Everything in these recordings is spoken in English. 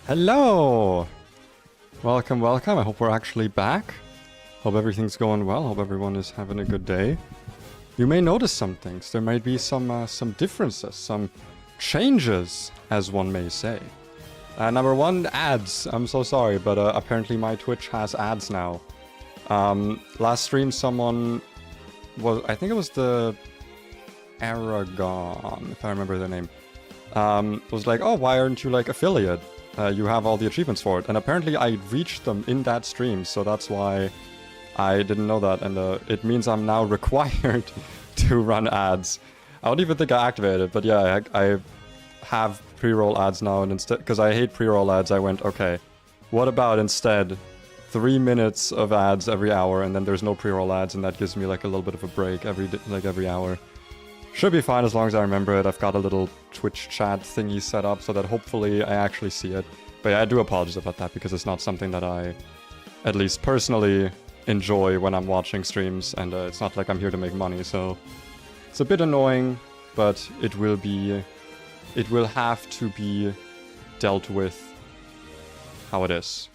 Hello! Welcome, welcome. I hope we're actually back. Hope everything's going well. Hope everyone is having a good day. You may notice some things. There might be some differences, some changes, as one may say. Number one, ads. I'm so sorry, but apparently my Twitch has ads now. Last stream someone was, I think it was the Aragon, if I remember their name, was like, oh, why aren't you like affiliate? You have all the achievements for it. And apparently I reached them in that stream, so that's why I didn't know that. And it means I'm now required to run ads. I don't even think I activated it, but yeah, I have pre-roll ads now. And instead, because I hate pre-roll ads, I went, okay, what about instead 3 minutes of ads every hour, and then there's no pre-roll ads, and that gives me like a little bit of a break every hour. Should be fine as long as I remember it. I've got a little Twitch chat thingy set up so that hopefully I actually see it. But yeah, I do apologize about that because it's not something that I, at least personally, enjoy when I'm watching streams, and it's not like I'm here to make money, so it's a bit annoying, but it will have to be dealt with how it is.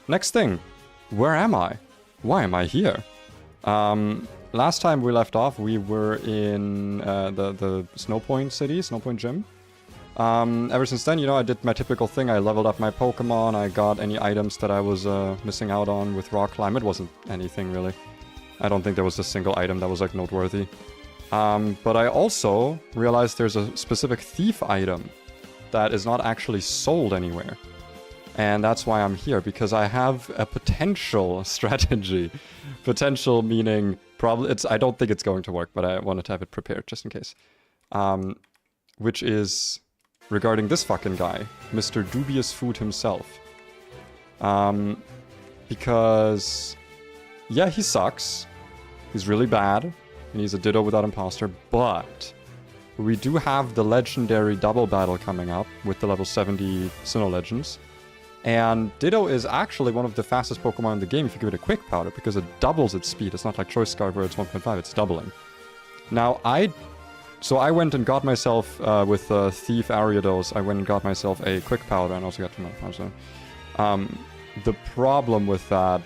Next thing, where am I? Why am I here? Last time we left off, we were in the Snowpoint city, Snowpoint gym. Ever since then, you know, I did my typical thing. I leveled up my Pokemon. I got any items that I was missing out on with Rock Climb. It wasn't anything, really. I don't think there was a single item that was, like, noteworthy. But I also realized there's a specific thief item that is not actually sold anywhere. And that's why I'm here, because I have a potential strategy. Potential meaning, probably, I don't think it's going to work, but I wanted to have it prepared just in case. Which is regarding this fucking guy, Mr. Dubious Food himself. Because, yeah, he sucks. He's really bad, and he's a Ditto without imposter, but we do have the legendary double battle coming up with the level 70 Sinnoh Legends. And Ditto is actually one of the fastest Pokemon in the game if you give it a quick powder, because it doubles its speed. It's not like Choice Scarf where it's 1.5, it's doubling. Now, so I went and got myself, with Thief Ariados, I went and got myself a quick powder and also got to know. The problem with that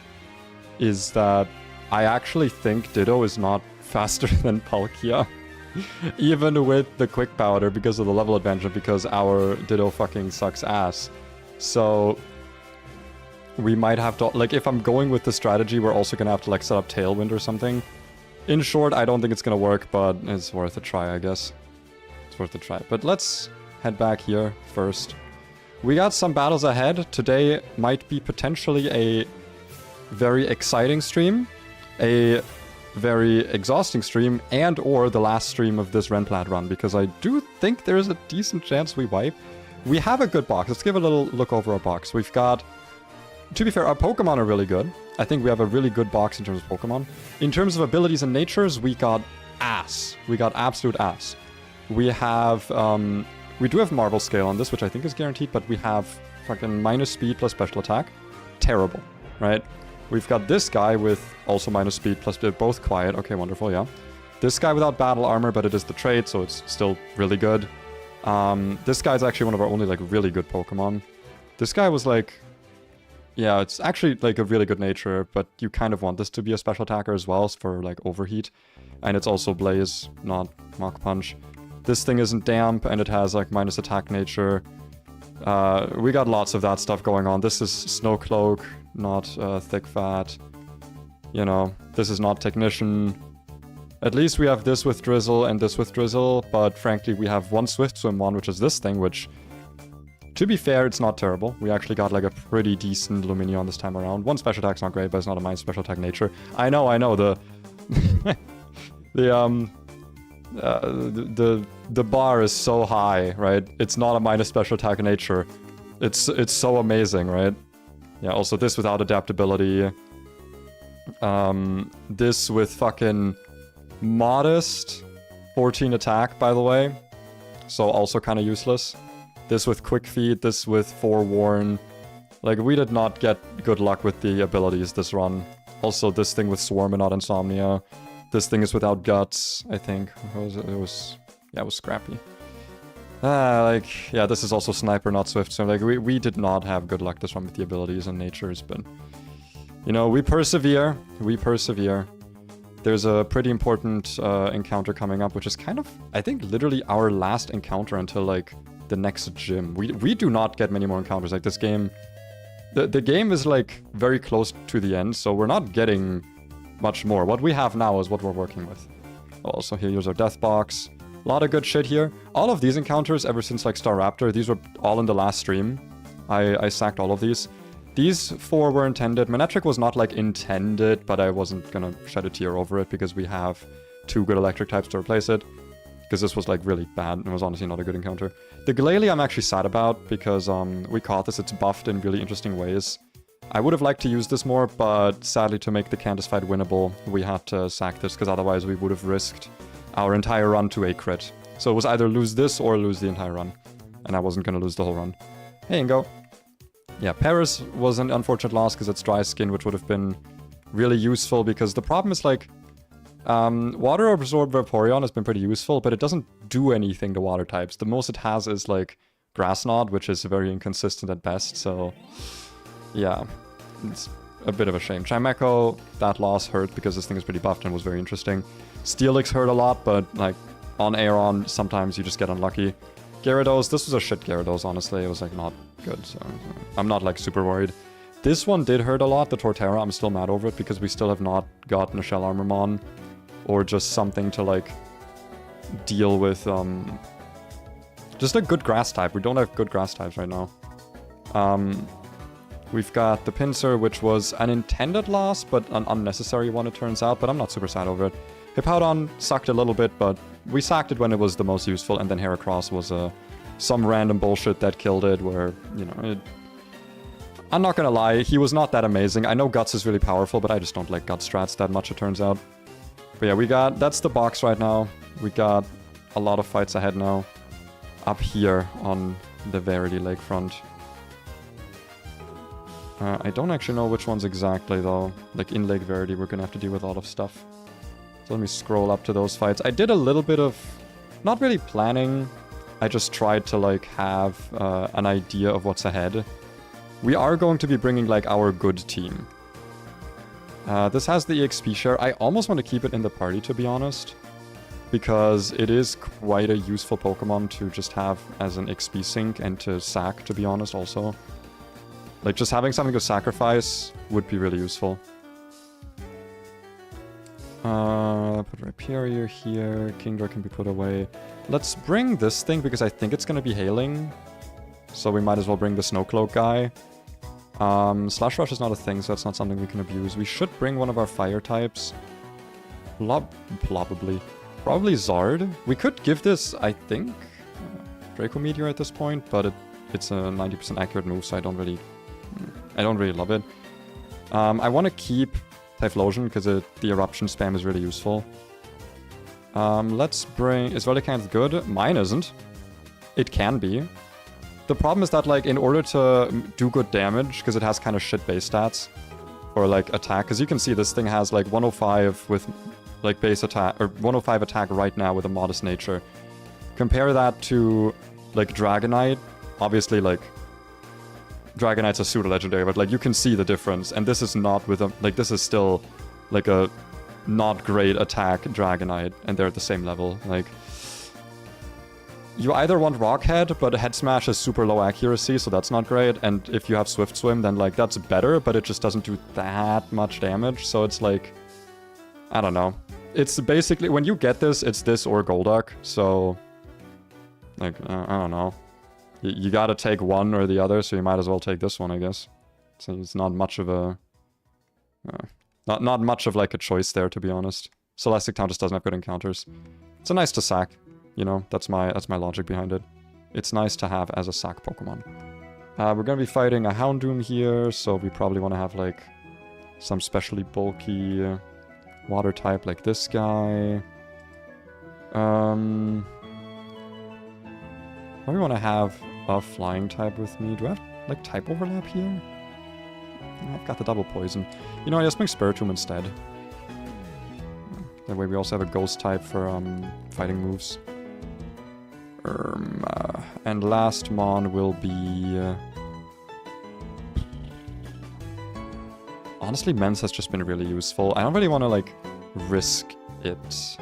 is that I actually think Ditto is not faster than Palkia. Even with the quick powder, because of the level advantage, because our Ditto fucking sucks ass. So we might have to, like, if I'm going with the strategy, we're also gonna have to, like, set up Tailwind or something. In short, I don't think it's gonna work, but it's worth a try, I guess. It's worth a try. But let's head back here first. We got some battles ahead. Today might be potentially a very exciting stream, a very exhausting stream, and or the last stream of this Renplat run, because I do think there's a decent chance we wipe. We have a good box. Let's give a little look over our box. We've got, to be fair, our Pokemon are really good. I think we have a really good box in terms of Pokemon. In terms of abilities and natures, we got ass. We got absolute ass. We have, we do have Marvel Scale on this, which I think is guaranteed, but we have fucking minus speed plus special attack. Terrible, right? We've got this guy with also minus speed plus both quiet. Okay, wonderful, yeah. This guy without battle armor, but it is the trait, so it's still really good. This guy's actually one of our only, like, really good Pokemon. This guy was, like... Yeah, it's actually, like, a really good nature, but you kind of want this to be a special attacker as well for, like, Overheat. And it's also Blaze, not Mach Punch. This thing isn't damp, and it has, like, minus attack nature. We got lots of that stuff going on. This is Snow Cloak, not Thick Fat. You know, this is not Technician. At least we have this with Drizzle and this with Drizzle, but frankly we have one Swift Swim one, which is this thing, which, to be fair, it's not terrible. We actually got like a pretty decent Lumineon this time around. One special attack's not great, but it's not a minus special attack nature. I know, the... the bar is so high, right? It's not a minus special attack nature. It's so amazing, right? Yeah, also this without adaptability. This with fucking... modest 14 attack, by the way, so also kind of useless. This with Quick Feet, this with Forewarn. Like, we did not get good luck with the abilities this run. Also, this thing with Swarm and not Insomnia. This thing is without Guts, I think. It was scrappy. Yeah, this is also Sniper, not Swift, so like, we did not have good luck this run with the abilities and natures, but... You know, we persevere. We persevere. There's a pretty important encounter coming up, which is kind of, I think, literally our last encounter until, like, the next gym. We do not get many more encounters. Like, this game... The game is, like, very close to the end, so we're not getting much more. What we have now is what we're working with. Also, here's our death box. A lot of good shit here. All of these encounters, ever since, like, Star Raptor, these were all in the last stream. I sacked all of these. These 4 were intended. Manectric was not, like, intended, but I wasn't gonna shed a tear over it because we have 2 good electric types to replace it. Because this was, like, really bad and was honestly not a good encounter. The Glalie I'm actually sad about because we caught this. It's buffed in really interesting ways. I would have liked to use this more, but sadly to make the Candice fight winnable, we had to sack this because otherwise we would have risked our entire run to a crit. So it was either lose this or lose the entire run. And I wasn't gonna lose the whole run. Hey, Ingo. Yeah, Paris was an unfortunate loss because it's dry skin, which would have been really useful because the problem is, like, Water Absorb Vaporeon has been pretty useful, but it doesn't do anything to water types. The most it has is, like, Grass Knot, which is very inconsistent at best, so... Yeah, it's a bit of a shame. Chimecho, that loss hurt because this thing is pretty buffed and was very interesting. Steelix hurt a lot, but, like, on Aeron, sometimes you just get unlucky. Gyarados, this was a shit Gyarados, honestly. It was, like, not good, so I'm not, like, super worried. This one did hurt a lot, the Torterra. I'm still mad over it because we still have not gotten a Shell Armormon or just something to, like, deal with, just a good grass type. We don't have good grass types right now. We've got the Pinsir, which was an intended loss, but an unnecessary one, it turns out, but I'm not super sad over it. Hippowdon sucked a little bit, but we sacked it when it was the most useful, and then Heracross was some random bullshit that killed it, where, you know, I'm not gonna lie, he was not that amazing. I know Guts is really powerful, but I just don't like Guts strats that much, it turns out. But yeah, that's the box right now. We got a lot of fights ahead now, up here on the Verity Lakefront. I don't actually know which ones exactly, though. Like, in Lake Verity, we're gonna have to deal with a lot of stuff. So let me scroll up to those fights. I did a little bit of... not really planning. I just tried to, like, have an idea of what's ahead. We are going to be bringing, like, our good team. This has the EXP share. I almost want to keep it in the party, to be honest. Because it is quite a useful Pokemon to just have as an XP sink and to sack, to be honest, also. Like, just having something to sacrifice would be really useful. Put Rhyperior here. Kingdra can be put away. Let's bring this thing, because I think it's going to be hailing. So we might as well bring the Snowcloak guy. Slash Rush is not a thing, so that's not something we can abuse. We should bring one of our fire types. Probably Zard. We could give this, I think, Draco Meteor at this point, but it's a 90% accurate move, so I don't really love it. I want to keep Typhlosion because the eruption spam is really useful. Let's bring... Is Relicanth good? Mine isn't. It can be. The problem is that, like, in order to do good damage, because it has kind of shit base stats, or, like, attack, because you can see this thing has, like, 105 with, like, base attack, or 105 attack right now with a modest nature. Compare that to, like, Dragonite. Obviously, like, Dragonite's a pseudo-legendary, but, like, you can see the difference, and this is not with a... Like, this is still, like, a not great attack Dragonite, and they're at the same level. Like... You either want Rockhead, but Head Smash is super low accuracy, so that's not great. And if you have Swift Swim, then, like, that's better, but it just doesn't do that much damage. So it's like... I don't know. It's basically... When you get this, it's this or Golduck, so... Like, I don't know. You gotta take one or the other, so you might as well take this one, I guess. So it's not much of a... Not much of, like, a choice there, to be honest. Celestic Town just doesn't have good encounters. It's a nice to sack. You know, that's my logic behind it. It's nice to have as a sack Pokemon. We're gonna be fighting a Houndoom here, so we probably want to have, like, some specially bulky water type like this guy. Probably want to have a flying type with me. Do I have, like, type overlap here? I've got the double poison. You know, I just bring Spiritomb instead. That way we also have a ghost type for fighting moves. And last mon will be... honestly, Men's has just been really useful. I don't really want to, like, risk it.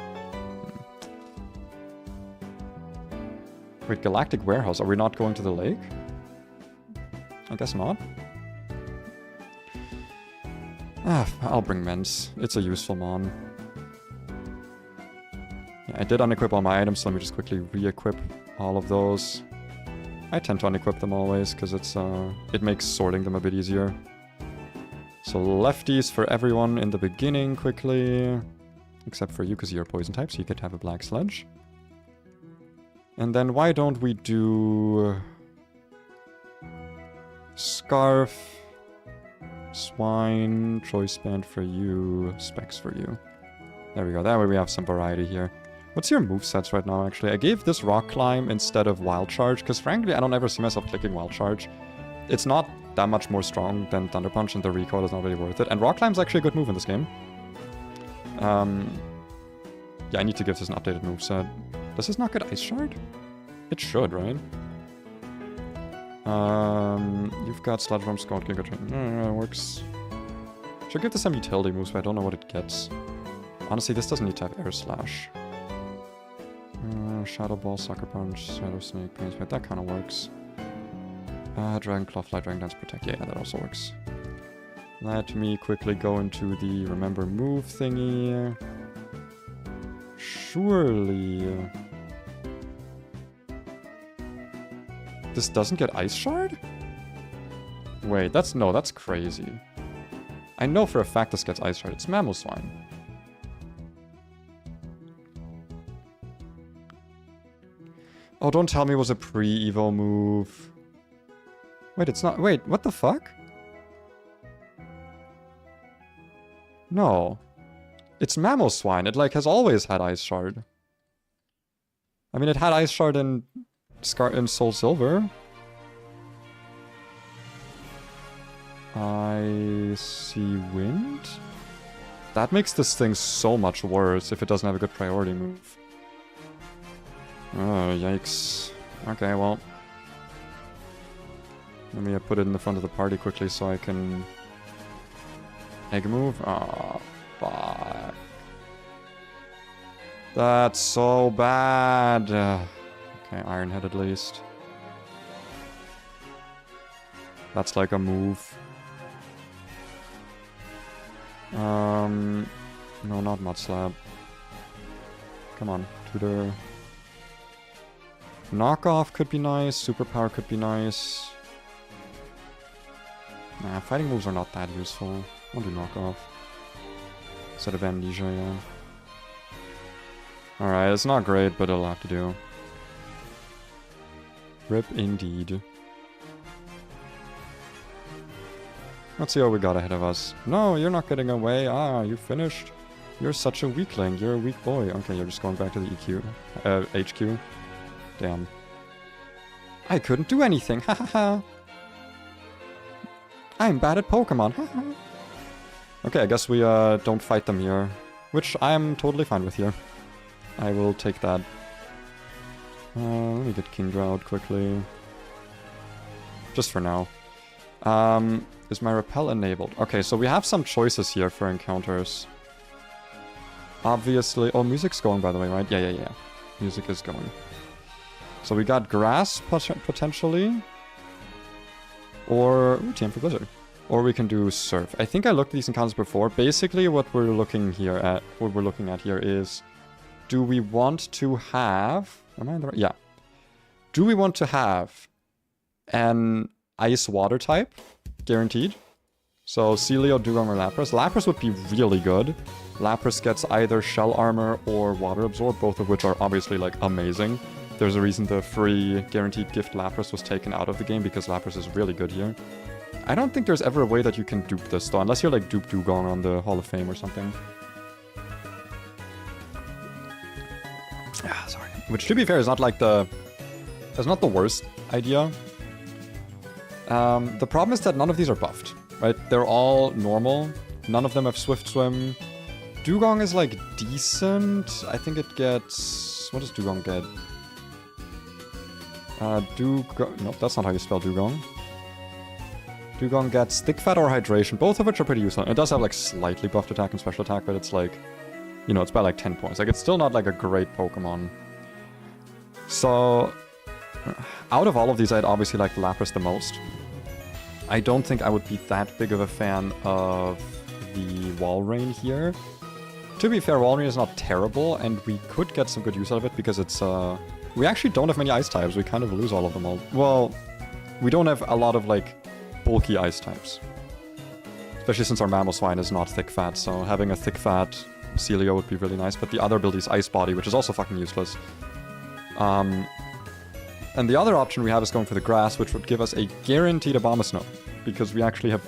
Wait, Galactic Warehouse. Are we not going to the lake? I guess not. I'll bring Men's. It's a useful mon. Yeah, I did unequip all my items, so let me just quickly re-equip all of those. I tend to unequip them always, because it makes sorting them a bit easier. So lefties for everyone in the beginning, quickly. Except for you, because you're a poison type, so you get to have a black sledge. And then why don't we do... Scarf, Swine, Choice Band for you, Specs for you. There we go, that way we have some variety here. What's your movesets right now, actually? I gave this Rock Climb instead of Wild Charge, because frankly, I don't ever see myself clicking Wild Charge. It's not that much more strong than Thunder Punch, and the recoil is not really worth it. And Rock Climb's actually a good move in this game. Yeah, I need to give this an updated moveset. Does this not get Ice Shard? It should, right? You've got Sludge Bomb, Scald, Giga Train. Works. Should give this some utility moves, but I don't know what it gets. Honestly, this doesn't need to have Air Slash. Shadow Ball, Sucker Punch, Shadow Snake, Pain Spit, that kind of works. Dragon Claw, Fly, Dragon Dance, Protect. Yeah, that also works. Let me quickly go into the Remember Move thingy. Surely... this doesn't get Ice Shard? Wait, that's crazy. I know for a fact this gets Ice Shard. It's Mamoswine. Oh, don't tell me it was a pre-evo move. Wait, it's not... wait, what the fuck? No. It's Mamoswine. It, like, has always had Ice Shard. I mean, it had Ice Shard in Soul Silver. Icy Wind? That makes this thing so much worse if it doesn't have a good priority move. Oh, yikes. Okay, well. Let me put it in the front of the party quickly so I can... egg move? Oh, fuck. That's so bad. Okay, Ironhead at least. That's like a move. No, not Mud Slab. Come on, Tutor. Knockoff could be nice, Superpower could be nice. Nah, fighting moves are not that useful. I'll do Knockoff. Instead of Amnesia, yeah. Alright, it's not great, but it'll have to do. Rip indeed. Let's see what we got ahead of us. No, you're not getting away. Ah, you finished. You're such a weakling. You're a weak boy. Okay, you're just going back to the HQ. Damn. I couldn't do anything. Ha ha ha. I'm bad at Pokemon. Ha ha. Okay, I guess we don't fight them here. Which I am totally fine with here. I will take that. Let me get Kingdra out quickly. Just for now. Is my Repel enabled? Okay, so we have some choices here for encounters. Obviously... oh, music's going, by the way, right? Yeah. Music is going. So we got Grass, potentially. Or... ooh, TM for Blizzard. Or we can do Surf. I think I looked at these encounters before. Basically, what we're looking at here is... do we want to have... am I in the right... yeah. Do we want to have an Ice-Water type? Guaranteed. So Celio, Dugong, or Lapras. Lapras would be really good. Lapras gets either Shell Armor or Water Absorb, both of which are obviously, like, amazing. There's a reason the free guaranteed gift Lapras was taken out of the game, because Lapras is really good here. I don't think there's ever a way that you can dupe this, though, unless you're, like, dupe Dugong on the Hall of Fame or something. Ah, sorry. Which, to be fair, is not, like, it's not the worst idea. The problem is that none of these are buffed, right? They're all normal. None of them have Swift Swim. Dugong is, like, decent. I think it gets... what does Dugong get? Nope, that's not how you spell Dugong. Dugong gets Thick Fat or Hydration, both of which are pretty useful. It does have like slightly buffed attack and special attack, but it's like, you know, it's by like 10 points. Like, it's still not like a great Pokemon. So, out of all of these, I'd obviously like the Lapras the most. I don't think I would be that big of a fan of the Walrein here. To be fair, Walrein is not terrible, and we could get some good use out of it because it's, we actually don't have many ice types. We kind of lose all of them all. Well, we don't have a lot of, like, bulky ice types. Especially since our Mamoswine is not thick fat, so having a thick fat Celio would be really nice. But the other ability is Ice Body, which is also fucking useless. And the other option we have is going for the Grass, which would give us a guaranteed Abomasnow. Because we actually have...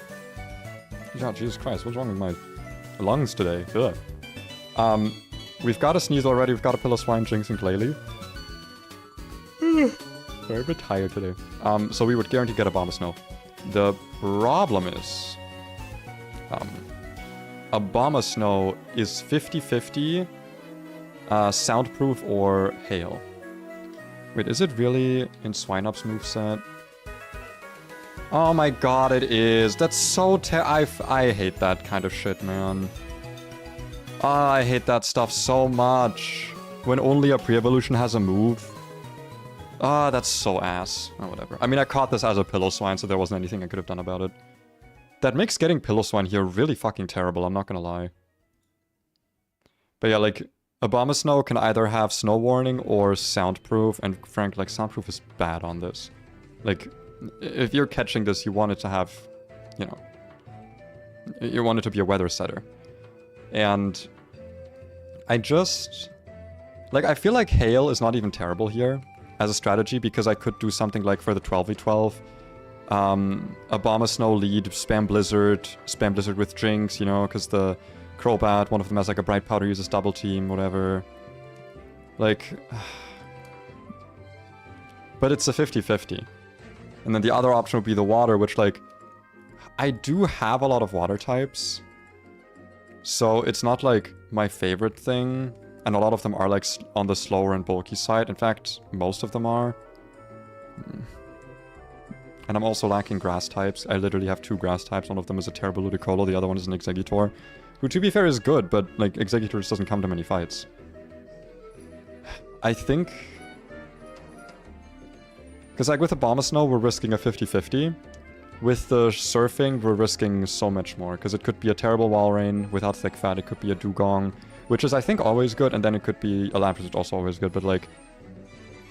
Yeah, Jesus Christ, what's wrong with my lungs today? Ugh. We've got a Sneasel already, we've got a Piloswine, Jinx, and Glalie. Very a bit tired today. So we would guarantee get Abomasnow. The problem is... Abomasnow is 50-50 soundproof or hail. Wait, is it really in Swinup's moveset? Oh my god, it is. That's so I hate that kind of shit, man. Oh, I hate that stuff so much. When only a pre-evolution has a move. Ah, that's so ass. Oh, whatever. I mean, I caught this as a Piloswine, so there wasn't anything I could have done about it. That makes getting Piloswine here really fucking terrible, I'm not gonna lie. But yeah, like, Abomasnow can either have Snow Warning or Soundproof, and frankly, like, Soundproof is bad on this. Like, if you're catching this, you want it to have, you know... You want it to be a weather setter. And... I just... Like, I feel like Hail is not even terrible here as a strategy, because I could do something like for the 12v12. Abomasnow lead, spam Blizzard with Jinx, you know, because the Crobat, one of them has like a Bright Powder, uses Double Team, whatever. Like... But it's a 50-50. And then the other option would be the Water, which like... I do have a lot of Water types. So it's not like my favorite thing. And a lot of them are like on the slower and bulky side. In fact, most of them are. And I'm also lacking grass types. I literally have 2 grass types. One of them is a terrible Ludicolo, the other one is an Exeggutor. Who, to be fair, is good, but like Exeggutor just doesn't come to many fights. I think... Because like with Abomasnow, we're risking a 50-50. With the Surfing, we're risking so much more. Because it could be a terrible Walrein without Thick Fat. It could be a Dugong, which is, I think, always good. And then it could be a Lapras, which is also always good. But like,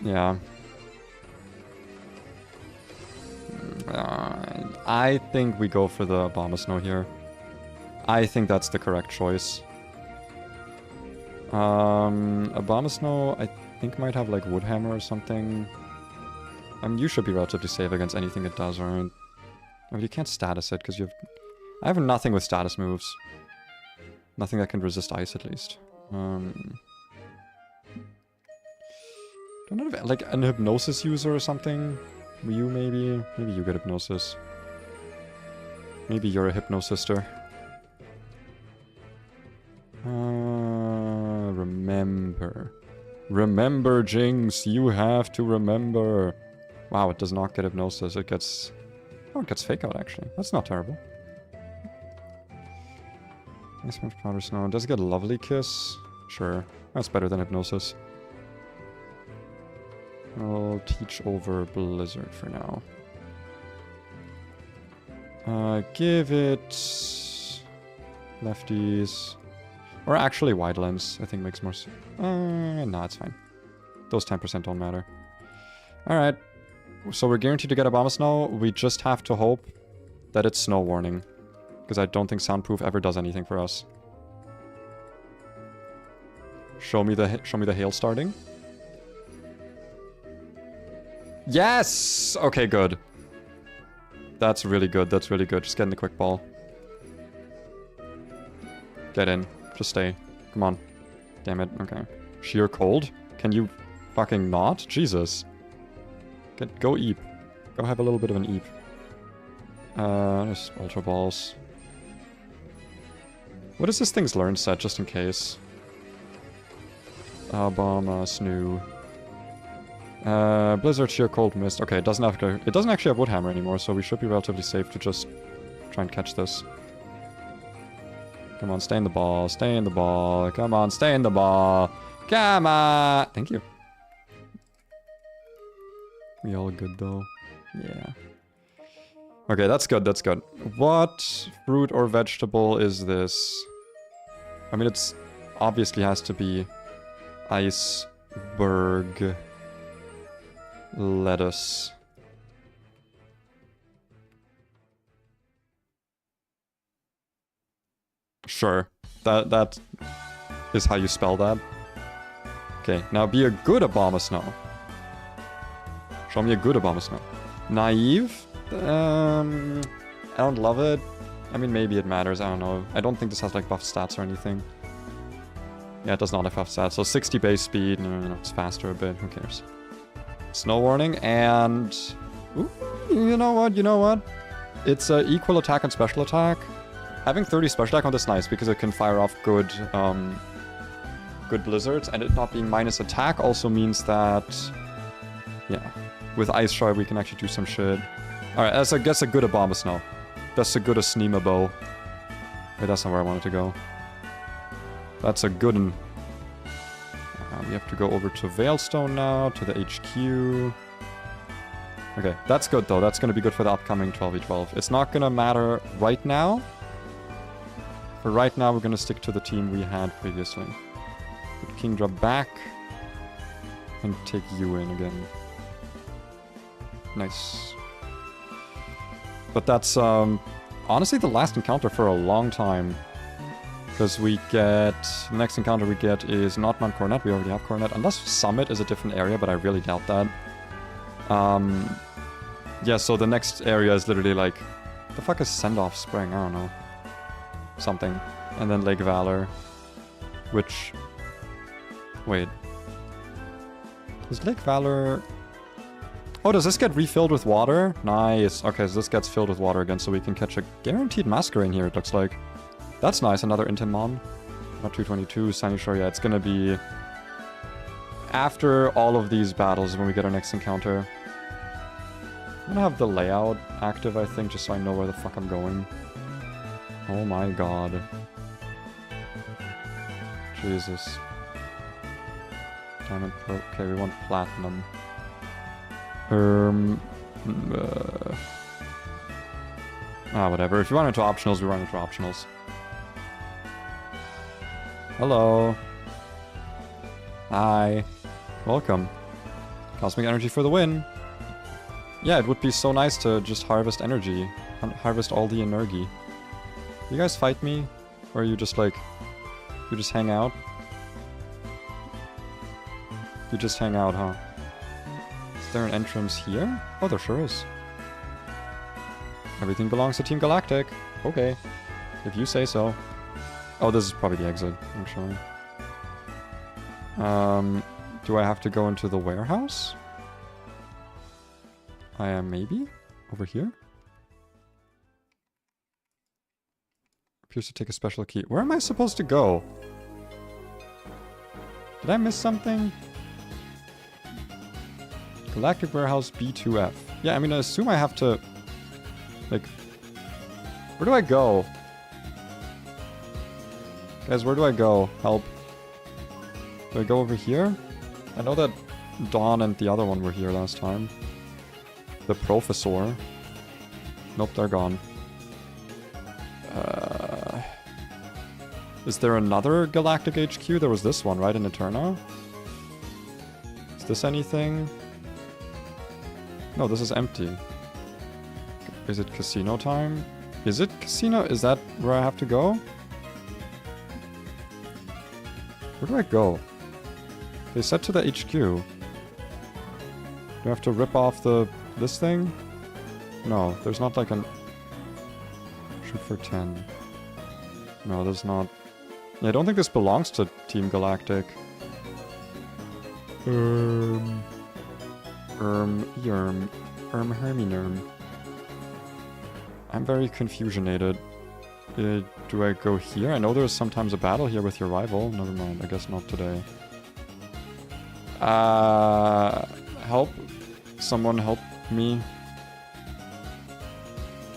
yeah. I think we go for the Abomasnow here. I think that's the correct choice. Abomasnow, I think might have like Woodhammer or something. You should be relatively safe against anything it does, right? I mean, you can't status it, because you have... I have nothing with status moves. Nothing that can resist ice, at least. Don't have, like, an Hypnosis user or something? You, maybe? Maybe you get Hypnosis. Maybe you're a Hypno-sister. Remember. Remember, Jinx, you have to remember. Wow, it does not get Hypnosis. It gets... Oh, it gets Fake Out, actually. That's not terrible. Ice Punch, Powder Snow. Does it get Lovely Kiss? Sure. That's better than Hypnosis. I'll teach over Blizzard for now. Give it... Lefties. Or actually Wide Lens, I think makes more sense. No, it's fine. Those 10% don't matter. Alright. So we're guaranteed to get Abomasnow. We just have to hope that it's Snow Warning. Because I don't think Soundproof ever does anything for us. Show me the hail starting. Yes! Okay, good. That's really good. That's really good. Just get in the quick ball. Get in. Just stay. Come on. Damn it. Okay. Sheer cold? Can you fucking not? Jesus. Go Eep. Go have a little bit of an Eep. Just Ultra Balls. What is this thing's learn set, just in case? Bomb, Snoo. Blizzard, sheer cold mist. Okay, it doesn't actually have wood hammer anymore, so we should be relatively safe to just try and catch this. Come on, stay in the ball, stay in the ball. Come on, stay in the ball. Come on. Thank you. We all good though. Yeah. Okay, that's good, that's good. What fruit or vegetable is this? I mean, it's obviously has to be iceberg lettuce. Sure, that is how you spell that. Okay, now be a good Abomasnow. Show me a good Abomasnow. Naive? I don't love it. I mean, maybe it matters, I don't know. I don't think this has like buff stats or anything. Yeah, it does not have buff stats. So 60 base speed, no, it's faster a bit, who cares? Snow warning, and... Ooh, you know what? It's equal attack and special attack. Having 30 special attack on this is nice, because it can fire off good, good blizzards, and it not being minus attack also means that... Yeah, with Ice Shard we can actually do some shit. Alright, that's I guess a good Abomasnow. That's a good Asnema Bow. Wait, that's not where I wanted to go. That's a good one. We have to go over to Veilstone now, to the HQ. Okay, that's good though. That's going to be good for the upcoming 12v12. It's not going to matter right now. For right now, we're going to stick to the team we had previously. Put Kingdra back. And take you in again. Nice. But that's honestly the last encounter for a long time. Because we get... The next encounter we get is not Mount Coronet. We already have Coronet. Unless Summit is a different area, but I really doubt that. Yeah, so the next area is literally like... The fuck is Send-Off Spring? I don't know. Something. And then Lake Valor. Which... Wait. Is Lake Valor... Oh, does this get refilled with water? Nice. Okay, so this gets filled with water again, so we can catch a guaranteed Masquerain here, it looks like. That's nice, another Intimon. Not 222, Sunny Shore, yeah, it's gonna be... After all of these battles when we get our next encounter. I'm gonna have the layout active, I think, just so I know where the fuck I'm going. Oh my god. Jesus. Diamond Pro... Okay, we want Platinum. Whatever. If you run into optionals, we run into optionals. Hello. Hi. Welcome. Cosmic energy for the win. Yeah, it would be so nice to just harvest energy. Harvest all the energy. You guys fight me? Or are you just like... You just hang out? You just hang out, huh? Is there an entrance here? Oh, there sure is. Everything belongs to Team Galactic. Okay. If you say so. Oh, this is probably the exit, actually. Do I have to go into the warehouse? I am maybe? Over here? Appears to take a special key. Where am I supposed to go? Did I miss something? Galactic Warehouse B2F. Yeah, I mean, I assume I have to... Like... Where do I go? Guys, where do I go? Help. Do I go over here? I know that Dawn and the other one were here last time. The Professor. Nope, they're gone. Is there another Galactic HQ? There was this one, right? In Eterna? Is this anything? No, this is empty. Is it casino time? Is it casino? Is that where I have to go? Where do I go? They said to the HQ. Do I have to rip off this thing? No, there's not like an... Shoot for 10. No, there's not... Yeah, I don't think this belongs to Team Galactic. Herminurm. I'm very confusionated. Do I go here? I know there's sometimes a battle here with your rival. Never mind, I guess not today. How Help. Someone help me.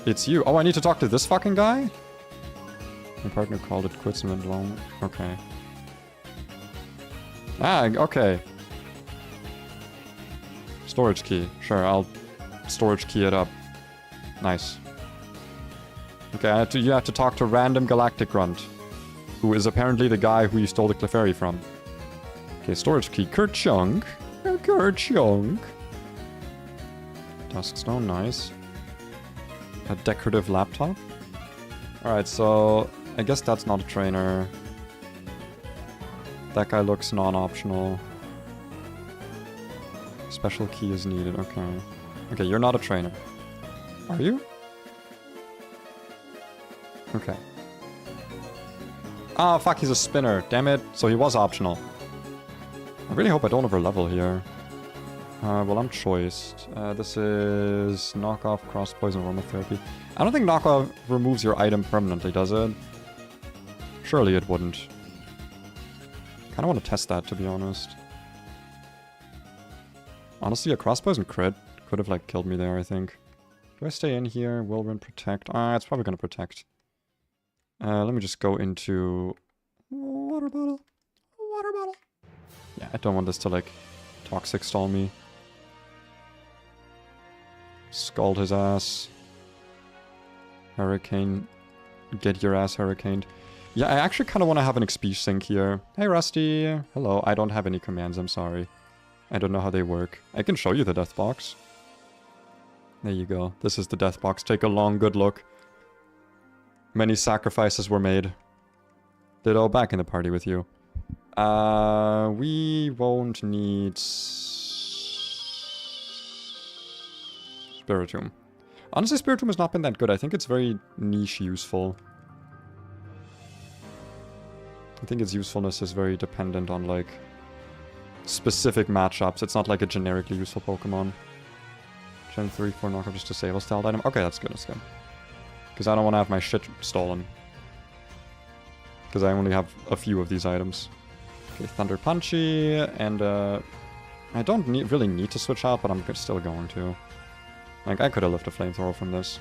It's you. Oh, I need to talk to this fucking guy? My partner called it quits and went long. Okay. Ah, okay. Storage key. Sure, I'll storage key it up. Nice. Okay, you have to talk to Random Galactic Grunt, who is apparently the guy who you stole the Clefairy from. Okay, storage key. Kerchunk. Kerchunk. Duskstone, nice. A decorative laptop. Alright, so I guess that's not a trainer. That guy looks non-optional. Special key is needed, okay. Okay, you're not a trainer. Are you? Okay. Ah, fuck, he's a spinner. Damn it. So he was optional. I really hope I don't overlevel here. Well, I'm choiced. This is knockoff, cross poison, aromatherapy. I don't think knockoff removes your item permanently, does it? Surely it wouldn't. Kinda want to test that, to be honest. Honestly, a cross poison crit could have, like, killed me there, I think. Do I stay in here? Whirlwind protect? It's probably gonna protect. Let me just go into... Water bottle. Water bottle. Yeah, I don't want this to, like, toxic stall me. Scald his ass. Hurricane. Get your ass hurricaned. Yeah, I actually kind of want to have an XP sink here. Hey, Rusty. Hello. I don't have any commands, I'm sorry. I don't know how they work. I can show you the death box. There you go. This is the death box. Take a long, good look. Many sacrifices were made. Ditto, back in the party with you. We won't need... Spiritomb. Honestly, Spiritomb has not been that good. I think it's very niche useful. I think its usefulness is very dependent on, like, specific matchups. It's not like a generically useful Pokemon. Gen 3 for knockoff just disable styled item. Okay, that's good, that's good. Because I don't want to have my shit stolen. Because I only have a few of these items. Okay, Thunder Punchy, and I don't really need to switch out, but I'm still going to. Like, I could have left a flamethrower from this.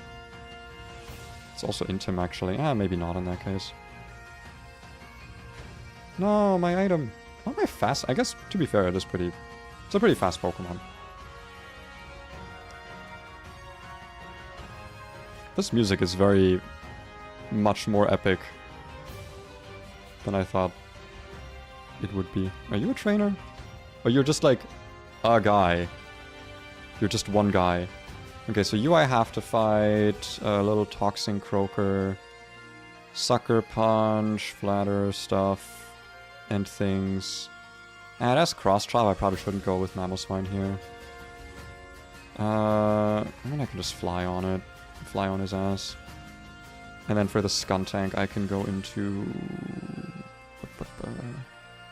It's also Intim, actually. Maybe not in that case. No, my item. How am I fast? I guess, to be fair, it is pretty... It's a pretty fast Pokemon. This music is very... much more epic than I thought it would be. Are you a trainer? Or you're just like a guy? You're just one guy. Okay, so you I have to fight a little Toxin Croaker, Sucker Punch, Flatter stuff, and things. That's Cross Trap. I probably shouldn't go with Mamoswine here. I mean, I can just fly on it. Fly on his ass. And then for the Skuntank, I can go into...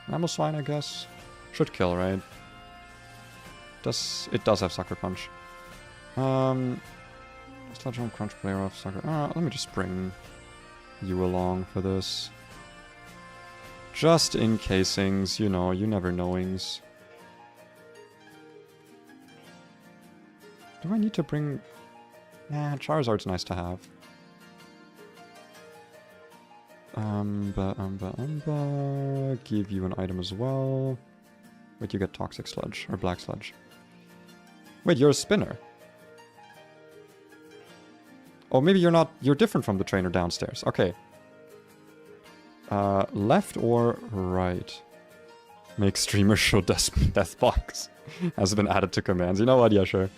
Mamoswine, I guess. Should kill, right? It does have Sucker Punch. Sledgehammer, Crunch, Player off, Sucker... let me just bring you along for this. Just in casings, you know, you never knowings. Do I need to bring... Charizard's nice to have. Give you an item as well. Wait, you get Toxic Sludge, or Black Sludge. Wait, you're a spinner. Oh, maybe you're not... You're different from the trainer downstairs. Okay. Left or right? Make streamer show death box. Has been added to commands. You know what? Yeah, sure.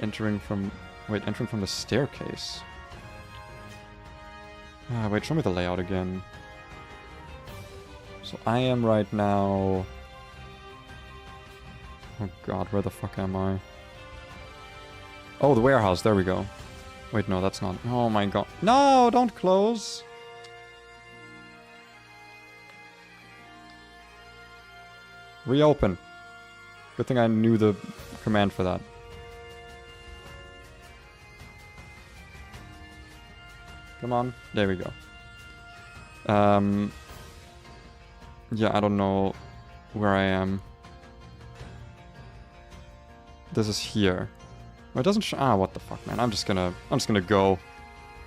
Entering from... Wait, entering from the staircase. Wait, show me the layout again. So I am right now... Oh god, where the fuck am I? Oh, the warehouse, there we go. Wait, no, that's not... Oh my god. No, don't close! Reopen. Good thing I knew the command for that. Come on. There we go. Yeah, I don't know where I am. this is here. Well, it doesn't ah, what the fuck, man. I'm just gonna go.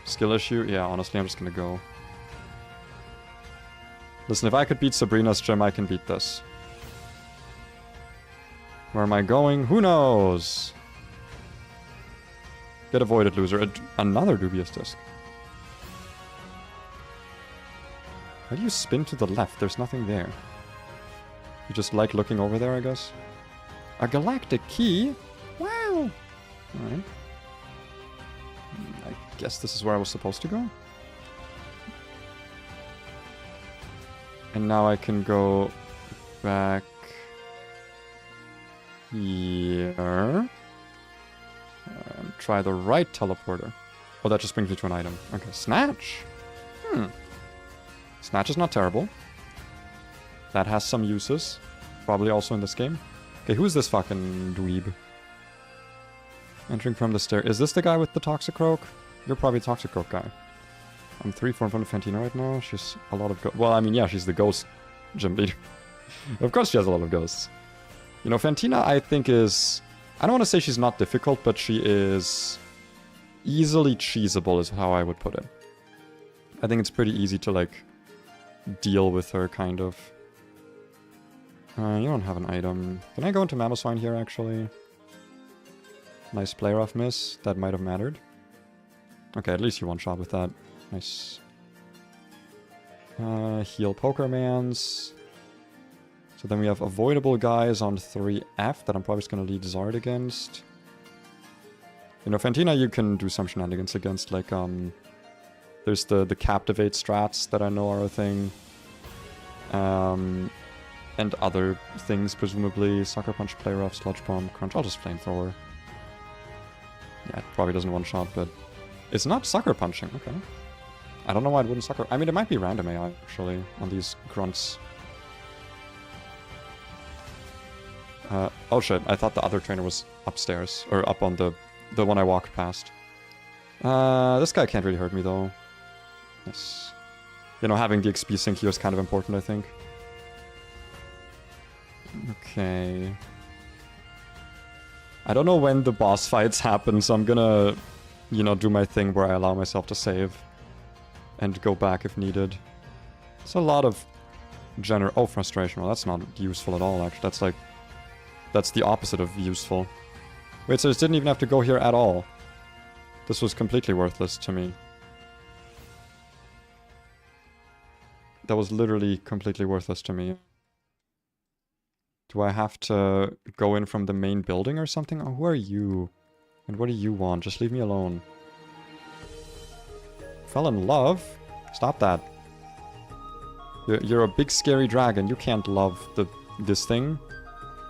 Skill issue? Yeah, honestly, I'm just gonna go. Listen, if I could beat Sabrina's gym, I can beat this. Where am I going? Who knows? Get avoided, loser. Another dubious disc. How do you spin to the left? There's nothing there. You just like looking over there, I guess? A galactic key? Wow! Alright. I guess this is where I was supposed to go. And now I can go back here. And try the right teleporter. Oh, that just brings me to an item. Okay, Snatch. Snatch is not terrible. That has some uses. Probably also in this game. Okay, who's this fucking dweeb? Entering from the stair. Is this the guy with the Toxicroak? You're probably the Toxicroak guy. I'm 3 in front of Fantina right now. She's a lot of well, I mean, yeah, she's the ghost gym leader. Of course she has a lot of ghosts. You know, Fantina, I think, is... I don't want to say she's not difficult, but she is easily cheesable is how I would put it. I think it's pretty easy to, like, deal with her, kind of. You don't have an item. Can I go into Mamoswine here, actually? Nice player off miss. That might have mattered. Okay, at least you one-shot with that. Nice. Heal Pokermans. So then we have avoidable guys on 3F that I'm probably just going to lead Zard against. You know, Fantina you can do some shenanigans against, like, there's the Captivate strats that I know are a thing. And other things, presumably. Sucker Punch, Play Rough, Sludge Bomb, Crunch. I'll just Flamethrower. Yeah, it probably doesn't one-shot, but... It's not Sucker Punching, okay. I don't know why it wouldn't Sucker... I mean, it might be random AI, actually, on these grunts. Oh shit, I thought the other trainer was upstairs. Or up on the one I walked past. This guy can't really hurt me, though. Yes. You know, having the XP sync here is kind of important, I think. Okay. I don't know when the boss fights happen, so I'm gonna, you know, do my thing where I allow myself to save. And go back if needed. It's a lot of oh, frustration. Well, that's not useful at all, actually. That's like... That's the opposite of useful. Wait, so this didn't even have to go here at all. This was completely worthless to me. That was literally completely worthless to me. Do I have to go in from the main building or something? Oh, who are you? And what do you want? Just leave me alone. Fell in love? Stop that. You're a big scary dragon. You can't love this thing.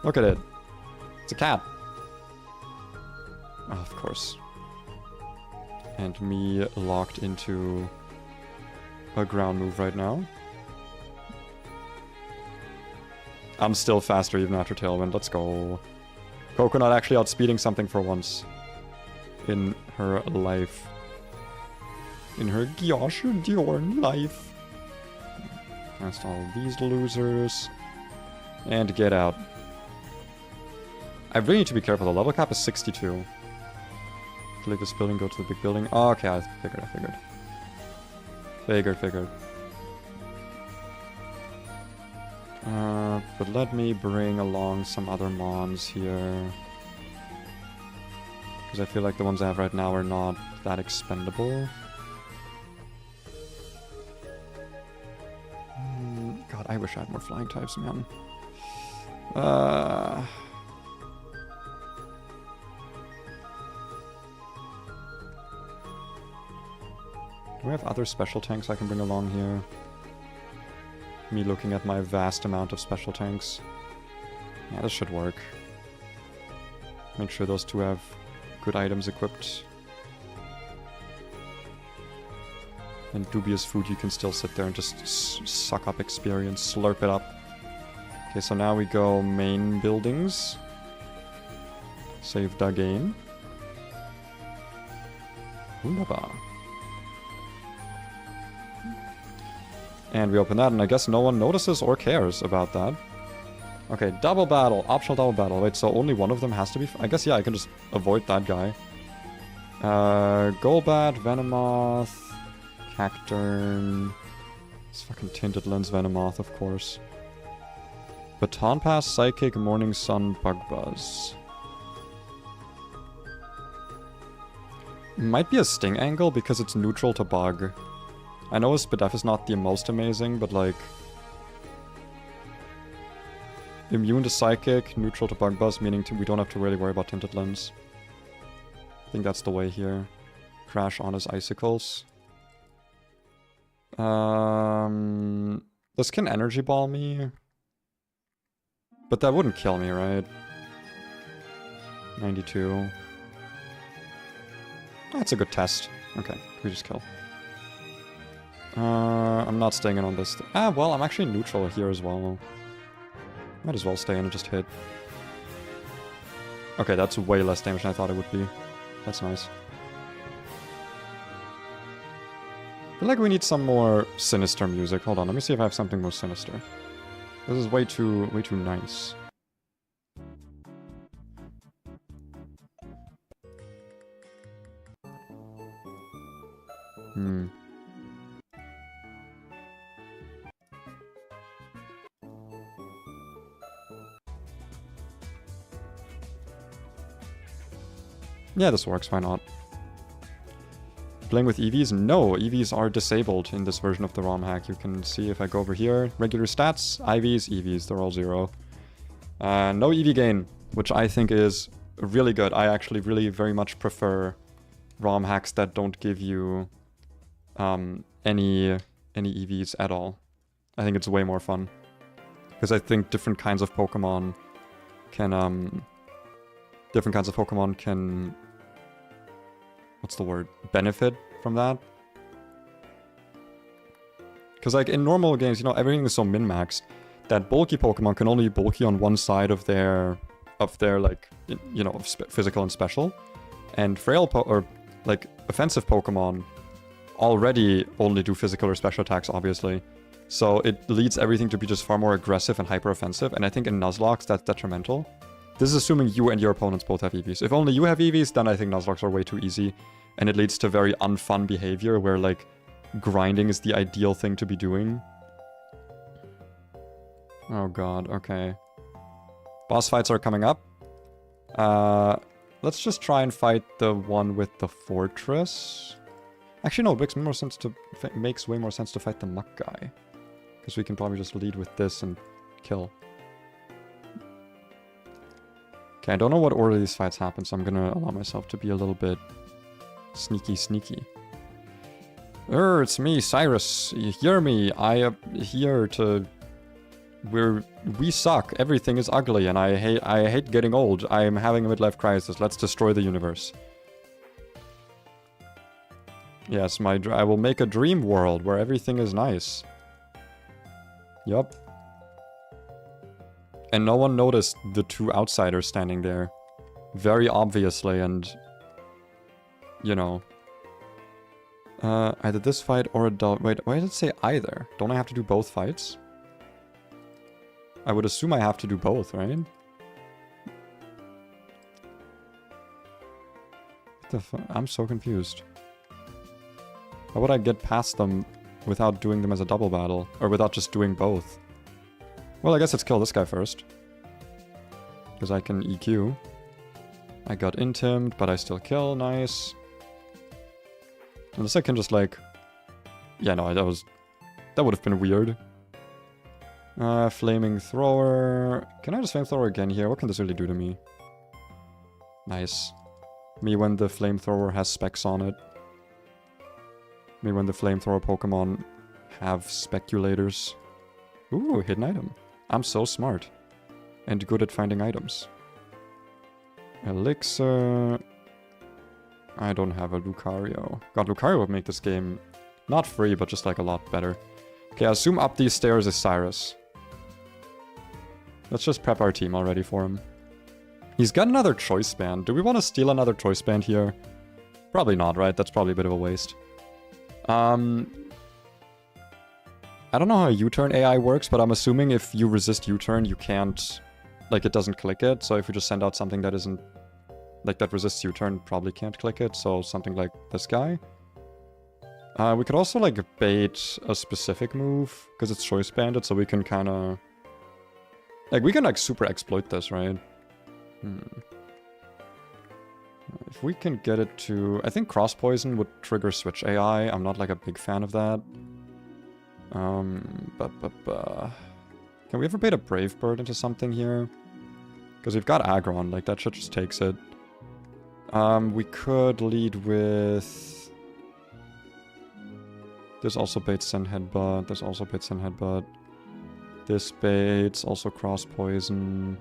Look at it. It's a cat. Oh, of course. And me locked into a ground move right now. I'm still faster even after Tailwind. Let's go. Coconut actually outspeeding something for once. In her life. In her Gosh Diorn life. Cast all these losers. And get out. I really need to be careful. The level cap is 62. Click this building, go to the big building. Oh, okay, I figured. Figured. But let me bring along some other mons here. Because I feel like the ones I have right now are not that expendable. God, I wish I had more flying types, man. Do we have other special tanks I can bring along here? Me looking at my vast amount of special tanks. Yeah, this should work. Make sure those two have good items equipped. And dubious food, you can still sit there and just suck up experience, slurp it up. Okay, so now we go main buildings. Save the game. Wunderbar. And we open that, and I guess no one notices or cares about that. Okay, double battle. Optional double battle. Wait, so only one of them has to be... I guess, yeah, I can just avoid that guy. Golbat, Venomoth, Cacturn... It's fucking Tinted Lens Venomoth, of course. Baton Pass, Psychic, Morning Sun, Bug Buzz. Might be a Sting Angle because it's neutral to Bug. I know Spadef is not the most amazing, but like... Immune to Psychic, neutral to Bug Buzz, meaning we don't have to really worry about Tinted Lens. I think that's the way here. Crash on his Icicles. This can Energy Ball me. But that wouldn't kill me, right? 92. That's a good test. Okay, we just kill. I'm not staying in on this. Well, I'm actually neutral here as well. Might as well stay in and just hit. Okay, that's way less damage than I thought it would be. That's nice. I feel like we need some more sinister music. Hold on, let me see if I have something more sinister. This is way too nice. Yeah, this works, why not? Playing with EVs? No, EVs are disabled in this version of the ROM hack. You can see if I go over here, regular stats, IVs, EVs, they're all 0. No EV gain, which I think is really good. I actually really very much prefer ROM hacks that don't give you any EVs at all. I think it's way more fun. Because I think different kinds of Pokemon can what's the word? Benefit from that. Because like in normal games, you know, everything is so min-maxed that bulky Pokemon can only be bulky on one side of their like, you know, physical and special. And frail or like offensive Pokemon already only do physical or special attacks, obviously. So it leads everything to be just far more aggressive and hyper-offensive. And I think in Nuzlocke, that's detrimental. This is assuming you and your opponents both have EVs. If only you have EVs, then I think Nuzlocks are way too easy. And it leads to very unfun behavior where, like, grinding is the ideal thing to be doing. Oh god, okay. Boss fights are coming up. Let's just try and fight the one with the fortress. Actually, no, it makes way more sense to fight the muck guy. Because we can probably just lead with this and kill. Okay, I don't know what order these fights happen, so I'm gonna allow myself to be a little bit sneaky. It's me, Cyrus. You hear me? I am here to... We suck. Everything is ugly, and I hate getting old. I am having a midlife crisis. Let's destroy the universe. Yes, I will make a dream world where everything is nice. Yup. And no one noticed the two outsiders standing there. Very obviously, and... You know. Either this fight or adult... Wait, why does it say either? Don't I have to do both fights? I would assume I have to do both, right? What the fuck? I'm so confused. How would I get past them without doing them as a double battle? Or without just doing both? Well, I guess let's kill this guy first. Because I can EQ. I got intimed, but I still kill. Nice. Unless I can just like... Yeah, no, that would have been weird. Flaming Thrower. Can I just Flamethrower again here? What can this really do to me? Nice. Me when the Flamethrower has specs on it. Me when the Flamethrower Pokemon have speculators. Ooh, hidden item. I'm so smart. And good at finding items. Elixir. I don't have a Lucario. God, Lucario would make this game not free, but just like a lot better. Okay, I assume up these stairs is Cyrus. Let's just prep our team already for him. He's got another Choice Band. Do we want to steal another Choice Band here? Probably not, right? That's probably a bit of a waste. I I don't know how U-turn AI works, but I'm assuming if you resist U-turn, you can't... Like, it doesn't click it. So if we just send out something that isn't... Like, that resists U-turn, probably can't click it. So something like this guy. We could also, like, bait a specific move, because it's choice banded, so we can kind of... Like, we can, like, super exploit this, right? If we can get it to... I think Cross Poison would trigger Switch AI. I'm not, like, a big fan of that. Can we ever bait a Brave Bird into something here? Because we've got Aggron, like, that shit just takes it. We could lead with... This also baits Send Headbutt. This also baits Send Headbutt. This baits also Cross Poison.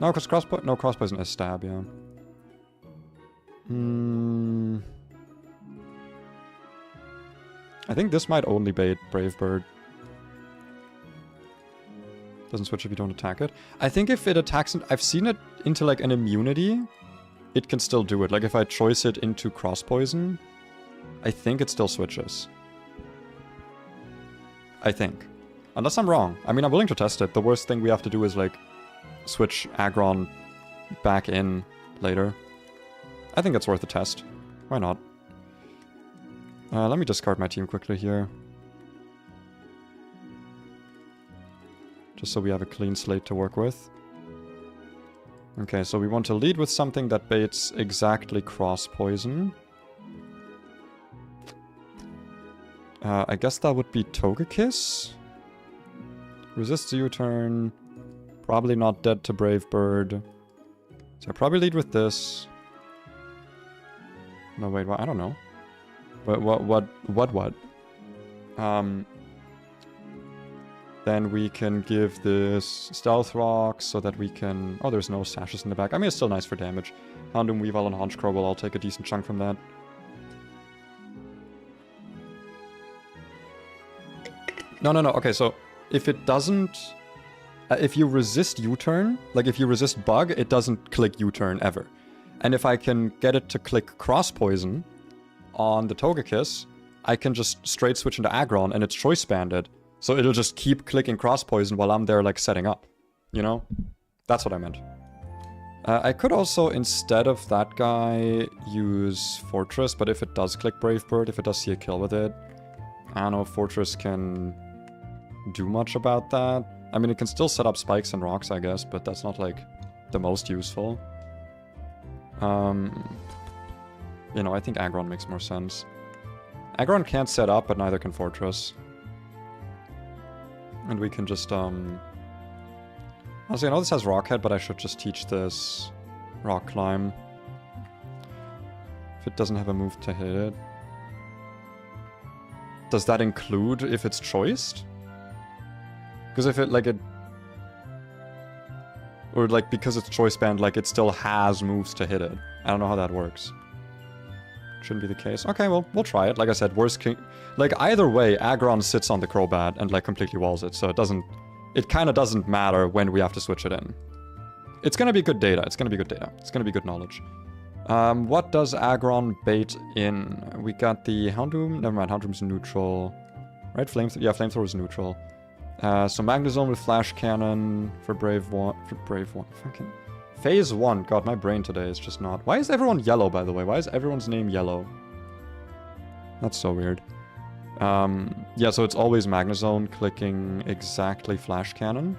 No, because Cross Poison is Stab, yeah. I think this might only bait Brave Bird. Doesn't switch if you don't attack it. I think if it attacks... I've seen it into, like, an immunity. It can still do it. Like, if I choice it into Cross Poison, I think it still switches. I think. Unless I'm wrong. I mean, I'm willing to test it. The worst thing we have to do is, like, switch Aggron back in later. I think it's worth a test. Why not? Let me discard my team quickly here. Just so we have a clean slate to work with. Okay, so we want to lead with something that baits exactly Cross Poison. I guess that would be Togekiss. Resists U-turn. Probably not dead to Brave Bird. So I probably lead with this. No, wait, what? I don't know. What? Then we can give this Stealth Rock so that we can... Oh, there's no sashes in the back. I mean, it's still nice for damage. Houndoom, Weavile, and Honchcrow will all take a decent chunk from that. No. Okay, so if it doesn't... if you resist U-turn, like if you resist Bug, it doesn't click U-turn ever. And if I can get it to click Cross Poison on the Togekiss, I can just straight switch into Aggron and it's choice banded. So it'll just keep clicking Cross Poison while I'm there, like, setting up. You know? That's what I meant. I could also, instead of that guy, use Fortress, but if it does click Brave Bird, if it does see a kill with it, I don't know if Fortress can do much about that. I mean, it can still set up spikes and rocks, I guess, but that's not, like, the most useful. You know, I think Aggron makes more sense. Aggron can't set up, but neither can Fortress. And we can just, honestly, I know this has Rock Head, but I should just teach this Rock Climb. If it doesn't have a move to hit it. Does that include if it's choiced? Because if it, like, it... Or, like, because it's choice band, like, it still has moves to hit it. I don't know how that works. Shouldn't be the case. Okay, well, we'll try it. Like I said, worst king... Like, either way, Aggron sits on the Crobat and, like, completely walls it, so it doesn't... It kind of doesn't matter when we have to switch it in. It's gonna be good data. It's gonna be good data. It's gonna be good knowledge. What does Aggron bait in? We got the Houndoom. Never mind, Houndoom's neutral. Right? Yeah, Flamethrower is neutral. So Magnezone with Flash Cannon for Brave One. Fucking... Phase 1. God, my brain today is just not... Why is everyone yellow, by the way? Why is everyone's name yellow? That's so weird. Yeah, so it's always Magnezone clicking exactly Flash Cannon.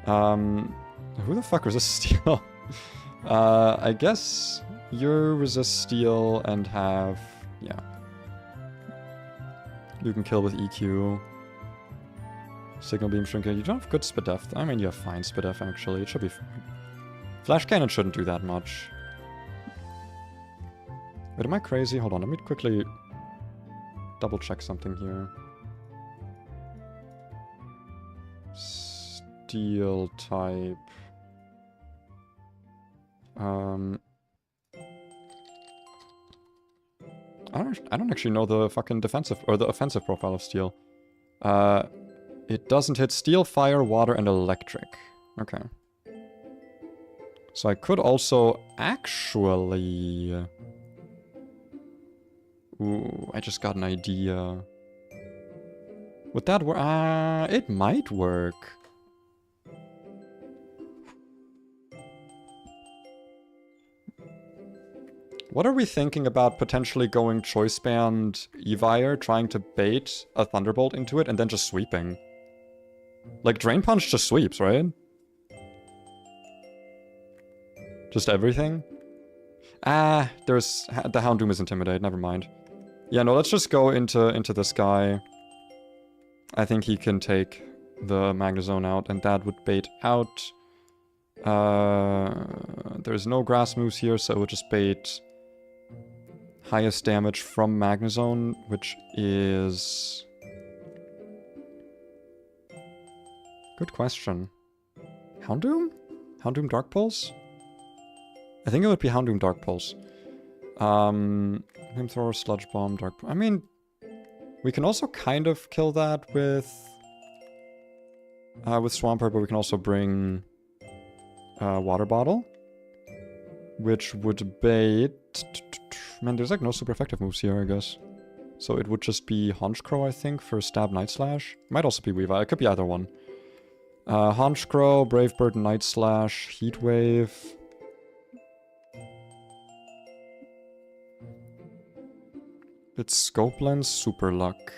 Who the fuck resists Steel? I guess you're resist Steel and have... Yeah. You can kill with EQ. Signal Beam Shrinking. You don't have good Spidef. I mean, you have fine Spidef, actually. It should be fine. Flash Cannon shouldn't do that much. Wait, am I crazy? Hold on, let me quickly double check something here. Steel type. I don't actually know the fucking defensive or the offensive profile of Steel. It doesn't hit Steel, Fire, Water, and Electric. Okay. So I could also actually... Ooh, I just got an idea. Would that work? It might work. What are we thinking about potentially going Choice Band Evire, trying to bait a Thunderbolt into it, and then just sweeping? Like, Drain Punch just sweeps, right? Just everything? There's... The Houndoom is Intimidate, never mind. Yeah, no, let's just go into this guy. I think he can take the Magnezone out, and that would bait out. There's no grass moves here, so it would just bait highest damage from Magnezone, which is... Good question. Houndoom? Houndoom Dark Pulse? I think it would be Houndoom Dark Pulse. Flamethrower, Sludge Bomb, Dark... I mean, we can also kind of kill that with Swampert, but we can also bring Water Bottle, which would bait... Man, there's like no super effective moves here, I guess. So it would just be Honchkrow, I think, for Stab Night Slash. Might also be Weavile. It could be either one. Honchkrow, Brave Bird, Night Slash, Heat Wave. It's Scope Lens, Super Luck.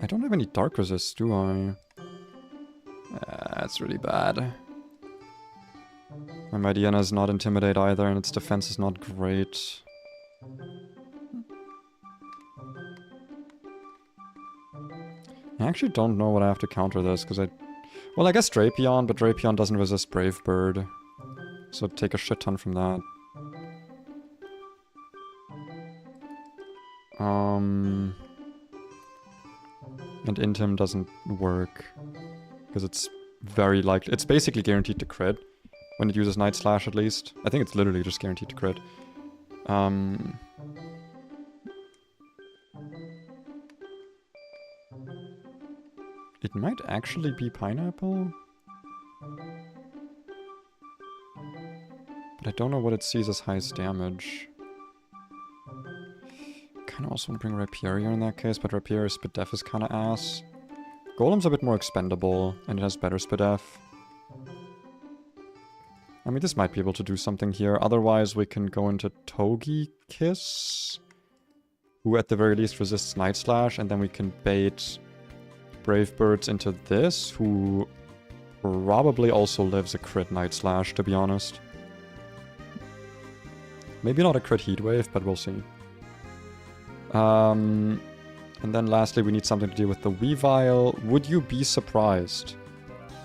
I don't have any Dark Resist, do I? That's really bad. My Mightyena is not Intimidate either, and its defense is not great. I actually don't know what I have to counter this, because I... Well, I guess Drapion, but Drapion doesn't resist Brave Bird. So take a shit ton from that. And Intim doesn't work. Because it's very likely... It's basically guaranteed to crit. When it uses Night Slash, at least. I think it's literally just guaranteed to crit. It might actually be Pineapple. But I don't know what it sees as highest damage. Kinda also want to bring Rhyperior in that case, but Rhyperior's Spidef is kinda ass. Golem's a bit more expendable, and it has better Spidef. I mean, this might be able to do something here. Otherwise, we can go into Togekiss, who at the very least resists Night Slash, and then we can bait Brave Birds into this, who probably also lives a crit Night Slash, to be honest. Maybe not a crit Heat Wave, but we'll see. And then lastly, we need something to deal with the Weavile. Would you be surprised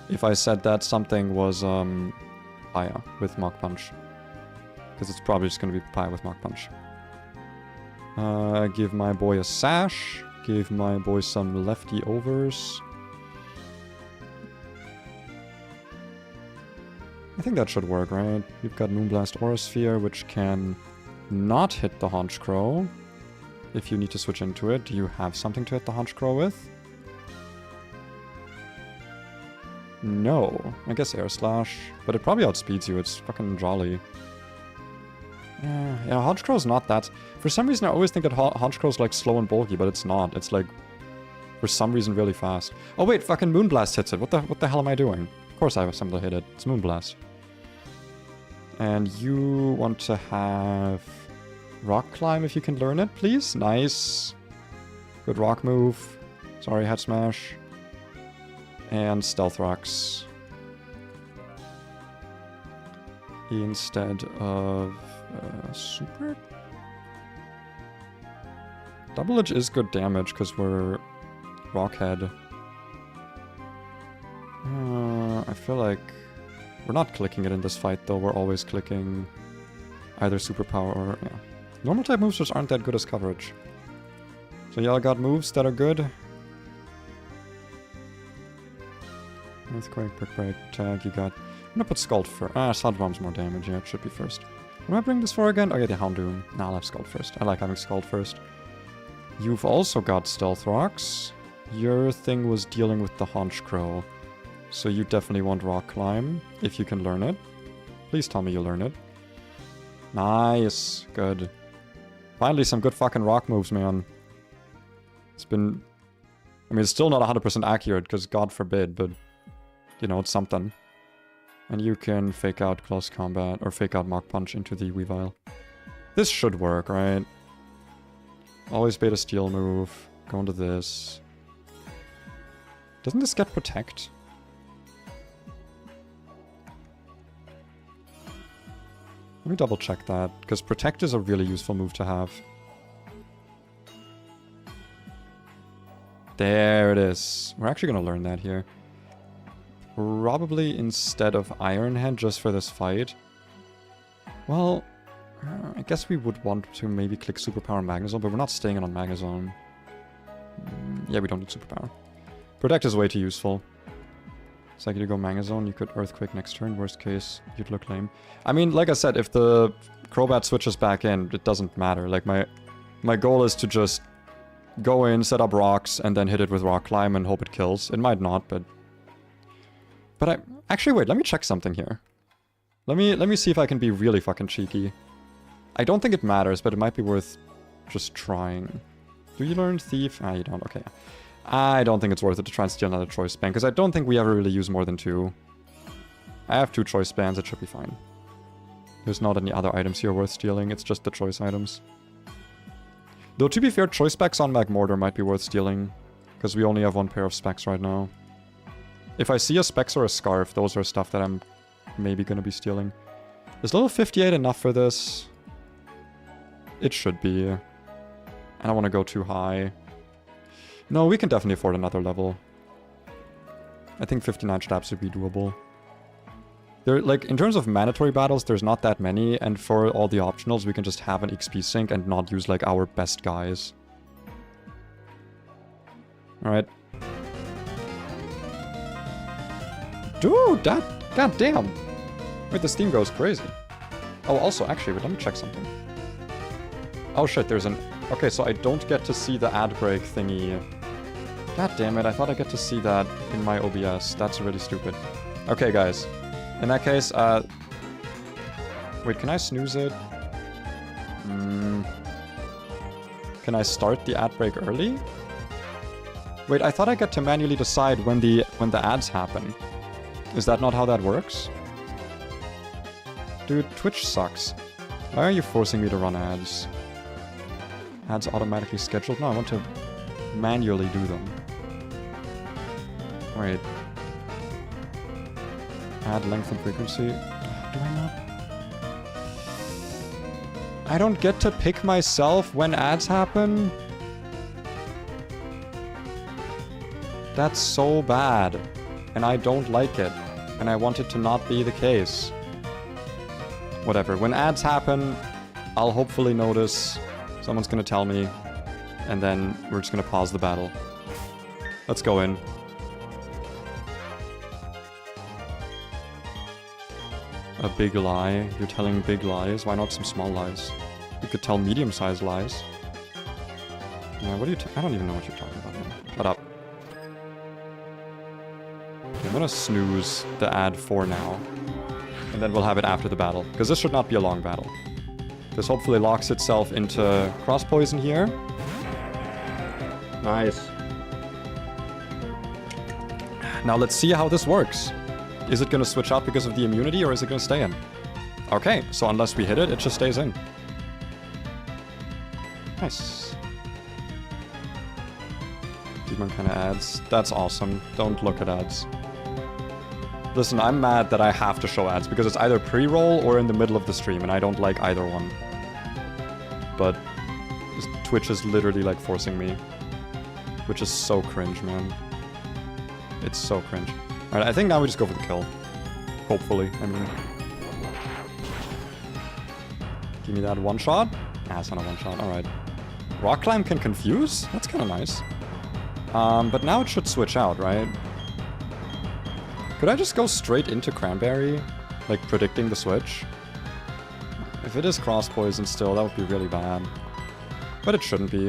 if I said that something was Papaya with Mach Punch? Because it's probably just going to be Papaya with Mach Punch. Give my boy a Sash. Give my boy some lefty overs. I think that should work, right? We've got Moonblast Aura Sphere, which can not hit the Honchkrow. If you need to switch into it, do you have something to hit the Honchkrow with? No. I guess Air Slash. But it probably outspeeds you. It's fucking jolly. Yeah, Honchkrow's not that... For some reason, I always think that Honchkrow's like slow and bulky, but it's not. It's like, for some reason, really fast. Oh wait, fucking Moonblast hits it. What the hell am I doing? Of course I have something to hit it. It's Moonblast. And you want to have... Rock Climb if you can learn it, please. Nice. Good rock move. Sorry, Head Smash. And Stealth Rocks. Instead of Super? Double Edge is good damage because we're Rockhead. I feel like we're not clicking it in this fight though. We're always clicking either Superpower or... Yeah. Normal type moves just aren't that good as coverage. So y'all got moves that are good. Earthquake, Brick Break, Tag, you got... I'm gonna put Scald first. Sludge Bomb's more damage, yeah, it should be first. What do I bring this for again? Oh yeah, the Houndoom. Nah, I'll have Scald first. I like having Scald first. You've also got Stealth Rocks. Your thing was dealing with the Honchkrow. So you definitely want Rock Climb, if you can learn it. Please tell me you learn it. Nice. Good. Finally some good fucking rock moves, man. It's been... I mean, it's still not 100% accurate, because God forbid, but... You know, it's something. And you can fake out close combat, or fake out Mach Punch into the Weavile. This should work, right? Always bait a steel move. Go into this. Doesn't this get Protect? Let me double check that, because Protect is a really useful move to have. There it is. We're actually going to learn that here. Probably instead of Iron Head just for this fight. Well, I guess we would want to maybe click Superpower Magnezone, but we're not staying on Magnezone. Yeah, we don't need Superpower. Protect is way too useful. It's like you go Magnezone, you could Earthquake next turn. Worst case, you'd look lame. I mean, like I said, if the Crobat switches back in, it doesn't matter. Like, my goal is to just go in, set up rocks, and then hit it with Rock Climb and hope it kills. It might not, but... Actually, wait, let me check something here. Let me see if I can be really fucking cheeky. I don't think it matters, but it might be worth just trying. Do you learn Thief? Ah, you don't. Okay. I don't think it's worth it to try and steal another Choice Band, because I don't think we ever really use more than 2. I have 2 Choice Bands, it should be fine. There's not any other items here worth stealing, it's just the choice items. Though, to be fair, Choice Specs on Magmortar might be worth stealing, because we only have 1 pair of specs right now. If I see a Specs or a Scarf, those are stuff that I'm maybe going to be stealing. Is level 58 enough for this? It should be. I don't want to go too high. No, we can definitely afford another level. I think 59 should absolutely be doable. There, like, in terms of mandatory battles, there's not that many, and for all the optionals, we can just have an XP sink and not use, like, our best guys. Alright. Dude, that... God damn! Wait, this theme goes crazy. Oh, also, actually, wait, let me check something. Oh shit, there's an... Okay, so I don't get to see the ad break thingy. God damn it, I thought I get to see that in my OBS. That's really stupid. Okay, guys. In that case, wait, can I snooze it? Can I start the ad break early? Wait, I thought I get to manually decide when the ads happen. Is that not how that works? Dude, Twitch sucks. Why are you forcing me to run ads? Ads automatically scheduled? No, I want to manually do them. Wait. Add length and frequency. Do I not? I don't get to pick myself when ads happen? That's so bad. And I don't like it. And I want it to not be the case. Whatever. When ads happen, I'll hopefully notice. Someone's gonna tell me. And then we're just gonna pause the battle. Let's go in. A big lie. You're telling big lies? Why not some small lies? You could tell medium-sized lies. Yeah, what are you I don't even know what you're talking about, man. Shut up. Okay, I'm gonna snooze the ad for now. And then we'll have it after the battle. Because this should not be a long battle. This hopefully locks itself into cross poison here. Nice. Now let's see how this works. Is it gonna switch out because of the immunity, or is it gonna stay in? Okay, so unless we hit it, it just stays in. Nice. Demon kind of ads. That's awesome. Don't look at ads. Listen, I'm mad that I have to show ads, because it's either pre-roll or in the middle of the stream, and I don't like either one. But Twitch is literally, like, forcing me. Which is so cringe, man. It's so cringe. Alright, I think now we just go for the kill. Hopefully, I mean. Give me that one shot? Ah, it's not a one shot, alright. Rock Climb can confuse? That's kind of nice. But now it should switch out, right? Could I just go straight into Cranberry? Like, predicting the switch? If it is cross poison still, that would be really bad. But it shouldn't be.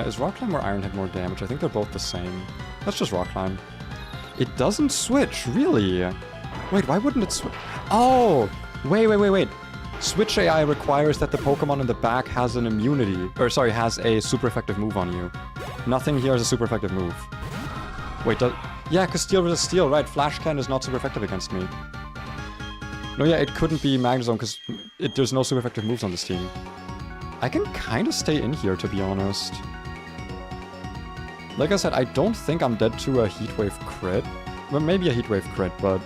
Is Rock Climb or Iron Head more damage? I think they're both the same. Let's just Rock Climb. It doesn't switch, really? Wait, why wouldn't it switch? Oh! Wait. Switch AI requires that the Pokemon in the back has an immunity. Or, sorry, has a super effective move on you. Nothing here is a super effective move. Wait, yeah, because Steel versus Steel, right? Flash Cannon is not super effective against me. No, yeah, it couldn't be Magnezone because there's no super effective moves on this team. I can kind of stay in here, to be honest. Like I said, I don't think I'm dead to a Heat Wave crit. Well, maybe a Heat Wave crit, but...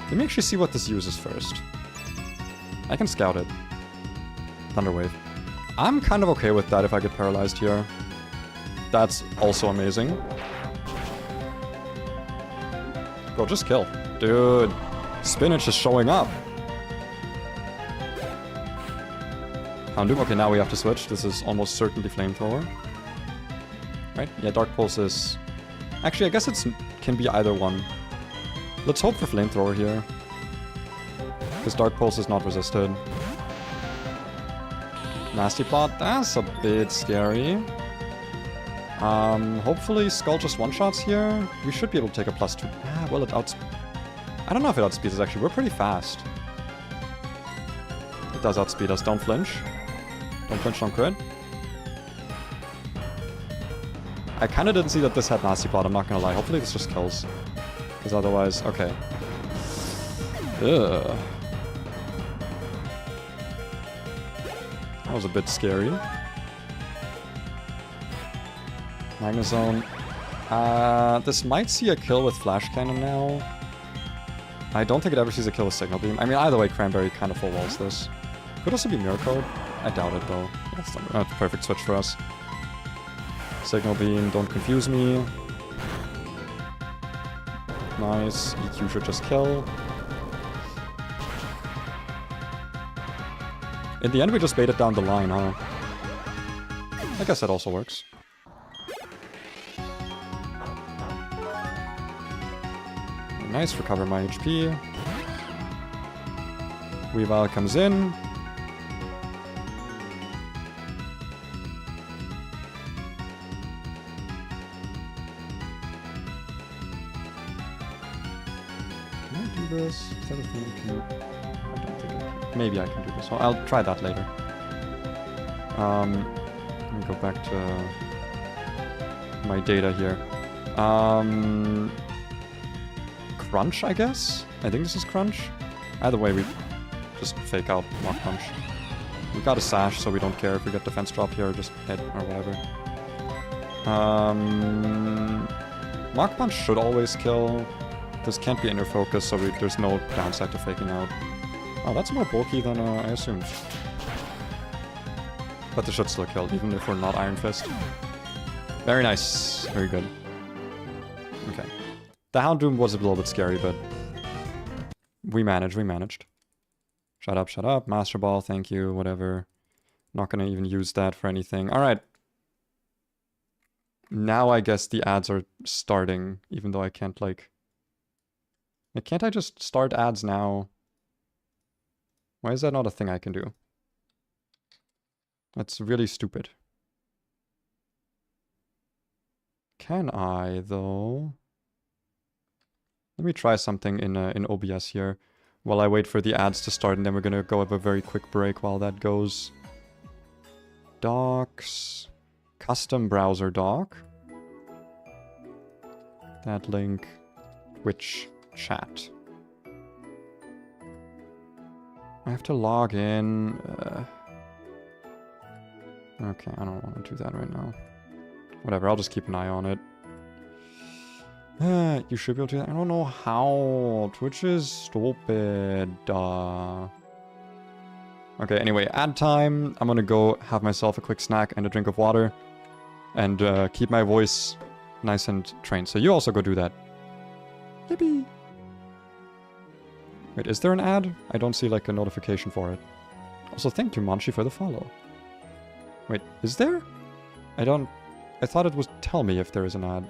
Let me actually see what this uses first. I can scout it. Thunder Wave. I'm kind of okay with that if I get paralyzed here. That's also amazing. Bro, just kill. Dude. Spinach is showing up. Houndoom. Okay, now we have to switch. This is almost certainly Flamethrower. Right? Yeah, Dark Pulse is... Actually, I guess it can be either one. Let's hope for Flamethrower here. Because Dark Pulse is not resisted. Nasty Plot, that's a bit scary. Hopefully Skull just one-shots here. We should be able to take a +2. Ah, well, it outspeeds... I don't know if it outspeeds us, actually. We're pretty fast. It does outspeed us. Don't flinch. Don't flinch, don't crit. I kind of didn't see that this had Nasty Plot, I'm not gonna lie. Hopefully this just kills. Because otherwise... Okay. Ugh. That was a bit scary. Magnezone. This might see a kill with Flash Cannon now. I don't think it ever sees a kill with Signal Beam. I mean, either way, Cranberry kind of full walls this. Could also be Mirror Code. I doubt it, though. That's a perfect switch for us. Signal Beam, don't confuse me. Nice. EQ should just kill. In the end, we just baited down the line, huh? I guess that also works. Nice, recover my HP. Weavile comes in. Can I do this? Is that a thing you can... I don't think I can. Maybe I can do this. Well, I'll try that later. Let me go back to my data here. Crunch, I guess? I think this is Crunch. Either way, we just fake out Mach Punch. We got a Sash, so we don't care if we get defense drop here or just hit or whatever. Mach Punch should always kill. This can't be inner focus, so there's no downside to faking out. Oh, that's more bulky than I assumed. But this should still kill, even if we're not Iron Fist. Very nice. Very good. Okay. The Houndoom was a little bit scary, but we managed. Shut up. Master Ball, thank you, whatever. Not gonna even use that for anything. Alright. Now I guess the ads are starting, even though I can't, like... Can't I just start ads now? Why is that not a thing I can do? That's really stupid. Can I, though? Let me try something in OBS here while I wait for the ads to start, and then we're gonna go have a very quick break while that goes. Docs. Custom browser doc. That link. Twitch chat. I have to log in. Okay, I don't want to do that right now. Whatever, I'll just keep an eye on it. You should be able to do that. I don't know how. Twitch is stupid. Okay, anyway, ad time. I'm gonna go have myself a quick snack and a drink of water. And keep my voice nice and trained. So you also go do that. Yippee! Wait, is there an ad? I don't see like a notification for it. Also, thank you, Manchi, for the follow. Wait, is there? I thought it would tell me if there is an ad.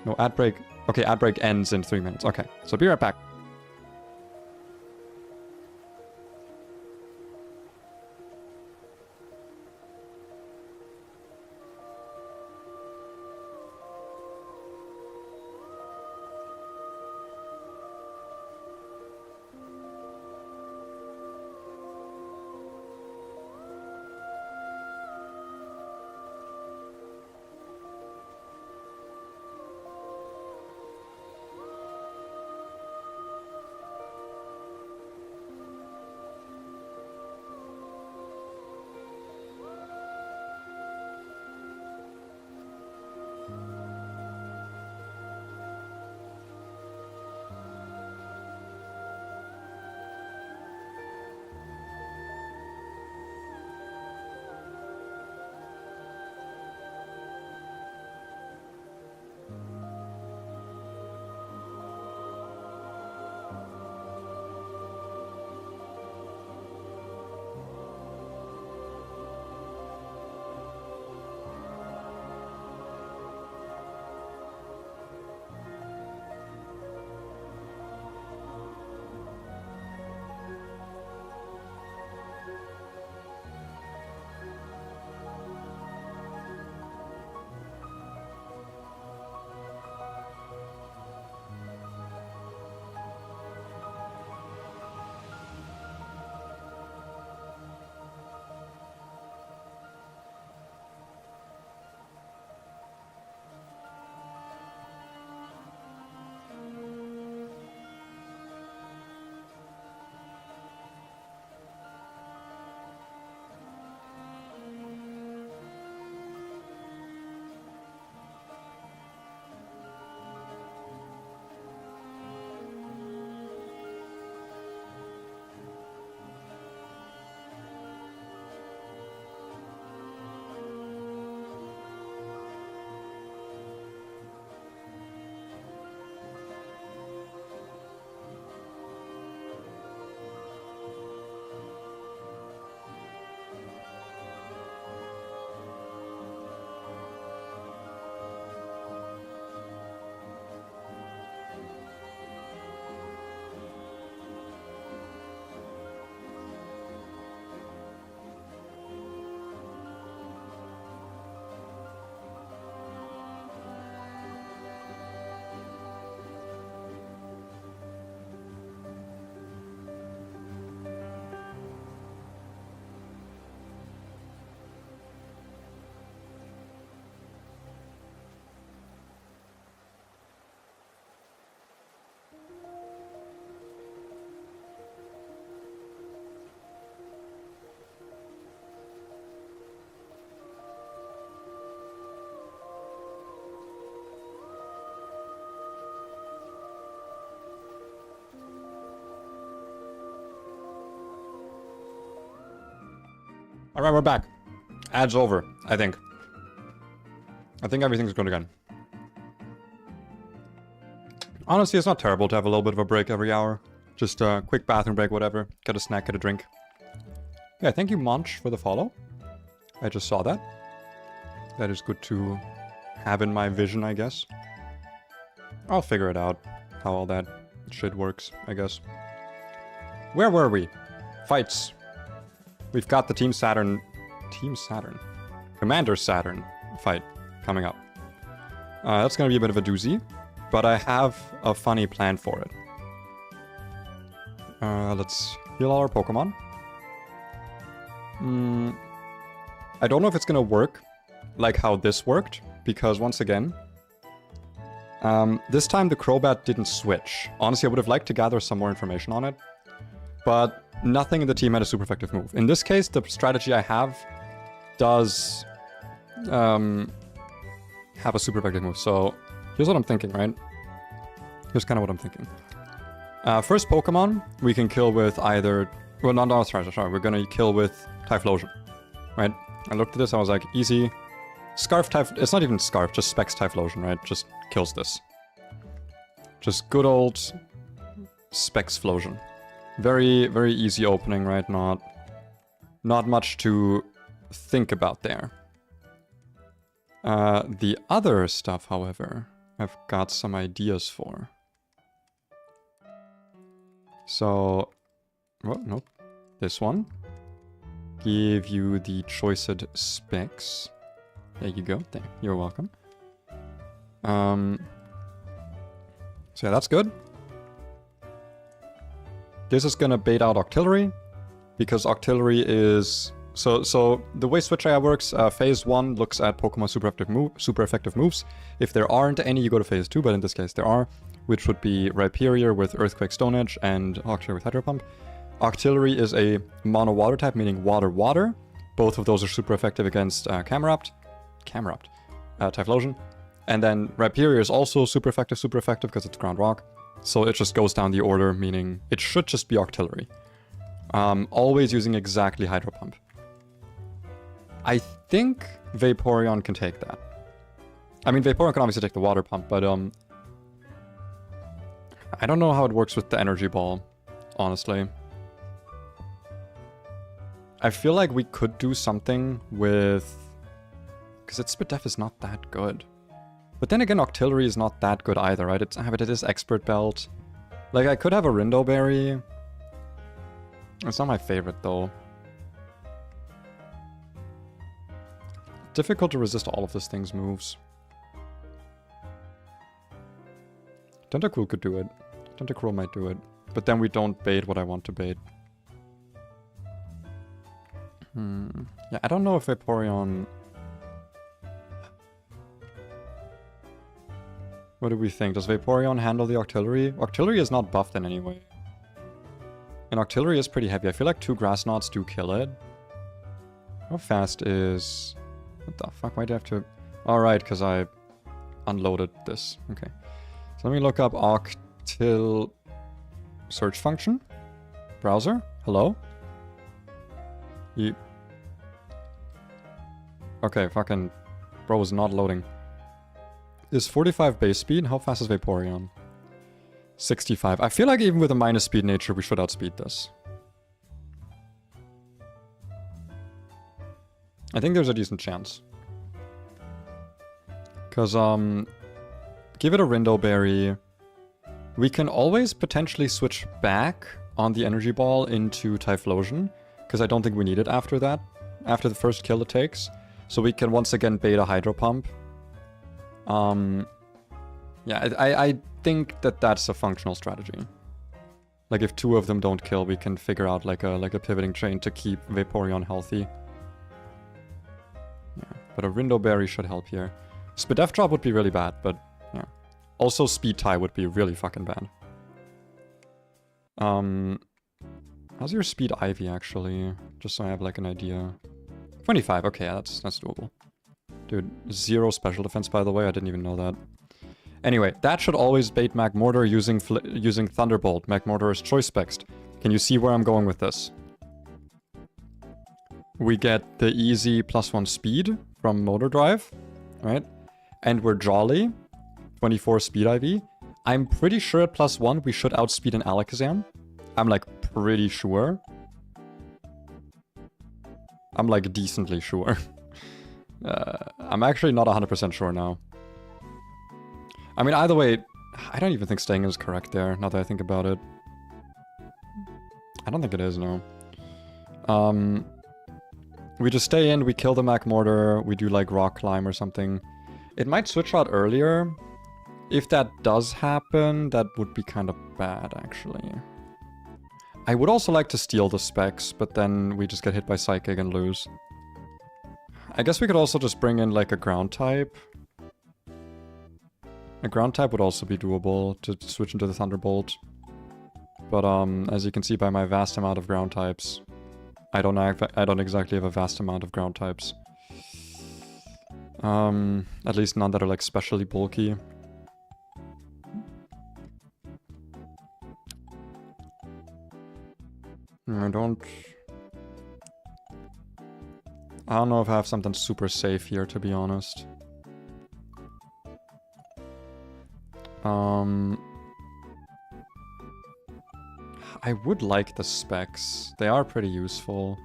No, ad break. Okay, ad break ends in 3 minutes. Okay, so be right back. Alright, we're back. Ad's over, I think. I think everything's good again. Honestly, it's not terrible to have a little bit of a break every hour. Just a quick bathroom break, whatever. Get a snack, get a drink. Yeah, thank you, Munch, for the follow. I just saw that. That is good to have in my vision, I guess. I'll figure it out, how all that shit works, I guess. Where were we? Fights. We've got the Team Saturn... Team Saturn? Commander Saturn fight coming up. That's gonna be a bit of a doozy, but I have a funny plan for it. Let's heal all our Pokemon. I don't know if it's gonna work like how this worked, because once again, this time the Crobat didn't switch. Honestly, I would have liked to gather some more information on it, but nothing in the team had a super effective move. In this case, the strategy I have does have a super effective move. So here's what I'm thinking, right? Here's kind of what I'm thinking. First Pokemon we can kill with either... Well, no, sorry. We're gonna kill with Typhlosion, right? I looked at this, I was like, easy. Scarf Typh... It's not even Scarf, just Specs Typhlosion, right? Just kills this. Just good old Specs Flosion. Very, very easy opening, right? Not much to think about there. The other stuff, however, I've got some ideas for. So... Well, nope. This one. Give you the choiced specs. There you go. There. You're welcome. So yeah, that's good. This is gonna bait out Octillery, because Octillery is... So the way Switch AI works, Phase 1 looks at Pokemon super effective moves. If there aren't any, you go to Phase 2, but in this case there are, which would be Rhyperior with Earthquake Stone Edge and Octillery with Hydro Pump. Octillery is a mono water type, meaning water. Both of those are super effective against Typhlosion. And then Rhyperior is also super effective because it's Ground Rock. So it just goes down the order, meaning it should just be Octillery. Always using exactly Hydro Pump. I think Vaporeon can take that. I mean, Vaporeon can obviously take the Water Pump, but I don't know how it works with the Energy Ball, honestly. I feel like we could do something with... Because its Spit Def is not that good. But then again, Octillery is not that good either, right? But it is Expert Belt. Like, I could have a Rindo Berry. It's not my favorite, though. Difficult to resist all of this thing's moves. Tentacruel could do it. Tentacruel might do it. But then we don't bait what I want to bait. Yeah, I don't know if Vaporeon... What do we think? Does Vaporeon handle the Octillery? Octillery is not buffed in any way. And Octillery is pretty heavy. I feel like 2 Grass Knots do kill it. How fast is... What the fuck? Why do I have to... Alright, because I unloaded this. Okay. So let me look up Octil... Search function? Browser? Hello? Okay, fucking... Bro is not loading. Is 45 base speed? How fast is Vaporeon? 65. I feel like even with a minus speed nature, we should outspeed this. I think there's a decent chance. Because, give it a Rindo Berry. We can always potentially switch back on the Energy Ball into Typhlosion. Because I don't think we need it after that. After the first kill it takes. So we can once again bait a Hydro Pump. Yeah, I think that that's a functional strategy. Like, if 2 of them don't kill, we can figure out like a pivoting chain to keep Vaporeon healthy. Yeah, but a Rindo Berry should help here. Spidef Drop would be really bad, but yeah. Also, Speed Tie would be really fucking bad. How's your Speed Ivy, actually? Just so I have, like, an idea. 25, okay, yeah, that's doable. Dude, 0 special defense, by the way, I didn't even know that. Anyway, that should always bait Magmortar using Thunderbolt. Magmortar is Choice Spexed. Can you see where I'm going with this? we get the easy +1 speed from motor drive, right? And we're jolly, 24 speed IV. I'm pretty sure at +1 we should outspeed an Alakazam. I'm like pretty sure. I'm like decently sure. I'm actually not 100% sure now. I mean, either way, I don't even think staying is correct there, now that I think about it. I don't think it is, no. We just stay in, we kill the Magmortar, we do like Rock Climb or something. It might switch out earlier. If that does happen, that would be kind of bad, actually. I would also like to steal the specs, but then we just get hit by Psychic and lose. I guess we could also just bring in like a ground type. A ground type would also be doable to switch into the Thunderbolt. But as you can see by my vast amount of ground types, I don't exactly have a vast amount of ground types. At least none that are like specially bulky. I don't know if I have something super safe here, to be honest. I would like the specs. They are pretty useful.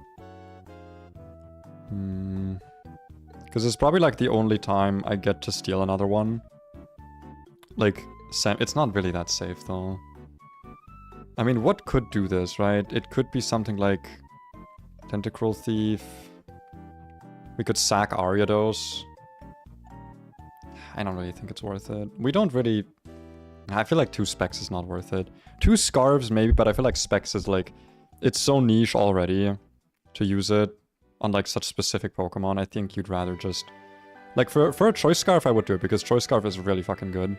Because it's probably like the only time I get to steal another one. Like, it's not really that safe though. I mean, what could do this, right? It could be something like Tentacruel Thief. We could sack Ariados. I don't really think it's worth it. We don't really... I feel like 2 specs is not worth it. 2 scarves maybe, but I feel like specs is like... It's so niche already to use it on like such specific Pokemon. I think you'd rather just... Like for a Choice Scarf I would do it, because Choice Scarf is really fucking good.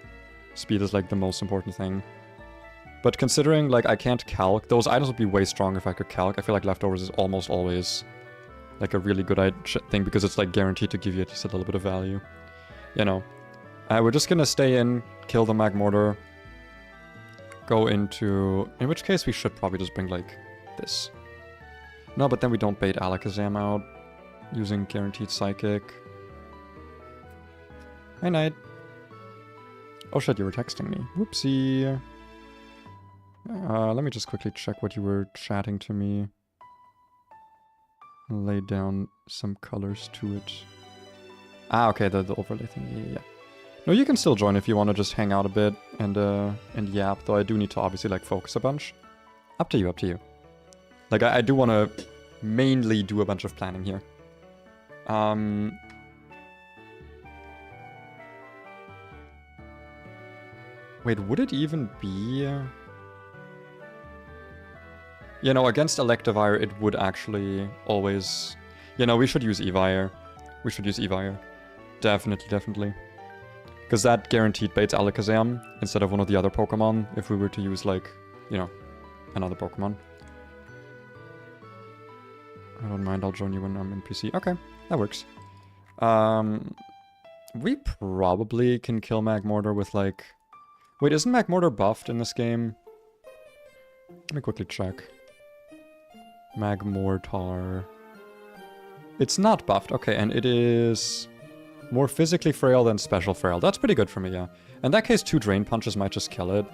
Speed is like the most important thing. But considering like I can't calc, those items would be way stronger if I could calc. I feel like Leftovers is almost always like a really good thing, because it's like guaranteed to give you just a little bit of value. You know. We're just gonna stay in, kill the Magmortar, go into... In which case we should probably just bring like this. No, but then we don't bait Alakazam out using guaranteed Psychic. Hi, Knight. Oh shit, you were texting me. Whoopsie. Let me just quickly check what you were chatting to me. Lay down some colors to it. Ah, okay, the overlay thing. Yeah. No, you can still join if you want to just hang out a bit and yap. Though I do need to obviously like focus a bunch. Up to you, up to you. Like I do want to mainly do a bunch of planning here. Wait, would it even be... You know, against Electivire, it would actually always... You know, we should use Evire. We should use Evire. Definitely, definitely. Because that guaranteed baits Alakazam instead of one of the other Pokemon if we were to use, like, you know, another Pokemon. I don't mind, I'll join you when I'm in PC. Okay, that works. We probably can kill Magmortar with, like... Wait, isn't Magmortar buffed in this game? Let me quickly check. Magmortar. It's not buffed. Okay, and it is more physically frail than special frail. That's pretty good for me, yeah. In that case, 2 Drain Punches might just kill it.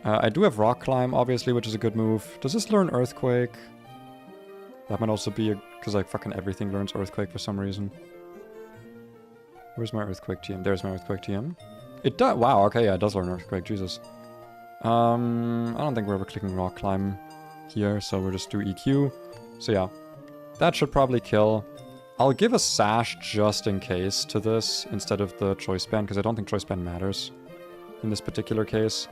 I do have Rock Climb, obviously, which is a good move. Does this learn Earthquake? That might also be because like fucking everything learns Earthquake for some reason. Where's my Earthquake TM? There's my Earthquake TM. It does. Wow. Okay, yeah, it does learn Earthquake. Jesus. I don't think we're ever clicking Rock Climb here, so we'll just do EQ. So yeah, that should probably kill. I'll give a Sash just in case to this instead of the Choice Band, because I don't think Choice Band matters in this particular case.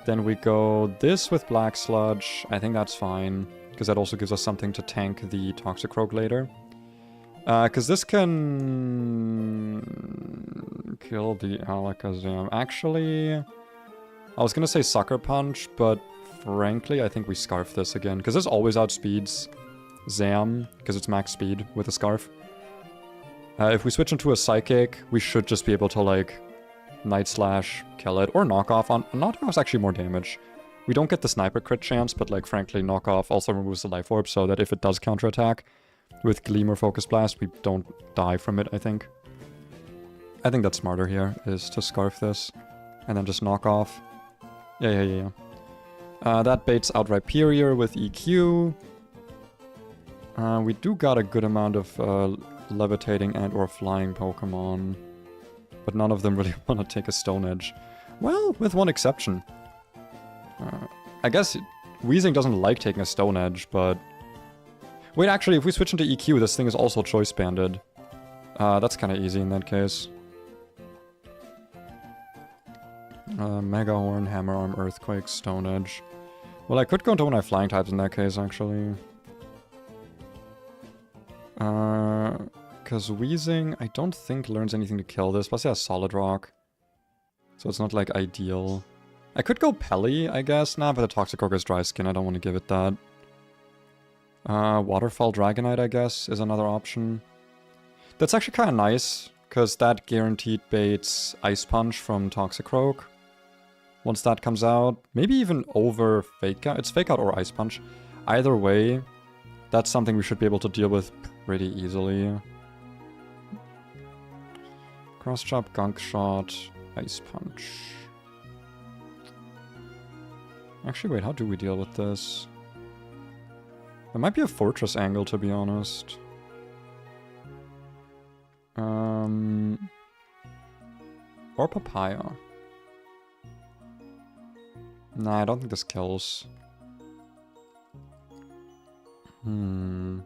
Then we go this with Black Sludge. I think that's fine, because that also gives us something to tank the Toxicroak later. Because this can kill the Alakazam. Actually, I was gonna say Sucker Punch, but frankly, I think we Scarf this again, because this always outspeeds Zam, because it's max speed with a Scarf. If we switch into a Psychic, we should just be able to, like, Night Slash, kill it, or Knock Off. Knock Off is actually more damage. We don't get the Sniper crit chance, but, like, frankly, Knock Off also removes the Life Orb, so that if it does counterattack, With Gleam or Focus Blast, we don't die from it, I think. I think that's smarter here, is to Scarf this. And then just knock off. Yeah. That baits out Rhyperior with EQ. We do got a good amount of levitating and or flying Pokemon. But none of them really want to take a Stone Edge. Well, with one exception. I guess Weezing doesn't like taking a Stone Edge, but... Wait, actually, if we switch into EQ, this thing is also Choice Banded. That's kind of easy in that case. Mega Horn, Hammer Arm, Earthquake, Stone Edge. Well, I could go into one of my flying types in that case, actually. Because Weezing, I don't think learns anything to kill this. Plus, it has Solid Rock. So it's not, like, ideal. I could go Pelly, I guess. Nah, but the Toxicroak is Dry Skin. I don't want to give it that. Waterfall Dragonite, I guess, is another option. That's actually kind of nice, because that guaranteed baits Ice Punch from Toxicroak. Once that comes out, maybe even over Fake Out. It's Fake Out or Ice Punch. Either way, that's something we should be able to deal with pretty easily. Cross Chop, Gunk Shot, Ice Punch. Actually, wait, how do we deal with this? There might be a Fortress angle, to be honest. Or Papaya. Nah, I don't think this kills. I don't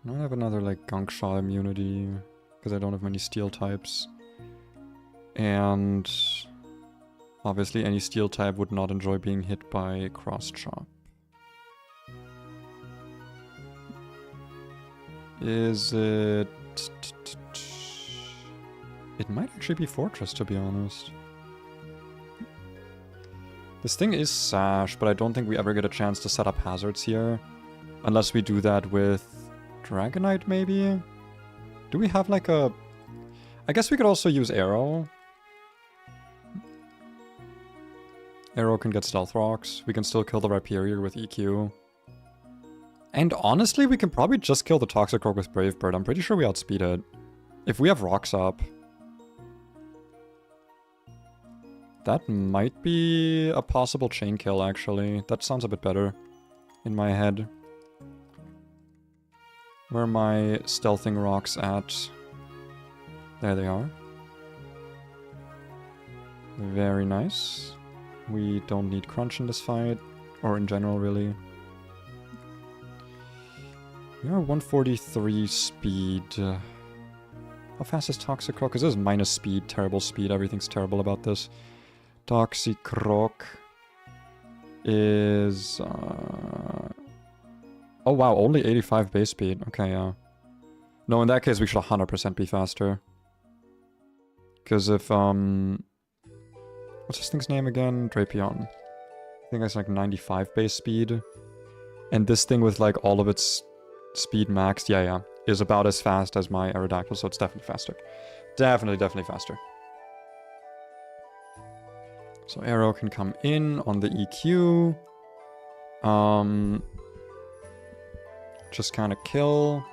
have another, like, Gunk Shot immunity, because I don't have many Steel types. And... obviously, any Steel type would not enjoy being hit by Cross Chop. Is it... It might actually be Fortress, to be honest. This thing is Sash, but I don't think we ever get a chance to set up hazards here. Unless we do that with Dragonite, maybe? Do we have like a... I guess we could also use Arrow. Arrow can get Stealth Rocks. We can still kill the Rhyperior with EQ. And honestly, we can probably just kill the Toxicroak with Brave Bird. I'm pretty sure we outspeed it. If we have Rocks up. That might be a possible chain kill, actually. That sounds a bit better in my head. Where are my stealthing rocks at? There they are. Very nice. We don't need Crunch in this fight. Or in general, really. We are 143 speed. How fast is Toxicroak? Because this is minus speed, terrible speed. Everything's terrible about this. Toxicroak is... Oh wow, only 85 base speed. Okay, yeah. No, in that case we should 100% be faster. Because if, what's this thing's name again? Drapion. I think that's like 95 base speed. And this thing with like all of its speed maxed, yeah, is about as fast as my Aerodactyl, so it's definitely faster. Definitely faster. So Arrow can come in on the EQ. Just kind of kill.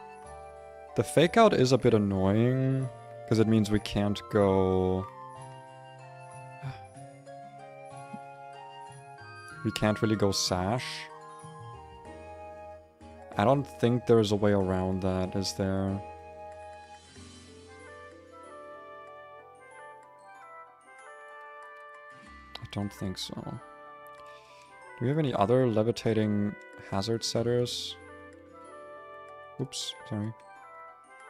The Fake Out is a bit annoying, because it means we can't go... We can't really go Sash. I don't think there's a way around that, is there? I don't think so. Do we have any other levitating hazard setters? Oops, sorry.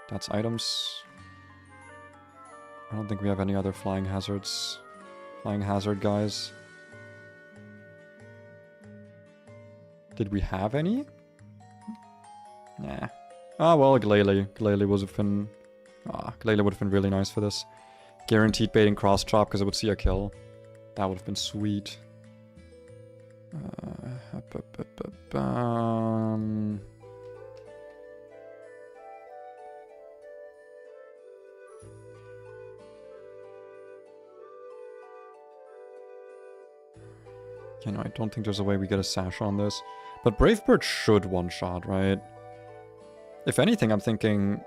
That's items. I don't think we have any other flying hazards. Flying hazard guys. Did we have any? Nah. Ah, well, Glalie. Glalie would have been... Glalie would have been really nice for this. Guaranteed baiting Cross Chop because it would see a kill. That would have been sweet. You know, I don't think there's a way we get a Sash on this. But Brave Bird should one-shot, right? If anything, I'm thinking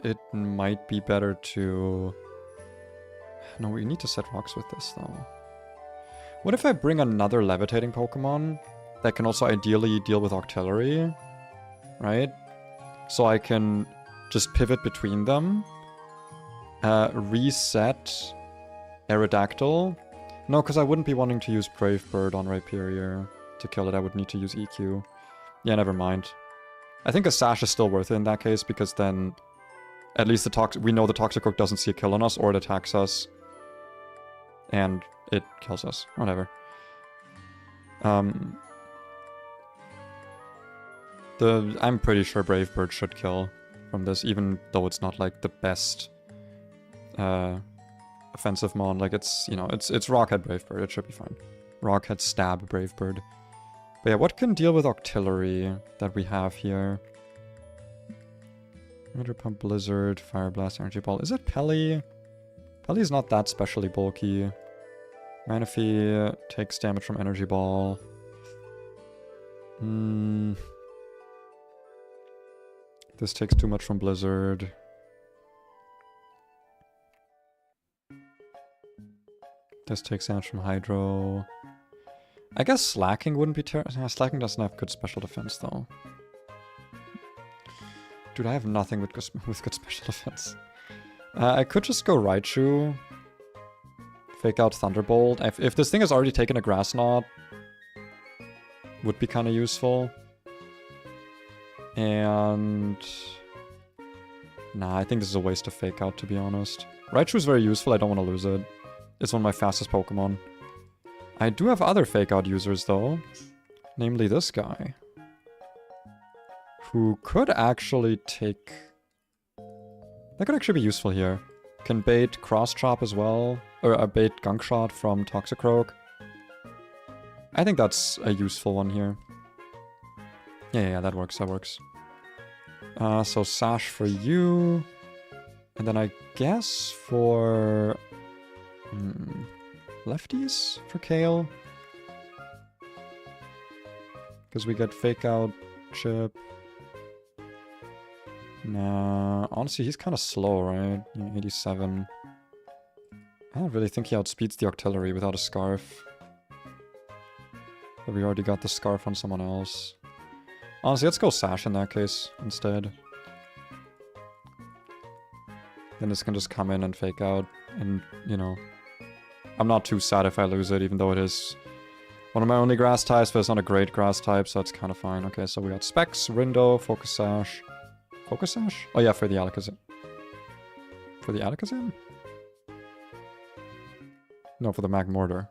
it might be better to... No, we need to set rocks with this, though. What if I bring another levitating Pokemon that can also ideally deal with Octillery, right? So I can just pivot between them. Reset Aerodactyl. No, because I wouldn't be wanting to use Brave Bird on Rhyperior to kill it. I would need to use EQ. Yeah, never mind. I think a Sash is still worth it in that case, because then at least we know the Toxicroak doesn't see a kill on us, or it attacks us. And it kills us. Whatever. I'm pretty sure Brave Bird should kill from this, even though it's not like the best offensive mon. Like it's, you know, it's Rockhead Brave Bird. It should be fine. Rockhead Stab Brave Bird. But yeah, what can deal with Octillery that we have here? Water Pump, Blizzard, Fire Blast, Energy Ball. Is it Pelly? Pelly's not that specially bulky. Manaphy takes damage from Energy Ball. This takes too much from Blizzard. This takes damage from Hydro. I guess Slacking wouldn't be terrible. Yeah, Slacking doesn't have good special defense, though. Dude, I have nothing with good special defense. I could just go Raichu. Fake out Thunderbolt. If this thing has already taken a Grass Knot, would be kind of useful. And... Nah, I think this is a waste of Fake Out, to be honest. Raichu is very useful, I don't want to lose it. It's one of my fastest Pokemon. I do have other Fake Out users, though. Namely this guy. Who could actually take... That could actually be useful here. Can bait Cross Chop as well. Or bait Gunk Shot from Toxicroak. I think that's a useful one here. Yeah, that works, that works. So Sash for you. And then I guess for... lefties for Kale. Because we get Fake Out, Chip. Nah, honestly, he's kind of slow, right? 87. I don't really think he outspeeds the Octillery without a Scarf. But we already got the Scarf on someone else. Honestly, let's go Sash in that case instead. Then this can just come in and Fake Out. And, you know, I'm not too sad if I lose it, even though it is one of my only grass types, but it's not a great grass type, so it's kind of fine. Okay, so we got Specs, Rindo, Focus Sash. Focus Sash? Oh yeah, for the Alakazam. For the Alakazam? No, for the Magmortar.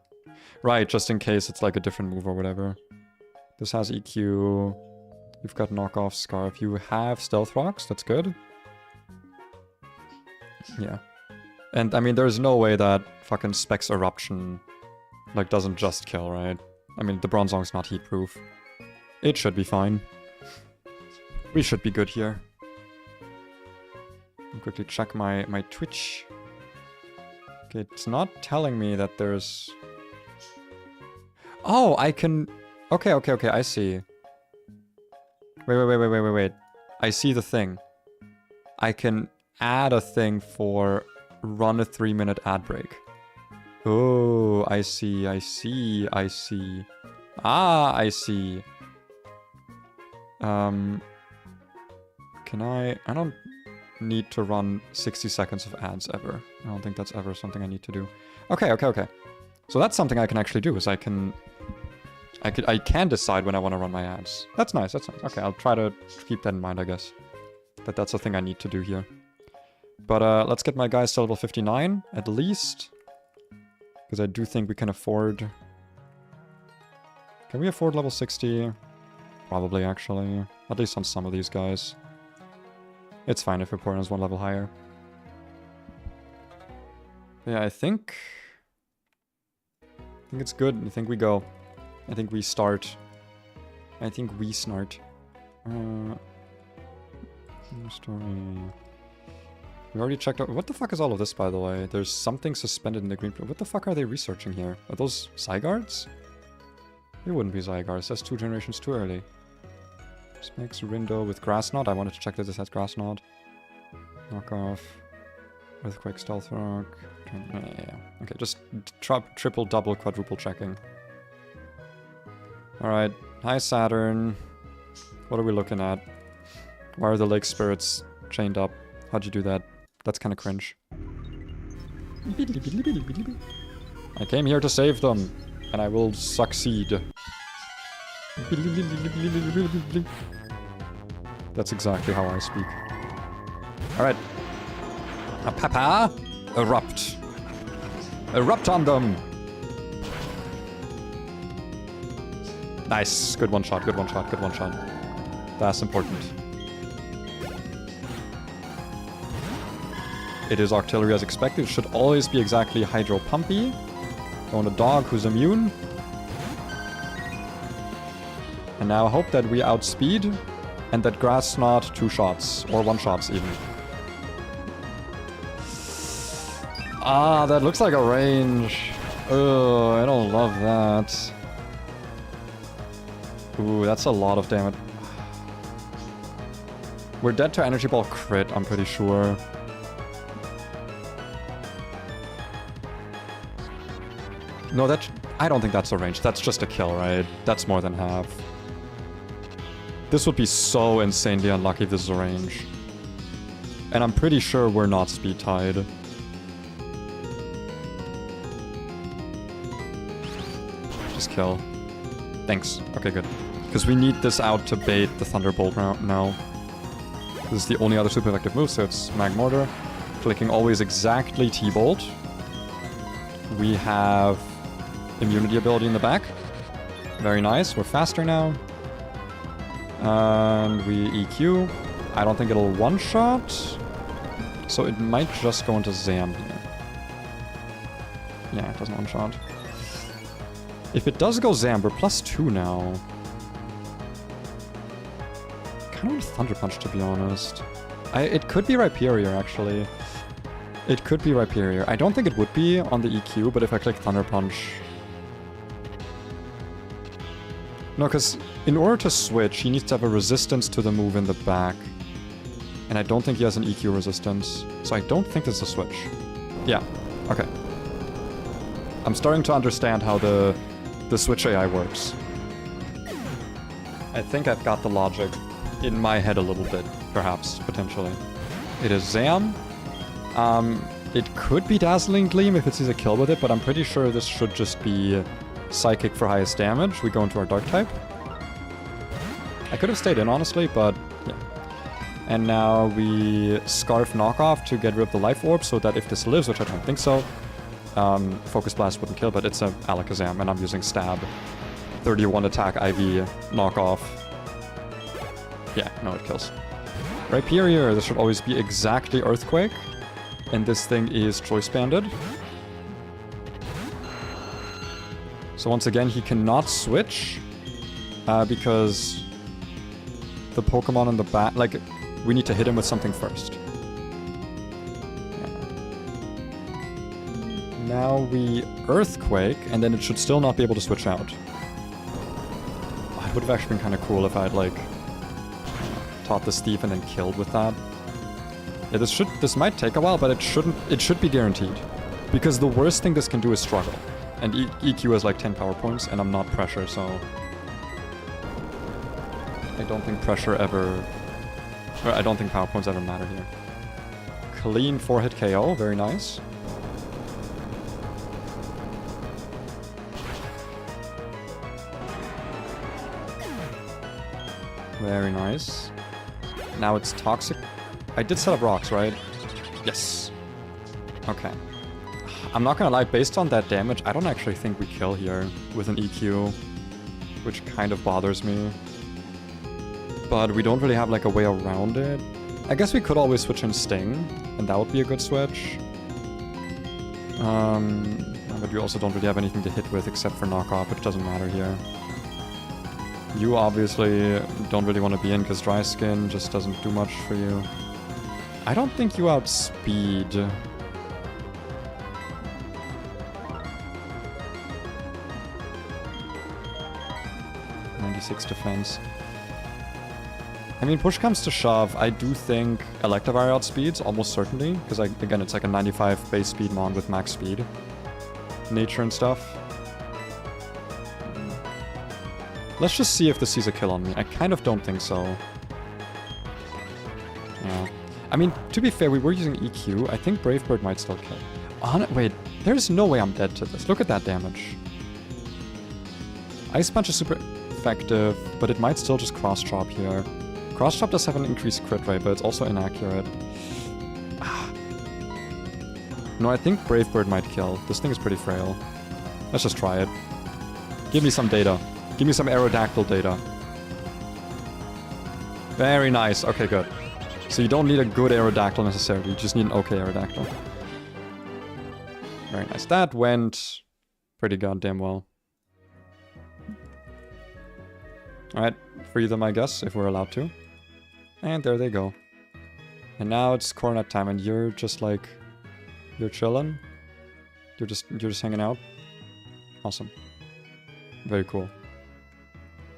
Right, just in case it's like a different move or whatever. This has EQ. You've got Knockoff, Scarf. You have Stealth Rocks, that's good. Yeah. And I mean, there's no way that fucking Specs Eruption like doesn't just kill, right? I mean, the Bronzong's not heat proof. It should be fine. We should be good here. I'll quickly check my Twitch. Okay, it's not telling me that there's... Oh, I can... Okay, I see. Wait. I see the thing. I can add a thing for run a 3-minute ad break. Oh, I see. Ah, I see. Can I don't need to run 60 seconds of ads ever. I don't think that's ever something I need to do. Okay. So that's something I can actually do, is I can decide when I want to run my ads. That's nice. Okay, I'll try to keep that in mind, I guess. That's a thing I need to do here. But let's get my guys to level 59, at least. Because I do think we can afford... Can we afford level 60? Probably, actually. At least on some of these guys. It's fine if Vaporeon's one level higher. Yeah, I think it's good. I think we go. I think we start. Story. We already checked out... What the fuck is all of this, by the way? There's something suspended in the green... What the fuck are they researching here? Are those Zygardes? They wouldn't be Zygardes. That's 2 generations too early. This makes Rindo with Grass Knot. I wanted to check that this has Grass Knot. Knock off. Earthquake, Stealth Rock. Yeah. Okay, just triple, double, quadruple checking. Alright. Hi, Saturn. What are we looking at? Why are the lake spirits chained up? How'd you do that? That's kind of cringe. I came here to save them, and I will succeed. That's exactly how I speak. Alright. Papa! Erupt. Erupt on them! Nice. Good one shot, good one shot, good one shot. That's important. It is artillery as expected. It should always be exactly Hydro Pumpy. Going to Dog, who's immune. And now hope that we outspeed. And that Grass Knot 2 shots. Or 1 shots even. Ah, that looks like a range. Ugh, I don't love that. Ooh, that's a lot of damage. We're dead to Energy Ball crit, I'm pretty sure. No, I don't think that's a range. That's just a kill, right? That's more than half. This would be so insanely unlucky if this is a range. And I'm pretty sure we're not speed tied. Just kill. Thanks. Okay, good. Because we need this out to bait the Thunderbolt now. This is the only other super effective move, so it's Mag Mortar. Clicking always exactly T-Bolt. We have immunity ability in the back. Very nice. We're faster now. And we EQ. I don't think it'll one-shot. So it might just go into Zam here. Yeah, it doesn't one-shot. If it does go Zam, we're +2 now. Kind of want Thunder Punch, to be honest. It could be Rhyperior, actually. It could be Rhyperior. I don't think it would be on the EQ, but if I click Thunder Punch... No, because in order to switch, he needs to have a resistance to the move in the back. And I don't think he has an EQ resistance. So I don't think this is a switch. Yeah, okay. I'm starting to understand how the Switch AI works. I think I've got the logic in my head a little bit, perhaps, potentially. It is Zam. It could be Dazzling Gleam if it sees a kill with it, but I'm pretty sure this should just be Psychic for highest damage. We go into our Dark type. I could have stayed in, honestly, but yeah. And now we Scarf Knockoff to get rid of the Life Orb so that if this lives, which I don't think so, Focus Blast wouldn't kill, but it's a Alakazam, and I'm using Stab. 31 attack IV knockoff. Yeah, no, it kills. Rhyperior, this should always be exactly Earthquake. And this thing is Choice Banded. So once again, he cannot switch. Because the Pokemon in the back, like, we need to hit him with something first. Now we Earthquake, and then it should still not be able to switch out. Oh, it would have actually been kind of cool if I had, like, taught this thief and then killed with that. Yeah, this might take a while, but it should be guaranteed. Because the worst thing this can do is struggle. And EQ has like 10 power points, and I'm not pressure, so... I don't think pressure ever... Or I don't think power points ever matter here. Clean 4-hit KO, very nice. Very nice. Now it's Toxic. I did set up rocks, right? Yes. Okay. I'm not gonna lie, based on that damage, I don't actually think we kill here with an EQ, which kind of bothers me. But we don't really have like a way around it. I guess we could always switch in Sting, and that would be a good switch. But we also don't really have anything to hit with except for knockoff, which doesn't matter here. You obviously don't really want to be in because Dry Skin just doesn't do much for you. I don't think you outspeed. 96 defense. I mean, push comes to shove, I do think Electivire outspeeds, almost certainly. Because, again, it's like a 95 base speed mon with max speed. Nature and stuff. Let's just see if this sees a kill on me. I kind of don't think so. Yeah. I mean, to be fair, we were using EQ. I think Brave Bird might still kill. Wait, there's no way I'm dead to this. Look at that damage. Ice Punch is super effective, but it might still just cross chop here. Cross chop does have an increased crit rate, but it's also inaccurate. No, I think Brave Bird might kill. This thing is pretty frail. Let's just try it. Give me some data. Give me some Aerodactyl data. Very nice. Okay, good. So you don't need a good Aerodactyl necessarily. You just need an okay Aerodactyl. Very nice. That went pretty goddamn well. Alright, free them, I guess, if we're allowed to. And there they go. And now it's Coronet time, and you're just like... You're chilling? You're just hanging out? Awesome. Very cool.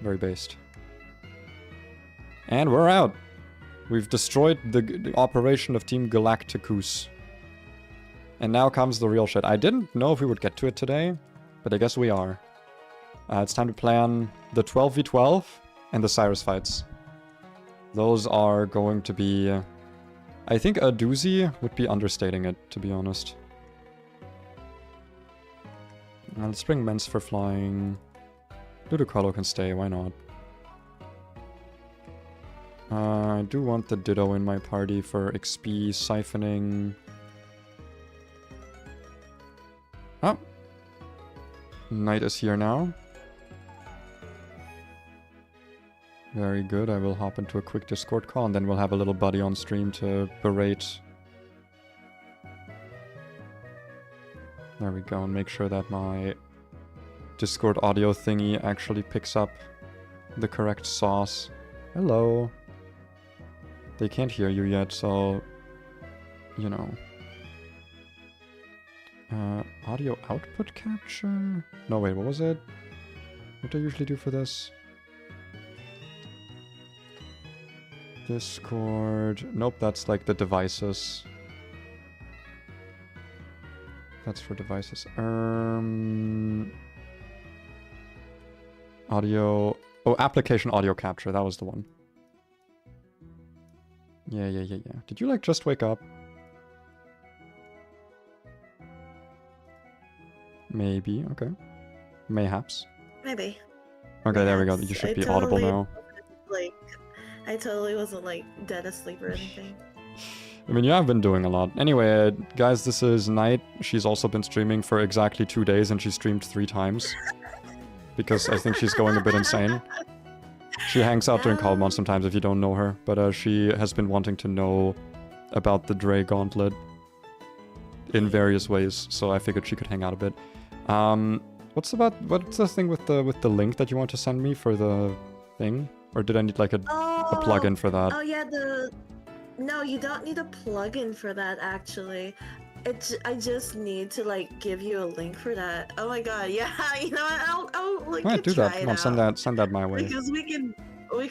Very based. And we're out! We've destroyed the operation of Team Galacticus. And now comes the real shit. I didn't know if we would get to it today, but I guess we are. It's time to plan the 12v12 and the Cyrus fights. Those are going to be... I think a doozy would be understating it, to be honest. Let's bring Mens for flying. Ludicolo can stay, why not? I do want the Ditto in my party for XP siphoning. Oh! Knight is here now. Very good, I will hop into a quick Discord call and then we'll have a little buddy on stream to berate. There we go, and make sure that my Discord audio thingy actually picks up the correct sauce. Hello. They can't hear you yet, so... You know. Audio output capture? No, wait, what was it? What do I usually do for this? Discord... Nope, that's like the devices. That's for devices. Audio... Oh, application audio capture, that was the one. Yeah. Did you, like, just wake up? Maybe, okay. Mayhaps. Maybe. Okay, there we go. You should be audible now. Like, I totally wasn't, like, dead asleep or anything. I mean, you have been doing a lot. Anyway, guys, this is Night. She's also been streaming for exactly 2 days, and she streamed 3 times. Because I think she's going a bit insane. She hangs out during Calmon sometimes if you don't know her, but she has been wanting to know about the Drayano Gauntlet in various ways, so I figured she could hang out a bit. What's the thing with the link that you want to send me for the thing? Or did I need like a plugin for that? Oh yeah, no, you don't need a plugin for that actually. I just need to like give you a link for that. Oh my god, yeah, you know what? I'll like do that. Come on, send that my way. Because we can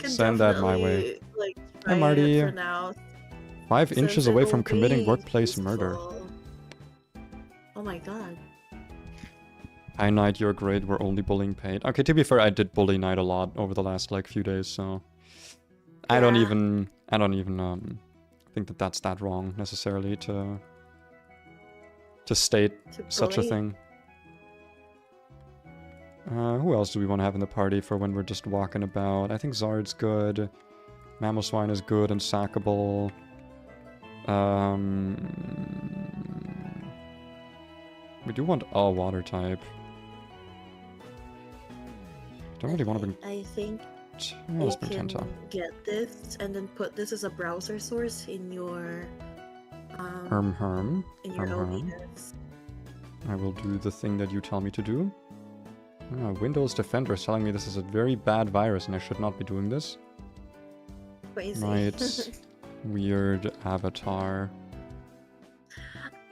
send that my way. Like, hi Marty. for now. 5 inches away from committing workplace murder. Oh my god. Hi Knight, you're great. We're only bullying paid. Okay, to be fair, I did bully Knight a lot over the last like few days, so yeah. I don't even think that that's that wrong necessarily to state such a thing. Who else do we want to have in the party for when we're just walking about? I think Zard's good. Mamoswine is good and sackable. We do want a water type. Don't really want to bring... I think let's you bring can Tenta. get this and then put this as a browser source in your... Herm. In your OBS. I will do the thing that you tell me to do. Windows Defender is telling me this is a very bad virus and I should not be doing this. Crazy. Right. Weird avatar.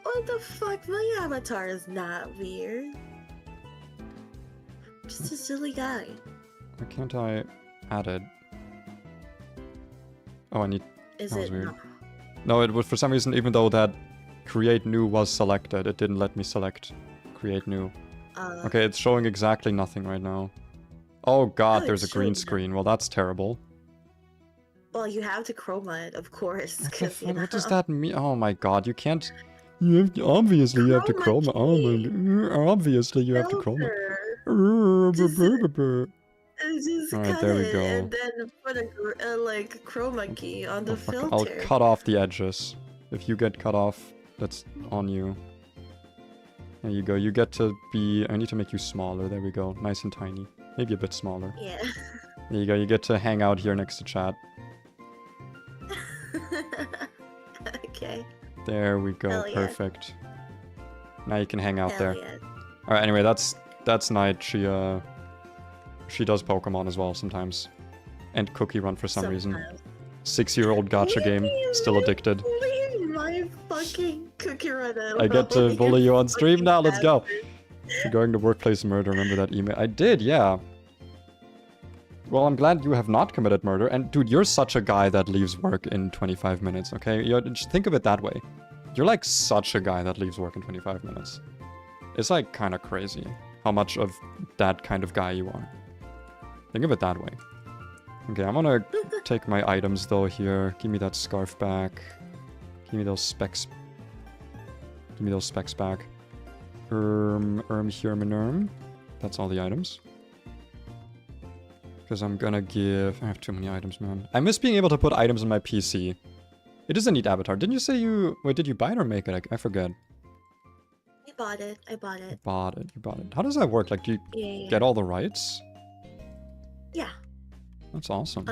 What the fuck? My avatar is not weird. Just a silly guy. Why can't I add it? Oh, I need... Is That was it weird. not? No, it was for some reason, even though that create new was selected, it didn't let me select create new. Okay, it's showing exactly nothing right now. Oh god, Oh, there's a it's green showing screen. Well, that's terrible. Well, you have to chroma it, of course, What the because fuck? What does that mean? Oh my god, you can't... You have to, obviously you have to chroma. Oh my... Obviously you have to chroma. Just Alright, cut there we it go. and then put a like chroma key on the Oh, fuck it. filter. I'll cut off the edges. If you get cut off, that's on you. There you go. You get to be... I need to make you smaller. There we go. Nice and tiny. Maybe a bit smaller. Yeah. There you go. You get to hang out here next to chat. Okay. There we go. Hell yeah. Perfect. Now you can hang out Hell there. yeah. Alright, anyway, that's Night. She does Pokemon as well sometimes. And Cookie Run for some reason. Sometimes. 6-year-old gacha game. Still addicted. Leave my fucking cookie run alone. I get to bully you on stream fucking now. Let's go. bastard. Regarding the workplace murder, remember that email? I did, yeah. Well, I'm glad you have not committed murder. And dude, you're such a guy that leaves work in 25 minutes, okay? Just think of it that way. You're like such a guy that leaves work in 25 minutes. It's like kind of crazy how much of that kind of guy you are. Think of it that way. Okay, I'm gonna take my items though here. Give me that scarf back. Give me those specs. Give me those specs back. That's all the items. Because I'm gonna give... I have too many items, man. I miss being able to put items on my PC. It is a neat avatar. Didn't you say you... Wait, did you buy it or make it? I forget. I bought it. I bought it. You bought it. How does that work? Like, do you Yeah. get all the rights? Yeah. That's awesome.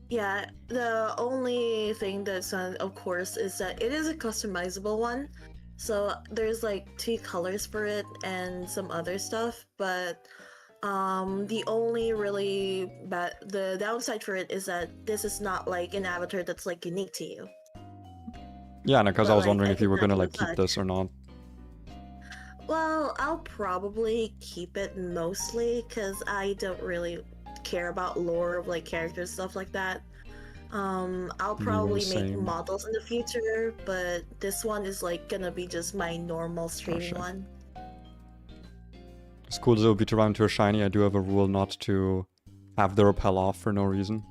Yeah. The only thing that's on, of course, is that it is a customizable one. So there's like 2 colors for it and some other stuff, but the only really the downside for it is that this is not like an avatar that's like unique to you. Yeah, because I But, was like, wondering I if you think were gonna that's like the keep touch. this or not. Well, I'll probably keep it mostly because I don't really care about lore of like characters, stuff like that. I'll probably make same. models in the future, but this one is like gonna be just my normal streaming Gotcha. one. It's cool to be to run into a shiny. I do have a rule not to have the repel off for no reason.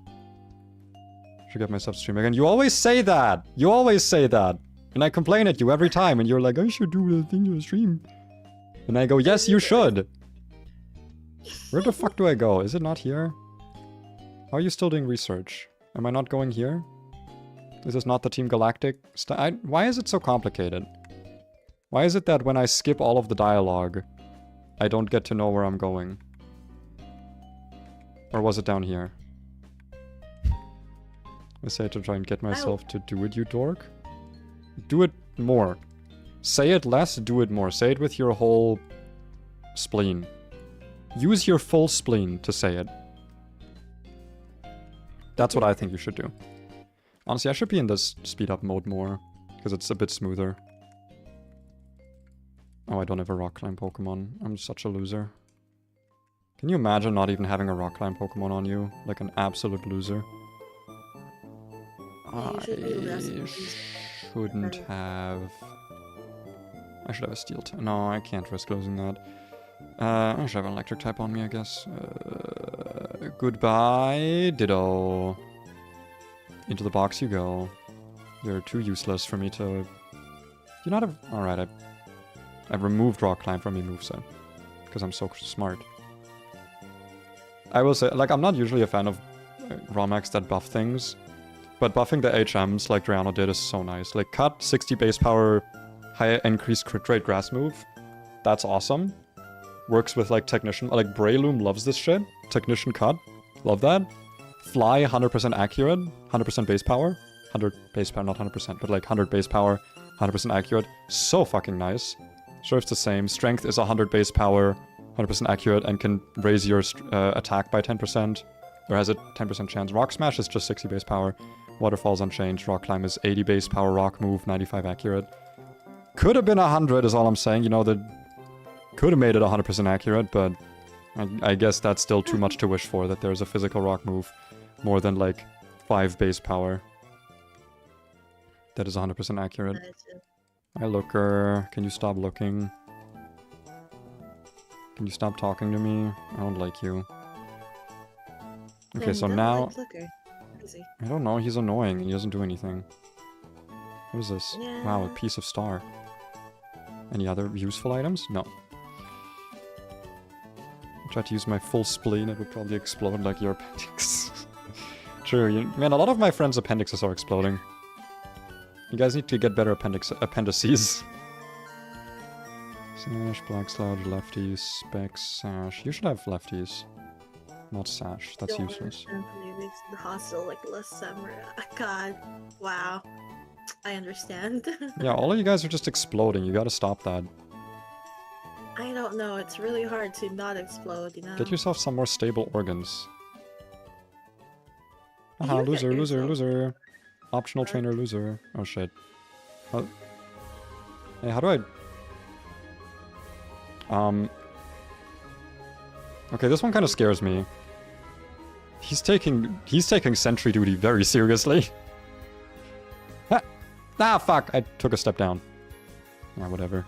Should get myself streaming again. You always say that! You always say that! And I complain at you every time, and you're like, I should do the thing to stream. And I go, yes, you should! Where the fuck do I go? Is it not here? How are you still doing research? Am I not going here? Is this not the Team Galactic? Why is it so complicated? Why is it that when I skip all of the dialogue, I don't get to know where I'm going? Or was it down here? I say to try and get myself to do it, you dork. Do it more. Say it less, do it more. Say it with your whole spleen. Use your full spleen to say it. That's what I think you should do. Honestly, I should be in this speed up mode more, because it's a bit smoother. Oh, I don't have a rock climb Pokemon. I'm such a loser. Can you imagine not even having a rock climb Pokemon on you? Like an absolute loser. Yeah, you should do less of I these. shouldn't have... I should have a steel type. No, I can't risk losing that. I should have an electric type on me, I guess. Goodbye, Ditto. Into the box you go. You're too useless for me to... You not have... Alright, I've removed Rock Climb from your moveset. Because I'm so smart. I will say, like, I'm not usually a fan of ROMAX that buff things. But buffing the HMs like Drayano did is so nice. Like, cut 60 base power, high increased crit rate grass move. That's awesome. Works with, like, Technician. Like, Breloom loves this shit. Technician cut. Love that. Fly, 100% accurate. 100% base power. 100 base power, not 100%, but like 100 base power, 100% accurate. So fucking nice. Surf's the same. Strength is 100 base power, 100% accurate, and can raise your attack by 10%. Or has a 10% chance. Rock Smash is just 60 base power. Waterfall's unchanged. Rock Climb is 80 base power. Rock Move, 95 accurate. Could have been 100 is all I'm saying. You know, that could have made it 100% accurate, but I guess that's still too much to wish for, that there's a physical rock move more than like 5 base power. That is 100% accurate. Hi, Looker. Can you stop looking? Can you stop talking to me? I don't like you. Okay, so now... I don't know, he's annoying. He doesn't do anything. What is this? Yeah. Wow, a piece of star. Any other useful items? No. I tried to use my full spleen, it would probably explode like your appendix. True, man, a lot of my friends' appendixes are exploding. You guys need to get better appendices. Sash, black sludge, lefties, specs, sash. You should have lefties. Not sash, that's useless. The hostile, like, less samurai. God, wow. I understand. Yeah, all of you guys are just exploding, you gotta stop that. I don't know, it's really hard to not explode, you know? Get yourself some more stable organs. Haha, loser, loser, loser. Optional trainer loser. Oh shit. Oh. Hey, how do I... Okay, this one kind of scares me. He's taking sentry duty very seriously. Ah, fuck! I took a step down. Yeah, whatever.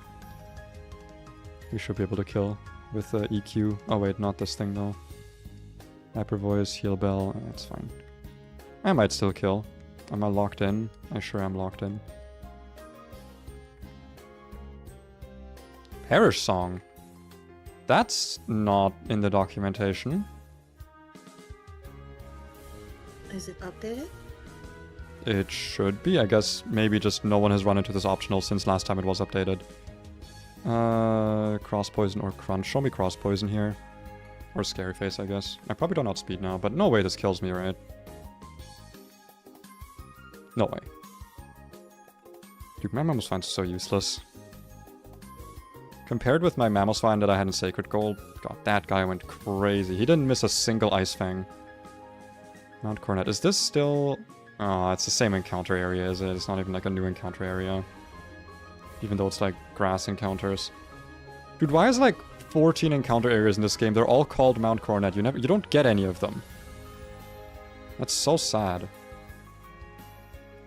We should be able to kill with EQ. Oh wait, not this thing though. Hyper voice, heal bell. That's fine. I might still kill. Am I locked in? I sure am locked in. Perish song. That's not in the documentation. Is it updated? It should be. I guess maybe just no one has run into this optional since last time it was updated. Cross poison or crunch. Show me cross poison here. Or scary face, I guess. I probably don't outspeed now, but no way this kills me, right? No way. Dude, my Mamosvine's so useless. Compared with my Mamosvine that I had in Sacred Gold, god, that guy went crazy. He didn't miss a single Ice Fang. Mount Coronet. Is this still... Oh, it's the same encounter area, is it? It's not even like a new encounter area. Even though it's like grass encounters. Dude, why is like 14 encounter areas in this game? They're all called Mount Coronet. You don't get any of them. That's so sad.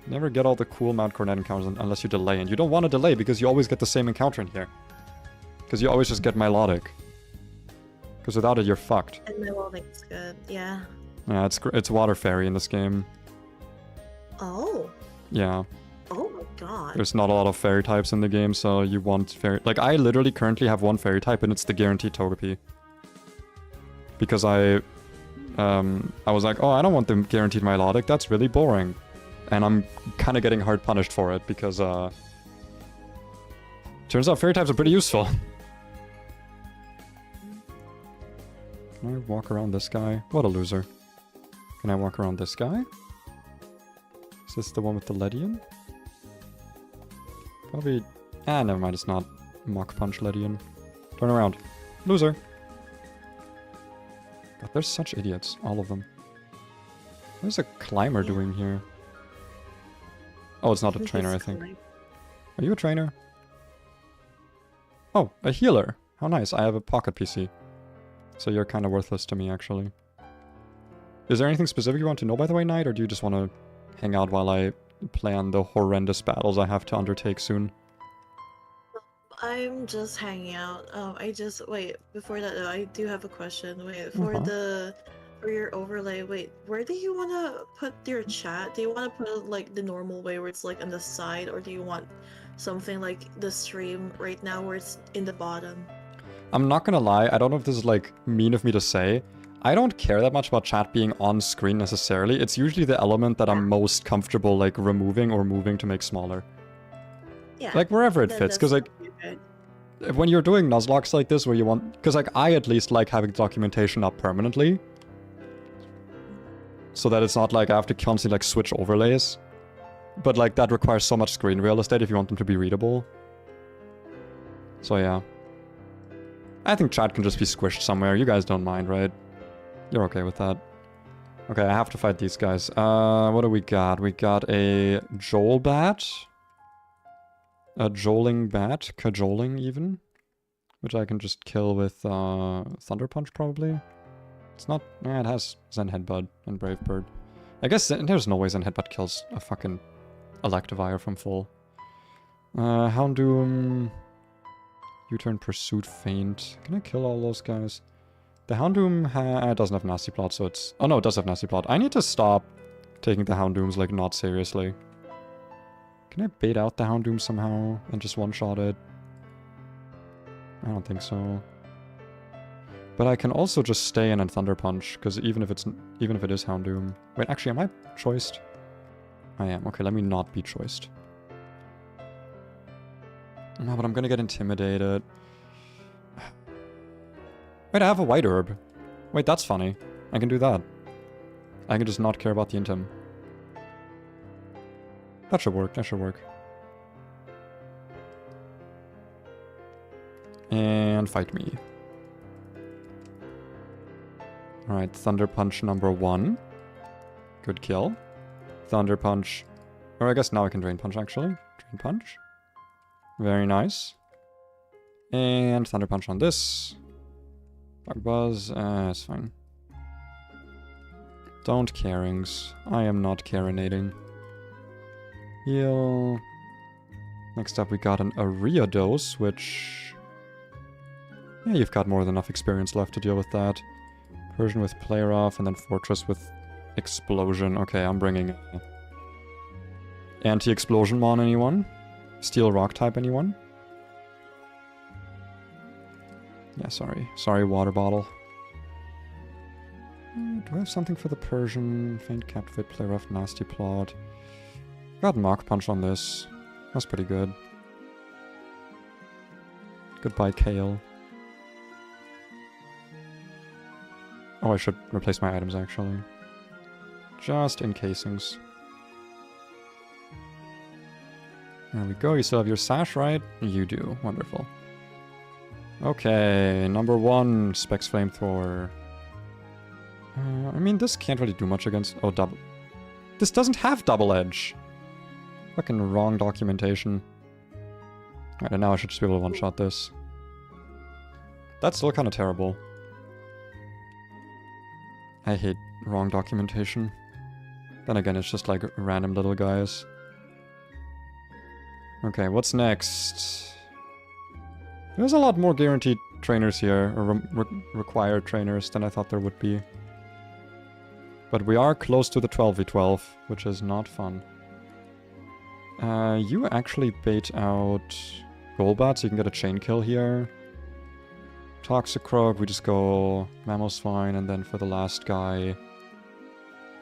Never get all the cool Mount Coronet encounters unless you delay. And you don't want to delay because you always get the same encounter in here. Because you always just get Melodic. Because without it, you're fucked. And Melodic's good, yeah. Yeah, it's Water Fairy in this game. Oh. Yeah. Oh my god. There's not a lot of fairy types in the game, so you want fairy... Like, I literally currently have one fairy type, and it's the guaranteed Togepi. Because I was like, oh, I don't want the guaranteed Milotic, that's really boring. And I'm kind of getting hard punished for it, because, turns out fairy types are pretty useful. Can I walk around this guy? What a loser. Can I walk around this guy? Is this the one with the Ledian? Probably... Ah, never mind, it's not Mach Punch Ledian. Turn around. Loser. God, they're such idiots, all of them. What is a climber doing here? Oh, it's not a trainer, I think. Are you a trainer? Oh, a healer. How nice, I have a pocket PC. So you're kind of worthless to me, actually. Is there anything specific you want to know, by the way, Knight? Or do you just want to hang out while I plan the horrendous battles I have to undertake soon? I'm just hanging out. Wait, before that though, I do have a question. Wait, for your overlay, wait, where do you want to put your chat? Do you want to put it like the normal way where it's like on the side, or do you want something like the stream right now where it's in the bottom? I'm not gonna lie, I don't know if this is like mean of me to say. I don't care that much about chat being on screen necessarily. It's usually the element that I'm most comfortable like removing or moving to make smaller. Yeah. Like wherever it fits, because like when you're doing Nuzlocks like this where you want, because like I at least like having documentation up permanently. So that it's not like I have to constantly like switch overlays. But like that requires so much screen real estate if you want them to be readable. So yeah. I think chat can just be squished somewhere. You guys don't mind, right? You're okay with that. Okay, I have to fight these guys. What do we got? We got a Joel Bat. A Joling Bat. Cajoling, even. Which I can just kill with Thunder Punch, probably. It's not... Yeah, it has Zen Headbutt and Brave Bird. I guess there's no way Zen Headbutt kills a fucking Electivire from full. Houndoom... U-turn, Pursuit, Feint. Can I kill all those guys? The Houndoom doesn't have Nasty Plot, so it's... Oh no, it does have Nasty Plot. I need to stop taking the Houndooms, like, not seriously. Can I bait out the Houndoom somehow and just one-shot it? I don't think so. But I can also just stay in and Thunder Punch, because even if it is Houndoom... Wait, actually, am I choiced? I am. Okay, let me not be choiced. No, but I'm gonna get intimidated. Wait, I have a White Herb. Wait, that's funny. I can do that. I can just not care about the Intim. That should work, that should work. And fight me. Alright, Thunder Punch number 1. Good kill. Thunder Punch. Or I guess now I can Drain Punch, actually. Drain Punch. Very nice. And Thunder Punch on this. Bug Buzz. It's fine. Don't carings. I am not carinating. Heal. Next up we got an Ariados, which... Yeah, you've got more than enough experience left to deal with that. Persian with Player Off, and then Fortress with Explosion. Okay, I'm bringing... Anti-Explosion Mon, anyone? Steel Rock type, anyone? Yeah, sorry. Sorry, Water Bottle. Do I have something for the Persian? Faint Captivate, Play Rough, Nasty Plot. Got Mach Punch on this. That's pretty good. Goodbye, Kale. Oh, I should replace my items, actually. Just in casings. There we go. You still have your Sash, right? You do. Wonderful. Okay, number 1, Specs Flamethrower. I mean, this can't really do much against... Oh, double... This doesn't have Double Edge! Fucking wrong documentation. Alright, and now I should just be able to one-shot this. That's still kind of terrible. I hate wrong documentation. Then again, it's just like random little guys. Okay, what's next? There's a lot more guaranteed trainers here, or required trainers, than I thought there would be. But we are close to the 12v12, which is not fun. You actually bait out Golbat, so you can get a chain kill here. Toxicroak, we just go Mamoswine, and then for the last guy...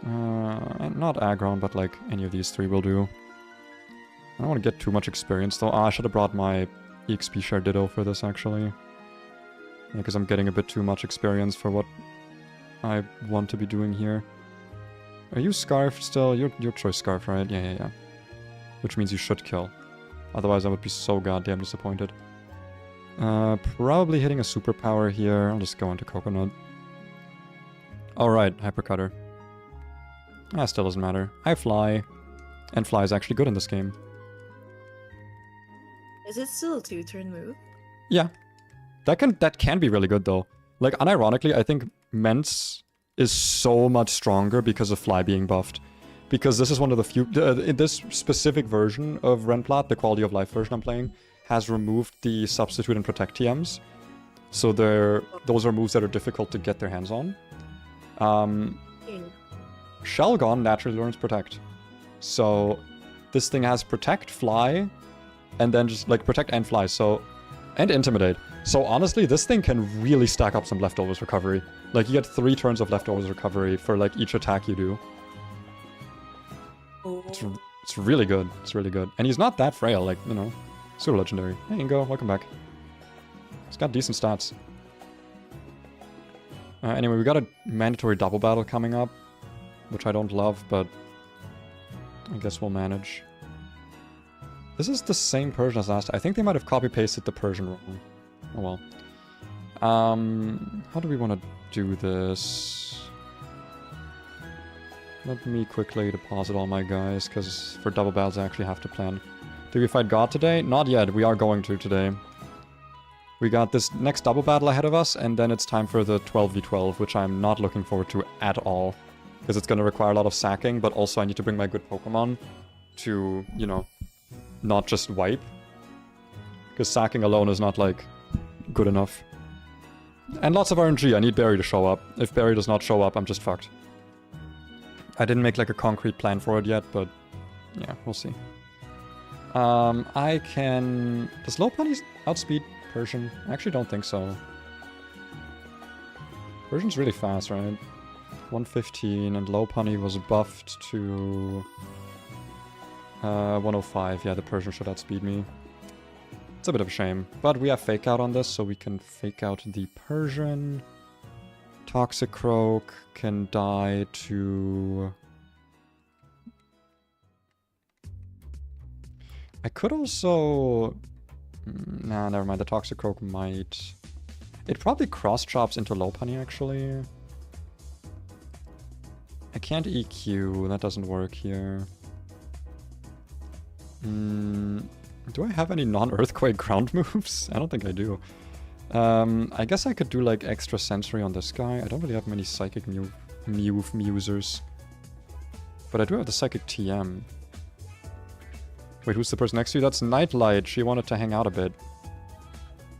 not Aggron, but like any of these 3 will do. I don't want to get too much experience though. I should have brought my EXP share Ditto for this actually. Yeah, because I'm getting a bit too much experience for what I want to be doing here. Are you Scarf still? Your choice Scarf, right? Yeah. Which means you should kill. Otherwise I would be so goddamn disappointed. Probably hitting a superpower here. I'll just go into Coconut. Alright, Hypercutter. Still doesn't matter. I fly. And fly is actually good in this game. Is it still a 2-turn move? Yeah. That can be really good though. Like, unironically, I think Mence is so much stronger because of Fly being buffed. Because this is one of the few... in this specific version of Renplat, the Quality of Life version I'm playing, has removed the Substitute and Protect TMs. So those are moves that are difficult to get their hands on. Shelgon naturally learns Protect. So this thing has Protect, Fly, and then just like Protect and Fly, so... And Intimidate. So honestly, this thing can really stack up some Leftovers recovery. Like, you get 3 turns of Leftovers recovery for like each attack you do. It's really good. It's really good. And he's not that frail, like, you know, pseudo legendary. Hey Ingo, welcome back. He's got decent stats. Anyway, we got a mandatory double battle coming up, which I don't love, but I guess we'll manage. This is the same Persian as last. I think they might have copy-pasted the Persian wrong. Oh well. How do we want to do this? Let me quickly deposit all my guys, because for double battles I actually have to plan. Do we fight God today? Not yet. We are going to today. We got this next double battle ahead of us, and then it's time for the 12v12, which I'm not looking forward to at all. because it's going to require a lot of sacking, but also I need to bring my good Pokemon to, you know, not just wipe. Because sacking alone is not, like, good enough. And lots of RNG. I need Barry to show up. If Barry does not show up, I'm just fucked. I didn't make, like, a concrete plan for it yet, but yeah, we'll see. I can... Does Lopunny outspeed Persian? I actually don't think so. Persian's really fast, right? 115, and Lopunny was buffed to 105. Yeah, the Persian should outspeed me. It's a bit of a shame. But we have Fake Out on this, so we can Fake Out the Persian. Toxicroak can die to... I could also... Nah, never mind. The Toxicroak might... It probably cross-chops into Lopunny, actually. I can't EQ. That doesn't work here. Do I have any non-Earthquake ground moves? I don't think I do. I guess I could do, like, extra sensory on this guy. I don't really have many Psychic Musers. But I do have the Psychic TM. Wait, who's the person next to you? That's Nightlight. She wanted to hang out a bit.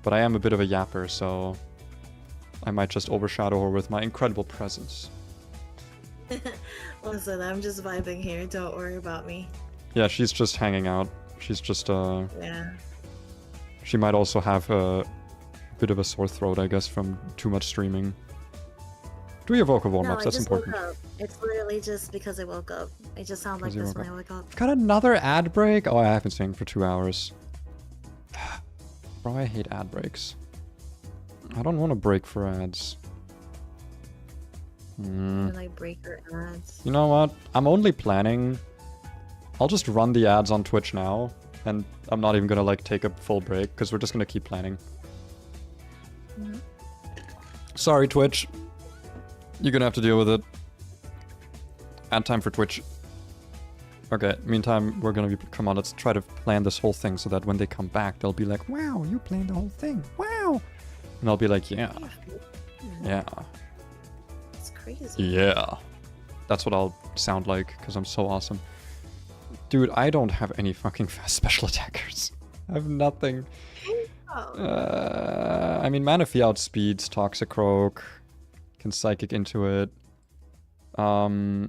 But I am a bit of a yapper, so... I might just overshadow her with my incredible presence. Listen, I'm just vibing here. Don't worry about me. Yeah, she's just hanging out. She's just, Yeah. She might also have a bit of a sore throat, I guess, from too much streaming. Do your vocal warm-ups, that's important. Woke up. It's literally just because I woke up. I just sound like this when I wake up. I've got another ad break? Oh, I have been singing for 2 hours. Bro, I hate ad breaks. I don't want to break for ads. Like breaker ads. You know what? I'm only planning... I'll just run the ads on Twitch now, and I'm not even gonna, like, take a full break, because we're just gonna keep planning. Sorry, Twitch. You're gonna have to deal with it. Ad time for Twitch. Okay, meantime, we're gonna be... Come on, let's try to plan this whole thing so that when they come back, they'll be like, wow, you planned the whole thing. Wow! And I'll be like, yeah. Yeah. It's crazy. Yeah. That's what I'll sound like, because I'm so awesome. Dude, I don't have any fucking fast special attackers. I have nothing. I mean, Manaphy outspeeds Toxicroak. Can Psychic into it. I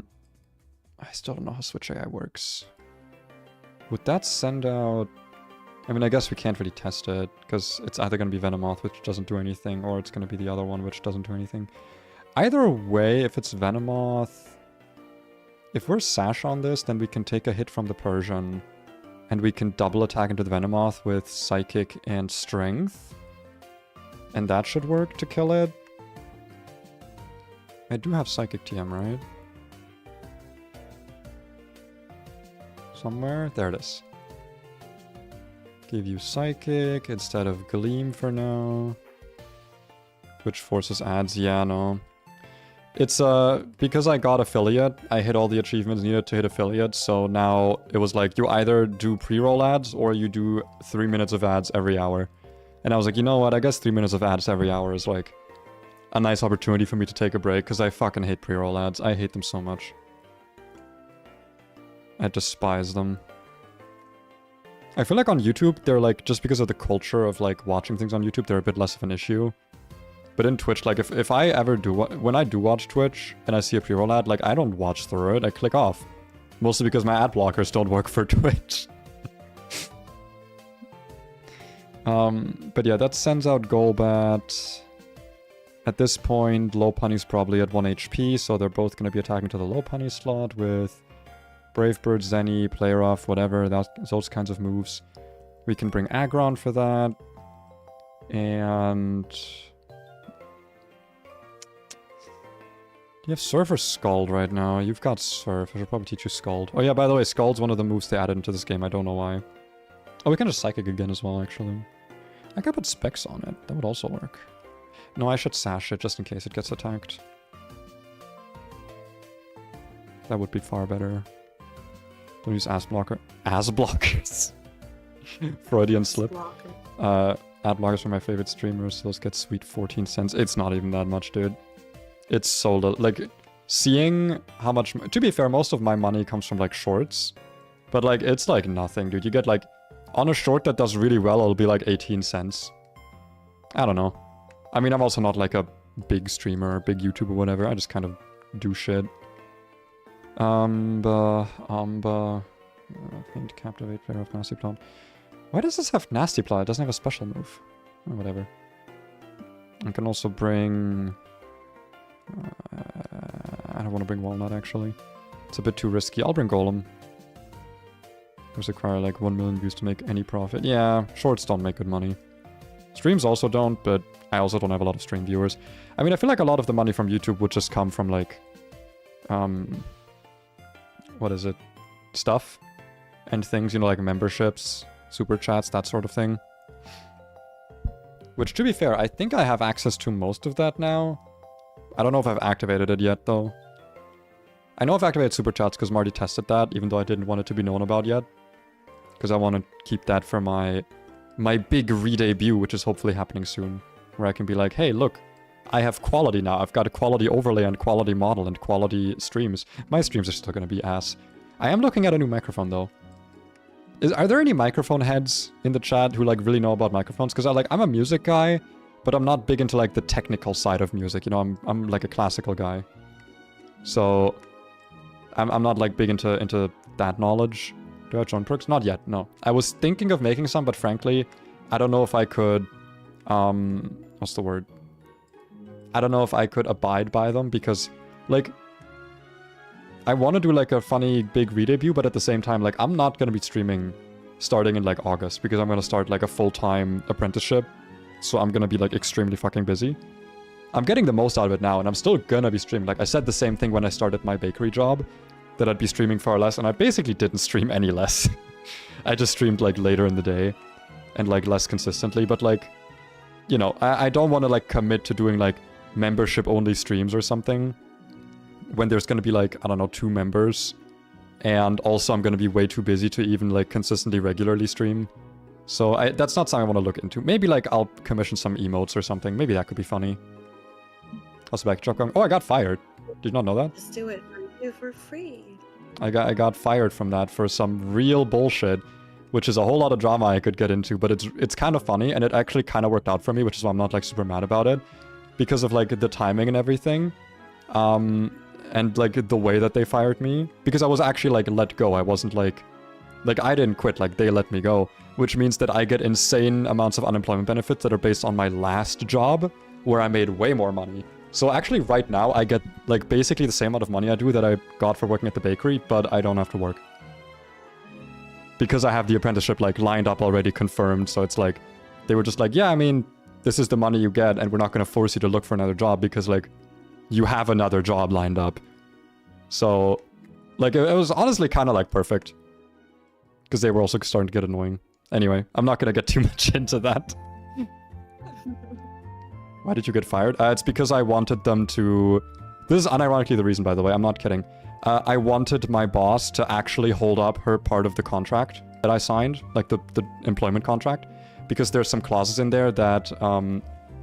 still don't know how Switch AI works. Would that send out... I mean, I guess we can't really test it, because it's either going to be Venomoth, which doesn't do anything, or it's going to be the other one, which doesn't do anything. Either way, if it's Venomoth... If we're Sash on this, then we can take a hit from the Persian, and we can double attack into the Venomoth with Psychic and Strength. And that should work to kill it. I do have Psychic TM, right? Somewhere? There it is. Give you Psychic instead of Gleam for now. Which forces ads. Yeah, no. It's, because I got Affiliate, I hit all the achievements needed to hit Affiliate, so now it was like, you either do pre-roll ads, or you do 3 minutes of ads every hour. And I was like, you know what, I guess 3 minutes of ads every hour is, like, a nice opportunity for me to take a break, because I fucking hate pre-roll ads. I hate them so much. I despise them. I feel like on YouTube, they're like, just because of the culture of, like, watching things on YouTube, they're a bit less of an issue. But in Twitch, like, if I ever do... When I do watch Twitch, and I see a pre-roll ad, like, I don't watch through it, I click off. Mostly because my ad blockers don't work for Twitch. But yeah, that sends out Golbat. At this point, Lopunny's probably at 1 HP, so they're both going to be attacking to the Lopunny slot with Brave Bird, Zenny, Play Rough, whatever, those kinds of moves. We can bring Aggron for that. And... You have Surf or Scald right now? You've got Surf. I should probably teach you Scald. Oh yeah, by the way, Scald's one of the moves they added into this game. I don't know why. Oh, we can just Psychic again as well, actually. I could put Specs on it. That would also work. No, I should Sash it just in case it gets attacked. That would be far better. Don't use Ass Blocker. Ass Blockers! Freudian slip. Ad blockers are my favorite streamers. Those get sweet 14 cents. It's not even that much, dude. It's so little. Like, seeing how much... To be fair, most of my money comes from, like, shorts. But, like, it's, like, nothing, dude. You get, like... On a short that does really well, it'll be, like, 18 cents. I don't know. I mean, I'm also not, like, a big streamer or big YouTuber or whatever. I just kind of do shit. Paint, captivate, player of nasty plot. Why does this have nasty plot? It doesn't have a special move. Or whatever. I can also bring... I don't want to bring Walnut, actually. It's a bit too risky. I'll bring Golem. Those require like 1 million views to make any profit. Yeah, shorts don't make good money. Streams also don't, but I also don't have a lot of stream viewers. I mean, I feel like a lot of the money from YouTube would just come from like... what is it? Stuff and things, you know, like memberships, super chats, that sort of thing. Which, to be fair, I think I have access to most of that now. I don't know if I've activated it yet, though. I know I've activated super chats because Marty tested that, even though I didn't want it to be known about yet. Because I want to keep that for my big re-debut, which is hopefully happening soon. Where I can be like, hey, look, I have quality now. I've got a quality overlay and quality model and quality streams. My streams are still going to be ass. I am looking at a new microphone, though. Are there any microphone heads in the chat who, like, really know about microphones? Because I'm a music guy, but I'm not big into, like, the technical side of music. You know, I'm like, a classical guy. So, I'm not, like, big into that knowledge. Do I have join perks? Not yet, no. I was thinking of making some, but frankly, I don't know if I could... what's the word? I don't know if I could abide by them, because, like... I want to do, like, a funny big re-debut, but at the same time, like, I'm not going to be streaming starting in, like, August, because I'm going to start, like, a full-time apprenticeship. So I'm going to be, like, extremely fucking busy. I'm getting the most out of it now, and I'm still going to be streaming. Like, I said the same thing when I started my bakery job, that I'd be streaming far less, and I basically didn't stream any less. I just streamed, like, later in the day, and, like, less consistently, but, like, you know, I don't want to, like, commit to doing, like, membership-only streams or something, when there's going to be, like, I don't know, 2 members, and also I'm going to be way too busy to even, like, consistently, regularly stream. So that's not something I want to look into. Maybe, like, I'll commission some emotes or something. Maybe that could be funny. How's the back job going? Oh, I got fired. Did you not know that? Just do it for free. I got fired from that for some real bullshit, which is a whole lot of drama I could get into, but it's kind of funny, and it actually kind of worked out for me, which is why I'm not, like, super mad about it. Because of, like, the timing and everything. And, like, the way that they fired me. Because I was actually, like, let go. I wasn't, like, I didn't quit. Like, they let me go. Which means that I get insane amounts of unemployment benefits that are based on my last job, where I made way more money. So actually, right now, I get, like, basically the same amount of money I do that I got for working at the bakery, but I don't have to work. Because I have the apprenticeship, like, lined up already, confirmed. So it's like, they were just like, yeah, I mean, this is the money you get, and we're not going to force you to look for another job because, like, you have another job lined up. So, like, it was honestly kind of, like, perfect. Because they were also starting to get annoying. Anyway, I'm not going to get too much into that. Why did you get fired? It's because I wanted them to... This is unironically the reason, by the way. I'm not kidding. I wanted my boss to actually hold up her part of the contract that I signed. Like, the employment contract. Because there's some clauses in there that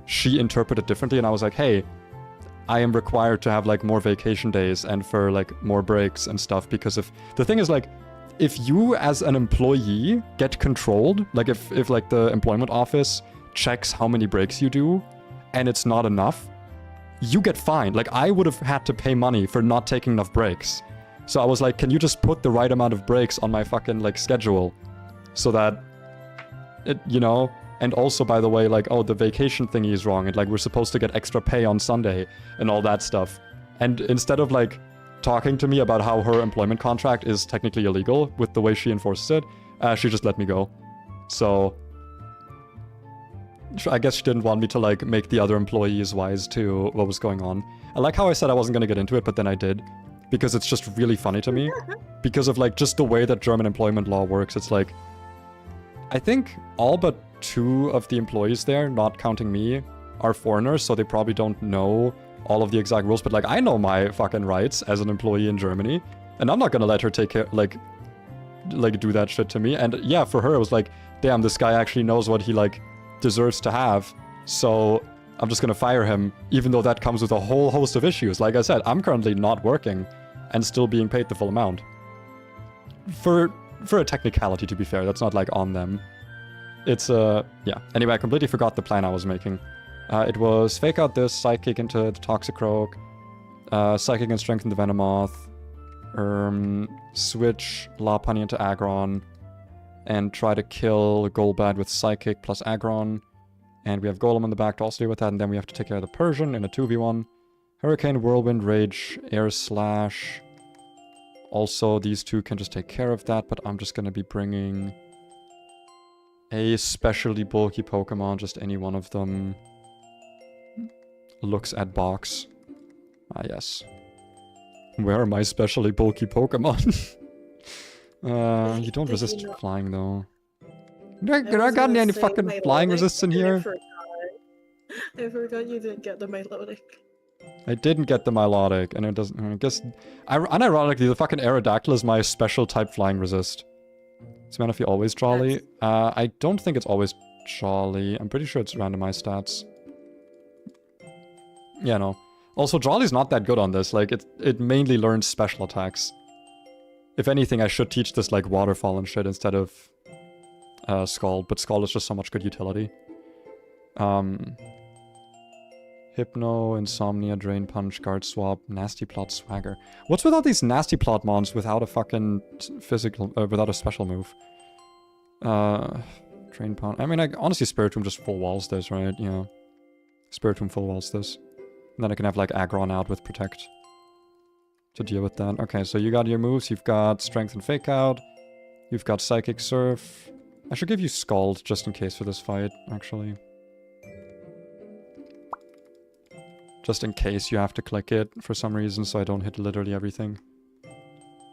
she interpreted differently. And I was like, hey... I am required to have, like, more vacation days and for, like, more breaks and stuff, because if... The thing is, like, if you as an employee get controlled, like, if like, the employment office checks how many breaks you do, and it's not enough, you get fined. Like, I would have had to pay money for not taking enough breaks. So I was like, can you just put the right amount of breaks on my fucking, like, schedule? So that, it, you know... And also, by the way, like, oh, the vacation thingy is wrong, and, like, we're supposed to get extra pay on Sunday, and all that stuff. And instead of, like, talking to me about how her employment contract is technically illegal with the way she enforces it, she just let me go. So, I guess she didn't want me to, like, make the other employees wise to what was going on. I like how I said I wasn't gonna get into it, but then I did. Because it's just really funny to me. Because of, like, just the way that German employment law works. It's like, I think all but 2 of the employees there, not counting me, are foreigners, so they probably don't know all of the exact rules, but, like, I know my fucking rights as an employee in Germany, and I'm not gonna let her take care, like, do that shit to me. And yeah, for her, it was like, damn, this guy actually knows what he, like, deserves to have, so I'm just gonna fire him, even though that comes with a whole host of issues. Like I said, I'm currently not working and still being paid the full amount. For a technicality, to be fair, that's not like on them. It's, yeah. Anyway, I completely forgot the plan I was making. It was fake out this, Psychic into the Toxicroak, Psychic and Strengthen the Venomoth, switch Lopunny into Aggron, and try to kill Golbat with Psychic plus Aggron. And we have Golem on the back to also deal with that, and then we have to take care of the Persian in a 2v1. Hurricane, Whirlwind, Rage, Air Slash. Also, these two can just take care of that, but I'm just going to be bringing a specially bulky Pokemon, just any one of them. Looks at box. Ah, yes. Where are my specially bulky Pokemon? You don't resist flying, though. I got any fucking flying resists in here? I forgot you didn't get the Milotic. I didn't get the Milotic, and it doesn't... I guess... Unironically, the fucking Aerodactyl is my special type flying resist. Is Manaphy always Jolly? I don't think it's always Jolly. I'm pretty sure it's randomized stats. Yeah, no. Also, Jolly's not that good on this. Like, it mainly learns special attacks. If anything, I should teach this, like, Waterfall and shit instead of Scald. But Scald is just so much good utility. Hypno, Insomnia, Drain Punch, Guard Swap, Nasty Plot, Swagger. What's with all these Nasty Plot mons without a fucking physical, without a special move? Drain Punch. I mean, honestly, Spiritomb just full walls this, right? Yeah. Spiritomb full walls this. And then I can have, like, Aggron out with Protect to deal with that. Okay, so you got your moves. You've got Strength and Fake Out. You've got Psychic Surf. I should give you Scald just in case for this fight, actually. Just in case you have to click it for some reason, so I don't hit literally everything.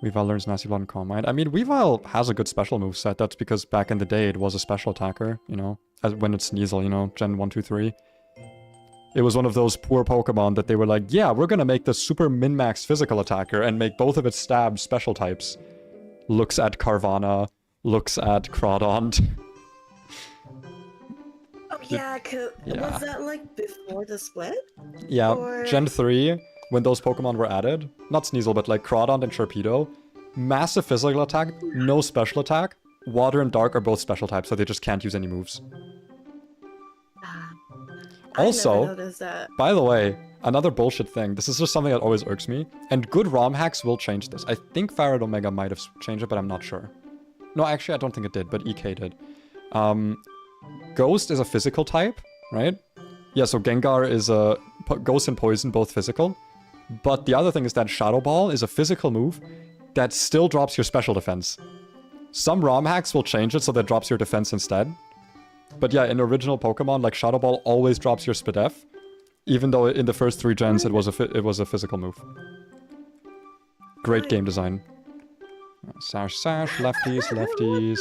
Weavile learns Nasty Blood and Calm Mind. I mean, Weavile has a good special moveset. That's because back in the day it was a special attacker, you know? When it's Sneasel, you know? Gen 1, 2, 3. It was one of those poor Pokemon that they were like, yeah, we're gonna make the super min-max physical attacker and make both of its stabs special types. Looks at Carvana, looks at Crawdont. Oh yeah, yeah. Was that like before the split? Yeah, or... Gen 3, when those Pokemon were added, not Sneasel, but like Crawdont and Sharpedo, massive physical attack, no special attack. Water and Dark are both special types, so they just can't use any moves. Also, by the way, another bullshit thing, this is just something that always irks me, and good ROM hacks will change this. I think Farad Omega might have changed it, but I'm not sure. No, actually, I don't think it did, but EK did. Ghost is a physical type, right? Yeah, so Gengar is a... Ghost and Poison, both physical. But the other thing is that Shadow Ball is a physical move that still drops your special defense. Some ROM hacks will change it so that drops your defense instead. But yeah, in original Pokemon, like Shadow Ball always drops your Spadef, even though in the first 3 gens it was a physical move. Great game design. Sash, sash, lefties, lefties.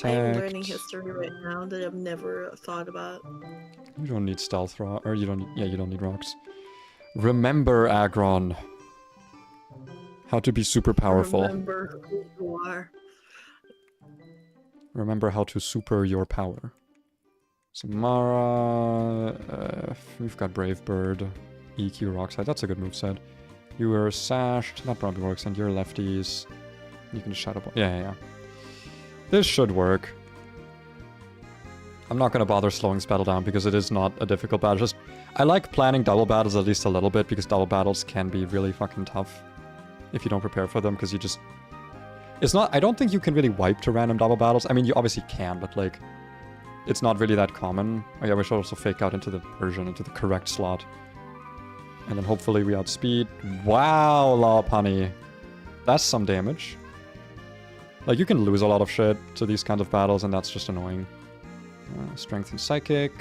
I'm learning history right now that I've never thought about. You don't need stealth rock, or you don't. Yeah, you don't need rocks. Remember, Aggron, how to be super powerful. Remember who you are. Remember how to super your power. Samara, we've got Brave Bird, EQ Rockside, that's a good moveset. You are sashed, that probably works, and you're lefties. You can just Shadow Ball. Yeah. This should work. I'm not going to bother slowing this battle down because it is not a difficult battle. Just, I like planning double battles at least a little bit because double battles can be really fucking tough if you don't prepare for them because you just... It's not... I don't think you can really wipe to random double battles. I mean, you obviously can, but like... It's not really that common. Oh yeah, we should also fake out into the Persian, into the correct slot. And then hopefully we outspeed. Wow, Lopunny. That's some damage. Like, you can lose a lot of shit to these kinds of battles, and that's just annoying. Strength and Psychic.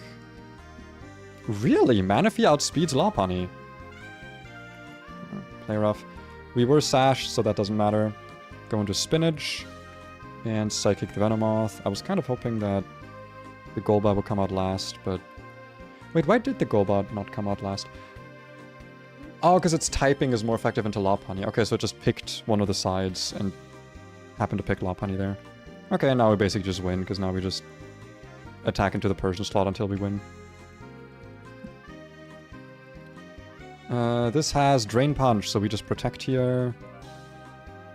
Really? Manaphy outspeeds Lopunny. Play rough. We were sashed, so that doesn't matter. Go into Spinach. And Psychic the Venomoth. I was kind of hoping that the Golbat would come out last, but... Wait, why did the Golbat not come out last? Oh, because its typing is more effective into Lopunny. Okay, so it just picked one of the sides and happened to pick Lopunny there. Okay, now we basically just win, because now we just attack into the Persian slot until we win. This has Drain Punch, so we just protect here.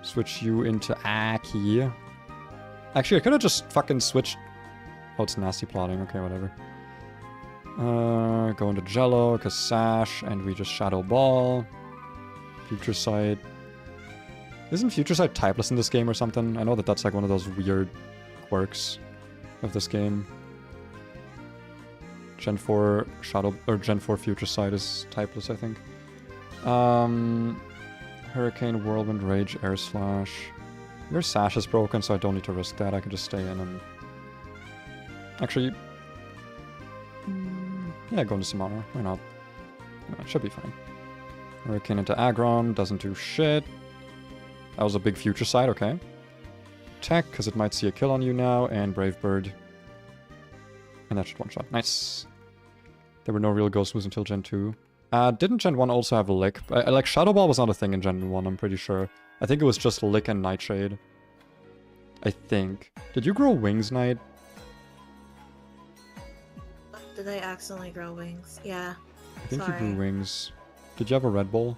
Switch you into Aki. Actually, I could have just fucking switched... Oh, it's nasty plotting. Okay, whatever. Go into Jello, cause Sash, and we just Shadow Ball. Future Sight. Isn't Future Sight typeless in this game or something? I know that that's like one of those weird quirks of this game. Gen 4 Shadow... or Gen 4 Future Sight is typeless, I think. Hurricane, Whirlwind, Rage, Air Slash. Your Sash is broken, so I don't need to risk that. I can just stay in and... Actually... yeah, go into Samara. Why not? Yeah, it should be fine. Hurricane into Aggron. Doesn't do shit. That was a big Future Sight, okay. Attack, because it might see a kill on you now. And Brave Bird. And that should one-shot. Nice. There were no real ghost moves until Gen 2. Didn't Gen 1 also have Lick? Like, Shadow Ball was not a thing in Gen 1, I'm pretty sure. I think it was just Lick and Nightshade. I think. Did you grow wings, Knight? Did I accidentally grow wings? Yeah. I think you grew wings. Did you have a Red Bull?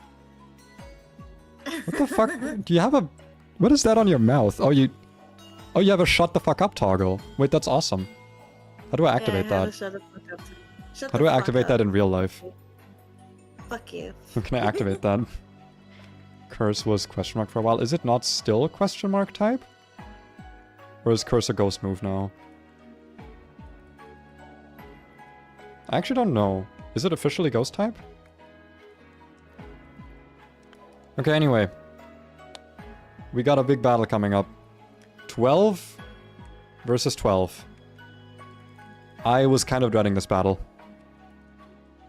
What the fuck? Do you have a... What is that on your mouth? Oh, you... Oh, you have a shut the fuck up toggle. Wait, that's awesome. How do I activate that? Shut the fuck up. How do I activate that in real life? Fuck you. How can I activate that? Curse was question mark for a while. Is it not still question mark type? Or is Curse a ghost move now? I actually don't know. Is it officially ghost type? Okay, anyway. We got a big battle coming up. 12 versus 12. I was kind of dreading this battle.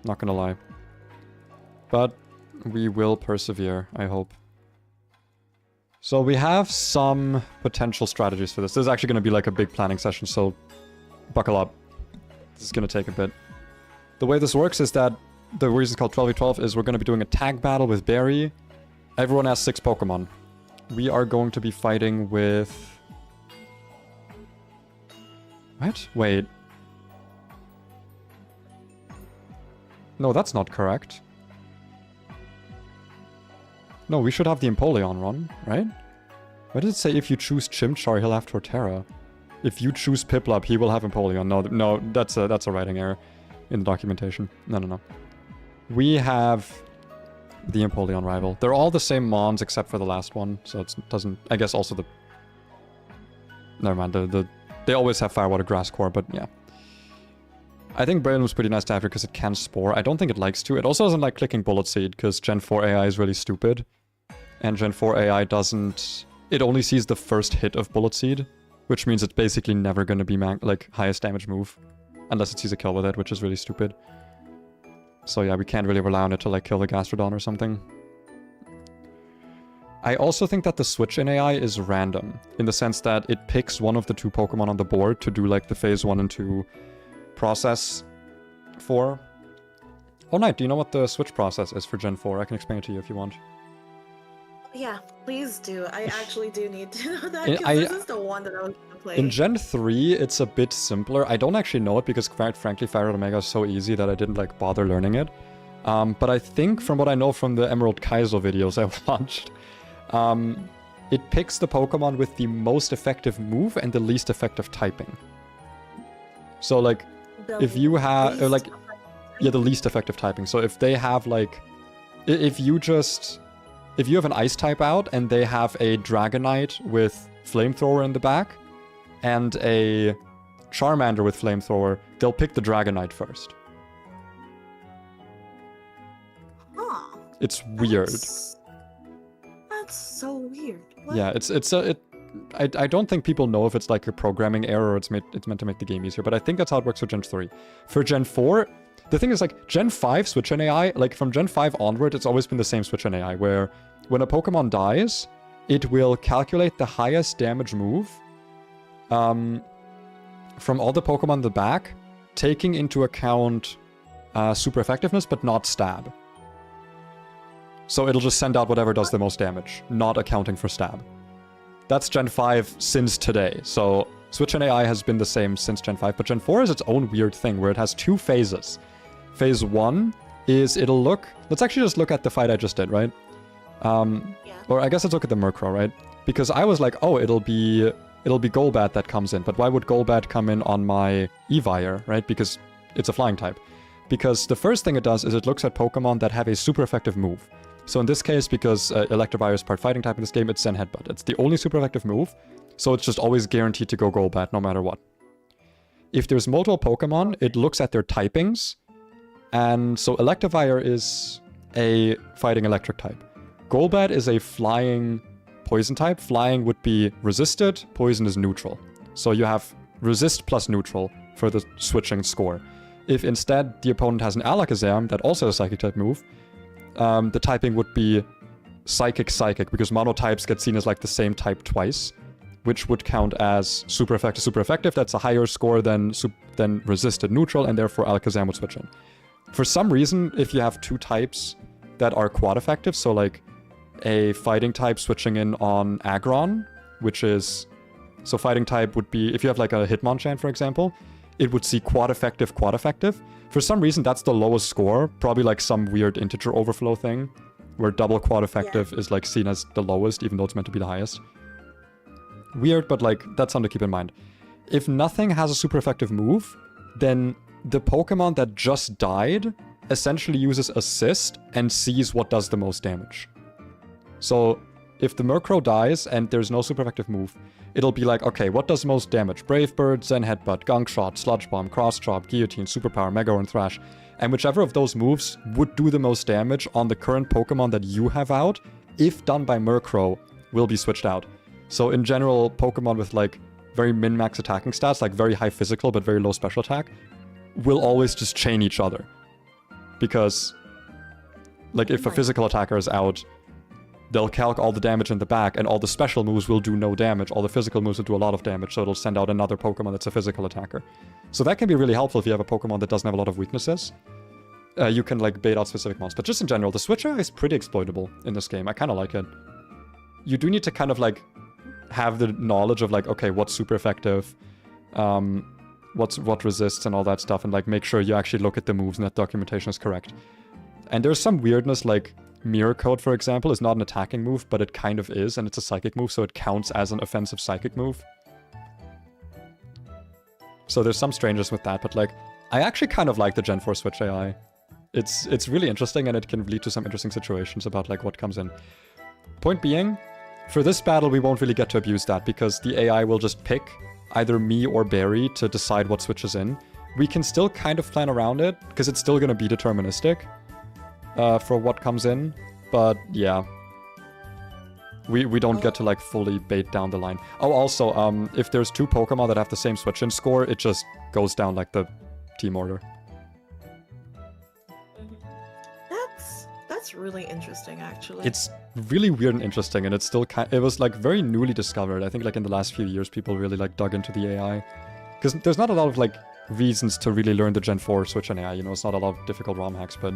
Not gonna lie. But we will persevere, I hope. So we have some potential strategies for this. This is actually going to be like a big planning session, so buckle up. This is going to take a bit. The way this works is that the reason it's called 12v12 is we're going to be doing a tag battle with Barry. Everyone has 6 Pokemon. We are going to be fighting with... What? Wait. No, that's not correct. No, we should have the Empoleon run, right? Why did it say if you choose Chimchar, he'll have Torterra? If you choose Piplup, he will have Empoleon. No, that's a writing error in the documentation. No. We have the Empoleon rival. They're all the same Mons except for the last one, so it doesn't... I guess also the... Never mind, they always have Firewater Grass Core, but yeah. I think Braylon was pretty nice to have here because it can Spore. I don't think it likes to. It also doesn't like clicking Bullet Seed because Gen 4 AI is really stupid. And Gen 4 AI doesn't... It only sees the first hit of Bullet Seed, which means it's basically never going to be like highest damage move. Unless it sees a kill with it, which is really stupid. So yeah, we can't really rely on it to like kill the Gastrodon or something. I also think that the switch in AI is random, in the sense that it picks one of the 2 Pokemon on the board to do like the phase 1 and 2 process for. Oh, Knight, do you know what the switch process is for Gen 4? I can explain it to you if you want. Yeah, please do. I actually do need to know that, because this is the one that I was going to play. In Gen 3, it's a bit simpler. I don't actually know it because, quite frankly, Fire Red Omega is so easy that I didn't like bother learning it. But I think, from what I know from the Emerald Kaizo videos I watched, it picks the Pokemon with the most effective move and the least effective typing. So, like, if you have, or like, yeah, the least effective typing. So if they have, like, if you have an Ice type out and they have a Dragonite with Flamethrower in the back and a Charmander with Flamethrower, they'll pick the Dragonite first. Huh. It's weird. That's so weird. What? Yeah, I don't think people know if it's like a programming error or it's meant to make the game easier, but I think that's how it works for Gen 3. For Gen 4, the thing is, like, Gen 5 Switch in AI, like, from Gen 5 onward, it's always been the same Switch in AI, where when a Pokemon dies, it will calculate the highest damage move from all the Pokemon in the back, taking into account super effectiveness, but not stab. So it'll just send out whatever does the most damage, not accounting for stab. That's Gen 5 since today. So Switch in AI has been the same since Gen 5, but Gen 4 is its own weird thing where it has 2 phases. Phase 1 is it'll look... Let's actually just look at the fight I just did, right? Yeah. Or I guess let's look at the Murkrow, right? Because I was like, oh, it'll be Golbat that comes in. But why would Golbat come in on my Evire, right? Because it's a flying type. Because the first thing it does is it looks at Pokemon that have a super effective move. So in this case, because Electivire is part fighting type in this game, it's Zen Headbutt. It's the only super effective move, so it's just always guaranteed to go Golbat no matter what. If there's multiple Pokemon, it looks at their typings, and so Electivire is a fighting electric type. Golbat is a flying poison type. Flying would be resisted, poison is neutral. So you have resist plus neutral for the switching score. If instead the opponent has an Alakazam that also has a psychic type move, the typing would be psychic, because monotypes get seen as like the same type twice, which would count as super effective. That's a higher score than resisted neutral, and therefore Alakazam would switch in. For some reason, if you have two types that are quad effective, so like a fighting type switching in on Aggron, which is... So fighting type would be... If you have like a Hitmonchan, for example, it would see quad effective. For some reason, that's the lowest score. Probably like some weird integer overflow thing, where double quad effective is like seen as the lowest, even though it's meant to be the highest. Weird, but like, that's something to keep in mind. If nothing has a super effective move, then the Pokemon that just died essentially uses Assist and sees what does the most damage. So if the Murkrow dies and there's no super effective move, it'll be like, okay, what does most damage? Brave Bird, Zen Headbutt, Gunk Shot, Sludge Bomb, Cross Chop, Guillotine, Superpower, Mega Horn, Thrash. And whichever of those moves would do the most damage on the current Pokemon that you have out, if done by Murkrow, will be switched out. So in general, Pokemon with like very min-max attacking stats, like very high physical but very low special attack, will always just chain each other. Because like if a physical attacker is out, they'll calc all the damage in the back, and all the special moves will do no damage. All the physical moves will do a lot of damage, so it'll send out another Pokemon that's a physical attacker. So that can be really helpful if you have a Pokemon that doesn't have a lot of weaknesses. You can like bait out specific mons. But just in general, the Switcher is pretty exploitable in this game. I kind of like it. You do need to kind of like have the knowledge of like, okay, what's super effective, what resists and all that stuff, and like make sure you actually look at the moves and that documentation is correct. And there's some weirdness, like Mirror Coat, for example, is not an attacking move, but it kind of is, and it's a psychic move, so it counts as an offensive psychic move. So there's some strangeness with that, but like, I actually kind of like the Gen 4 Switch AI. It's really interesting, and it can lead to some interesting situations about like what comes in. Point being, for this battle we won't really get to abuse that, because the AI will just pick either me or Barry to decide what switches in. We can still kind of plan around it, because it's still going to be deterministic for what comes in, but yeah. We don't get to like fully bait down the line. Oh, also, if there's two Pokemon that have the same switch-in score, it just goes down like the team order. That's really interesting, actually. It's really weird and interesting, and it's still it was like very newly discovered. I think like in the last few years, people really like dug into the AI, because there's not a lot of like reasons to really learn the Gen 4 Switch and AI. You know, it's not a lot of difficult ROM hacks, but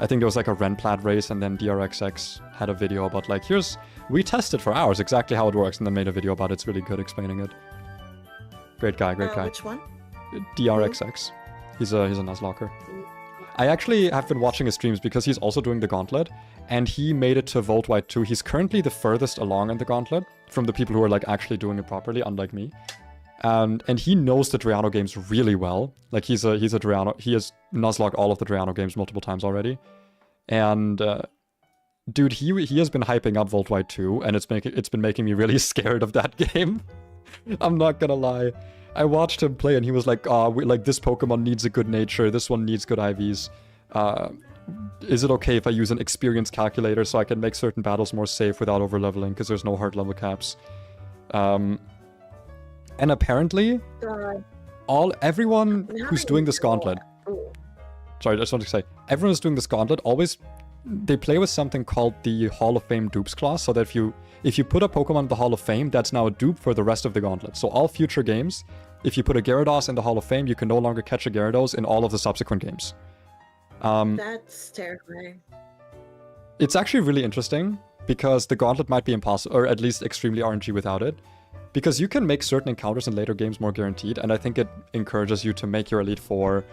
I think there was like a Renplat race, and then DRXX had a video about like, we tested for hours exactly how it works, and then made a video about it. It's really good explaining it. Great guy. Which one? DRXX. He's a Nuzlocker. I actually have been watching his streams because he's also doing the Gauntlet, and he made it to Volt White 2. He's currently the furthest along in the Gauntlet from the people who are like actually doing it properly, unlike me. And he knows the Drayano games really well. Like he's a Drayano. He has Nuzlocked all of the Drayano games multiple times already. And dude, he has been hyping up Volt White 2, and it's been making me really scared of that game. I'm not gonna lie. I watched him play, and he was like, like this Pokemon needs a good nature, this one needs good IVs. Is it okay if I use an experience calculator so I can make certain battles more safe without overleveling, because there's no hard level caps? And apparently, everyone who's doing this Gauntlet... Sorry, I just wanted to say, everyone who's doing this Gauntlet they play with something called the Hall of Fame dupes clause, so that if you put a Pokemon in the Hall of Fame, that's now a dupe for the rest of the Gauntlet. So all future games, if you put a Gyarados in the Hall of Fame, you can no longer catch a Gyarados in all of the subsequent games. That's terrifying. It's actually really interesting, because the Gauntlet might be impossible, or at least extremely RNG without it. Because you can make certain encounters in later games more guaranteed, and I think it encourages you to make your Elite Four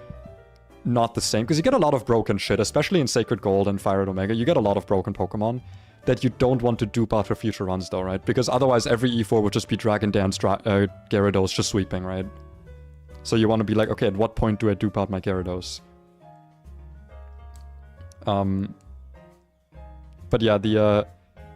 not the same, because you get a lot of broken shit, especially in Sacred Gold and Fire Red Omega. You get a lot of broken Pokemon that you don't want to dupe out for future runs, though, right? Because otherwise every E4 would just be Dragon Dance, Gyarados just sweeping, right? So you want to be like, okay, at what point do I dupe out my Gyarados? But yeah,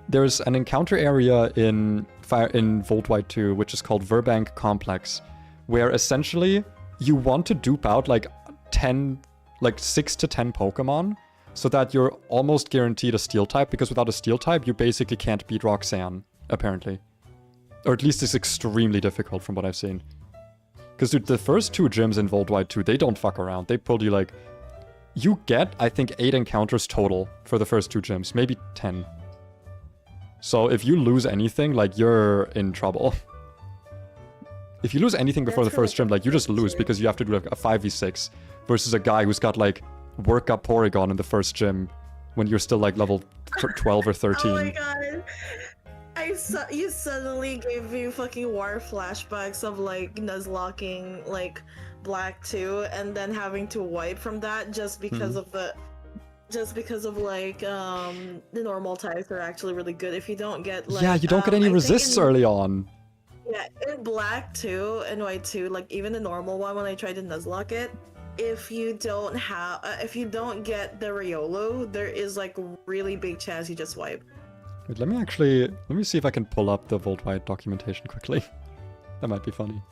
there's an encounter area in Volt White 2, which is called Verbank Complex, where essentially you want to dupe out like 6 to 10 Pokemon, so that you're almost guaranteed a Steel type, because without a Steel type, you basically can't beat Roxanne, apparently. Or at least it's extremely difficult from what I've seen. Because, dude, the first 2 gyms in Volt White 2, they don't fuck around. They pull you, like... You get, I think, 8 encounters total for the first 2 gyms. Maybe 10. So if you lose anything, like, you're in trouble. If you lose anything before the first gym, like, you just lose, because you have to do, like, a 5v6 versus a guy who's got, like, work up Porygon in the first gym when you're still, like, level 12 or 13. Oh my god. You suddenly gave me fucking war flashbacks of, like, nuzlocking, like, Black 2, and then having to wipe from that just because of the... Just because of, like, the normal types are actually really good. If you don't get, like... Yeah, you don't get any resists early on. Yeah, in Black 2 and White 2, like, even the normal one, when I tried to nuzlocke it, if you don't get the Riolu, there is, like, a really big chance you just wipe. Wait, let me see if I can pull up the Volt White documentation quickly. That might be funny.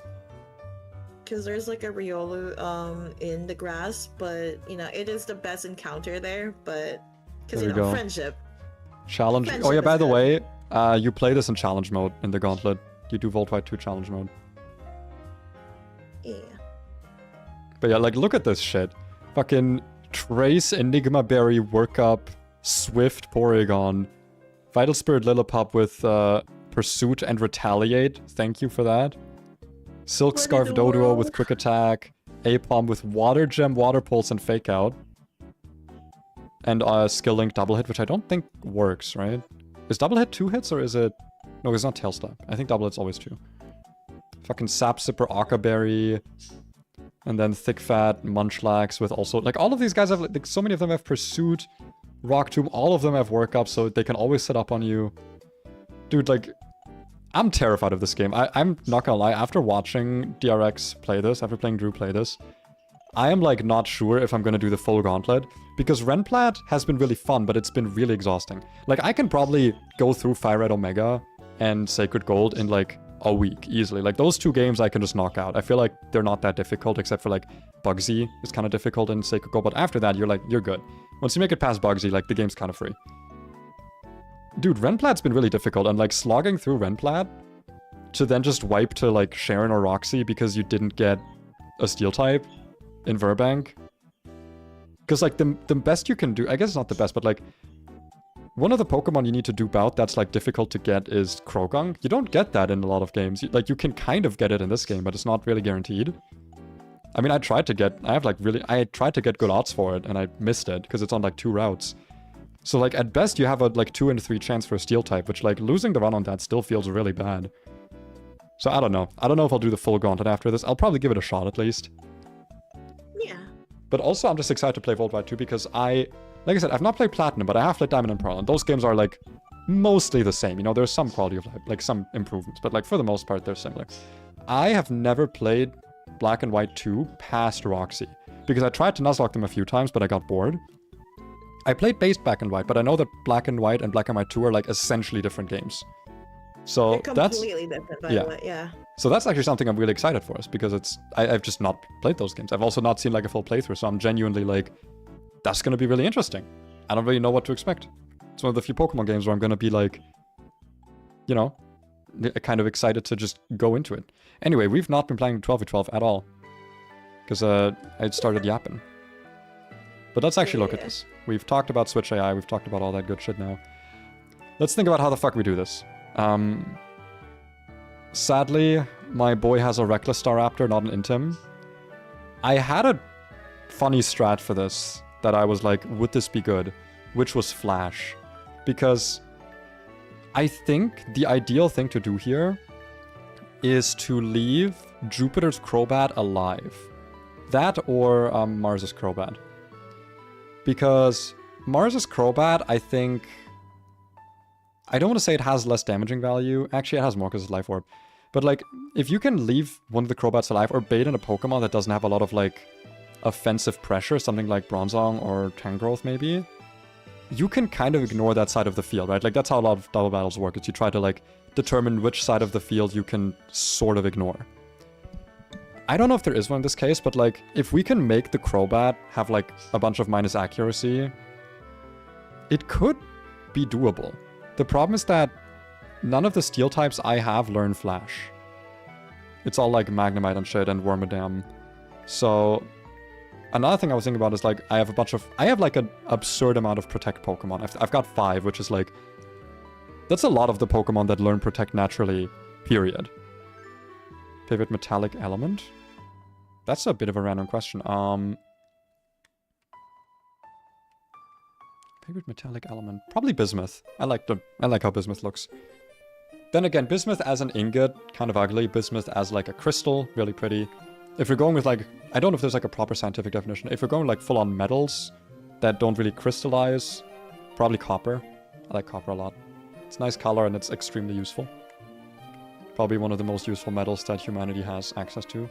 Because there's, like, a Riolu in the grass, but, you know, it is the best encounter there, but... Because, you know, friendship. Challenge. Oh yeah, by the way, you play this in challenge mode in the Gauntlet. You do Volt White 2 challenge mode. Yeah. But yeah, like, look at this shit. Fucking Trace, Enigma Berry, Workup, Swift, Porygon, Vital Spirit Lillipup with Pursuit and Retaliate. Thank you for that. Silk Scarf Doduo with Quick Attack, Apom with Water Gem, Water Pulse, and Fake Out. And Skill Link Double Hit, which I don't think works, right? Is Double Hit 2 hits, or is it... No, it's not Tail Slap. I think Double Hit's always 2. Fucking Sap Sipper, Akaberry, and then Thick Fat, Munchlax with also... Like, all of these guys have... Like, so many of them have Pursuit, Rock Tomb, all of them have Work Up, so they can always set up on you. Dude, like... I'm terrified of this game. I'm not gonna lie, after watching DRX play this, after playing Drew play this, I am, like, not sure if I'm gonna do the full Gauntlet, because Renplat has been really fun, but it's been really exhausting. Like, I can probably go through Fire Red Omega and Sacred Gold in, like, a week, easily. Like, those 2 games I can just knock out. I feel like they're not that difficult, except for, like, Bugsy is kind of difficult in Sacred Gold, but after that, you're good. Once you make it past Bugsy, like, the game's kind of free. Dude, Renplat's been really difficult, and, like, slogging through Renplat to then just wipe to, like, Sharon or Roxy because you didn't get a Steel type in Verbank. Because, like, the best you can do... I guess it's not the best, but, like, one of the Pokemon you need to dupe out that's, like, difficult to get is Croagunk. You don't get that in a lot of games. Like, you can kind of get it in this game, but it's not really guaranteed. I mean, I tried to get good odds for it, and I missed it, because it's on, like, 2 routes. So, like, at best, you have a, like, 2 in 3 chance for a Steel type, which, like, losing the run on that still feels really bad. So, I don't know. I don't know if I'll do the full Gauntlet after this. I'll probably give it a shot, at least. Yeah. But also, I'm just excited to play Volt White 2, because like I said, I've not played Platinum, but I have played Diamond and Pearl, and those games are, like, mostly the same. You know, there's some quality of life, like, some improvements, but, like, for the most part, they're similar. I have never played Black and White 2 past Roxy, because I tried to Nuzlocke them a few times, but I got bored. I played base Black and White, but I know that Black and White and Black and White 2 are, like, essentially different games. So that's completely different, by the way, yeah. So that's actually something I'm really excited for, because I've just not played those games. I've also not seen, like, a full playthrough, so I'm genuinely, like, that's gonna be really interesting. I don't really know what to expect. It's one of the few Pokemon games where I'm gonna be, like, you know, kind of excited to just go into it. Anyway, we've not been playing 12v12 at all, because I started yapping. But let's actually look at this. We've talked about Switch AI, we've talked about all that good shit now. Let's think about how the fuck we do this. Sadly, my boy has a Reckless Staraptor, not an Intim. I had a funny strat for this that I was like, would this be good? Which was Flash. Because I think the ideal thing to do here is to leave Jupiter's Crobat alive That or Mars's Crobat. Because Mars's Crobat, I think... I don't want to say it has less damaging value. Actually, it has more because it's Life Orb. But, like, if you can leave one of the Crobats alive or bait in a Pokemon that doesn't have a lot of, like, offensive pressure, something like Bronzong or Tangrowth, maybe, you can kind of ignore that side of the field, right? Like, that's how a lot of double battles work, is you try to, like, determine which side of the field you can sort of ignore. I don't know if there is one in this case, but, like, if we can make the Crobat have, like, a bunch of minus accuracy, it could be doable. The problem is that none of the steel types I have learn Flash. It's all, like, Magnemite and shit and Wormadam. So... Another thing I was thinking about is, like, I have, like, an absurd amount of Protect Pokemon. I've got 5, which is, like... That's a lot of the Pokemon that learn Protect naturally, period. Favorite metallic element? That's a bit of a random question. Favorite metallic element? Probably Bismuth. I like how Bismuth looks. Then again, Bismuth as an ingot, kind of ugly. Bismuth as, like, a crystal, really pretty. If we're going with, like, I don't know if there's, like, a proper scientific definition. If we're going, like, full-on metals that don't really crystallize, probably copper. I like copper a lot. It's a nice color and it's extremely useful. Probably one of the most useful metals that humanity has access to.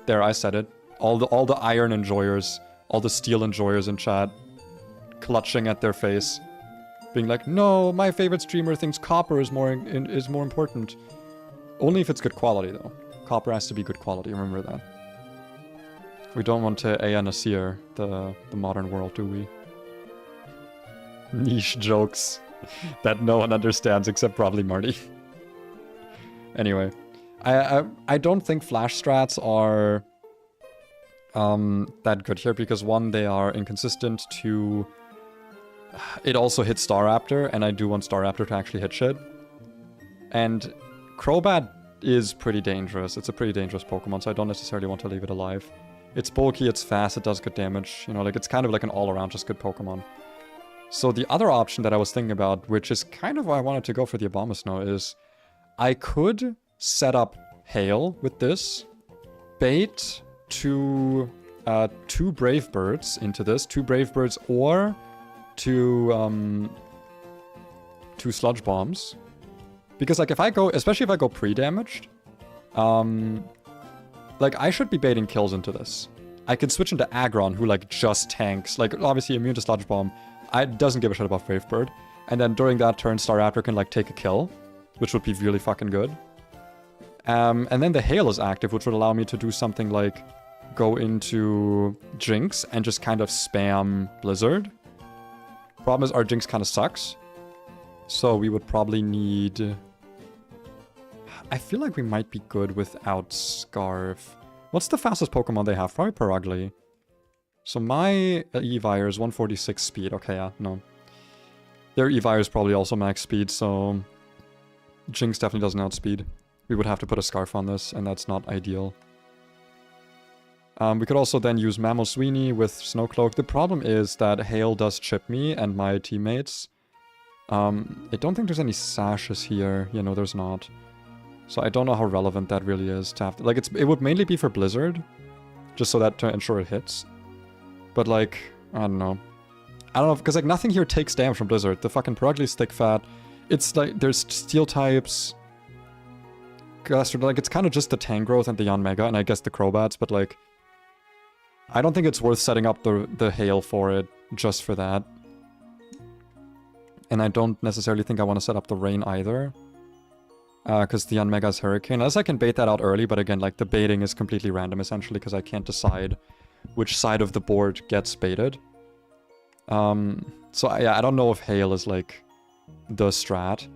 There, I said it. All the iron enjoyers, all the steel enjoyers in chat, clutching at their face, being like, no, my favorite streamer thinks copper is more important. Only if it's good quality, though. Copper has to be good quality, remember that. We don't want to Aya Nasir the modern world, do we? Niche jokes that no one understands except probably Marty. Anyway, I don't think Flash strats are that good here because 1, they are inconsistent, 2, it also hits Staraptor, and I do want Staraptor to actually hit shit. And Crobat is pretty dangerous. It's a pretty dangerous Pokemon, so I don't necessarily want to leave it alive. It's bulky, it's fast, it does good damage. You know, like, it's kind of like an all-around just good Pokemon. So the other option that I was thinking about, which is kind of why I wanted to go for the Abomasnow, is I could set up Hail with this, bait 2 Brave Birds into this, 2 Brave Birds or 2 Sludge Bombs. Because, like, if I go, especially if I go pre-damaged, like, I should be baiting kills into this. I can switch into Aggron, who, like, just tanks. Like, obviously immune to Sludge Bomb. Doesn't give a shit about Brave Bird. And then during that turn, Staraptor can, like, take a kill, which would be really fucking good. And then the Hail is active, which would allow me to do something like go into Jinx and just kind of spam Blizzard. Problem is, our Jinx kind of sucks. So we would probably need... I feel like we might be good without Scarf. What's the fastest Pokemon they have? Probably Perugly. So my Evire is 146 speed. Okay, yeah, no. Their Evire is probably also max speed, so... Jinx definitely doesn't outspeed. We would have to put a Scarf on this, and that's not ideal. We could also then use Mamosweeney with Snowcloak. The problem is that Hail does chip me and my teammates. I don't think there's any sashes here. You know, there's not. So I don't know how relevant that really is to have to, like, it would mainly be for Blizzard, just so that to ensure it hits. But, like, I don't know, because, like, nothing here takes damage from Blizzard. The fucking Perugly Stick Fat, it's like, there's Steel types, like, it's kind of just the Tangrowth and the Yanmega, and I guess the Crobats, but, like, I don't think it's worth setting up the Hail for it, just for that. And I don't necessarily think I want to set up the Rain either. Because the Yanmega's Hurricane. Unless I can bait that out early, but again, like, the baiting is completely random, essentially, because I can't decide which side of the board gets baited. So, yeah, I don't know if Hail is, like, the strat.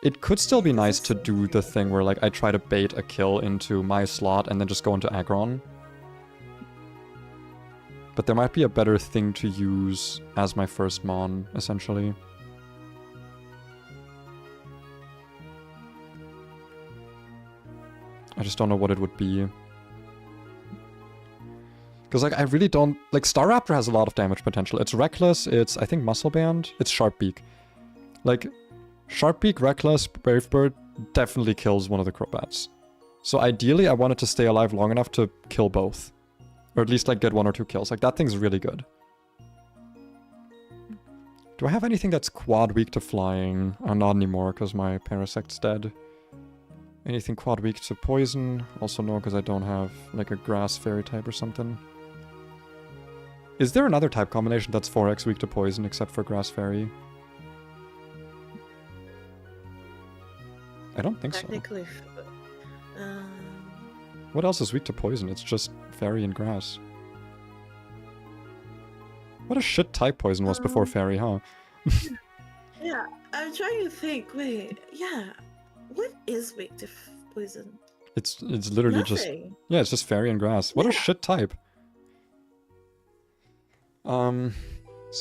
It could still be nice to do the thing where, like, I try to bait a kill into my slot and then just go into Aggron. But there might be a better thing to use as my first Mon, essentially. I just don't know what it would be. Because, like, I really don't... Like, Staraptor has a lot of damage potential. It's Reckless, it's, I think, Muscle Band, it's Sharp Beak. Like, Sharp Beak, Reckless, Brave Bird definitely kills one of the Crobats. So ideally, I wanted to stay alive long enough to kill both. Or at least, like, get 1 or 2 kills. Like, that thing's really good. Do I have anything that's quad weak to flying? Not anymore, because my Parasect's dead. Anything quad weak to poison? Also no, because I don't have, like, a grass fairy type or something. Is there another type combination that's 4x weak to poison except for grass fairy? I don't think so. Technically, What else is weak to poison? It's just fairy and grass. What a shit type poison was before fairy, huh? yeah, I'm trying to think. Wait, yeah, what is weak to poison? It's literally just... Nothing. Yeah, it's just fairy and grass. What a shit type. So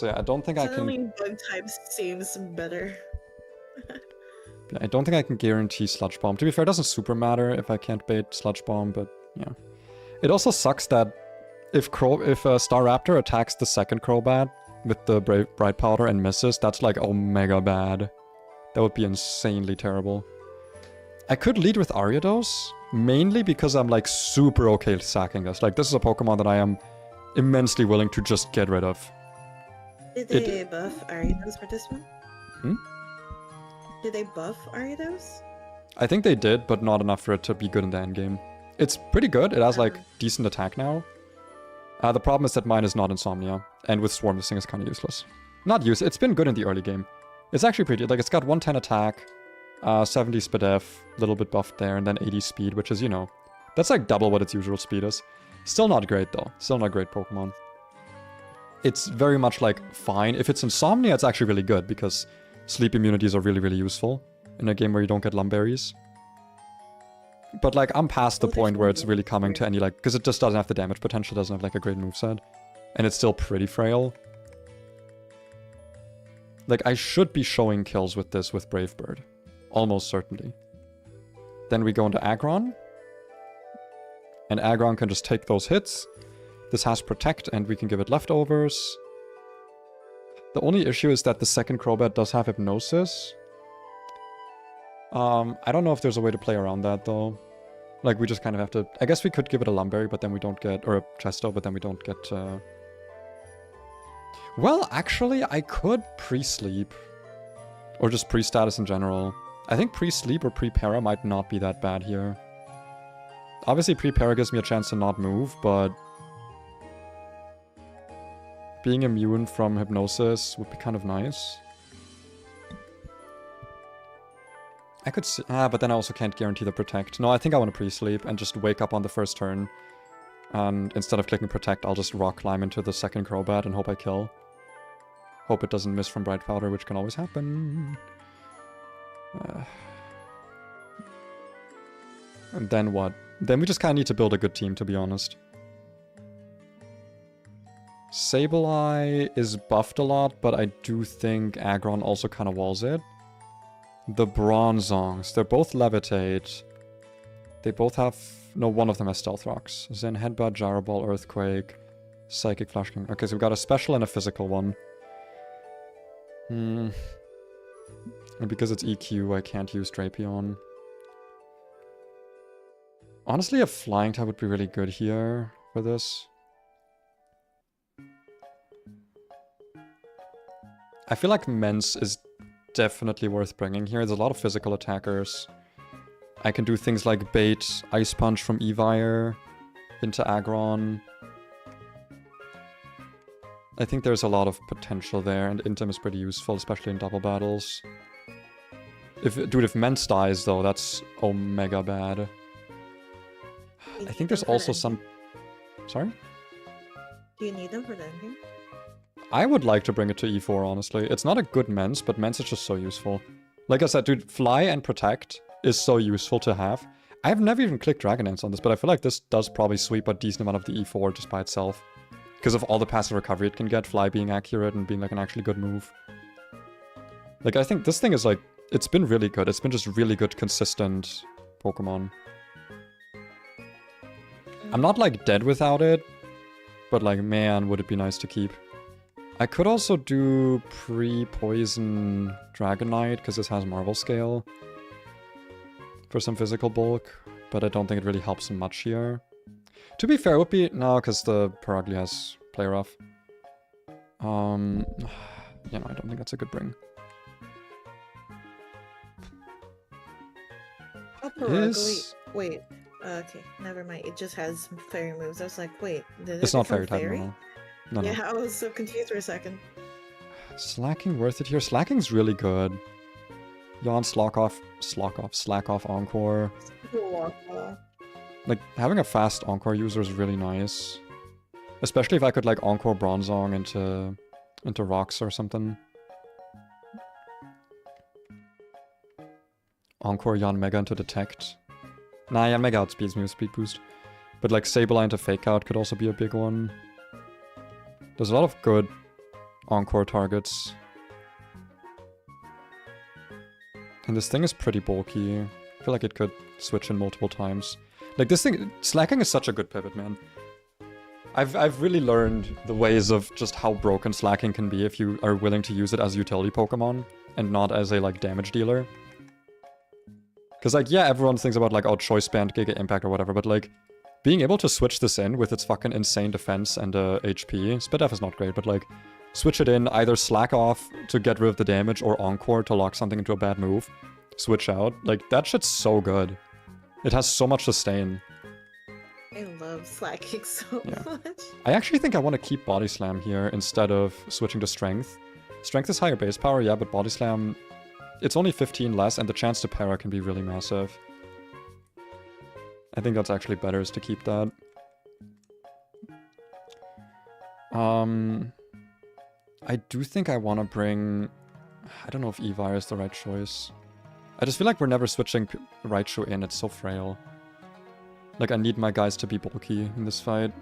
yeah, I don't think I can... Suddenly bug type seems better. I don't think I can guarantee Sludge Bomb. To be fair, it doesn't super matter if I can't bait Sludge Bomb, but yeah. It also sucks that if Star Raptor attacks the second Crobat with the Bright Powder and misses, that's like omega bad. That would be insanely terrible. I could lead with Ariados, mainly because I'm like super okay sacking this. Like, this is a Pokemon that I am immensely willing to just get rid of. Did they buff Ariados for this one? Hmm? Did they buff Ariados? I think they did, but not enough for it to be good in the endgame. It's pretty good. It has like decent attack now. The problem is that mine is not Insomnia, and with Swarm this thing is kind of useless. Not useless, it's been good in the early game. It's actually pretty, like it's got 110 attack, 70 Spadef, little bit buffed there, and then 80 speed, which is, you know, that's like double what its usual speed is. Still not great though, still not great Pokemon. It's very much like fine. If it's Insomnia, it's actually really good, because sleep immunities are really, really useful in a game where you don't get Lumberries. But like, I'm past the point where it's really coming to any like, because it just doesn't have the damage potential, doesn't have like a great moveset. And it's still pretty frail. Like, I should be showing kills with this with Brave Bird. Almost certainly. Then we go into Aggron. And Aggron can just take those hits. This has Protect, and we can give it leftovers. The only issue is that the second Crobat does have Hypnosis. I don't know if there's a way to play around that, though. Like, we just kind of have to... I guess we could give it a Lumberry, but then we don't get... Or a Chesto, but then we don't get... Well, actually, I could pre-sleep. Or just pre-status in general. I think pre-sleep or pre-para might not be that bad here. Obviously, pre-para gives me a chance to not move, but... being immune from Hypnosis would be kind of nice. I could see... but then I also can't guarantee the Protect. No, I think I want to pre-sleep and just wake up on the first turn. And instead of clicking Protect, I'll just Rock Climb into the second Crobat and hope I kill. Hope it doesn't miss from Bright Powder, which can always happen. And then what? Then we just kind of need to build a good team, to be honest. Sableye is buffed a lot, but I do think Aggron also kind of walls it. The Bronzongs, they're both Levitate. They both have... No, one of them has Stealth Rocks. Zen Headbutt, Gyro Ball, Earthquake, Psychic Flash King. Okay, so we've got a special and a physical one. And because it's EQ, I can't use Drapion. Honestly, a Flying type would be really good here for this. I feel like Mence is definitely worth bringing here. There's a lot of physical attackers. I can do things like bait Ice Punch from Evire into Aggron. I think there's a lot of potential there, and Intim is pretty useful, especially in double battles. If Mence dies, though, that's omega bad. I think there's also some... Sorry? Do you need them for the endgame? I would like to bring it to E4, honestly. It's not a good Mence, but Mence is just so useful. Like I said, dude, Fly and Protect is so useful to have. I've never even clicked Dragon Dance on this, but I feel like this does probably sweep a decent amount of the E4 just by itself. Because of all the passive recovery it can get, Fly being accurate and being like an actually good move. Like, I think this thing is like, it's been really good. It's been just really good, consistent Pokemon. I'm not like dead without it, but like, man, would it be nice to keep. I could also do pre-poison Dragonite, because this has Marvel Scale for some physical bulk, but I don't think it really helps him much here. To be fair, it would be... No, because the Perugly has play rough. Yeah, no, I don't think that's a good bring. Oh, Perugly. Wait. Okay, never mind. It just has fairy moves. I was like, wait, did It's it not become fairy type, no. No, yeah, no. I was so confused for a second. Slacking worth it here. Slacking's really good. Yawn, slack off, encore. Like, having a fast encore user is really nice. Especially if I could, like, encore Bronzong into rocks or something. Encore Yan Mega into Detect. Nah, Yan Mega outspeeds me with Speed Boost. But, like, Sableye into Fake Out could also be a big one. There's a lot of good encore targets. And this thing is pretty bulky. I feel like it could switch in multiple times. Like, this thing... Slacking is such a good pivot, man. I've really learned the ways of just how broken Slacking can be if you are willing to use it as a utility Pokemon and not as a, like, damage dealer. Because, like, yeah, everyone thinks about, like, oh, Choice Band, Giga Impact or whatever, but, like, being able to switch this in with its fucking insane defense and HP... Spit F is not great, but, like, switch it in, either Slack off to get rid of the damage or Encore to lock something into a bad move. Switch out. Like, that shit's so good. It has so much sustain. I love Slacking so much. I actually think I want to keep Body Slam here instead of switching to Strength. Strength is higher base power, yeah, but Body Slam... It's only 15 less, and the chance to para can be really massive. I think that's actually better, is to keep that. I do think I want to bring... I don't know if Evire is the right choice. I just feel like we're never switching Raichu in, it's so frail. Like, I need my guys to be bulky in this fight.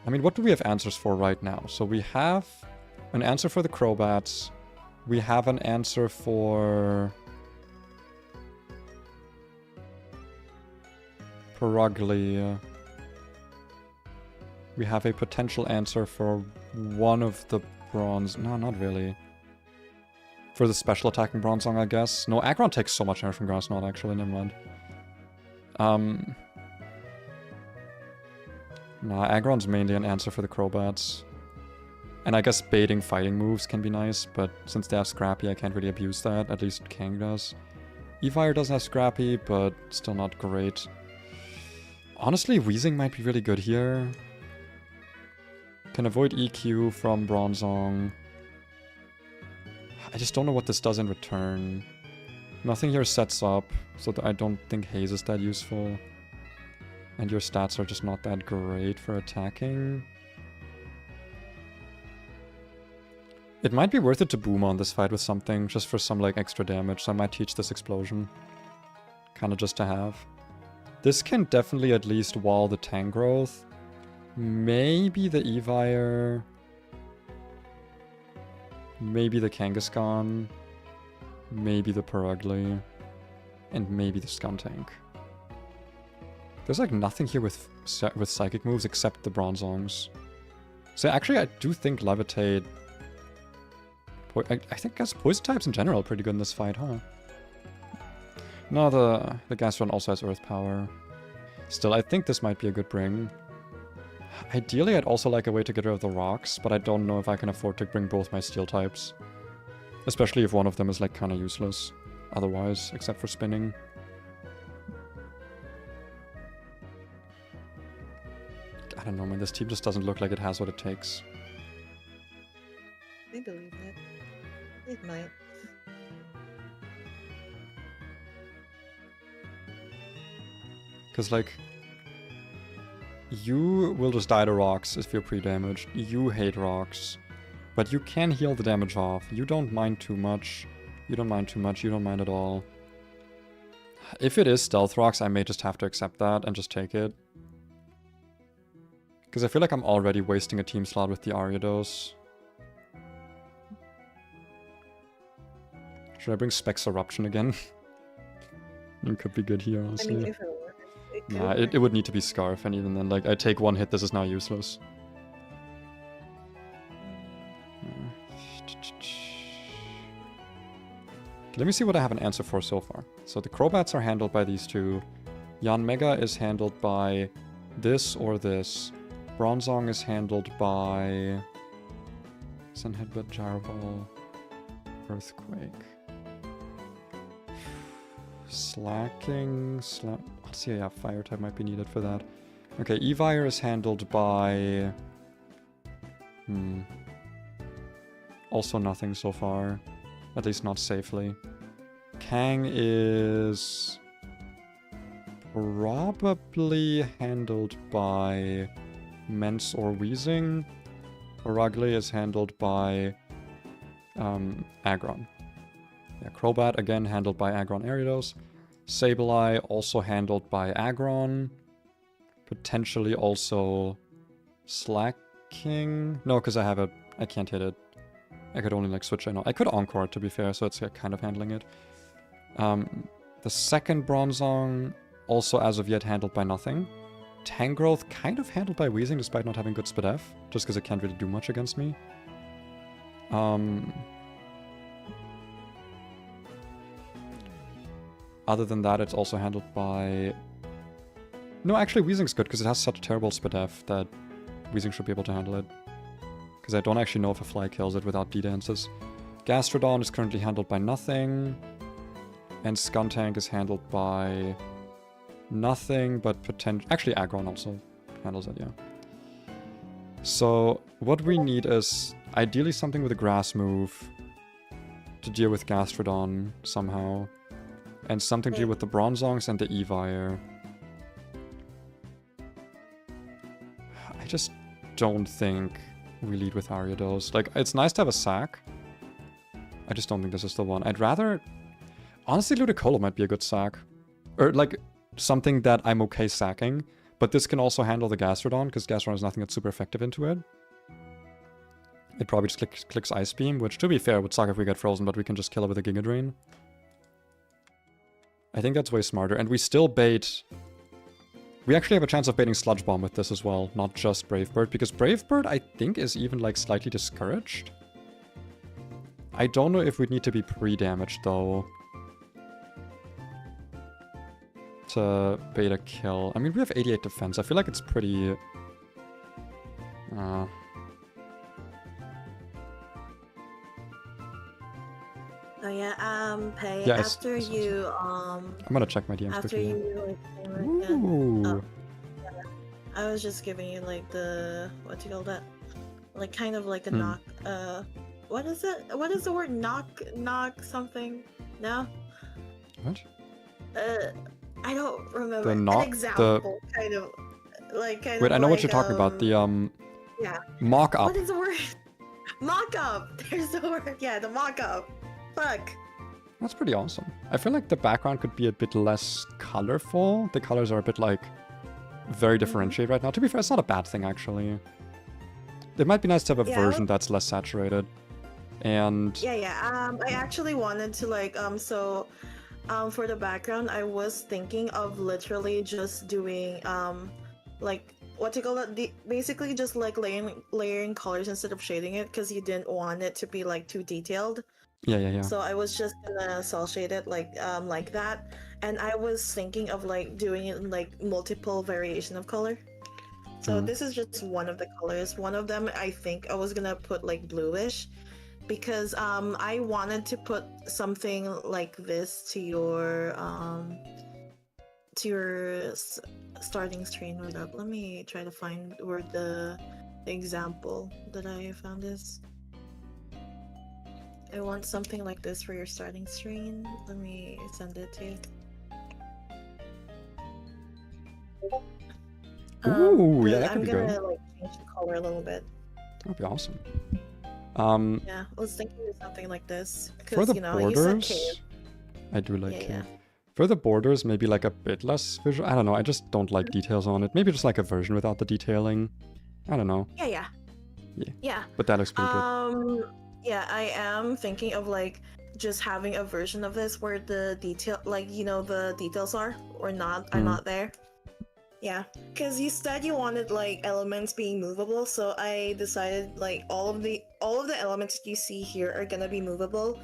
I mean, what do we have answers for right now? So we have an answer for the Crobats. We have an answer for... Perugly. We have a potential answer for one of the bronze... No, not really. For the special attacking Bronzong, I guess. No, Aggron takes so much damage from Grass Knot, actually, never mind. Nah, Aggron's mainly an answer for the Crobats. And I guess baiting fighting moves can be nice, but since they have Scrappy, I can't really abuse that. At least Kang does. Evire does have Scrappy, but still not great. Honestly, Weezing might be really good here. Can avoid EQ from Bronzong. I just don't know what this does in return. Nothing here sets up, so I don't think Haze is that useful. And your stats are just not that great for attacking. It might be worth it to boom on this fight with something, just for some, like, extra damage, so I might teach this Explosion. Kinda just to have. This can definitely at least wall the Tangrowth. Maybe the Evire. Maybe the Kangaskhan. Maybe the Perugly. And maybe the Skuntank. There's like nothing here with Psychic moves except the Bronzongs. So actually I do think Levitate... I think Poison types in general are pretty good in this fight, huh? No, the Gastron also has Earth Power. Still, I think this might be a good bring. Ideally, I'd also like a way to get rid of the rocks, but I don't know if I can afford to bring both my Steel types. Especially if one of them is like kinda useless. Otherwise, except for spinning. I don't know, man, this team just doesn't look like it has what it takes. I believe it. It might. Because, like, you will just die to rocks if you're pre-damaged. You hate rocks. But you can heal the damage off. You don't mind too much. You don't mind too much. You don't mind at all. If it is Stealth Rocks, I may just have to accept that and just take it. Because I feel like I'm already wasting a team slot with the Ariados. Should I bring Specs Eruption again? It could be good here, honestly. I mean, if it works, it could Nah, work. it would need to be Scarf, and even then, like, I take one hit, this is now useless. Let me see what I have an answer for so far. So the Crobats are handled by these two. Yan Mega is handled by this or this. Bronzong is handled by... Sun Headbutt, Gyro Ball, Earthquake. Slacking, let's see, yeah, Fire type might be needed for that. Okay, Evire is handled by... Also nothing so far. At least not safely. Kang is... probably handled by Mence or Weezing. Orugly is handled by Aggron. Yeah, Crobat again handled by Aggron Ariados. Sableye also handled by Aggron. Potentially also Slacking. No, because I can't hit it. I could only like switch it. I could Encore to be fair, so it's kind of handling it. The second Bronzong also as of yet handled by nothing. Tangrowth kind of handled by Weezing despite not having good Spadef, just because it can't really do much against me. Other than that, it's also handled by... No, actually Weezing's good because it has such terrible Spadef that Weezing should be able to handle it. Because I don't actually know if a fly kills it without D-Dances. Gastrodon is currently handled by nothing. And Skuntank is handled by... nothing, but actually Aggron also handles it, yeah. So, what we need is ideally something with a grass move to deal with Gastrodon somehow. And something to deal with the Bronzongs and the Evire. I just don't think we lead with Ariados. Like, it's nice to have a sack. I just don't think this is the one. I'd rather... Honestly, Ludicolo might be a good sack. Or, like... something that I'm okay sacking, but this can also handle the Gastrodon, because Gastrodon has nothing that's super effective into it. It probably just clicks Ice Beam, which, to be fair, would suck if we get frozen, but we can just kill it with a Giga Drain. I think that's way smarter, and we still bait... We actually have a chance of baiting Sludge Bomb with this as well, not just Brave Bird, because Brave Bird, I think, is even, like, slightly discouraged. I don't know if we'd need to be pre-damaged, though, to bait a kill. I mean, we have 88 defense. I feel like it's pretty... Oh yeah, Pei, yeah, after you, I'm gonna check my DMs after quickly. you, like, Ooh. yeah, I was just giving you, like, the, what do you call that? Like, kind of like a knock, what is it? What is the word? Knock something? No? What? I don't remember. The knock, an example, kind of, like, Wait, I know what you're talking about. The, yeah. mock-up. What is the word? Mock-up! There's the word, yeah, the mock-up. Fuck. That's pretty awesome. I feel like the background could be a bit less colorful. The colors are a bit, like, very differentiated right now. To be fair, it's not a bad thing, actually. It might be nice to have a version that's less saturated. And... Yeah. I actually wanted to, like, for the background, I was thinking of literally just doing, like, what do you call it? Basically just, like, layering colors instead of shading it, because you didn't want it to be, like, too detailed. Yeah. So I was just gonna cell shade it like that, and I was thinking of like doing it in like multiple variation of color. So this is just one of the colors. One of them I think I was gonna put like bluish, because I wanted to put something like this to your starting screen. Hold up, let me try to find where the example that I found is. I want something like this for your starting screen. Let me send it to you. Ooh, yeah, that could be good. I'm gonna like change the color a little bit. That'd be awesome. Yeah, I was thinking of something like this. For the you know, borders, I do like cave. For the borders, maybe like a bit less visual. I don't know. I just don't like details on it. Maybe just like a version without the detailing. I don't know. Yeah. But that looks pretty good. Yeah, I am thinking of like just having a version of this where the detail, like, you know, the details are not there. Yeah, because you said you wanted like elements being movable, so I decided like all of the elements you see here are gonna be movable,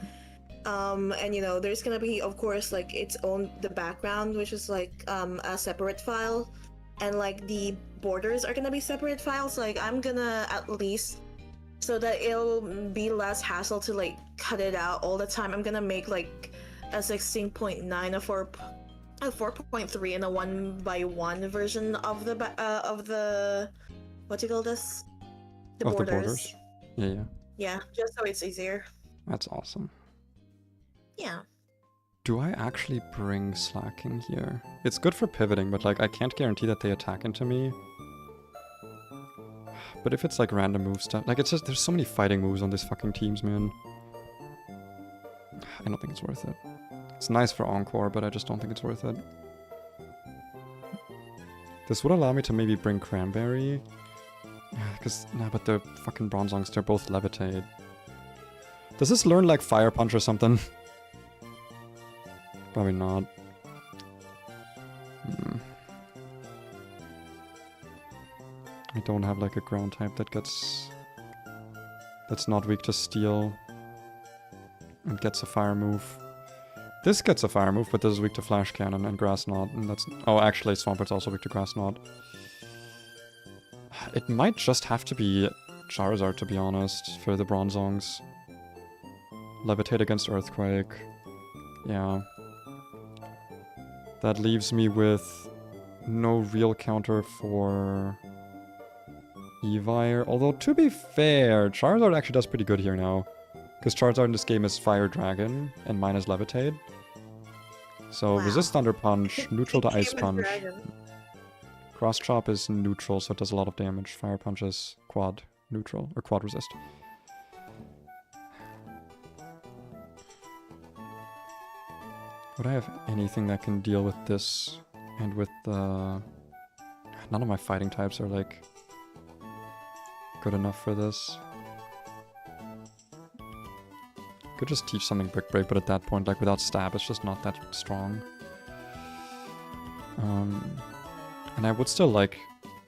And you know, there's gonna be, of course, like its own the background, which is like a separate file, and like the borders are gonna be separate files. Like I'm gonna at least, so that it'll be less hassle to like cut it out all the time, I'm gonna make like a 16.9, a 4.3, and a 1x1 version of the what do you call this? The Of borders. the borders. Yeah. Yeah, just so it's easier. That's awesome. Yeah. Do I actually bring slacking here? It's good for pivoting, but like I can't guarantee that they attack into me. But if it's like random move stuff, like it's just, there's so many fighting moves on these fucking teams, man. I don't think it's worth it. It's nice for Encore, but I just don't think it's worth it. This would allow me to maybe bring Cranberry. Because, nah, but the fucking Bronzongs, they're both Levitate. Does this learn like Fire Punch or something? Probably not. I don't have like a ground type that gets... that's not weak to steel. And gets a fire move. This gets a fire move, but this is weak to Flash Cannon and Grass Knot, and that's... oh, actually, Swampert's also weak to Grass Knot. It might just have to be Charizard, to be honest, for the Bronzongs. Levitate against Earthquake. Yeah. That leaves me with no real counter for Evire. Although, to be fair, Charizard actually does pretty good here now. Because Charizard in this game is Fire Dragon, and mine is Levitate. So, Wow. resist Thunder Punch, neutral to Ice Game of Punch. Dragon. Cross Chop is neutral, so it does a lot of damage. Fire Punch is quad neutral, or quad resist. Would I have anything that can deal with this and with the... none of my fighting types are like good enough for this. Could just teach something Brick Break, but at that point, like without stab, it's just not that strong. And I would still like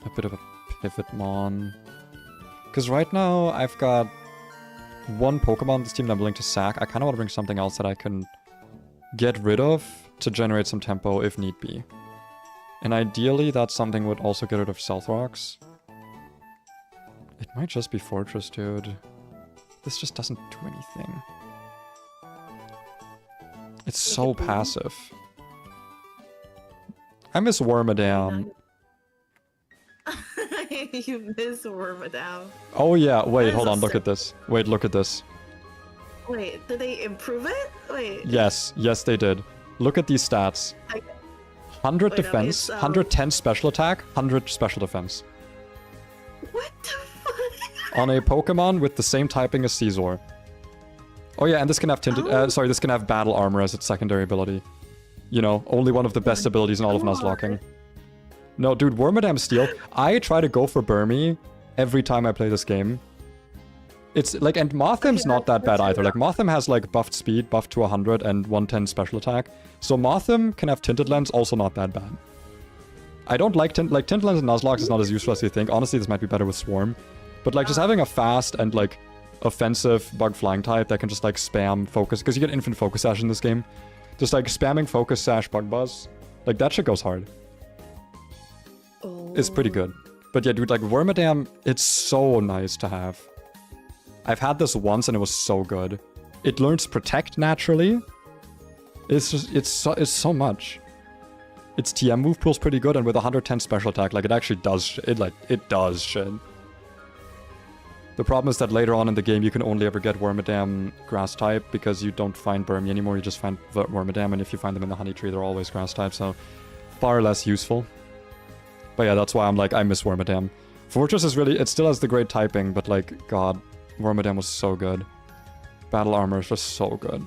a bit of a pivot mon. Because right now, I've got one Pokemon on this team that I'm willing to sack. I kind of want to bring something else that I can get rid of to generate some tempo if need be. And ideally, that something would also get rid of Stealth Rocks. It might just be Fortress, dude. This just doesn't do anything. It's so passive. I miss Wormadam. You miss Wormadam. Oh yeah, wait, That is hold a on, look sick- at this. Wait, look at this. Wait, did they improve it? Wait. Yes, yes they did. Look at these stats. I- 100 Wait, no, defense, it's, 110 special attack, 100 special defense. What the fuck? On a Pokemon with the same typing as Caesar. Oh yeah, and this can have tinted, Oh. sorry, this can have battle armor as its secondary ability. You know, only one of the best abilities in all of God. Nuzlocking. No, dude, Wormadam Steel. I try to go for Burmy every time I play this game. It's like, and Motham's Okay, not that bad that's either. Like, Motham has like buffed speed, buffed to 100, and 110 special attack. So Motham can have Tinted Lens, also not that bad. I don't like Tinted Lens and Nuzlocke is not as useful as you think. Honestly, this might be better with Swarm. But like, just having a fast and like offensive bug flying type that can just like spam focus, because you get infinite focus sash in this game. Just like spamming focus sash bug buzz, like that shit goes hard. It's pretty good. But yeah, dude, like Wormadam, it's so nice to have. I've had this once and it was so good. It learns Protect naturally. It's just, it's so much. Its TM move pool's pretty good, and with 110 special attack, like it actually does it does shit. The problem is that later on in the game, you can only ever get Wormadam grass type because you don't find Burmy anymore. You just find Wormadam, and if you find them in the honey tree, they're always grass type, so far less useful. But yeah, that's why I'm like, I miss Wormadam. Fortress is really, it still has the great typing, but like, god, Wormadam was so good. Battle armor is just so good.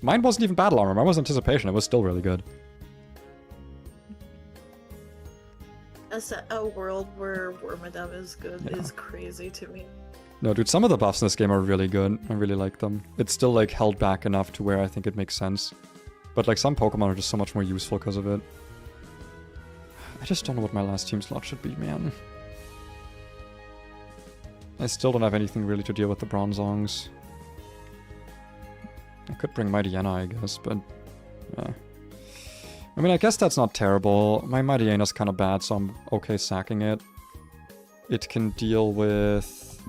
Mine wasn't even battle armor, mine was anticipation, it was still really good. A world where Wormadam is good Yeah. is crazy to me. No, dude, some of the buffs in this game are really good. I really like them. It's still, like, held back enough to where I think it makes sense. But, like, some Pokemon are just so much more useful because of it. I just don't know what my last team slot should be, man. I still don't have anything really to deal with the Bronzongs. I could bring Mightyena, I guess, but... yeah. I mean, I guess that's not terrible. My Mightyena kind of bad, so I'm okay sacking it. It can deal with...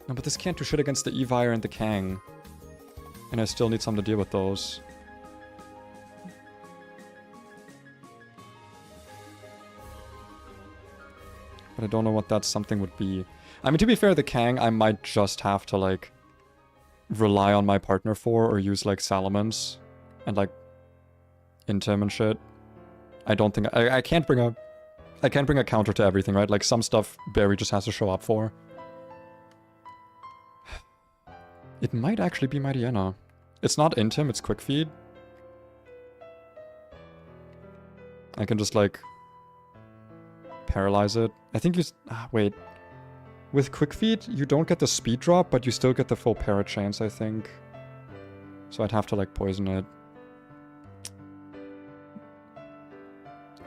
no, but this can't do shit against the Evire and the Kang. And I still need something to deal with those. But I don't know what that something would be. I mean, to be fair, the Kang, I might just have to, like, rely on my partner for, or use, like, Salamence. And, like, Intim and shit. I don't think... I can't bring a... I can't bring a counter to everything, right? Like, some stuff Barry just has to show up for. It might actually be Mightyena. It's not Intim, it's Quick Feed. I can just, like... paralyze it. I think you... wait. With Quick Feed, you don't get the speed drop, but you still get the full para chance, I think. So I'd have to, like, poison it.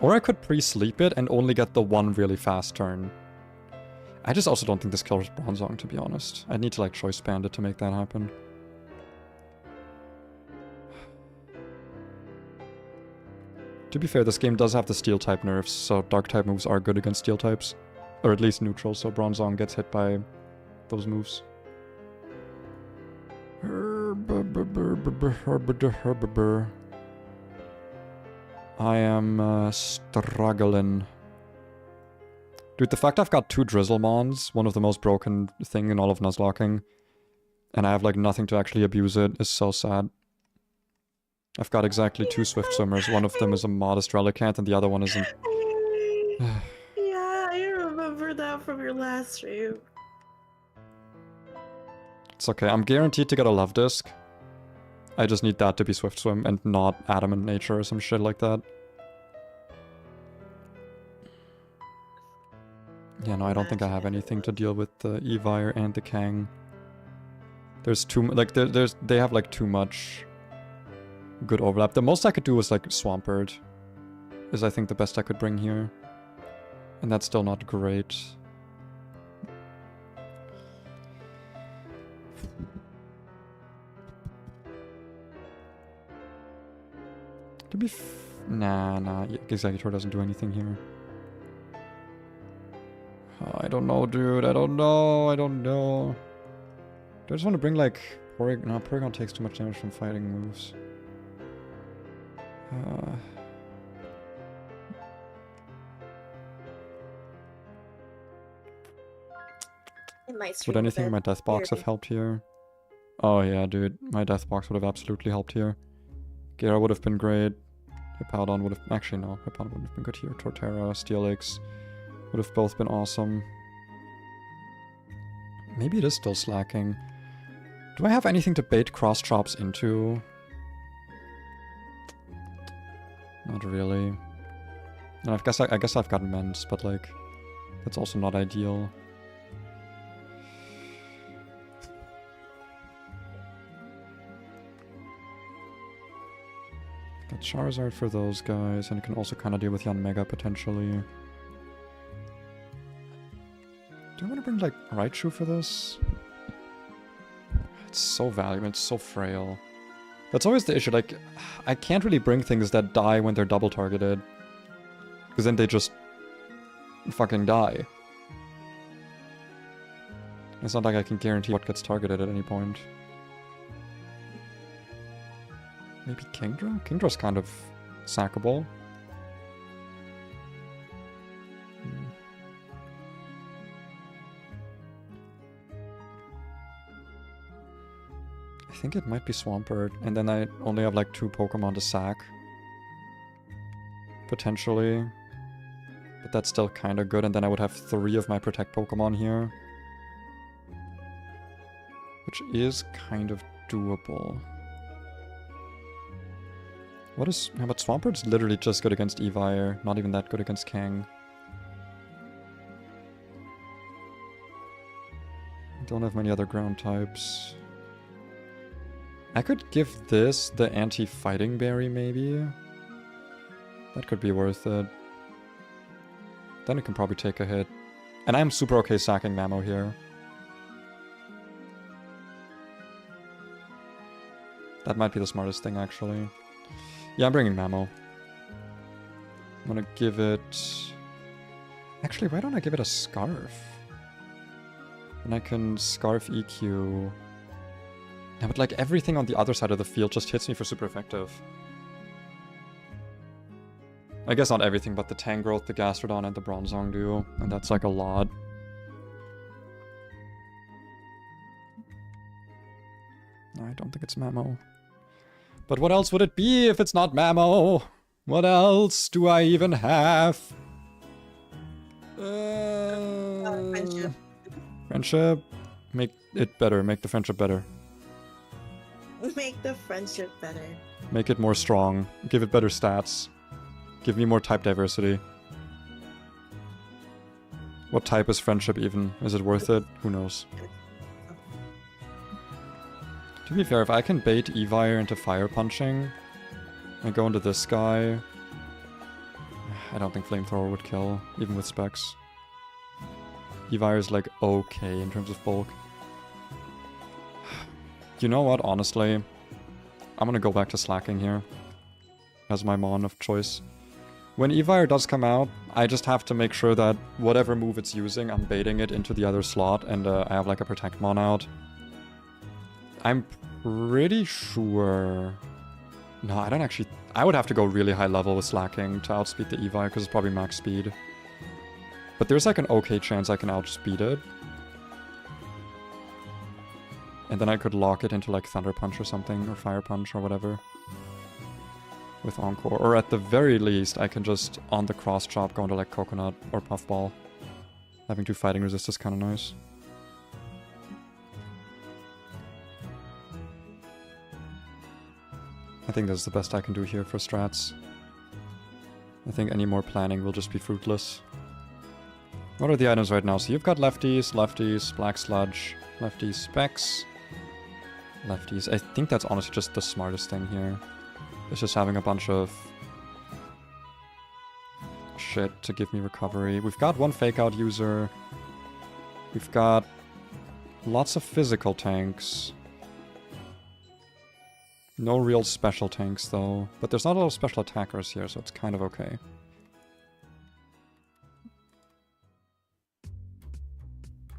Or I could pre-sleep it and only get the one really fast turn. I just also don't think this kills Bronzong, to be honest. I'd need to, like, choice band it to make that happen. To be fair, this game does have the Steel-type nerfs, so Dark-type moves are good against Steel-types. Or at least neutral, so Bronzong gets hit by those moves. I am struggling. Dude, the fact I've got 2 Drizzlemons, one of the most broken thing in all of Nuzlocking, and I have, like, nothing to actually abuse it, is so sad. I've got exactly 2 Swift Swimmers. One of them is a modest Relicanth, and the other one isn't. Yeah, I remember that from your last stream. It's okay, I'm guaranteed to get a Love Disc. I just need that to be Swift Swim, and not Adamant Nature or some shit like that. Yeah, no, I don't think I have anything to deal with the Evire and the Kang. There's too... like, they have, like, too much good overlap. The most I could do was, like, Swampert. Is, I think, the best I could bring here. And that's still not great. To be nah, Executor doesn't do anything here. Oh, I don't know, dude. I don't know. Do I just want to bring, like, Porygon? No, Porygon takes too much damage from fighting moves. Would anything in my death box have helped here? Oh yeah, dude. My death box would have absolutely helped here. Gera would have been great. Hippowdon would have... actually, no. Hippowdon would have been good here. Torterra, Steelix would have both been awesome. Maybe it is still slacking. Do I have anything to bait cross chops into? Not really. And I guess I've got Immense, but, like, that's also not ideal. Got Charizard for those guys, and it can also kind of deal with Yanmega potentially. Do I want to bring, like, Raichu for this? It's so valuable, it's so frail. That's always the issue, like, I can't really bring things that die when they're double targeted. Because then they just fucking die. It's not like I can guarantee what gets targeted at any point. Maybe Kingdra? Kingdra's kind of sackable. I think it might be Swampert, and then I only have like 2 Pokemon to sack. Potentially. But that's still kind of good, and then I would have 3 of my Protect Pokemon here. Which is kind of doable. What is... yeah, but Swampert's literally just good against Evire, not even that good against Kang. I don't have many other ground types. I could give this the anti-fighting berry, maybe? That could be worth it. Then it can probably take a hit. And I'm super okay sacking Mamo here. That might be the smartest thing, actually. Yeah, I'm bringing Mamo. I'm gonna give it... Actually, why don't I give it a Scarf? And I can Scarf EQ... Yeah, but like everything on the other side of the field just hits me for super effective. I guess not everything, but the Tangrowth, the Gastrodon, and the Bronzong duo. And that's like a lot. I don't think it's Mamo. But what else would it be if it's not Mamo? What else do I even have? Friendship. Friendship? Make it better. Make the friendship better. Make the friendship better. Make it more strong. Give it better stats. Give me more type diversity. What type is friendship even? Is it worth it? Who knows? To be fair, if I can bait Evire into fire punching and go into this guy, I don't think Flamethrower would kill, even with specs. Evire is like okay in terms of bulk. You know what, honestly, I'm gonna go back to slacking here as my mon of choice. When Evire does come out, I just have to make sure that whatever move it's using, I'm baiting it into the other slot, and I have like a Protect mon out. I'm pretty sure... No, I don't actually... I would have to go really high level with slacking to outspeed the Evire, because it's probably max speed. But there's like an okay chance I can outspeed it. And then I could lock it into like Thunder Punch or something, or Fire Punch or whatever. With Encore. Or at the very least, I can just, on the cross chop, go into like Coconut or Puffball. Having 2 fighting resist is kind of nice. I think that's the best I can do here for strats. I think any more planning will just be fruitless. What are the items right now? So you've got lefties, lefties, black sludge, lefties, specs, lefties. I think that's honestly just the smartest thing here. It's just having a bunch of shit to give me recovery. We've got 1 fake out user. We've got lots of physical tanks. No real special tanks though. But there's not a lot of special attackers here, so it's kind of okay.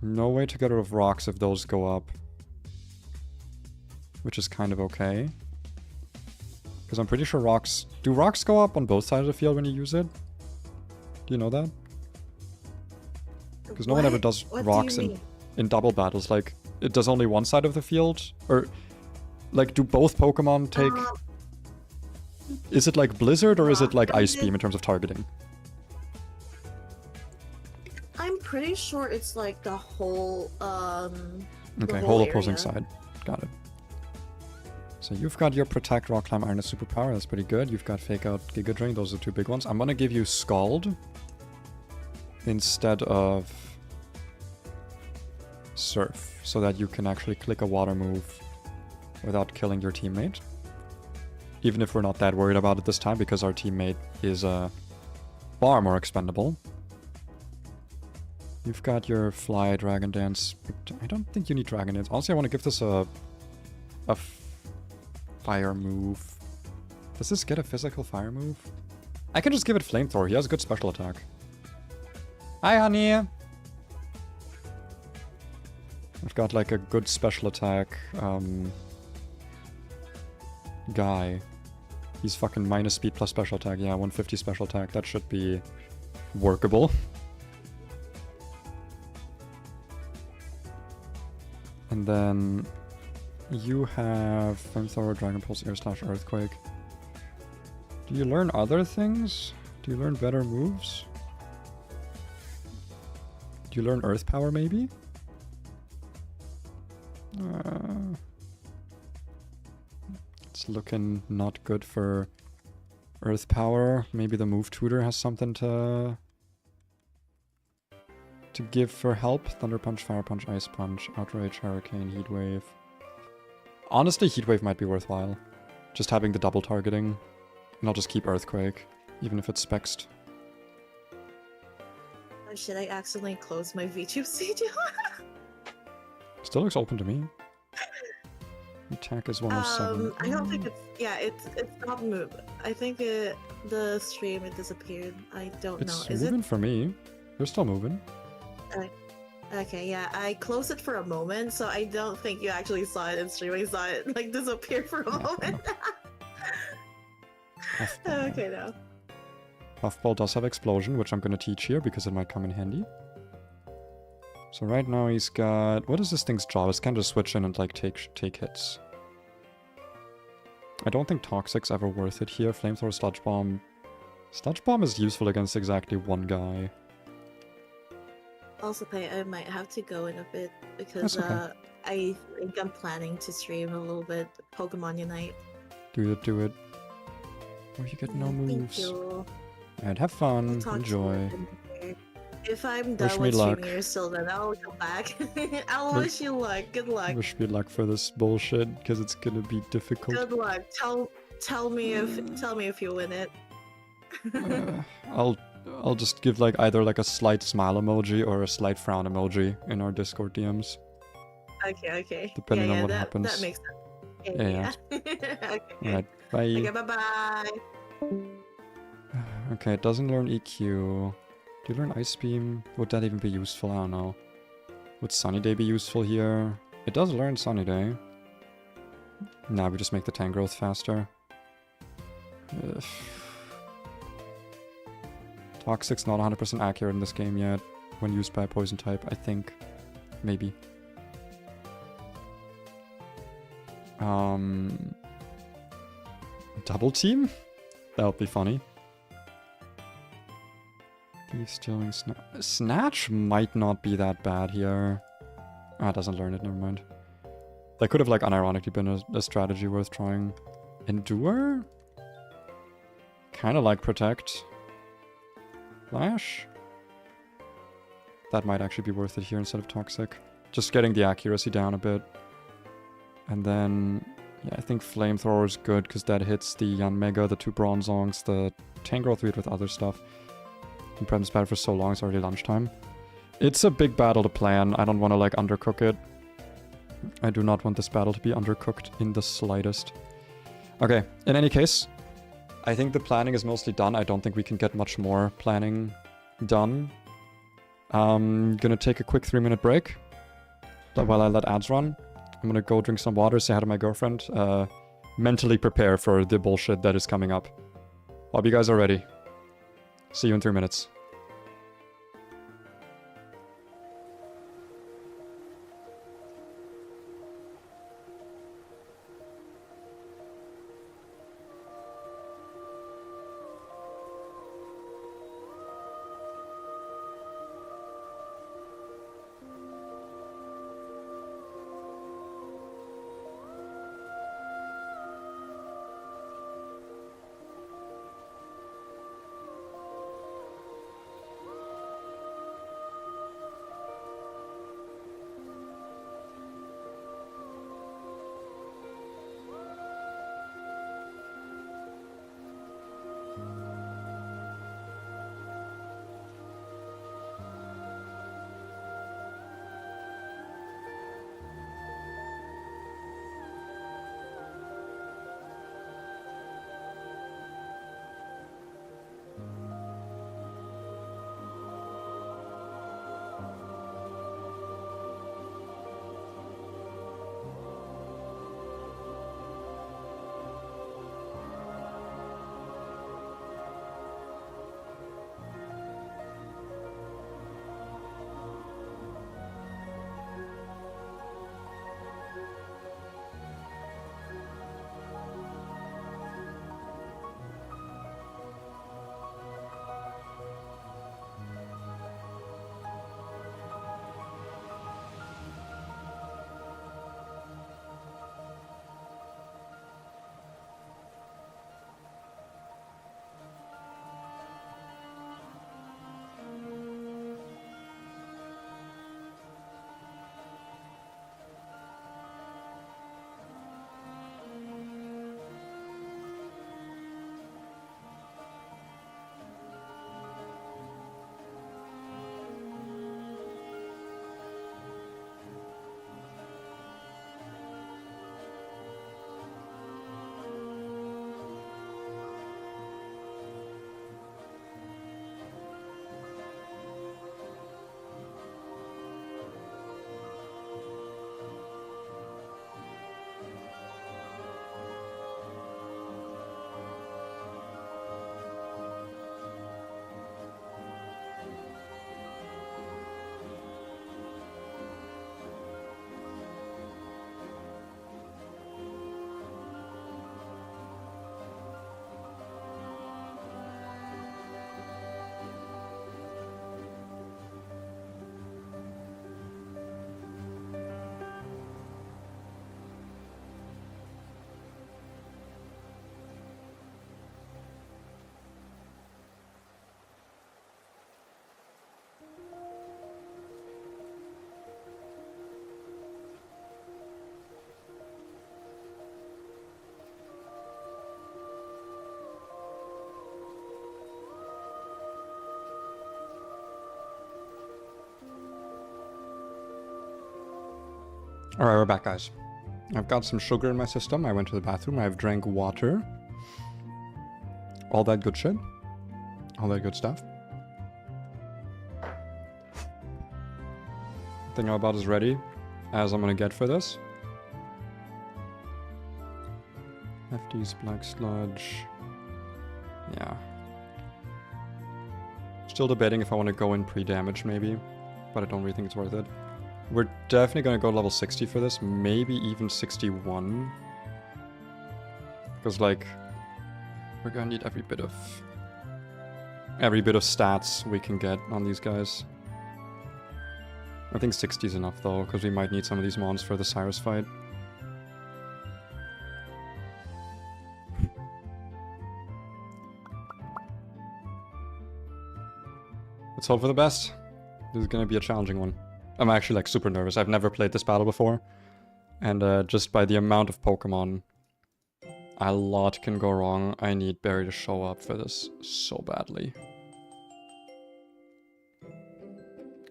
No way to get rid of rocks if those go up. Which is kind of okay. Because I'm pretty sure rocks... Do rocks go up on both sides of the field when you use it? Do you know that? Because no one ever does rocks in double battles. Like, it does only one side of the field? Or, like, do both Pokemon take... Is it like Blizzard or is it like Ice Beam in terms of targeting? I'm pretty sure it's like the whole, Okay, whole opposing side. Got it. So you've got your Protect, Rock Climb, Iron superpower. That's pretty good. You've got Fake Out, Giga Drain. Those are 2 big ones. I'm gonna give you Scald instead of Surf, so that you can actually click a water move without killing your teammate. Even if we're not that worried about it this time, because our teammate is far more expendable. You've got your Fly, Dragon Dance. I don't think you need Dragon Dance. Honestly, I want to give this a fire move. Does this get a physical fire move? I can just give it Flamethrower. He has a good special attack. Hi, honey! I've got like a good special attack guy. He's fucking minus speed plus special attack. Yeah, 150 special attack. That should be workable. And then you have Flamethrower, Dragon Pulse, Air Slash, Earthquake. Do you learn other things? Do you learn better moves? Do you learn Earth Power maybe? It's looking not good for Earth Power. Maybe the Move Tutor has something to give for help. Thunder Punch, Fire Punch, Ice Punch, Outrage, Hurricane, Heat Wave. Honestly, Heat Wave might be worthwhile. Just having the double targeting. And I'll just keep Earthquake, even if it's spexed. Oh shit, I accidentally closed my VTube studio. Still looks open to me. Attack is 107. I don't think it's not moved. I think the stream it disappeared. I don't know. It's Is moving it? for me. They're still moving. Okay, yeah. I closed it for a moment, so I don't think you actually saw it in stream. I saw it like disappear for a moment. Okay, now. Puffball does have explosion, which I'm gonna teach here because it might come in handy. So right now he's got... What is this thing's job? It's kind of switch in and like take hits. I don't think Toxic's ever worth it here. Flamethrower, Sludge Bomb. Sludge Bomb is useful against exactly one guy. Also, I might have to go in a bit because That's okay. I think I'm planning to stream a little bit Pokemon Unite. Do it, do it. Oh, you get no Thank moves. you. Alright, have fun. Talk to Enjoy. you. If I'm Wish done me with luck. streaming still, then I'll come back. I'll wish you luck. Good luck. Wish me luck for this bullshit, because it's gonna be difficult. Good luck. Tell me if you win it. I'll just give like either like a slight smile emoji or a slight frown emoji in our Discord DMs. Okay. Depending on what that, happens. That makes sense. Yeah. Okay. Alright, bye. Okay, bye-bye. Okay, it doesn't learn EQ. Do you learn Ice Beam? Would that even be useful? I don't know. Would Sunny Day be useful here? It does learn Sunny Day. Nah, we just make the tank growth faster. Ugh. Toxic's not 100% accurate in this game yet. When used by a poison type, I think. Maybe. Double team? That would be funny. Stealing Snatch might not be that bad here. Ah, it doesn't learn it, never mind. That could have like unironically been a strategy worth trying. Endure? Kinda like Protect. Flash? That might actually be worth it here instead of Toxic. Just getting the accuracy down a bit. And then, yeah, I think Flamethrower is good because that hits the Mega, the 2 Bronzongs, the Tangrowth weird with other stuff. Been playing this battle for so long, it's already lunchtime. It's a big battle to plan. I don't want to like undercook it. I do not want this battle to be undercooked in the slightest. Okay, in any case, I think the planning is mostly done. I don't think we can get much more planning done. I'm gonna take a quick 3-minute break while I let ads run. I'm gonna go drink some water, say hi to my girlfriend, mentally prepare for the bullshit that is coming up. Hope you guys are ready. See you in 3 minutes. Alright, we're back, guys. I've got some sugar in my system. I went to the bathroom. I've drank water. All that good shit. All that good stuff. I think I'm about as ready as I'm gonna get for this. FD's Black Sludge. Yeah. Still debating if I want to go in pre-damage maybe, but I don't really think it's worth it. We're definitely going to go level 60 for this, maybe even 61. Because like, we're going to need every bit of stats we can get on these guys. I think 60 is enough though, because we might need some of these mons for the Cyrus fight. Let's hope for the best. This is gonna be a challenging one. I'm actually like super nervous. I've never played this battle before. And just by the amount of Pokemon, a lot can go wrong. I need Barry to show up for this so badly.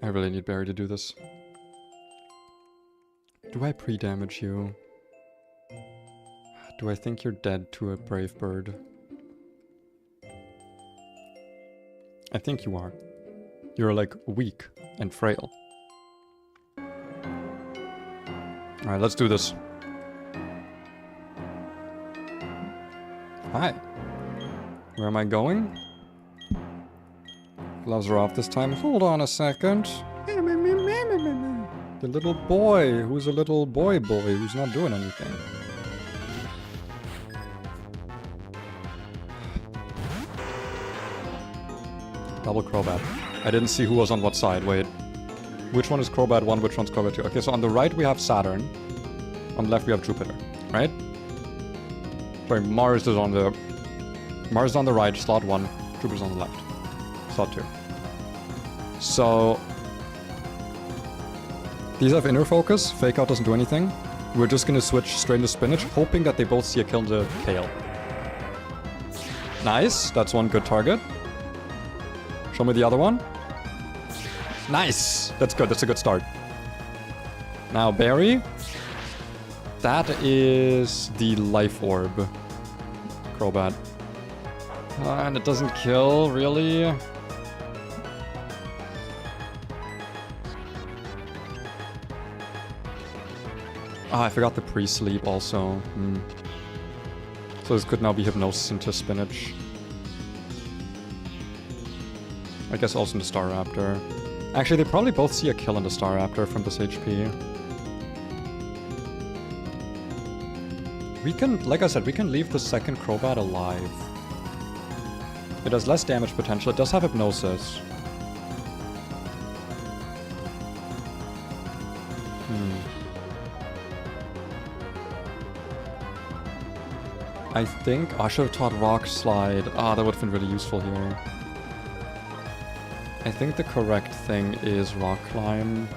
I really need Barry to do this. Do I pre-damage you? Do I think you're dead to a brave bird? I think you are. You're like weak and frail. Alright, let's do this. Hi. Where am I going? Gloves are off this time. Hold on a second. The little boy, who's a little boy who's not doing anything. Double Crobat. I didn't see who was on what side. Wait. Which one is Crobat 1, which one's Crobat 2? Okay, so on the right we have Saturn. On the left we have Jupiter, right? Sorry, Mars is on the right, slot 1. Jupiter's on the left. Slot 2. So these have inner focus. Fake out doesn't do anything. We're just gonna switch straight into Spinach, hoping that they both see a kill into Kale. Nice, that's one good target. Show me the other one. Nice! That's good, that's a good start. Now Barry. That is the Life Orb. Crobat. And it doesn't kill, really? Ah, I forgot the pre-sleep also. So this could now be Hypnosis into Spinach. I guess also into Staraptor. Actually, they probably both see a kill into Staraptor from this HP. We can, like I said, we can leave the second Crobat alive. It has less damage potential. It does have Hypnosis. I think I should have taught Rock Slide. Ah, that would have been really useful here. I think the correct thing is Rock Climb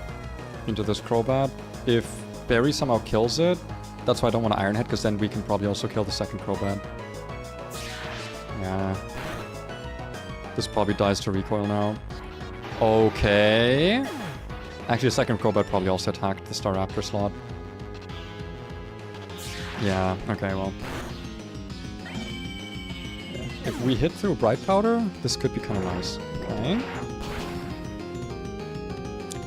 into this Crobat. If Barry somehow kills it, that's why I don't want to Iron Head, because then we can probably also kill the second Crobat. Yeah. This probably dies to recoil now. Okay. Actually, the second Crobat probably also attacked the Staraptor slot. Yeah, okay, well. If we hit through Bright Powder, this could be kind of nice. Okay.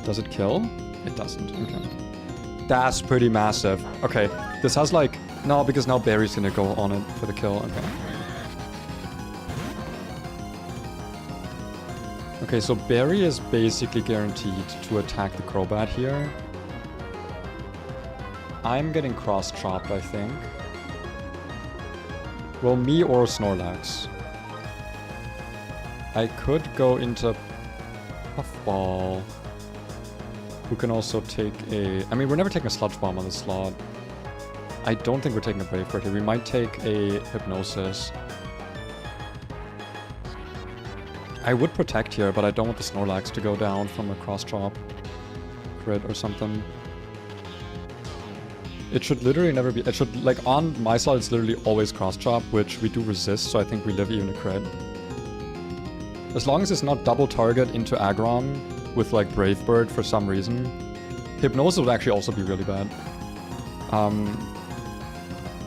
Does it kill? It doesn't. Okay. That's pretty massive. Okay. This has like... No, because now Barry's gonna go on it for the kill. Okay. Okay, so Barry is basically guaranteed to attack the Crobat here. I'm getting cross-chopped, I think. Well, me or Snorlax. I could go into Puffball, who can also take a... I mean, we're never taking a Sludge Bomb on this slot. I don't think we're taking a Brave Bird here. We might take a Hypnosis. I would Protect here, but I don't want the Snorlax to go down from a Cross-Chop crit or something. It should literally never be... It should, like, on my slot, it's literally always Cross-Chop, which we do resist, so I think we live even a crit. As long as it's not double target into Aggron with, like, Brave Bird for some reason. Hypnosis would actually also be really bad.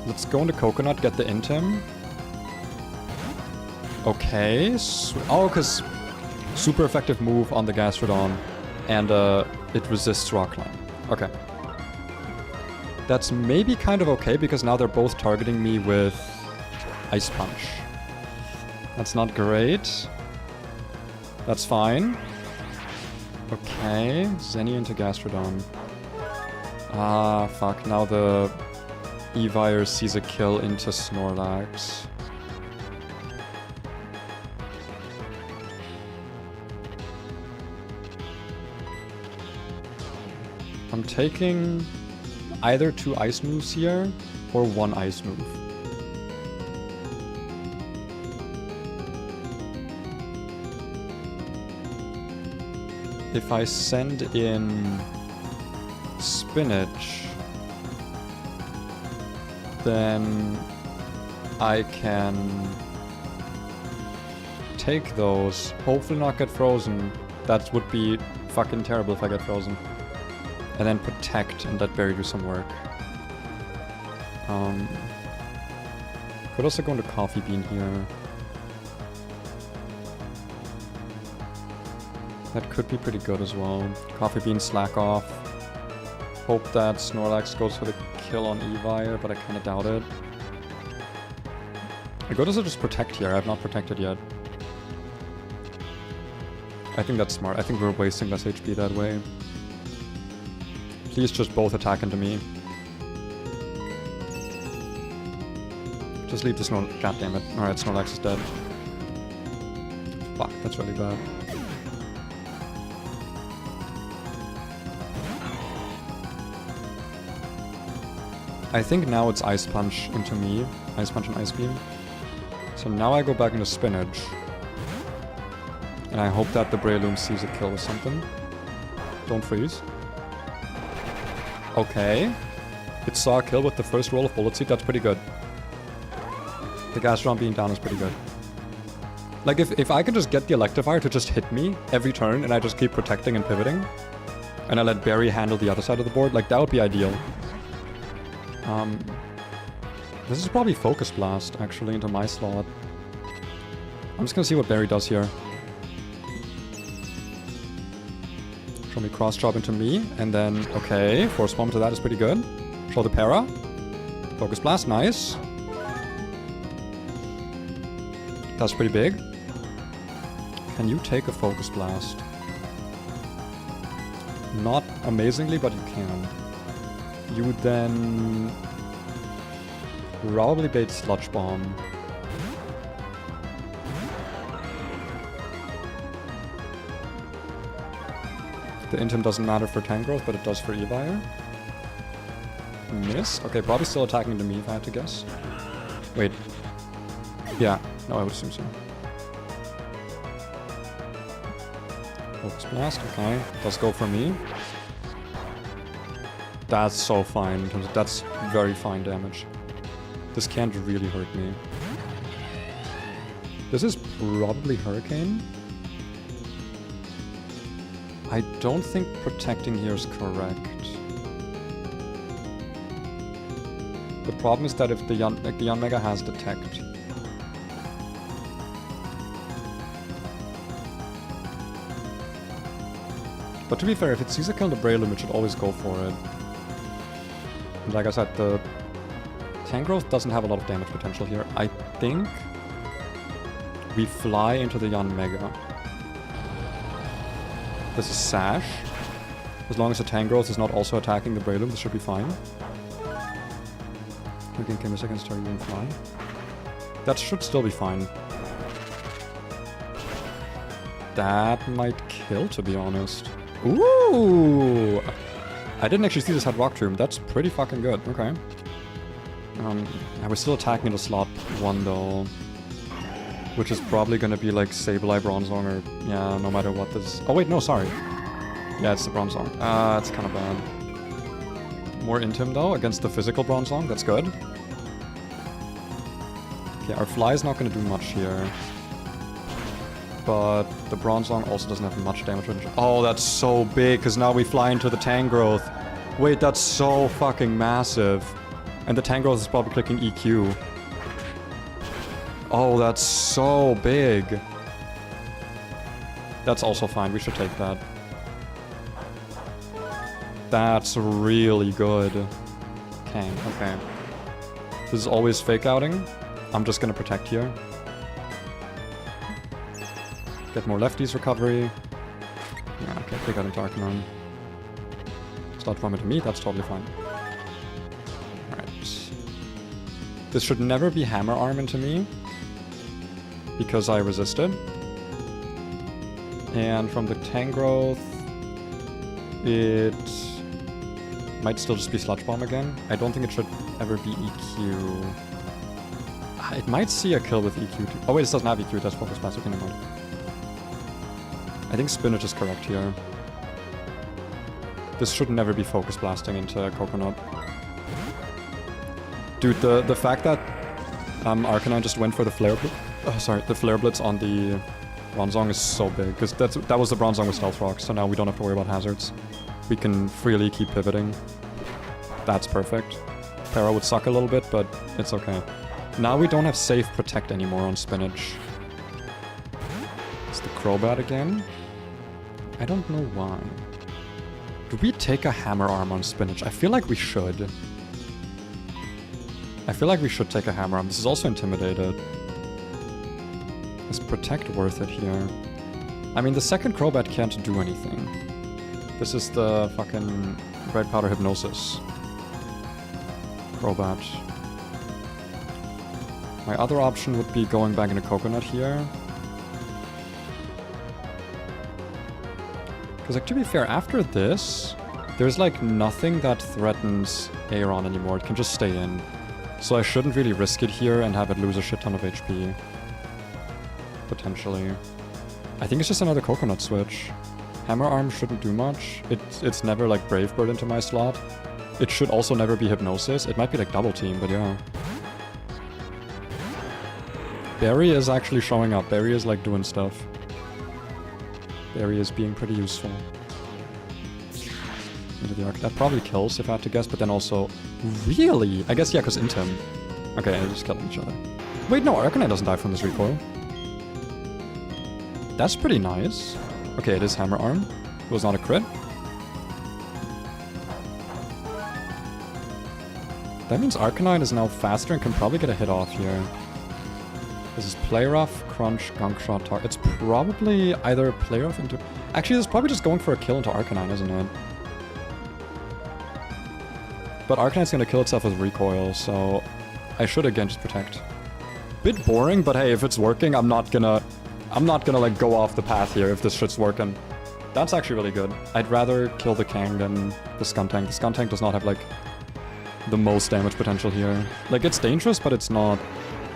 Let's go into Coconut, get the Intim. Okay. Oh, because super effective move on the Gastrodon. And it resists Rock Climb. Okay. That's maybe kind of okay, because now they're both targeting me with Ice Punch. That's not great. That's fine. Okay. Zenny into Gastrodon. Ah, fuck. Now the Evire sees a kill into Snorlax. I'm taking either 2 ice moves here or 1 ice move. If I send in Spinach, then I can take those, hopefully not get frozen. That would be fucking terrible if I get frozen. And then protect and let Berry do some work. Could also go into Coffee Bean here. That could be pretty good as well. Coffee Bean slack off. Hope that Snorlax goes for the kill on Evire, but I kinda doubt it. I could also just protect here. I have not protected yet. I think that's smart. I think we're wasting less HP that way. Please just both attack into me. Just leave the Snorlax. God damn it. Alright, Snorlax is dead. Fuck, that's really bad. I think now it's Ice Punch into me. Ice Punch and Ice Beam. So now I go back into Spinach. And I hope that the Breloom sees a kill or something. Don't freeze. Okay. It saw a kill with the first roll of Bullet Seed. That's pretty good. The Gastrodon being down is pretty good. Like, if I could just get the Electivire to just hit me every turn and I just keep protecting and pivoting, and I let Berry handle the other side of the board, like, that would be ideal. This is probably Focus Blast, actually, into my slot. I'm just gonna see what Berry does here. Show me Cross Chop into me, and then, okay, Force Bomb to that is pretty good. Show the Para. Focus Blast, nice. That's pretty big. Can you take a Focus Blast? Not amazingly, but you can. You would then probably bait Sludge Bomb. The Intim doesn't matter for Tangrowth, but it does for Evire. Miss. Okay, probably still attacking into me if I had to guess. Wait. Yeah. No, I would assume so. Focus Blast. Okay. Does go for me. That's so fine. In terms of, that's very fine damage. This can't really hurt me. This is probably Hurricane. I don't think protecting here is correct. The problem is that if the Yanmega has Detect. But to be fair, if it sees a kill on the Breloom, it should always go for it. And like I said, the Tangrowth doesn't have a lot of damage potential here. I think we fly into the Yanmega. This is Sash. As long as the Tangrowth is not also attacking the Breloom, this should be fine. We can Kimis against Target and fly. That should still be fine. That might kill, to be honest. Ooh! I didn't actually see this had Rock Tomb. That's pretty fucking good. Okay. We're still attacking into slot 1 though. Which is probably gonna be like Sableye, Bronzong, or yeah, no matter what this. Oh wait, no, sorry. Yeah, it's the Bronzong. It's kind of bad. More Intim though against the physical Bronzong. That's good. Okay, our Fly is not gonna do much here. But the Bronzong also doesn't have much damage. Oh, that's so big, because now we fly into the Tangrowth. Wait, that's so fucking massive. And the Tangrowth is probably clicking EQ. Oh, that's so big. That's also fine. We should take that. That's really good. Kang, okay. This is always fake outing. I'm just gonna protect here. Get more lefties recovery. Yeah, okay, fake out into Arcanine. Start from it to me, that's totally fine. Alright. This should never be Hammer Arm into me. Because I resisted. And from the Tangrowth, it might still just be Sludge Bomb again. I don't think it should ever be EQ. It might see a kill with EQ too. Oh wait, it doesn't have EQ, that's Focus Blast, okay, never mind. I think Spinach is correct here. This should never be Focus Blasting into Coconut. Dude, the fact that Arcanine just went for the Flare Blitz, the Flare Blitz on the Bronzong is so big, because that was the Bronzong with Stealth Rock, so now we don't have to worry about hazards. We can freely keep pivoting. That's perfect. Para would suck a little bit, but it's okay. Now we don't have safe protect anymore on Spinach. It's the Crobat again. I don't know why. Do we take a Hammer Arm on Spinach? I feel like we should. I feel like we should take a Hammer Arm. This is also Intimidated. Is Protect worth it here? I mean, the second Crobat can't do anything. This is the fucking Bright Powder Hypnosis. Crobat. My other option would be going back into Coconut here. Because, like, to be fair, after this, there's, like, nothing that threatens Aeron anymore. It can just stay in. So I shouldn't really risk it here and have it lose a shit ton of HP. Potentially. I think it's just another Coconut switch. Hammer Arm shouldn't do much. It's never, like, Brave Bird into my slot. It should also never be Hypnosis. It might be, like, Double Team, but yeah. Barry is actually showing up. Barry is, like, doing stuff. Barry is being pretty useful. Into the Arc. That probably kills, if I had to guess, but then also... Really? I guess, yeah, because Intim. Okay, they're just killing each other. Wait, no, Arcanine doesn't die from this recoil. That's pretty nice. Okay, it is Hammer Arm. It was not a crit. That means Arcanine is now faster and can probably get a hit off here. This is Play Rough, Crunch, Gunk Shot, Target. It's probably either Play Rough into... Actually, this is probably just going for a kill into Arcanine, isn't it? But Arcanine's gonna kill itself with recoil, so I should again just protect. Bit boring, but hey, if it's working, I'm not gonna like go off the path here if this shit's working. That's actually really good. I'd rather kill the Kang than the Skuntank. The Skuntank does not have like the most damage potential here. Like, it's dangerous, but it's not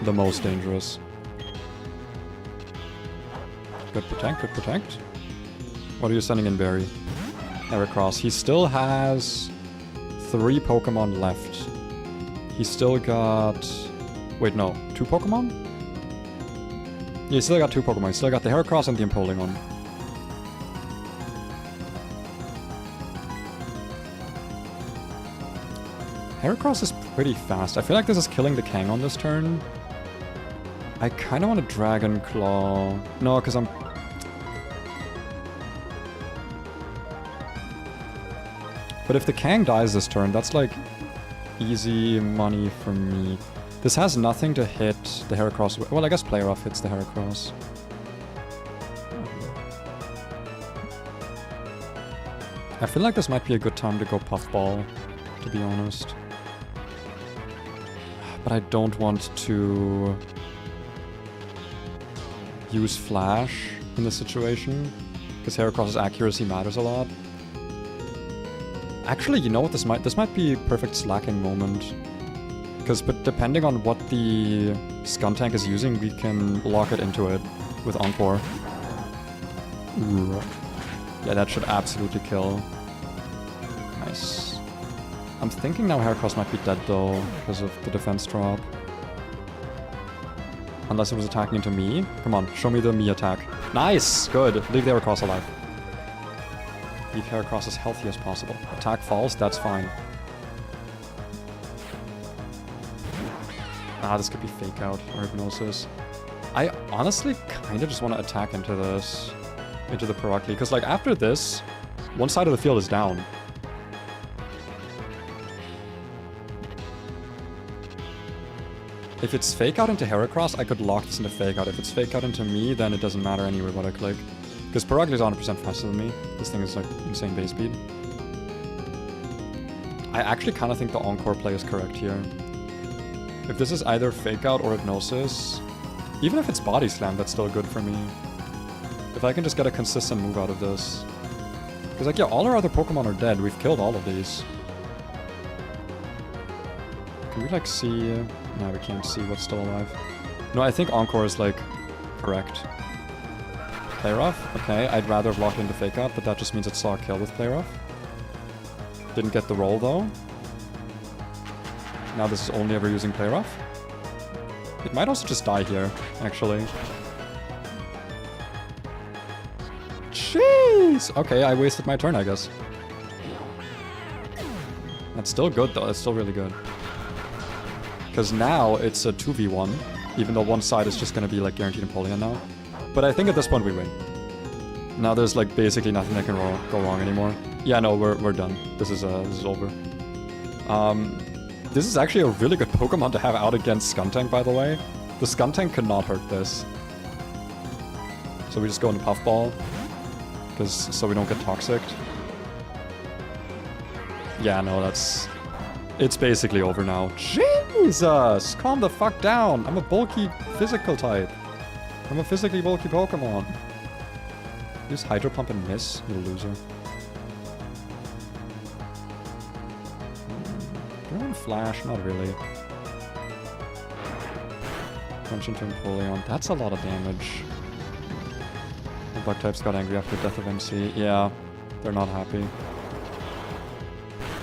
the most dangerous. Good protect, good protect. What are you sending in, Barry? Heracross. He still has 3 Pokemon left. He's still got... Wait, no. 2 Pokemon? Yeah, he's still got 2 Pokemon. He's still got the Heracross and the Empoleon. Heracross is pretty fast. I feel like this is killing the Kang on this turn. I kind of want to Dragon Claw. No, because I'm... But if the Kang dies this turn, that's like easy money for me. This has nothing to hit the Heracross with. Well, I guess Play Rough hits the Heracross. I feel like this might be a good time to go Puffball, to be honest. But I don't want to use Flash in this situation, because Heracross's accuracy matters a lot. Actually, you know what, this might be a perfect slacking moment. Because depending on what the Skuntank is using, we can lock it into it with Encore. Ooh. Yeah, that should absolutely kill. Nice. I'm thinking now Heracross might be dead though, because of the defense drop. Unless it was attacking into me. Come on, show me the me attack. Nice! Good. Leave the Heracross alive. Leave Heracross as healthy as possible. Attack falls, that's fine. Ah, this could be Fake Out or Hypnosis. I honestly kind of just want to attack into this. Into the Perocli. Because, like, after this, one side of the field is down. If it's Fake Out into Heracross, I could lock this into Fake Out. If it's Fake Out into me, then it doesn't matter anyway what I click. Because Perocli is 100% faster than me. This thing is, like, insane base speed. I actually kind of think the Encore play is correct here. If this is either Fake Out or Hypnosis, even if it's Body Slam, that's still good for me. If I can just get a consistent move out of this. Because, like, yeah, all our other Pokemon are dead. We've killed all of these. Can we, like, see... No, we can't see what's still alive. No, I think Encore is, like, correct. Play Rough? Okay, I'd rather have locked into Fake Out, but that just means it saw a kill with Play Rough. Didn't get the roll, though. Now this is only ever using Play Rough. It might also just die here, actually. Jeez! Okay, I wasted my turn, I guess. That's still good, though. That's still really good. Because now it's a 2v1, even though one side is just going to be, like, guaranteed Empoleon now. But I think at this point we win. Now there's, like, basically nothing that can go wrong anymore. Yeah, no, we're done. This is over. This is actually a really good Pokemon to have out against Skuntank, by the way. The Skuntank cannot hurt this. So we just go into Puffball. So we don't get Toxic. Yeah, no, it's basically over now. Jesus! Calm the fuck down! I'm a bulky physical type. I'm a physically bulky Pokemon. Use Hydro Pump and miss, you loser. Do I want Flash? Not really. Punch into Empoleon. That's a lot of damage. The Bug types got angry after the death of MC. Yeah, they're not happy.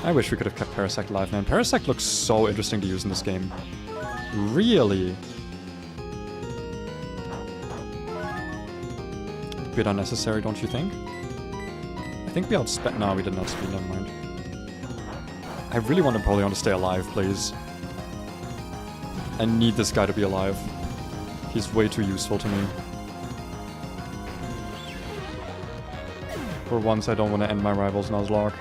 I wish we could have kept Parasect alive, man. Parasect looks so interesting to use in this game. Really? A bit unnecessary, don't you think? I think we outspent... No, we did not speed, never mind. I really want Empoleon to stay alive, please. I need this guy to be alive. He's way too useful to me. For once, I don't want to end my rival's Nuzlocke.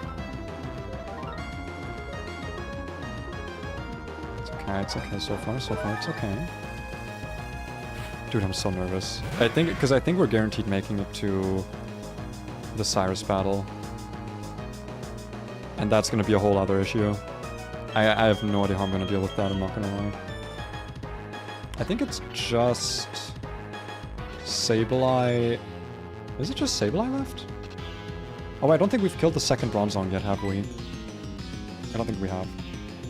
It's okay so far, it's okay. Dude, I'm so nervous. Because I think we're guaranteed making it to the Cyrus battle. And that's gonna be a whole other issue. I have no idea how I'm gonna deal with that, I'm not gonna lie. I think it's just... Sableye... Is it just Sableye left? Oh, I don't think we've killed the second Bronzong yet, have we? I don't think we have.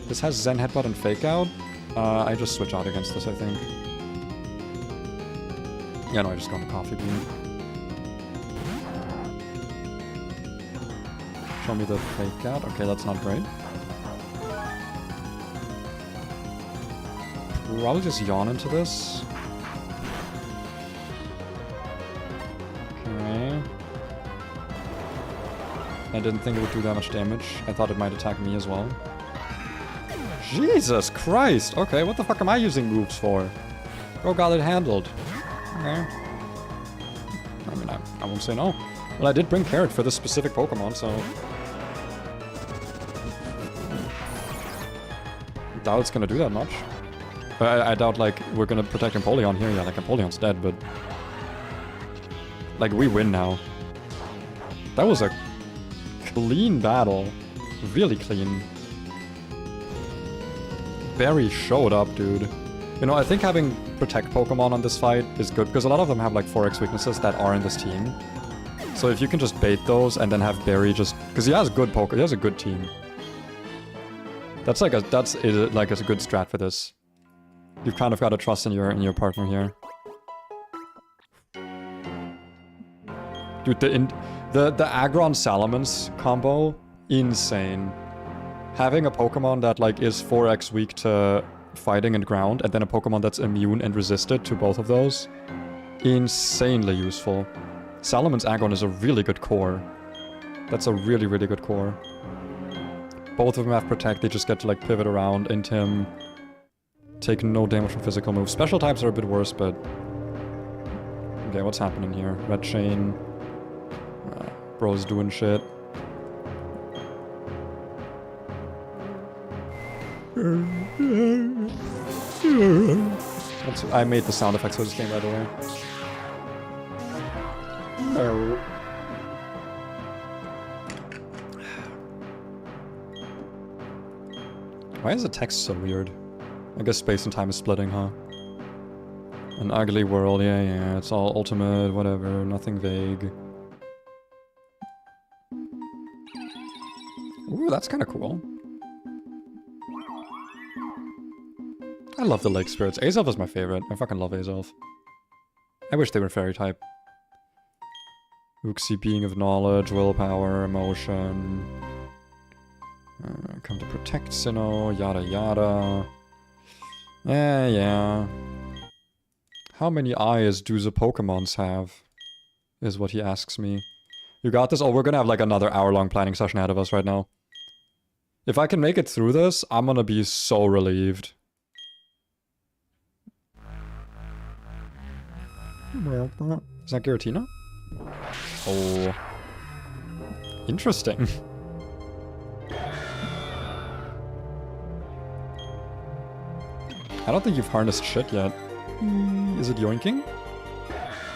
This has Zen Headbutt and Fake Out. I just switch out against this, I think. Yeah, no, I just go into Coffee Bean. Show me the Fake Out. Okay, that's not great. Probably just yawn into this. Okay. I didn't think it would do that much damage. I thought it might attack me as well. Jesus Christ! Okay, what the fuck am I using moves for? Oh god, it handled. Okay. I mean, I won't say no. Well, I did bring Carrot for this specific Pokemon, so... I doubt it's gonna do that much. But I doubt, like, we're gonna protect Empoleon here. Yeah, like, Empoleon's dead, but... Like, we win now. That was a clean battle. Really clean. Barry showed up, dude. You know, I think having Protect Pokemon on this fight is good, because a lot of them have, like, 4x weaknesses that are in this team. So if you can just bait those and then have Barry just... Because he has good he has a good team. That's like a... That's like a good strat for this. You've kind of got to trust in your partner here. Dude, the Aggron Salamence combo, insane. Having a Pokemon that, like, is 4x weak to fighting and ground, and then a Pokemon that's immune and resisted to both of those, insanely useful. Salamence Aggron is a really good core. That's a really, really good core. Both of them have Protect, they just get to like pivot around into him. Take no damage from physical moves. Special types are a bit worse, but... Okay, what's happening here? Red Chain. Bro's doing shit. I made the sound effects for this game, by the way. Why is the text so weird? I guess space and time is splitting, huh? An ugly world, yeah, it's all ultimate, whatever, nothing vague. Ooh, that's kind of cool. I love the lake spirits. Azelf is my favorite. I fucking love Azelf. I wish they were fairy type. Uxie, being of knowledge, willpower, emotion. Come to protect Sinnoh, yada yada. Yeah. How many eyes do the Pokemons have? Is what he asks me. You got this? Oh, we're gonna have like another hour-long planning session ahead of us right now. If I can make it through this, I'm gonna be so relieved. Is that Giratina? Oh. Interesting. I don't think you've harnessed shit yet. Is it yoinking?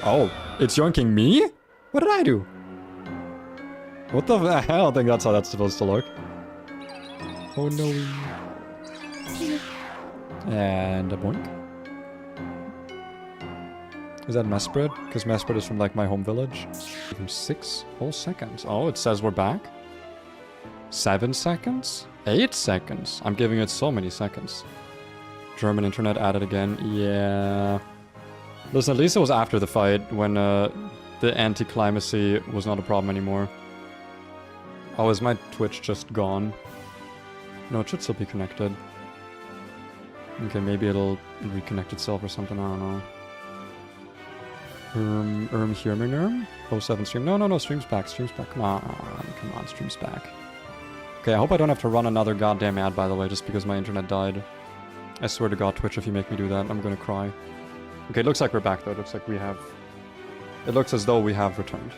Oh, it's yoinking me? What did I do? What the I don't think that's how that's supposed to look. Oh no. And a boink. Is that Mesprit? Because Mesprit is from like my home village. 6 whole seconds. Oh, it says we're back. 7 seconds? 8 seconds. I'm giving it so many seconds. German internet added again. Yeah. Listen, at least it was after the fight when the anti-climacy was not a problem anymore. Oh, is my Twitch just gone? No, it should still be connected. Okay, maybe it'll reconnect itself or something, I don't know. Hirminurm? 07 stream. No, stream's back, Come on, stream's back. Okay, I hope I don't have to run another goddamn ad, by the way, just because my internet died. I swear to God, Twitch, if you make me do that, I'm gonna cry. Okay, it looks like we're back, though. It looks like we have... It looks as though we have returned.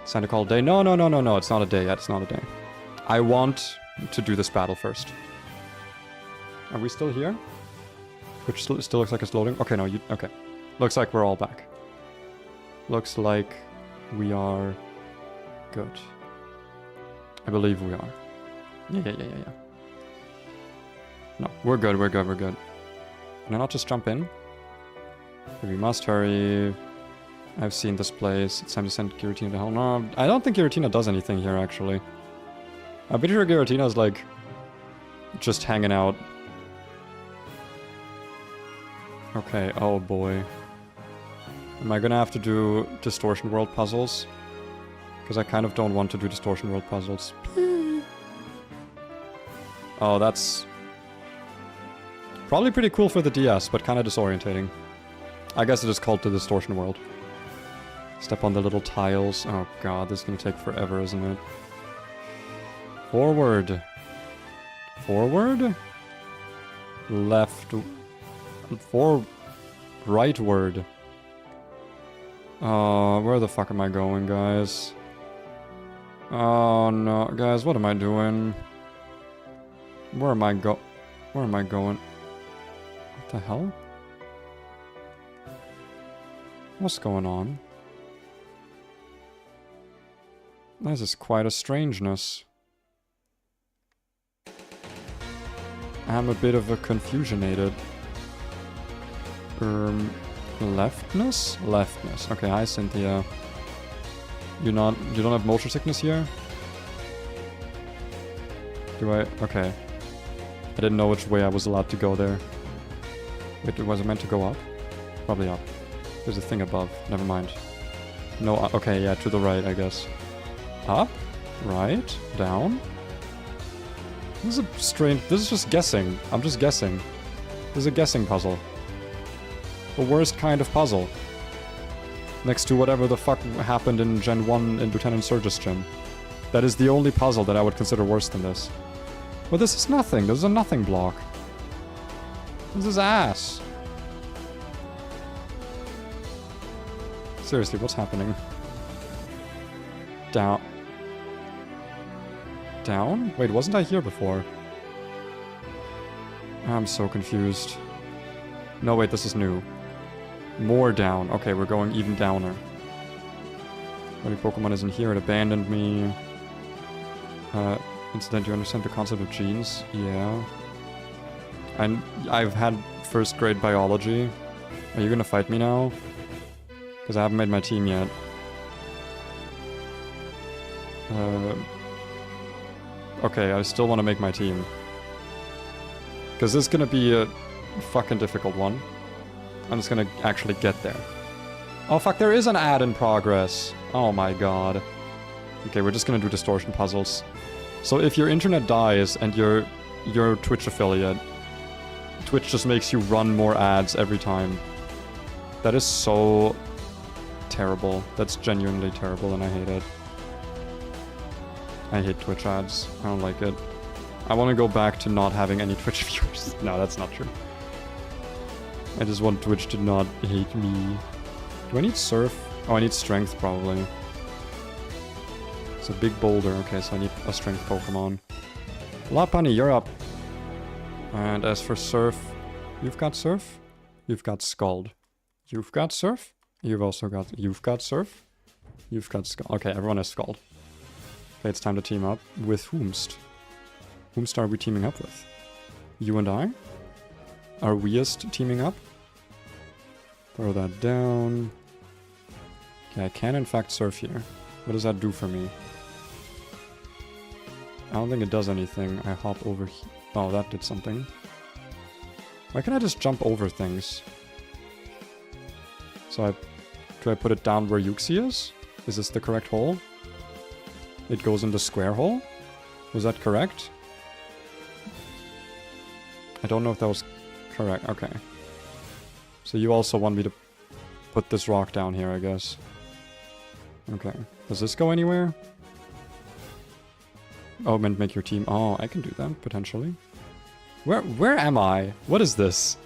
It's time to call a day. No, it's not a day yet, it's not a day. I want to do this battle first. Are we still here? Which still looks like it's loading? Okay, no, okay. Looks like we're all back. Looks like we are good. I believe we are. Yeah. No, we're good. Can I not just jump in? We must hurry. I've seen this place. It's time to send Giratina to hell. No, I don't think Giratina does anything here, actually. I'm pretty sure Giratina's, like, just hanging out. Okay, oh boy. Am I gonna have to do Distortion World puzzles? Because I kind of don't want to do Distortion World puzzles. Oh, that's... probably pretty cool for the DS, but kind of disorientating. I guess it is called the Distortion World. Step on the little tiles. Oh god, this is gonna take forever, isn't it? Forward. Forward? Left. Rightward. Where the fuck am I going, guys? Oh no, guys, what am I doing? Where am I going? What the hell? What's going on? This is quite a strangeness. I'm a bit of a confusionated. Leftness? Leftness. Okay, hi Cynthia. You don't have motion sickness here? Do I? Okay. I didn't know which way I was allowed to go there. Wait, was it meant to go up? Probably up. There's a thing above. Never mind. No, okay, yeah, to the right, I guess. Up? Right? Down? This is a strange... This is just guessing. I'm just guessing. This is a guessing puzzle. The worst kind of puzzle. Next to whatever the fuck happened in Gen 1 in Lieutenant Surge's gym. That is the only puzzle that I would consider worse than this. Well, this is nothing. This is a nothing block. This is ass. Seriously, what's happening? Down. Down? Wait, wasn't I here before? I'm so confused. No, wait, this is new. More down. Okay, we're going even downer. Any Pokemon isn't here, it abandoned me. Incident, you understand the concept of genes? Yeah. And I've had first grade biology. Are you gonna fight me now? Because I haven't made my team yet. Okay, I still want to make my team. Because this is gonna be a fucking difficult one. I'm just gonna actually get there. Oh fuck, there is an ad in progress. Oh my god. Okay, we're just gonna do distortion puzzles. So if your internet dies and you're a Twitch affiliate, Twitch just makes you run more ads every time. That is so terrible. That's genuinely terrible and I hate it. I hate Twitch ads. I don't like it. I want to go back to not having any Twitch viewers. No, that's not true. I just want Twitch to not hate me. Do I need Surf? Oh, I need Strength probably. It's a big boulder. Okay, so I need a Strength Pokemon. Lopunny, you're up. And as for Surf, you've got Surf? You've got Scald. You've got Surf? You've also got... You've got Surf? You've got Scald. Okay, everyone has Scald. Okay, it's time to team up. With whomst? Whomst are we teaming up with? You and I? Are weest teaming up? Throw that down. Okay, I can in fact Surf here. What does that do for me? I don't think it does anything. I hop over here. Oh, that did something. Why can't I just jump over things? So do I put it down where Yuxi is? Is this the correct hole? It goes in the square hole? Was that correct? I don't know if that was correct. Okay. So you also want me to put this rock down here, I guess. Okay. Does this go anywhere? Oh, meant make your team. Oh, I can do that, potentially. Where am I? What is this?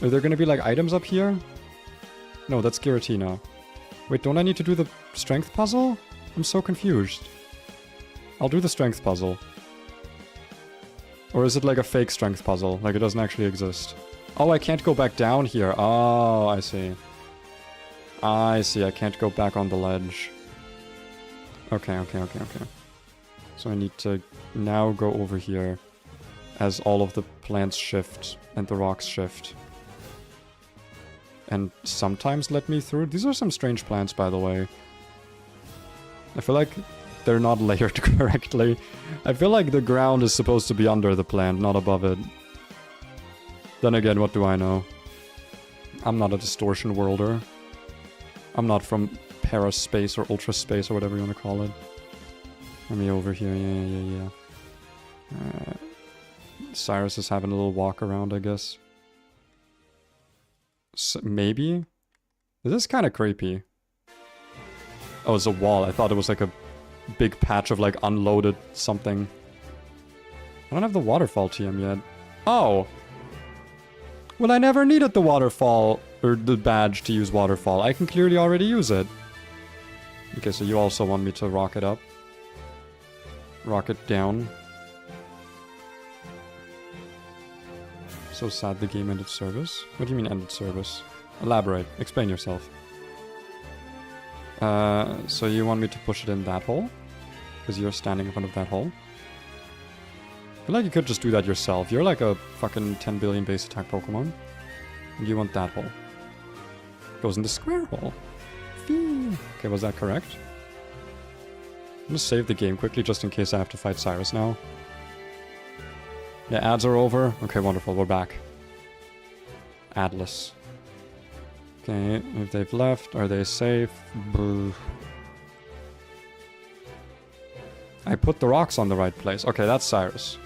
Are there gonna be, like, items up here? No, that's Giratina. Wait, don't I need to do the strength puzzle? I'm so confused. I'll do the strength puzzle. Or is it like a fake strength puzzle? Like it doesn't actually exist. Oh, I can't go back down here. Oh, I see. I see. I can't go back on the ledge. Okay. So I need to now go over here as all of the plants shift and the rocks shift. And sometimes let me through. These are some strange plants, by the way. I feel like they're not layered correctly. I feel like the ground is supposed to be under the plant, not above it. Then again, what do I know? I'm not a distortion worlder. I'm not from paraspace or ultra space or whatever you want to call it. Let me over here. Yeah. Cyrus is having a little walk around, I guess. So, maybe? This is kind of creepy. Oh, it's a wall. I thought it was like a big patch of like unloaded something. I don't have the waterfall TM yet. Oh! Well, I never needed the waterfall, or the badge to use waterfall. I can clearly already use it. Okay, so you also want me to rock it up. Rock it down. So sad the game ended service. What do you mean ended service? Elaborate. Explain yourself. So you want me to push it in that hole? Because you're standing in front of that hole? I feel like you could just do that yourself. You're like a fucking 10 billion base attack Pokemon. And you want that hole. Goes in the square hole. Fee. Okay, was that correct? I'm gonna save the game quickly just in case I have to fight Cyrus now. Yeah, ads are over. Okay, wonderful. We're back. Adless. Okay, if they've left, are they safe? Boo. I put the rocks on the right place. Okay, that's Cyrus.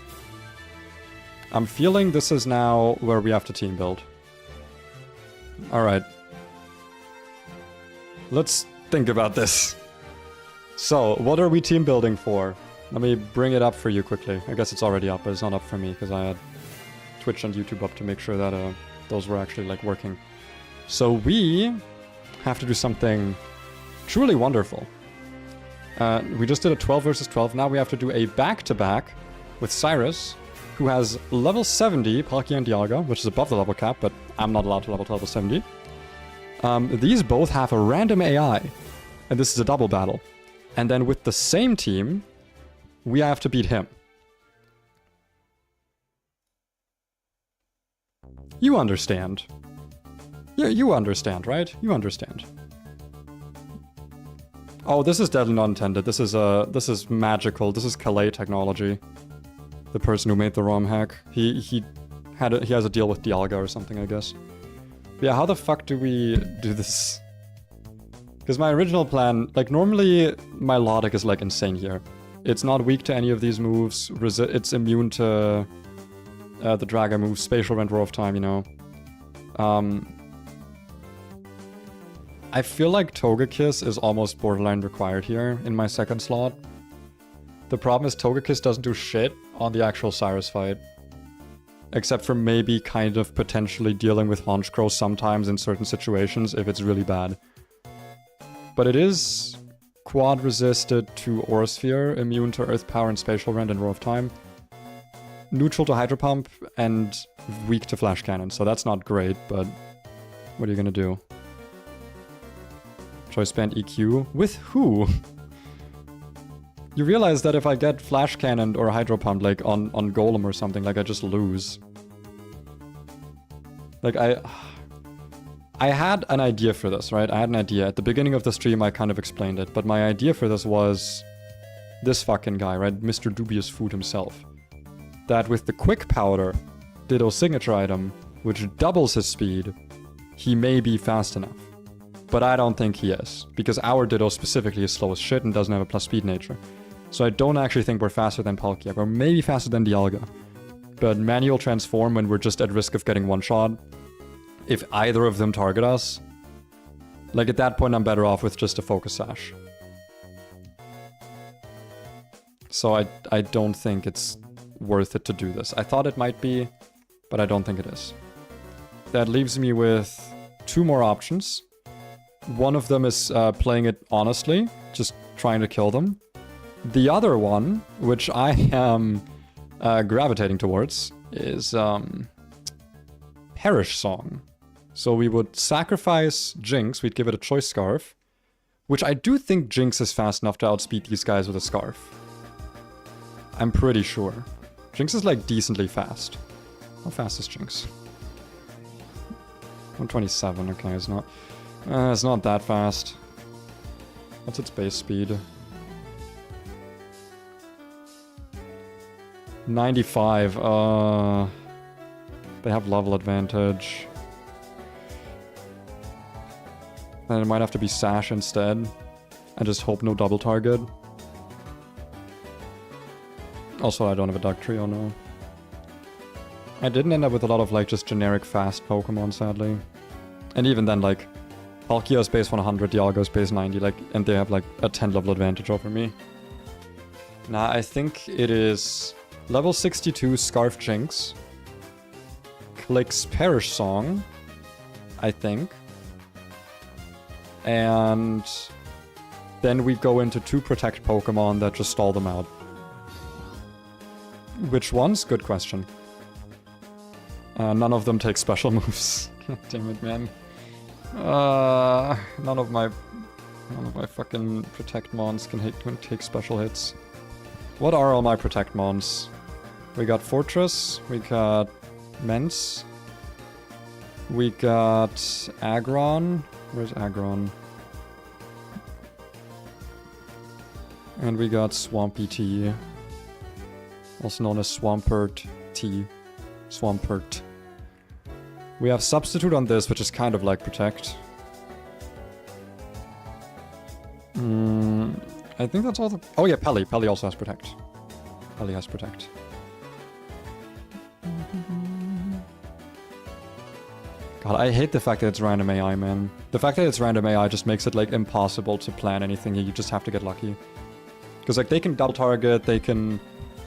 I'm feeling this is now where we have to team build. Alright. Let's think about this. So, what are we team building for? Let me bring it up for you quickly. I guess it's already up, but it's not up for me because I had Twitch and YouTube up to make sure that those were actually like working. So we have to do something truly wonderful. We just did a 12 versus 12. Now we have to do a back-to-back with Cyrus, who has level 70 Palkia and Dialga, which is above the level cap, but I'm not allowed to level to level 70. These both have a random AI, and this is a double battle. And then with the same team, we have to beat him. You understand. Yeah, you understand, right? You understand. Oh, this is deadly not intended. This is magical. This is Calais technology. The person who made the ROM hack. He has a deal with Dialga or something, I guess. But yeah, how the fuck do we do this? Because my original plan, like normally my logic is like insane here. It's not weak to any of these moves. It's immune to the Dragon moves, Spatial Rent, Roar of Time, you know. I feel like Togekiss is almost borderline required here in my second slot. The problem is Togekiss doesn't do shit on the actual Cyrus fight. Except for maybe kind of potentially dealing with Honchkrow sometimes in certain situations if it's really bad. But it is quad resisted to Aura Sphere, immune to Earth Power and Spatial Rent and Roar of Time. Neutral to Hydro Pump and weak to Flash Cannon, so that's not great, but what are you gonna do? Choice Band EQ? With who? You realize that if I get Flash Cannon or Hydro Pump, like on Golem or something, like I just lose. Like I had an idea for this, right? I had an idea. At the beginning of the stream, I kind of explained it, but my idea for this was this fucking guy, right? Mr. Dubious Food himself. That with the Quick Powder, Ditto signature item, which doubles his speed, he may be fast enough. But I don't think he is, because our Ditto specifically is slow as shit and doesn't have a plus speed nature. So I don't actually think we're faster than Palkia, or maybe faster than Dialga. But manual transform when we're just at risk of getting one shot, if either of them target us, like at that point I'm better off with just a Focus Sash. So I don't think it's worth it to do this. I thought it might be, but I don't think it is. That leaves me with two more options. One of them is playing it honestly, just trying to kill them. The other one, which I am gravitating towards, is Perish Song. So we would sacrifice Jinx, we'd give it a Choice Scarf, which I do think Jinx is fast enough to outspeed these guys with a Scarf. I'm pretty sure. Jinx is like decently fast. How fast is Jinx? 127, okay, it's not that fast. What's its base speed? 95, they have level advantage. Then it might have to be Sash instead. I just hope no double target. Also, I don't have a Dugtrio, no. I didn't end up with a lot of like just generic fast Pokemon, sadly. And even then, like, Palkia is base 100, Dialga is base 90, like, and they have like a 10 level advantage over me. Nah, I think it is level 62 Scarf Jinx. Clicks Perish Song, I think. And then we go into two Protect Pokemon that just stall them out. Which ones? Good question. None of them take special moves. God damn it, man. None of my fucking Protect Mons can take special hits. What are all my Protect Mons? We got Fortress, we got Mence, we got Aggron. Where's Aggron? And we got Swampy Tea, also known as Swampert Tea. Swampert. We have Substitute on this, which is kind of like Protect. I think that's all the... Oh yeah, Pelly. Pelly also has Protect. Pelly has Protect. God, I hate the fact that it's random AI, man. The fact that it's random AI just makes it, like, impossible to plan anything. You just have to get lucky. Because, like, they can double target, they can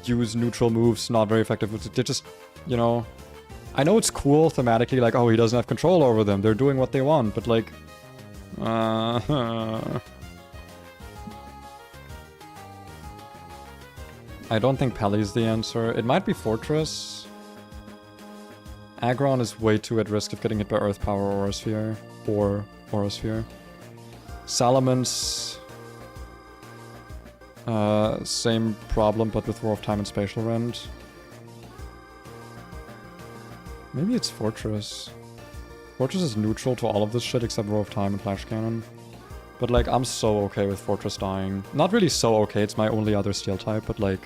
use neutral moves, not very effective. They're just, you know... I know it's cool thematically, like, oh, he doesn't have control over them. They're doing what they want, but, like... I don't think Pelly's the answer. It might be Fortress. Aggron is way too at risk of getting hit by Earth Power or Aurasphere. Or Aurasphere. Salamence... same problem, but with War of Time and Spatial Rend. Maybe it's Fortress. Fortress is neutral to all of this shit except War of Time and Flash Cannon. But, like, I'm so okay with Fortress dying. Not really so okay, it's my only other steel type, but, like...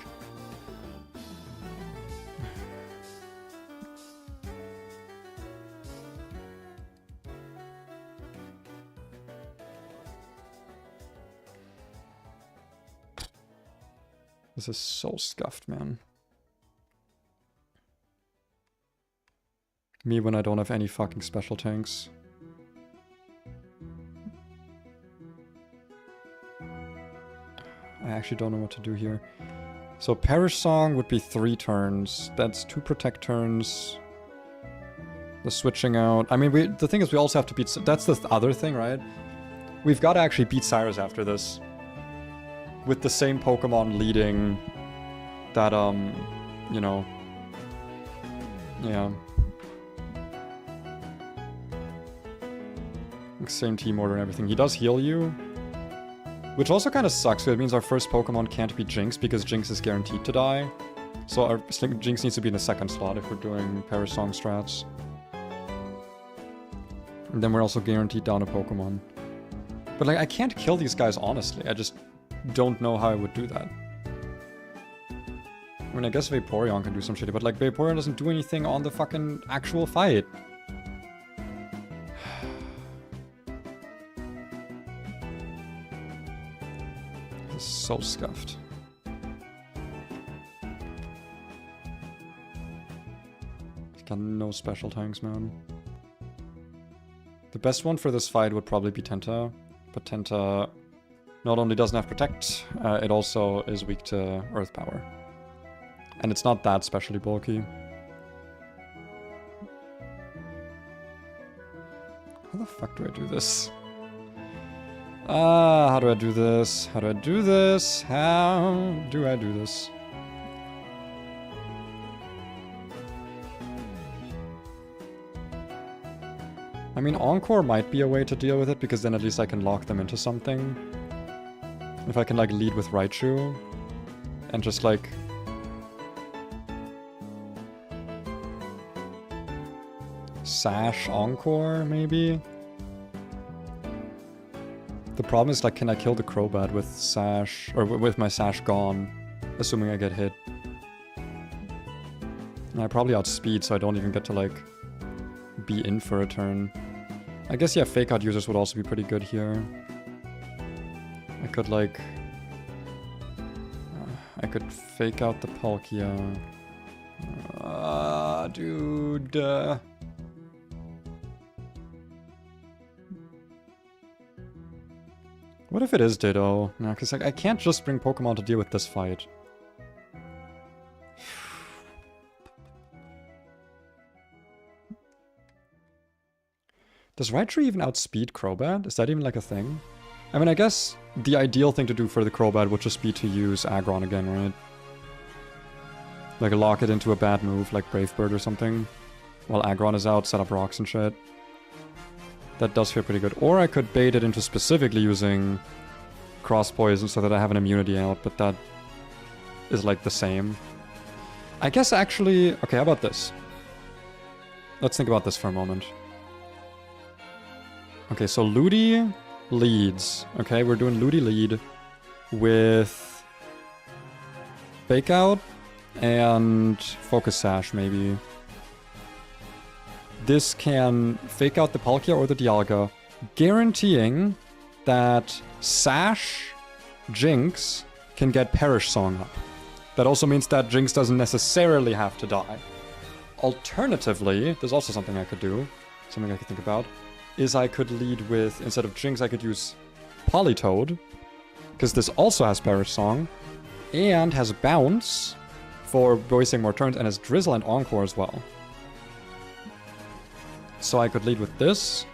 This is so scuffed, man. Me when I don't have any fucking special tanks. I actually don't know what to do here. So Perish Song would be 3 turns. That's 2 protect turns. The switching out. I mean, the thing is we also have to beat... That's the other thing, right? We've got to actually beat Cyrus after this. With the same Pokemon leading that, you know... Yeah. Same team order and everything. He does heal you. Which also kind of sucks, so it means our first Pokemon can't be Jinx because Jinx is guaranteed to die. So our Jinx needs to be in the second slot if we're doing Perish Song strats. And then we're also guaranteed down a Pokemon. But like, I can't kill these guys honestly. I just don't know how I would do that. I mean, I guess Vaporeon can do some shit, but like, Vaporeon doesn't do anything on the fucking actual fight. So scuffed. He's got no special tanks, man. The best one for this fight would probably be Tenta, but Tenta not only doesn't have Protect, it also is weak to Earth Power. And it's not that specially bulky. How the fuck do I do this? How do I do this? How do I do this? How do I do this? I mean, Encore might be a way to deal with it, because then at least I can lock them into something. If I can, like, lead with Raichu, and just, like... Sash Encore, maybe? The problem is, like, can I kill the Crobat with Sash, or with my Sash gone, assuming I get hit? And I probably outspeed, so I don't even get to, like, be in for a turn. I guess, yeah, Fake Out users would also be pretty good here. I could, like... I could Fake Out the Palkia. Dude... What if it is Ditto? No, because like, I can't just bring Pokemon to deal with this fight. Does Raichu even outspeed Crobat? Is that even like a thing? I mean, I guess the ideal thing to do for the Crobat would just be to use Aggron again, right? Like lock it into a bad move, like Brave Bird or something. While Aggron is out, set up rocks and shit. That does feel pretty good. Or I could bait it into specifically using Cross Poison so that I have an immunity out, but that is like the same. I guess actually... Okay, how about this? Let's think about this for a moment. Okay, so Ludi leads. Okay, we're doing Ludi lead with Fake Out and Focus Sash, maybe. This can Fake Out the Palkia or the Dialga, guaranteeing that Sash Jinx can get Perish Song up. That also means that Jinx doesn't necessarily have to die. Alternatively, there's also something I could do. something I could think about, is I could lead with, instead of Jinx, I could use Politoed, because this also has Perish Song, and has Bounce for wasting more turns, and has Drizzle and Encore as well. So I could lead with this,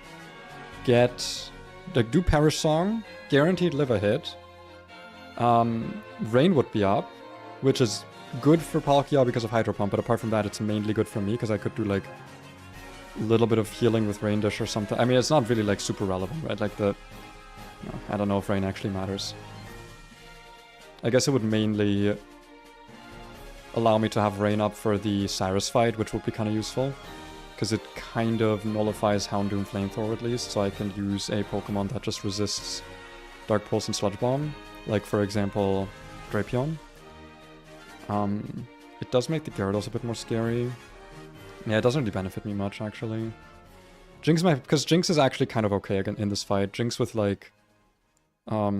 get, like, do Perish Song, guaranteed live a hit. Rain would be up, which is good for Palkia because of Hydro Pump, but apart from that, it's mainly good for me because I could do, like, a little bit of healing with Rain Dish or something. I mean, it's not really, like, super relevant, right? Like, the... No, I don't know if Rain actually matters. I guess it would mainly allow me to have Rain up for the Cyrus fight, which would be kind of useful. Because it kind of nullifies Houndoom Flamethrower at least, so I can use a Pokemon that just resists Dark Pulse and Sludge Bomb. Like, for example, Drapion. It does make the Gyarados a bit more scary. Yeah, it doesn't really benefit me much, actually. Jinx might... Because Jinx is actually kind of okay again in this fight. Jinx with, like... I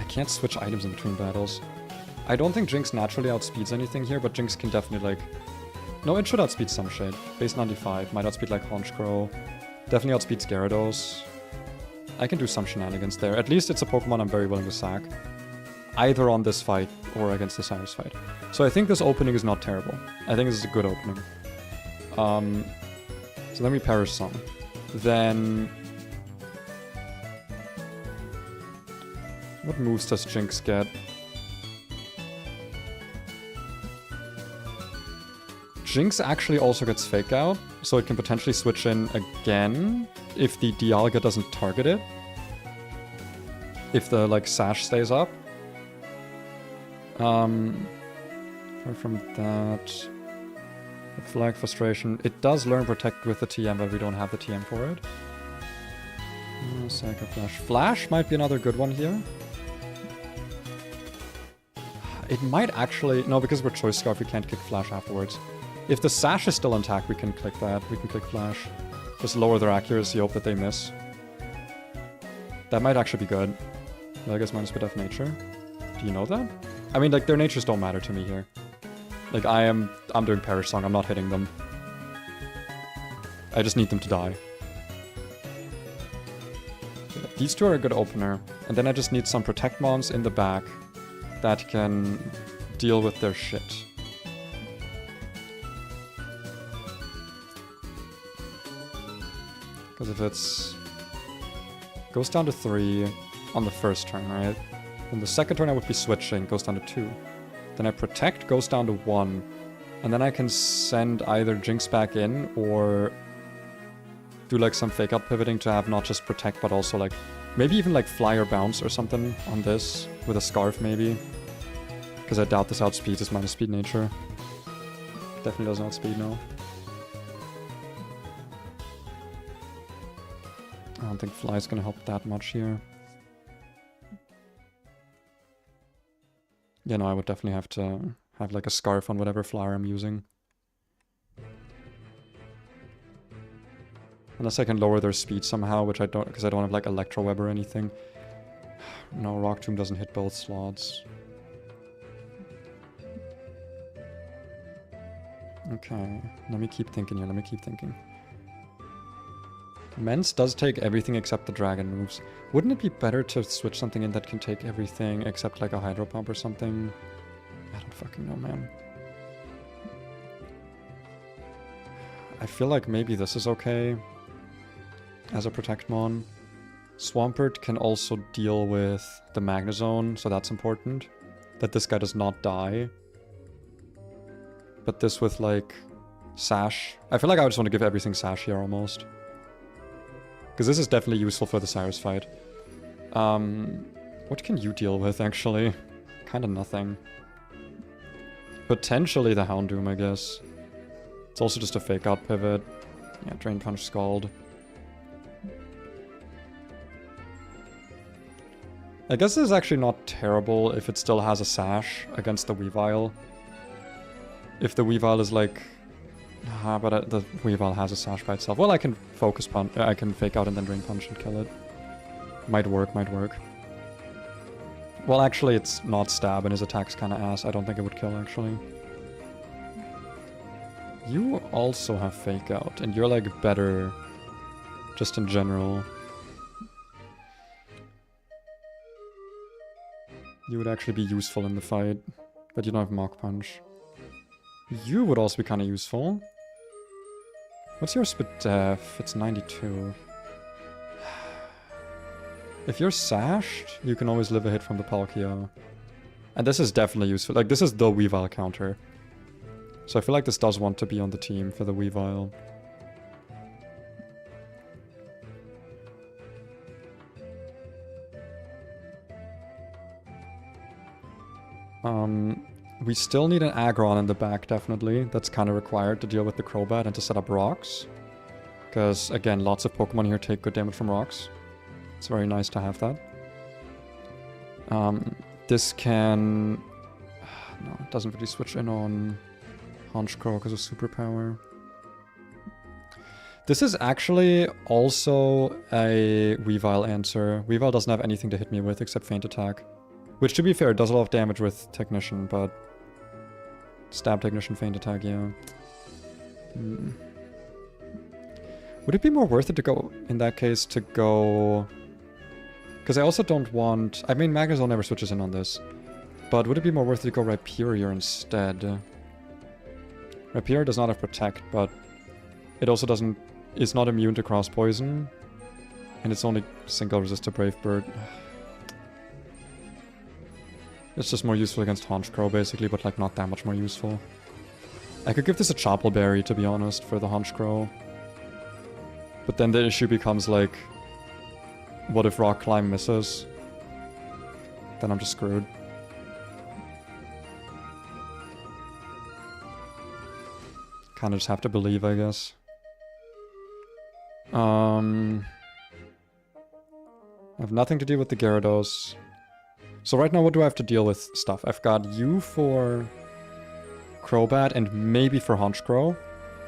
can't switch items in between battles. I don't think Jinx naturally outspeeds anything here, but Jinx can definitely, like... No, it should outspeed some shit. Base 95. Might outspeed, like, Honchkrow. Definitely outspeeds Gyarados. I can do some shenanigans there. At least it's a Pokemon I'm very willing to sack. Either on this fight or against the Cyrus fight. So I think this opening is not terrible. I think this is a good opening. So then we Perish Song. Then... What moves does Jinx get? Jinx actually also gets Fake Out, so it can potentially switch in again if the Dialga doesn't target it. If the, like, Sash stays up. Apart from that... Flag Frustration. It does learn Protect with the TM, but we don't have the TM for it. Psycho Flash. Flash might be another good one here. It might actually... No, because we're Choice Scarf, we can't kick Flash afterwards. If the Sash is still intact, we can click that. We can click Flash. Just lower their accuracy, hope that they miss. That might actually be good. I guess minus Def Nature. Do you know that? I mean, like, their natures don't matter to me here. Like, I'm doing Perish Song, I'm not hitting them. I just need them to die. Yeah, these two are a good opener. And then I just need some Protect Mons in the back that can deal with their shit. Because if it's... Goes down to 3 on the first turn, right? Then the second turn I would be switching, goes down to 2. Then I Protect, goes down to 1. And then I can send either Jinx back in, or do like some Fake Out pivoting to have not just Protect, but also like... Maybe even like Fly or Bounce or something on this, with a Scarf maybe. Because I doubt this outspeeds is minus Speed Nature. Definitely doesn't outspeed, no. I don't think Fly is going to help that much here. Yeah, no, I would definitely have to have like a Scarf on whatever flower I'm using. Unless I can lower their speed somehow, which I don't, because I don't have like Electro Web or anything. No, Rock Tomb doesn't hit both slots. Okay, let me keep thinking here, let me keep thinking. Mence does take everything except the dragon moves. Wouldn't it be better to switch something in that can take everything except like a Hydro Pump or something? I don't fucking know, man. I feel like maybe this is okay as a Protect Mon. Swampert can also deal with the Magnezone, so that's important. That this guy does not die. But this with like Sash. I feel like I just want to give everything Sash here almost. Because this is definitely useful for the Cyrus fight. What can you deal with, actually? Kinda nothing. Potentially the Houndoom, I guess. It's also just a Fake Out pivot. Yeah, Drain Punch, Scald. I guess this is actually not terrible if it still has a Sash against the Weavile. If the Weavile is like... but the Weavile has a Sash by itself. Well, I can Focus Punch, I can Fake Out and then Drain Punch and kill it. Might work, might work. Well, actually, it's not Stab and his attack's kinda ass. I don't think it would kill, actually. You also have Fake Out, and you're like better just in general. You would actually be useful in the fight, but you don't have Mach Punch. You would also be kind of useful. What's your speed def? It's 92. If you're sashed, you can always live a hit from the Palkia. And this is definitely useful. Like, this is the Weavile counter. So I feel like this does want to be on the team for the Weavile. We still need an Aggron in the back, definitely. That's kind of required to deal with the Crobat and to set up rocks. Because, again, lots of Pokemon here take good damage from rocks. It's very nice to have that. This can... No, it doesn't really switch in on Honchkrow because of Superpower. This is actually also a Weavile answer. Weavile doesn't have anything to hit me with except Feint Attack. Which, to be fair, does a lot of damage with Technician, but... Stab, Technician, Feint Attack, yeah. Would it be more worth it to go, in that case, to go... Because I also don't want... I mean, Magnezone never switches in on this. But would it be more worth it to go Rhyperior instead? Rhyperior does not have Protect, but... It also doesn't... It's not immune to Cross Poison. And it's only single resist to Brave Bird. It's just more useful against Honchkrow, basically, but, like, not that much more useful. I could give this a Chople Berry, to be honest, for the Honchkrow. But then the issue becomes, like... What if Rock Climb misses? Then I'm just screwed. Kinda just have to believe, I guess. I have nothing to deal with the Gyarados. So right now, what do I have to deal with stuff? I've got you for Crobat and maybe for Honchkrow.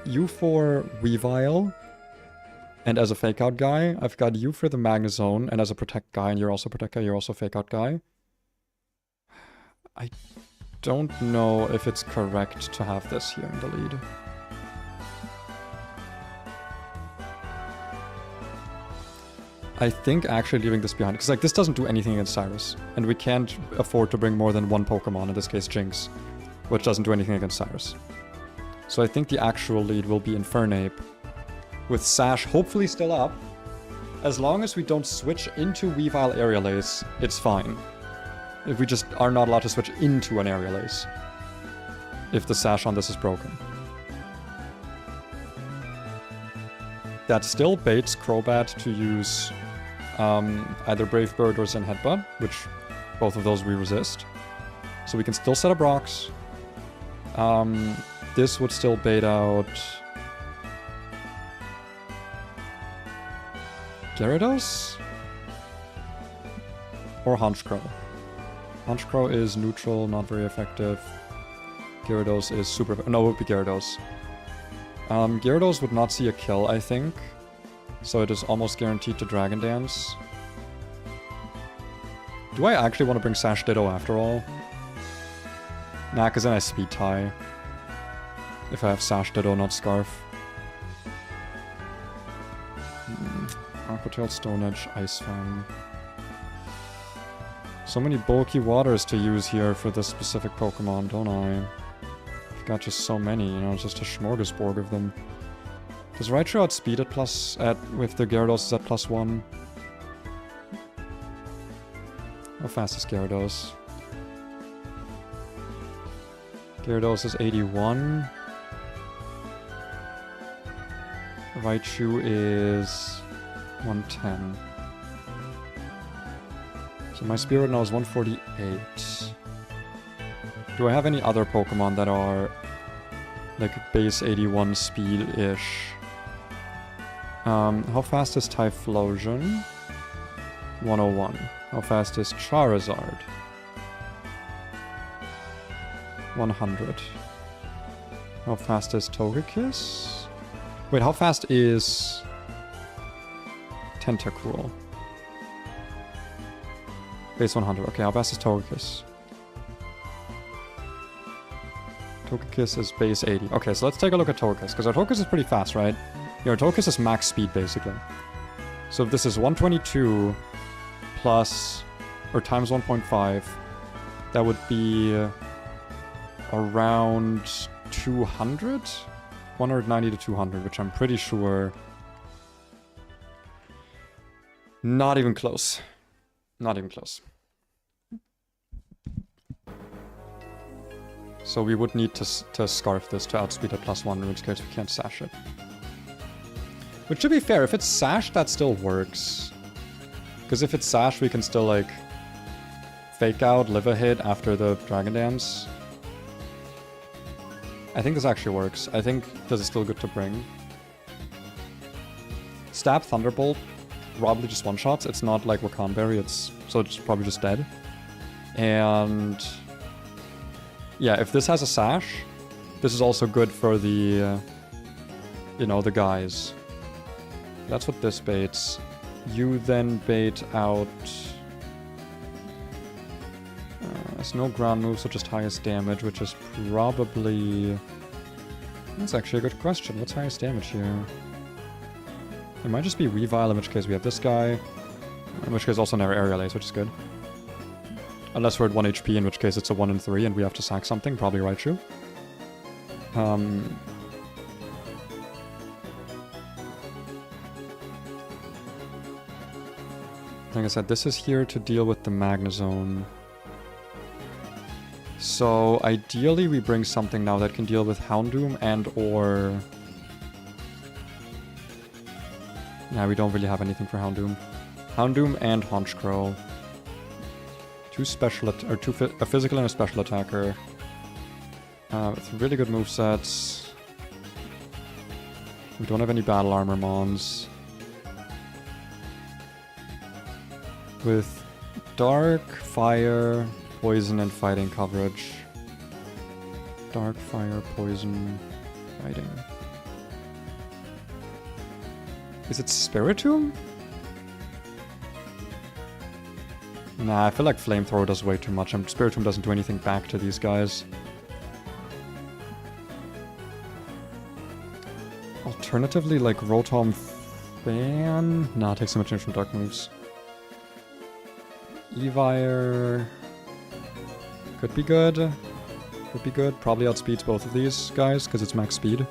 You for Weavile. And as a Fake Out guy, I've got you for the Magnezone, and as a Protect guy, and you're also Protect guy, you're also Fake Out guy. I don't know if it's correct to have this here in the lead. I think actually leaving this behind, because like this doesn't do anything against Cyrus, and we can't afford to bring more than one Pokemon, in this case Jinx, which doesn't do anything against Cyrus. So I think the actual lead will be Infernape, with Sash hopefully still up. As long as we don't switch into Weavile Aerial Ace, it's fine. If we just are not allowed to switch into an Aerial Ace, if the Sash on this is broken. That still baits Crobat to use either Brave Bird or Zen Headbutt, which both of those we resist. So we can still set up rocks. This would still bait out Gyarados? Or Honchkrow. Honchkrow is neutral, not very effective. Gyarados is super... No, it would be Gyarados. Gyarados would not see a kill, I think. So it is almost guaranteed to Dragon Dance. Do I actually want to bring Sash Ditto after all? Nah, because then I Speed Tie. If I have Sash Ditto, not Scarf. Aqua Tail, Stone Edge, Ice Fang. So many bulky waters to use here for this specific Pokemon, don't I? I've got just so many, you know, it's just a smorgasbord of them. Does Raichu outspeed at with the Gyarados is at +1? How fast is Gyarados? Gyarados is 81. Raichu is 110. So my Spirit now is 148. Do I have any other Pokemon that are like base 81 speed-ish? How fast is Typhlosion? 101. How fast is Charizard? 100. How fast is Togekiss? Wait, how fast is Tentacruel? Base 100. Okay, how fast is Togekiss? Togekiss is base 80. Okay, so let's take a look at Togekiss, because our Togekiss is pretty fast, right? Yeah, our Togekiss is max speed, basically. So if this is 122 plus, or times 1.5, that would be around 200? 190 to 200, which I'm pretty sure... Not even close. Not even close. So we would need to scarf this to outspeed at +1, in which case we can't sash it. Which, to be fair, if it's sashed, that still works. Because if it's sashed, we can still, like, fake out, live a hit after the Dragon Dance. I think this actually works. I think this is still good to bring. Stab Thunderbolt probably just one-shots. It's not like Wakanberry, so it's probably just dead. And... yeah, if this has a sash, this is also good for the, you know, the guys. That's what this baits. You then bait out... there's no ground move, so just highest damage, which is probably... That's actually a good question. What's highest damage here? It might just be Weavile, in which case we have this guy. In which case also never Aerial Ace, which is good. Unless we're at 1 HP, in which case it's a 1 in 3 and we have to sack something. Probably Raichu. Like I said, this is here to deal with the Magnezone. So ideally we bring something now that can deal with Houndoom and or... yeah, we don't really have anything for Houndoom. Houndoom and Honchkrow. A physical and a special attacker. With really good movesets. We don't have any battle armor mons. With dark, fire, poison, and fighting coverage. Dark, fire, poison, fighting. Is it Spiritomb? Nah, I feel like Flamethrower does way too much, and Spiritomb doesn't do anything back to these guys. Alternatively, like Rotom Fan? Nah, it takes so much damage from dark moves. Evire... could be good. Could be good. Probably outspeeds both of these guys, because it's max speed.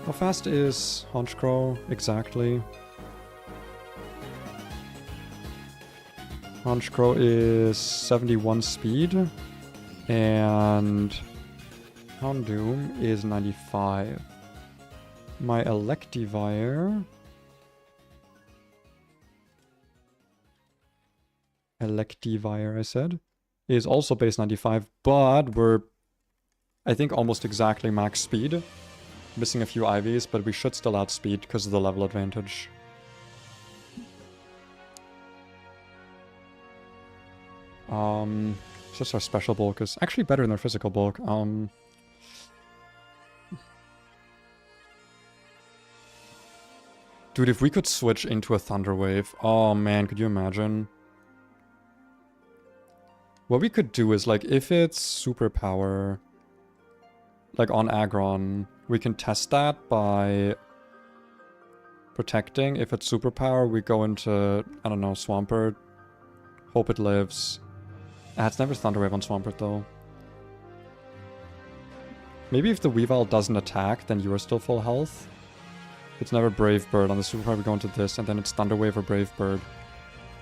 How fast is Honchkrow exactly? Honchkrow is 71 speed, and Houndoom is 95. My Electivire... I said, is also base 95, but we're, I think, almost exactly max speed. Missing a few IVs, but we should still outspeed because of the level advantage. It's just our special bulk is actually better than our physical bulk. Dude, if we could switch into a Thunder Wave, oh man, could you imagine? What we could do is, like, if it's superpower, like on Aggron, we can test that by protecting. If it's superpower, we go into, I don't know, Swampert, hope it lives. It's never Thunder Wave on Swampert, though. Maybe if the Weavile doesn't attack, then you are still full health. It's never Brave Bird. On the superpower, we go into this, and then it's Thunder Wave or Brave Bird.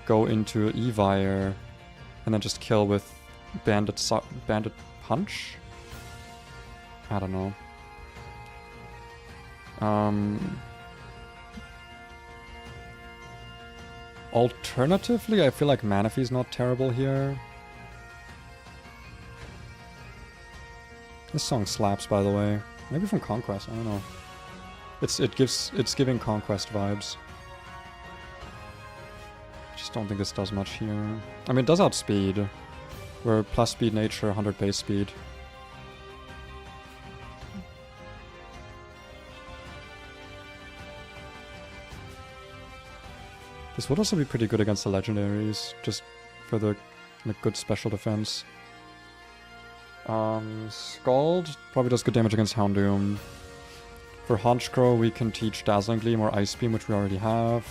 Go into Evire, and then just kill with Bandit Punch? I don't know. Alternatively, I feel like Manaphy's not terrible here. This song slaps, by the way. Maybe from Conquest, I don't know. It's giving Conquest vibes. Just don't think this does much here. I mean, it does outspeed. We're plus speed nature, 100 base speed. This would also be pretty good against the legendaries, just for the, like, good special defense. Scald probably does good damage against Houndoom. For Honchcrow, we can teach Dazzling Gleam or Ice Beam, which we already have.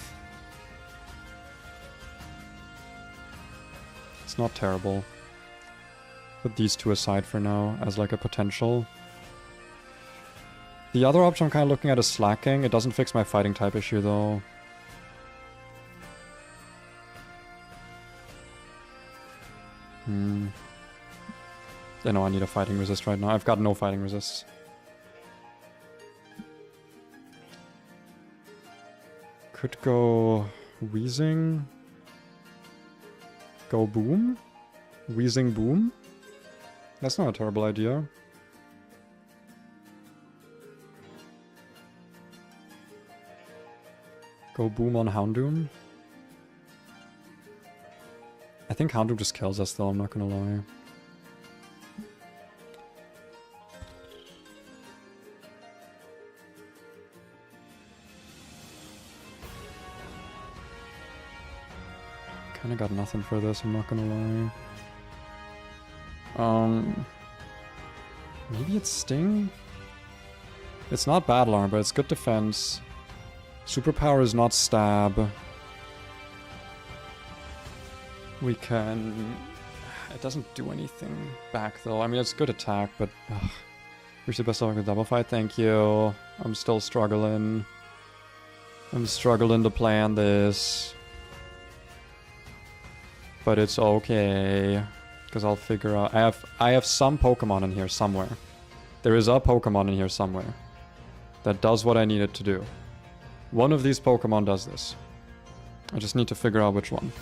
It's not terrible. Put these two aside for now as like a potential. The other option I'm kind of looking at is Slacking. It doesn't fix my fighting type issue though. I know I need a fighting resist right now. I've got no fighting resist. Could go Wheezing. Go Boom. Wheezing Boom. That's not a terrible idea. Go Boom on Houndoom. I think Houndoom just kills us though, I'm not gonna lie. Kinda got nothing for this, I'm not gonna lie. Maybe it's Sting? It's not Battle Armor, but it's good defense. Superpower is not Stab. We can... It doesn't do anything back though. I mean, it's good attack, but... Wish the best of luck with Double Fight. Thank you. I'm still struggling. I'm struggling to plan this. But it's okay. Because I'll figure out... I have some Pokemon in here somewhere. There is a Pokemon in here somewhere. That does what I need it to do. One of these Pokemon does this. I just need to figure out which one.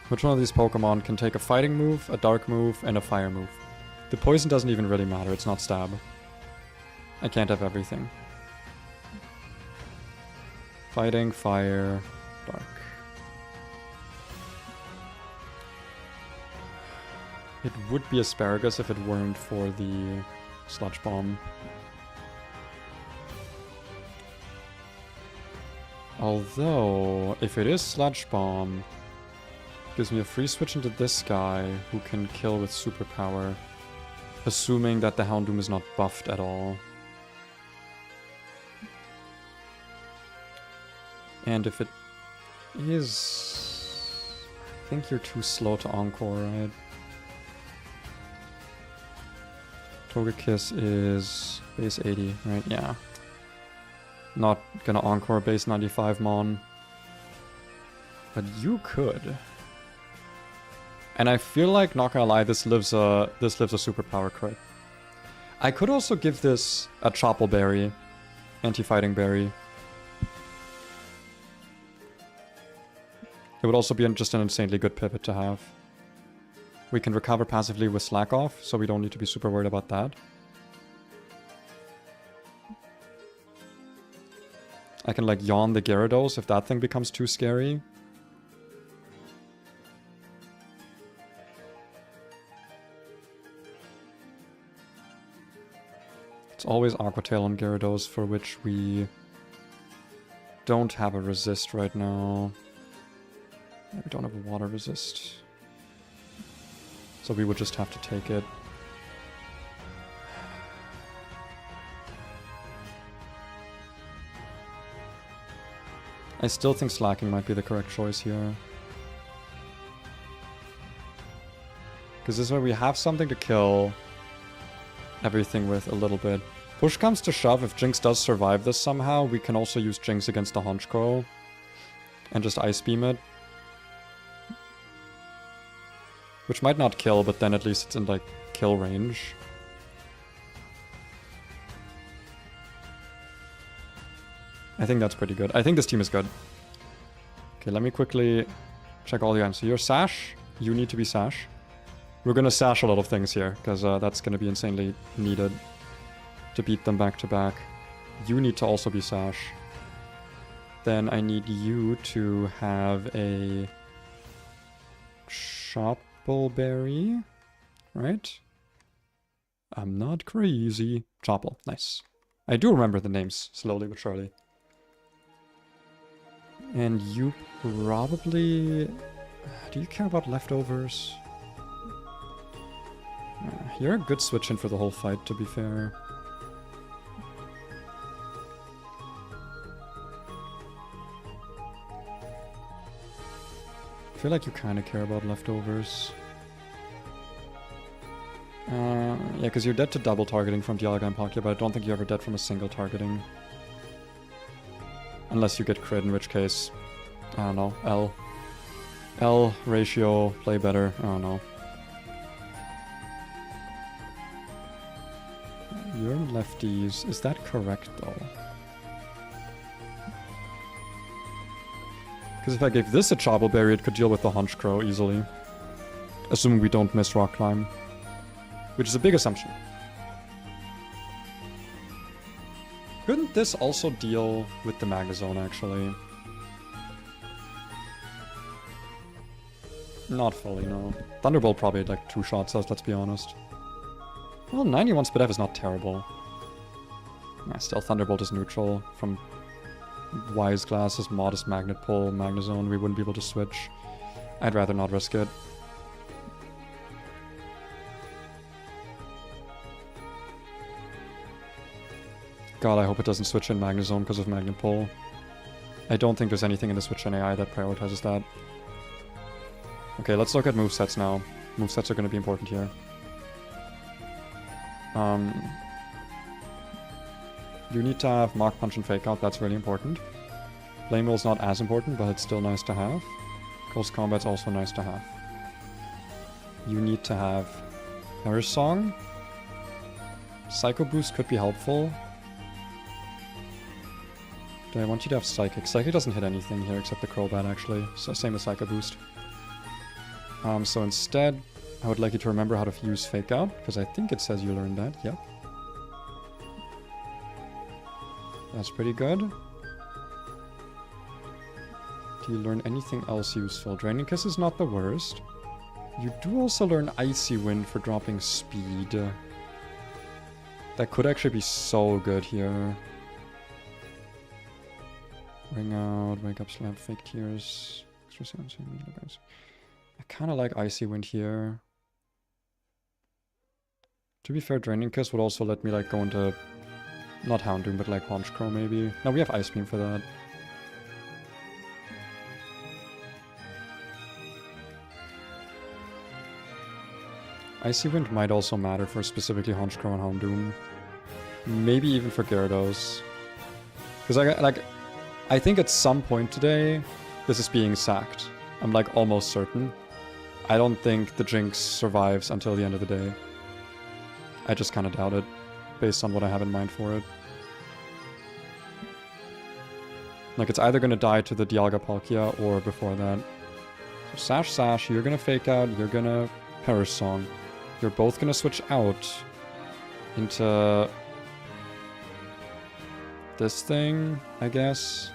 Which one of these Pokemon can take a fighting move, a dark move, and a fire move? The poison doesn't even really matter, it's not stab. I can't have everything. Fighting, fire, dark. It would be Asparagus if it weren't for the Sludge Bomb. Although, if it is Sludge Bomb, gives me a free switch into this guy who can kill with superpower, assuming that the Houndoom is not buffed at all. And if it is... I think you're too slow to Encore, right? Togekiss is base 80, right? Yeah. Not gonna Encore base 95 Mon. But you could. And I feel like, not gonna lie, this lives a superpower crit. I could also give this a Chople Berry, anti-fighting berry. It would also be just an insanely good pivot to have. We can recover passively with Slack Off, so we don't need to be super worried about that. I can like yawn the Gyarados if that thing becomes too scary. It's always Aqua Tail on Gyarados, for which we don't have a resist right now. We don't have a water resist. So we would just have to take it. I still think Slacking might be the correct choice here. Because this way we have something to kill everything with a little bit. Push comes to shove, if Jinx does survive this somehow, we can also use Jinx against the Honchcrow and just Ice Beam it. Which might not kill, but then at least it's in like kill range. I think that's pretty good. I think this team is good. Okay, let me quickly check all the items. So you're Sash. You need to be Sash. We're gonna Sash a lot of things here, because that's gonna be insanely needed to beat them back to back. You need to also be Sash. Then I need you to have a Chople Berry, right? I'm not crazy. Chople, nice. I do remember the names, slowly but surely. And you probably... Do you care about leftovers? You're a good switch in for the whole fight, to be fair. I feel like you kind of care about leftovers. Yeah, because you're dead to double targeting from Dialga and Palkia, but I don't think you're ever dead from a single targeting. Unless you get crit, in which case, I don't know, L ratio, play better, I don't know. You're lefties, is that correct though? Because if I gave this a Chobble Berry, it could deal with the Hunch Crow easily. Assuming we don't miss Rock Climb. Which is a big assumption. Couldn't this also deal with the Magnezone, actually? Not fully, no. Thunderbolt probably had like 2 shots, let's be honest. Well, 91 Spit F is not terrible. Yeah, still, Thunderbolt is neutral. From Wise Glass's modest Magnet Pull, Magnezone, we wouldn't be able to switch. I'd rather not risk it. God, I hope it doesn't switch in Magnezone because of Magnet Pull. I don't think there's anything in the Switch in AI that prioritizes that. Okay, let's look at movesets now. Movesets are going to be important here. You need to have Mach Punch and Fake Out, that's really important. Flame Wheel's not as important, but it's still nice to have. Close Combat's also nice to have. You need to have Perish Song. Psycho Boost could be helpful. Do I want you to have Psychic? Psychic doesn't hit anything here except the Crobat, actually. So same with Psycho Boost. So instead, I would like you to remember how to use Fake Out, because I think it says you learned that. Yep. That's pretty good. Do you learn anything else useful? Draining Kiss is not the worst. You do also learn Icy Wind for dropping speed. That could actually be so good here. Ring Out, Wake Up Slap, Fake Tears. I kind of like Icy Wind here. To be fair, Draining Kiss would also let me like go into... Not Houndoom, but like Honch Crow maybe. No, we have Ice Beam for that. Icy Wind might also matter for specifically Honch Crow and Houndoom. Maybe even for Gyarados. Because I think at some point today, this is being sacked. I'm like almost certain. I don't think the Jinx survives until the end of the day. I just kind of doubt it, based on what I have in mind for it. Like, it's either going to die to the Dialga Palkia or before that. So Sash Sash, you're going to Fake Out, you're going to Perish Song. You're both going to switch out into this thing, I guess.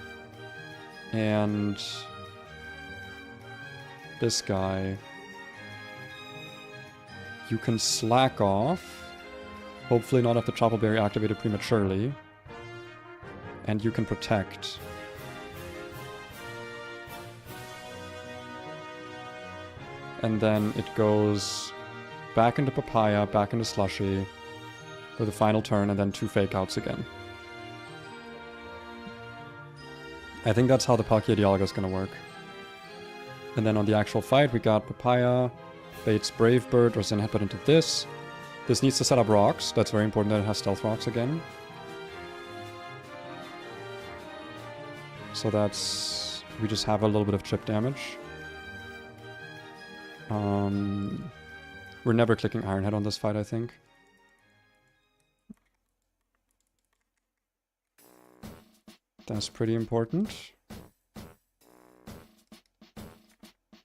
And this guy. You can slack off. Hopefully not have the Chopple Berry activated prematurely. And you can protect. And then it goes back into Papaya, back into Slushy for the final turn, and then 2 Fake Outs again. I think that's how the Palkia Dialga is going to work. And then on the actual fight, we got Papaya, baits Brave Bird, or Zen Headbutt into this. This needs to set up rocks. That's very important that it has Stealth Rocks again. So that's... we just have a little bit of chip damage. We're never clicking Iron Head on this fight, I think. That's pretty important.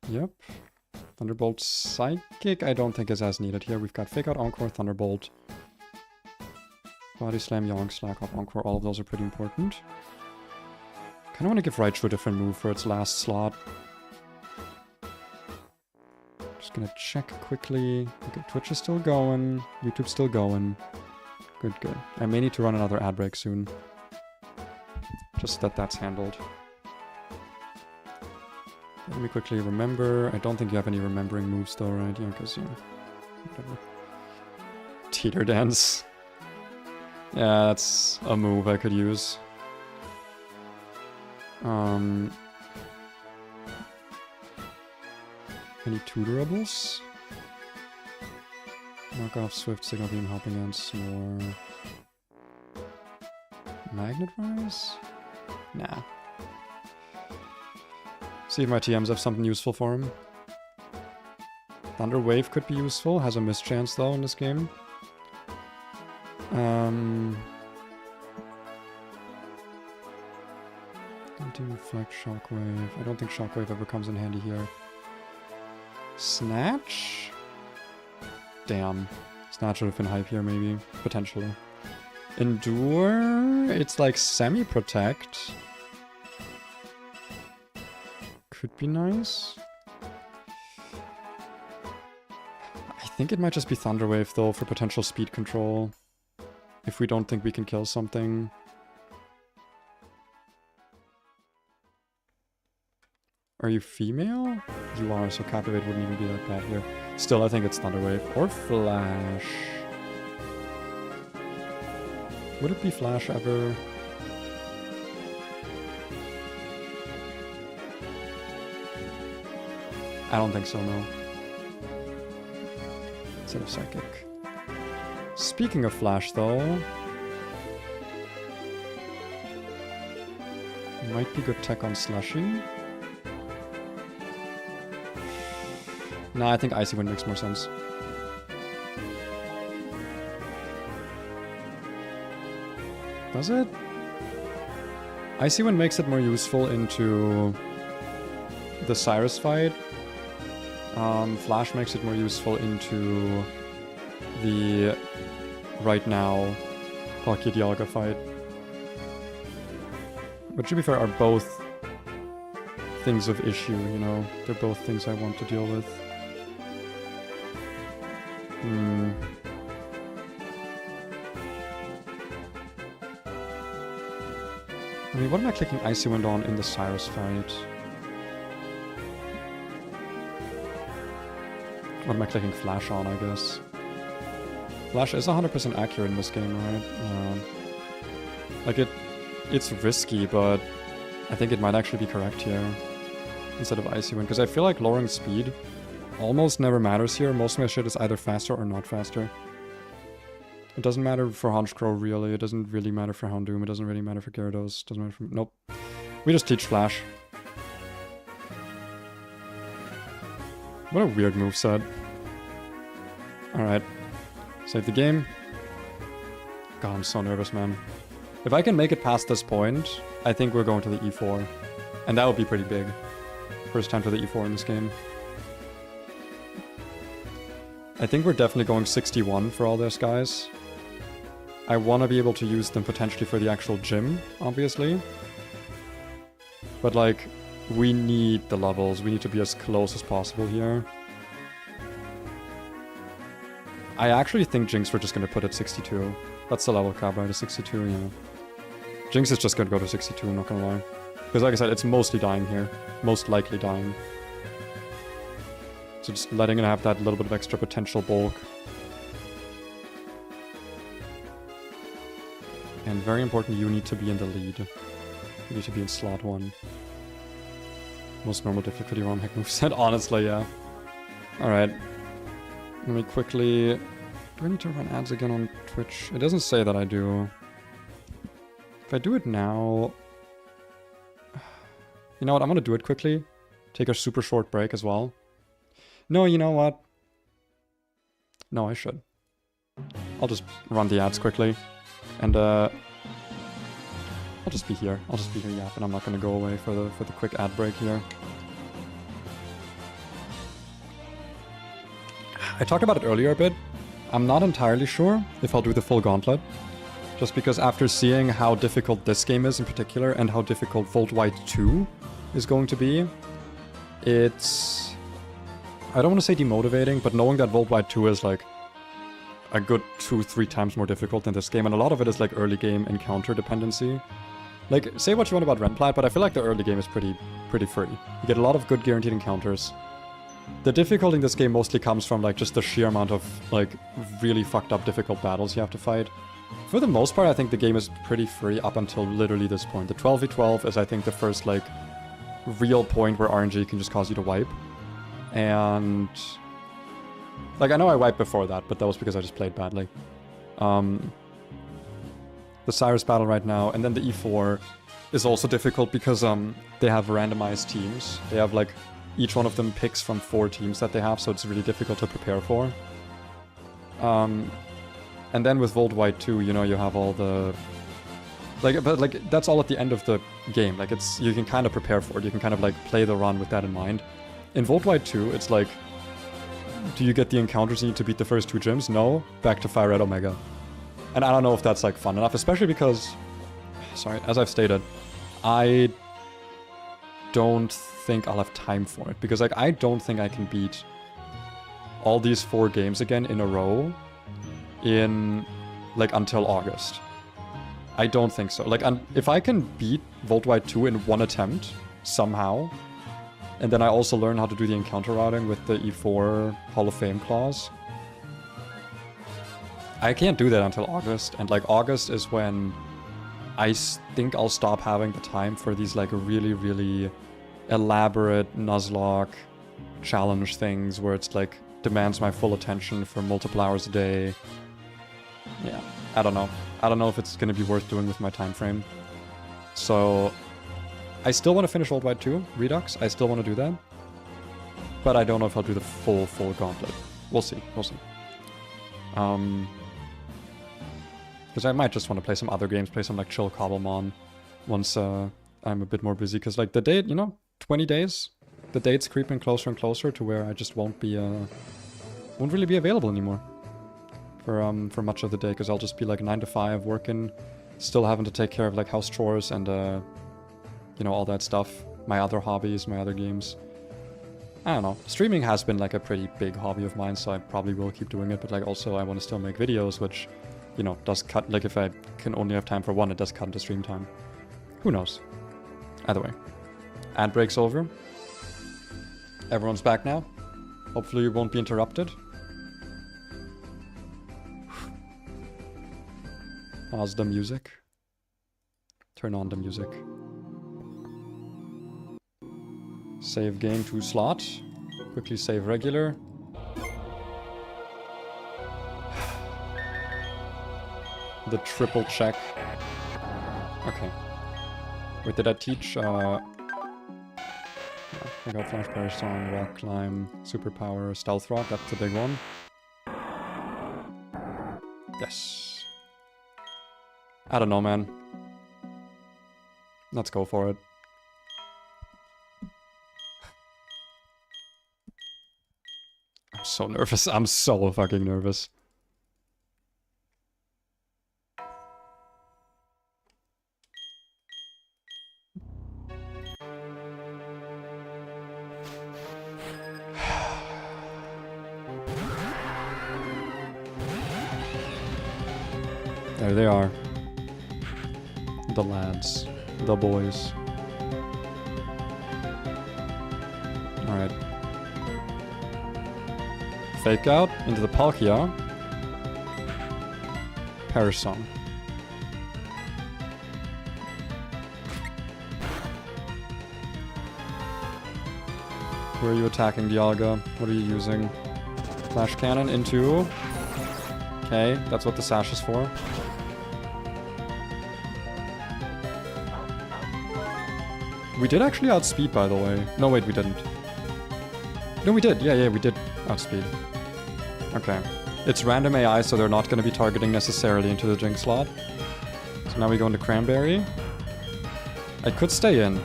Yep. Thunderbolt Psychic, I don't think is as needed here. We've got Fake Out, Encore, Thunderbolt. Body Slam, Yonk, Slack Off, Encore, all of those are pretty important. Kinda wanna give Raichu a different move for its last slot. Just gonna check quickly. Okay, Twitch is still going. YouTube's still going. Good, good. I may need to run another ad break soon. Just that that's handled. Let me quickly remember. I don't think you have any remembering moves though, right? Yeah, because, yeah, whatever. Teeter dance. Yeah, that's a move I could use. Any tuturables? Knock off Swift, Signal Beam, Helping Against more. Magnet Rise? Nah. See if my TMs have something useful for him. Thunder Wave could be useful, has a mischance though in this game. Anti-reflect, Shockwave. I don't think Shockwave ever comes in handy here. Snatch? Damn. Snatch would have been hype here, maybe. Potentially. Endure? It's like semi-protect. Could be nice. I think it might just be Thunder Wave, though, for potential speed control. If we don't think we can kill something. Are you female? You are, so Captivate wouldn't even be that bad here. Still, I think it's Thunder Wave. Or Flash. Would it be Flash ever? I don't think so, no. Instead of Psychic. Speaking of Flash, though... might be good tech on Slushy. Nah, I think Icy Wind makes more sense. Does it? Icy Wind makes it more useful into the Cyrus fight. Flash makes it more useful into the right now Pocky Dialga fight. But to be fair, are both things of issue, you know? They're both things I want to deal with. I mean, what am I clicking Icy Wind on in the Cyrus fight? What am I clicking Flash on, I guess? Flash is 100% accurate in this game, right? Like, it's risky, but I think it might actually be correct here. Instead of Icy Wind, because I feel like lowering speed almost never matters here. Most of my shit is either faster or not faster. It doesn't matter for Honchcrow, really. It doesn't really matter for Houndoom. It doesn't really matter for Gyarados. Doesn't matter for... Nope. We just teach Flash. What a weird moveset. Alright. Save the game. God, I'm so nervous, man. If I can make it past this point, I think we're going to the E4. And that would be pretty big. First time to the E4 in this game. I think we're definitely going 61 for all this, guys. I want to be able to use them potentially for the actual gym, obviously. But, like, we need the levels. We need to be as close as possible here. I actually think Jinx we're just going to put at 62. That's the level cap, right? A 62, yeah. Jinx is just going to go to 62, I'm not going to lie. Because, like I said, it's mostly dying here. Most likely dying. So just letting it have that little bit of extra potential bulk. And very important, you need to be in the lead. You need to be in slot 1. Most normal difficulty ROM hack moveset, honestly, yeah. Alright. Let me quickly... Do I need to run ads again on Twitch? It doesn't say that I do. If I do it now... You know what, I'm gonna do it quickly. Take a super short break as well. No, you know what? No, I should. I'll just run the ads quickly. And, I'll just be here. I'll just be here, yeah, and I'm not gonna go away for the quick ad break here. I talked about it earlier a bit. I'm not entirely sure if I'll do the full gauntlet. Just because after seeing how difficult this game is in particular, and how difficult Volt White 2 is going to be, it's... I don't want to say demotivating, but knowing that Volt White 2 is like a good 2-3 times more difficult than this game, and a lot of it is like early game encounter dependency. Like, say what you want about Renplat, but I feel like the early game is pretty free. You get a lot of good guaranteed encounters. The difficulty in this game mostly comes from like just the sheer amount of like really fucked up difficult battles you have to fight. For the most part, I think the game is pretty free up until literally this point. The 12v12 is, I think, the first like real point where RNG can just cause you to wipe. And like, I know I wiped before that, but that was because I just played badly. The Cyrus battle right now, and then the E4 is also difficult because they have randomized teams. They have like, each one of them picks from 4 teams that they have, so it's really difficult to prepare for. And then with Worldwide 2, you know, you have all the... Like, but like, that's all at the end of the game. Like, it's, you can kind of prepare for it. You can kind of like play the run with that in mind. In Worldwide 2, it's like, do you get the encounters you need to beat the first 2 gyms? No. Back to Fire Red Omega. And I don't know if that's like fun enough, especially because, sorry, as I've stated, I don't think I'll have time for it. Because like, I don't think I can beat all these 4 games again in a row in like until August. I don't think so. Like, if I can beat Worldwide 2 in 1 attempt somehow, and then I also learn how to do the encounter routing with the E4 Hall of Fame clause, I can't do that until August. And like, August is when I think I'll stop having the time for these like really, really elaborate Nuzlocke challenge things where it's like demands my full attention for multiple hours a day. Yeah, I don't know. I don't know if it's going to be worth doing with my time frame. So I still want to finish Worldwide 2 Redux. I still want to do that. But I don't know if I'll do the full gauntlet. We'll see. We'll see. Because I might just want to play some other games, play some like chill Cobblemon once I'm a bit more busy. Because like the date, you know, 20 days, the date's creeping closer and closer to where I just won't really be available anymore for much of the day. Because I'll just be like 9 to 5 working, still having to take care of like house chores and you know, all that stuff. My other hobbies, my other games. I don't know. Streaming has been like a pretty big hobby of mine, so I probably will keep doing it. But like also I want to still make videos, which, you know, does cut, like if I can only have time for one, it does cut into stream time. Who knows? Either way. Ad break's over. Everyone's back now. Hopefully you won't be interrupted. Pause the music. Turn on the music. Save game to slot. Quickly save regular. The triple check. Okay. Wait, did I teach? Yeah, I got Flash Parry Song, Rock Climb, Superpower, Stealth Rock. That's the big one. Yes. I don't know, man. Let's go for it. I'm so nervous. I'm so fucking nervous. There they are. The lads. The boys. Alright. Fake out into the Palkia. Perish Song. Where are you attacking, Dialga? What are you using? Flash Cannon into... Okay, that's what the sash is for. We did actually outspeed, by the way. No, wait, we didn't. No, we did. Yeah, we did outspeed. Okay. It's random AI, so they're not going to be targeting necessarily into the Jinx slot. So now we go into Cranberry. I could stay in.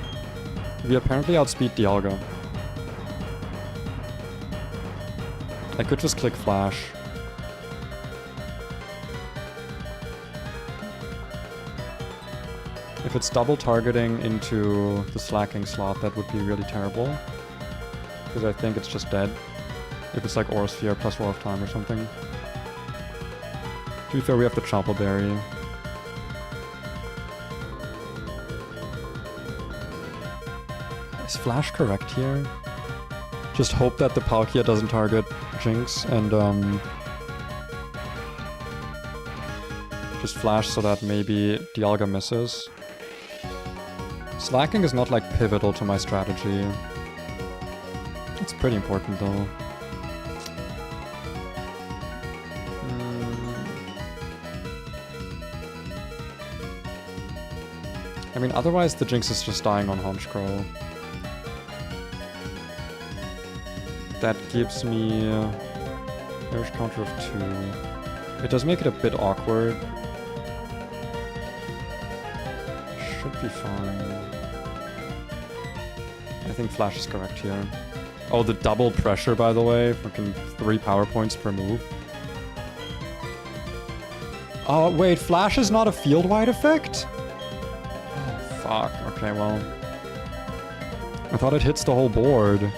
We apparently outspeed Dialga. I could just click Flash. If it's double targeting into the slacking slot, that would be really terrible. Because I think it's just dead. If it's like Aura Sphere plus War of Time or something. To be fair, we have the Chople Berry. Is Flash correct here? Just hope that the Palkia doesn't target Jinx and just flash so that maybe Dialga misses. Slacking is not like pivotal to my strategy. It's pretty important though. I mean, otherwise the Jinx is just dying on Honchkrow. That gives me Nourish counter of 2. It does make it a bit awkward. Should be fine. I think Flash is correct here. Oh, the double pressure, by the way. Fucking 3 power points per move. Oh, wait, Flash is not a field-wide effect? Oh, fuck. Okay, well. I thought it hits the whole board.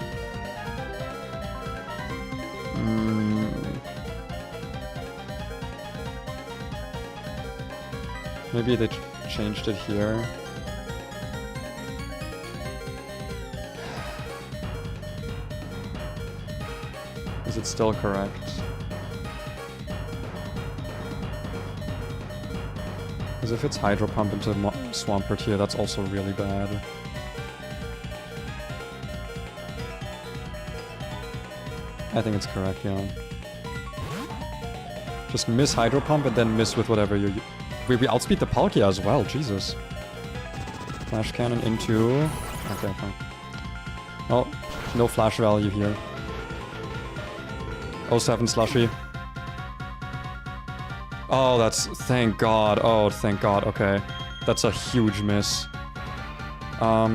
Maybe they changed it here. Is it still correct? Because if it's Hydro Pump into Swampert here, that's also really bad. I think it's correct, yeah. Just miss Hydro Pump and then miss with whatever you... We outspeed the Palkia as well, Jesus. Flash Cannon into... Okay, fine. Oh, no flash value here. 07 Slushy. Oh, that's... Thank God. Oh, thank God. Okay. That's a huge miss. I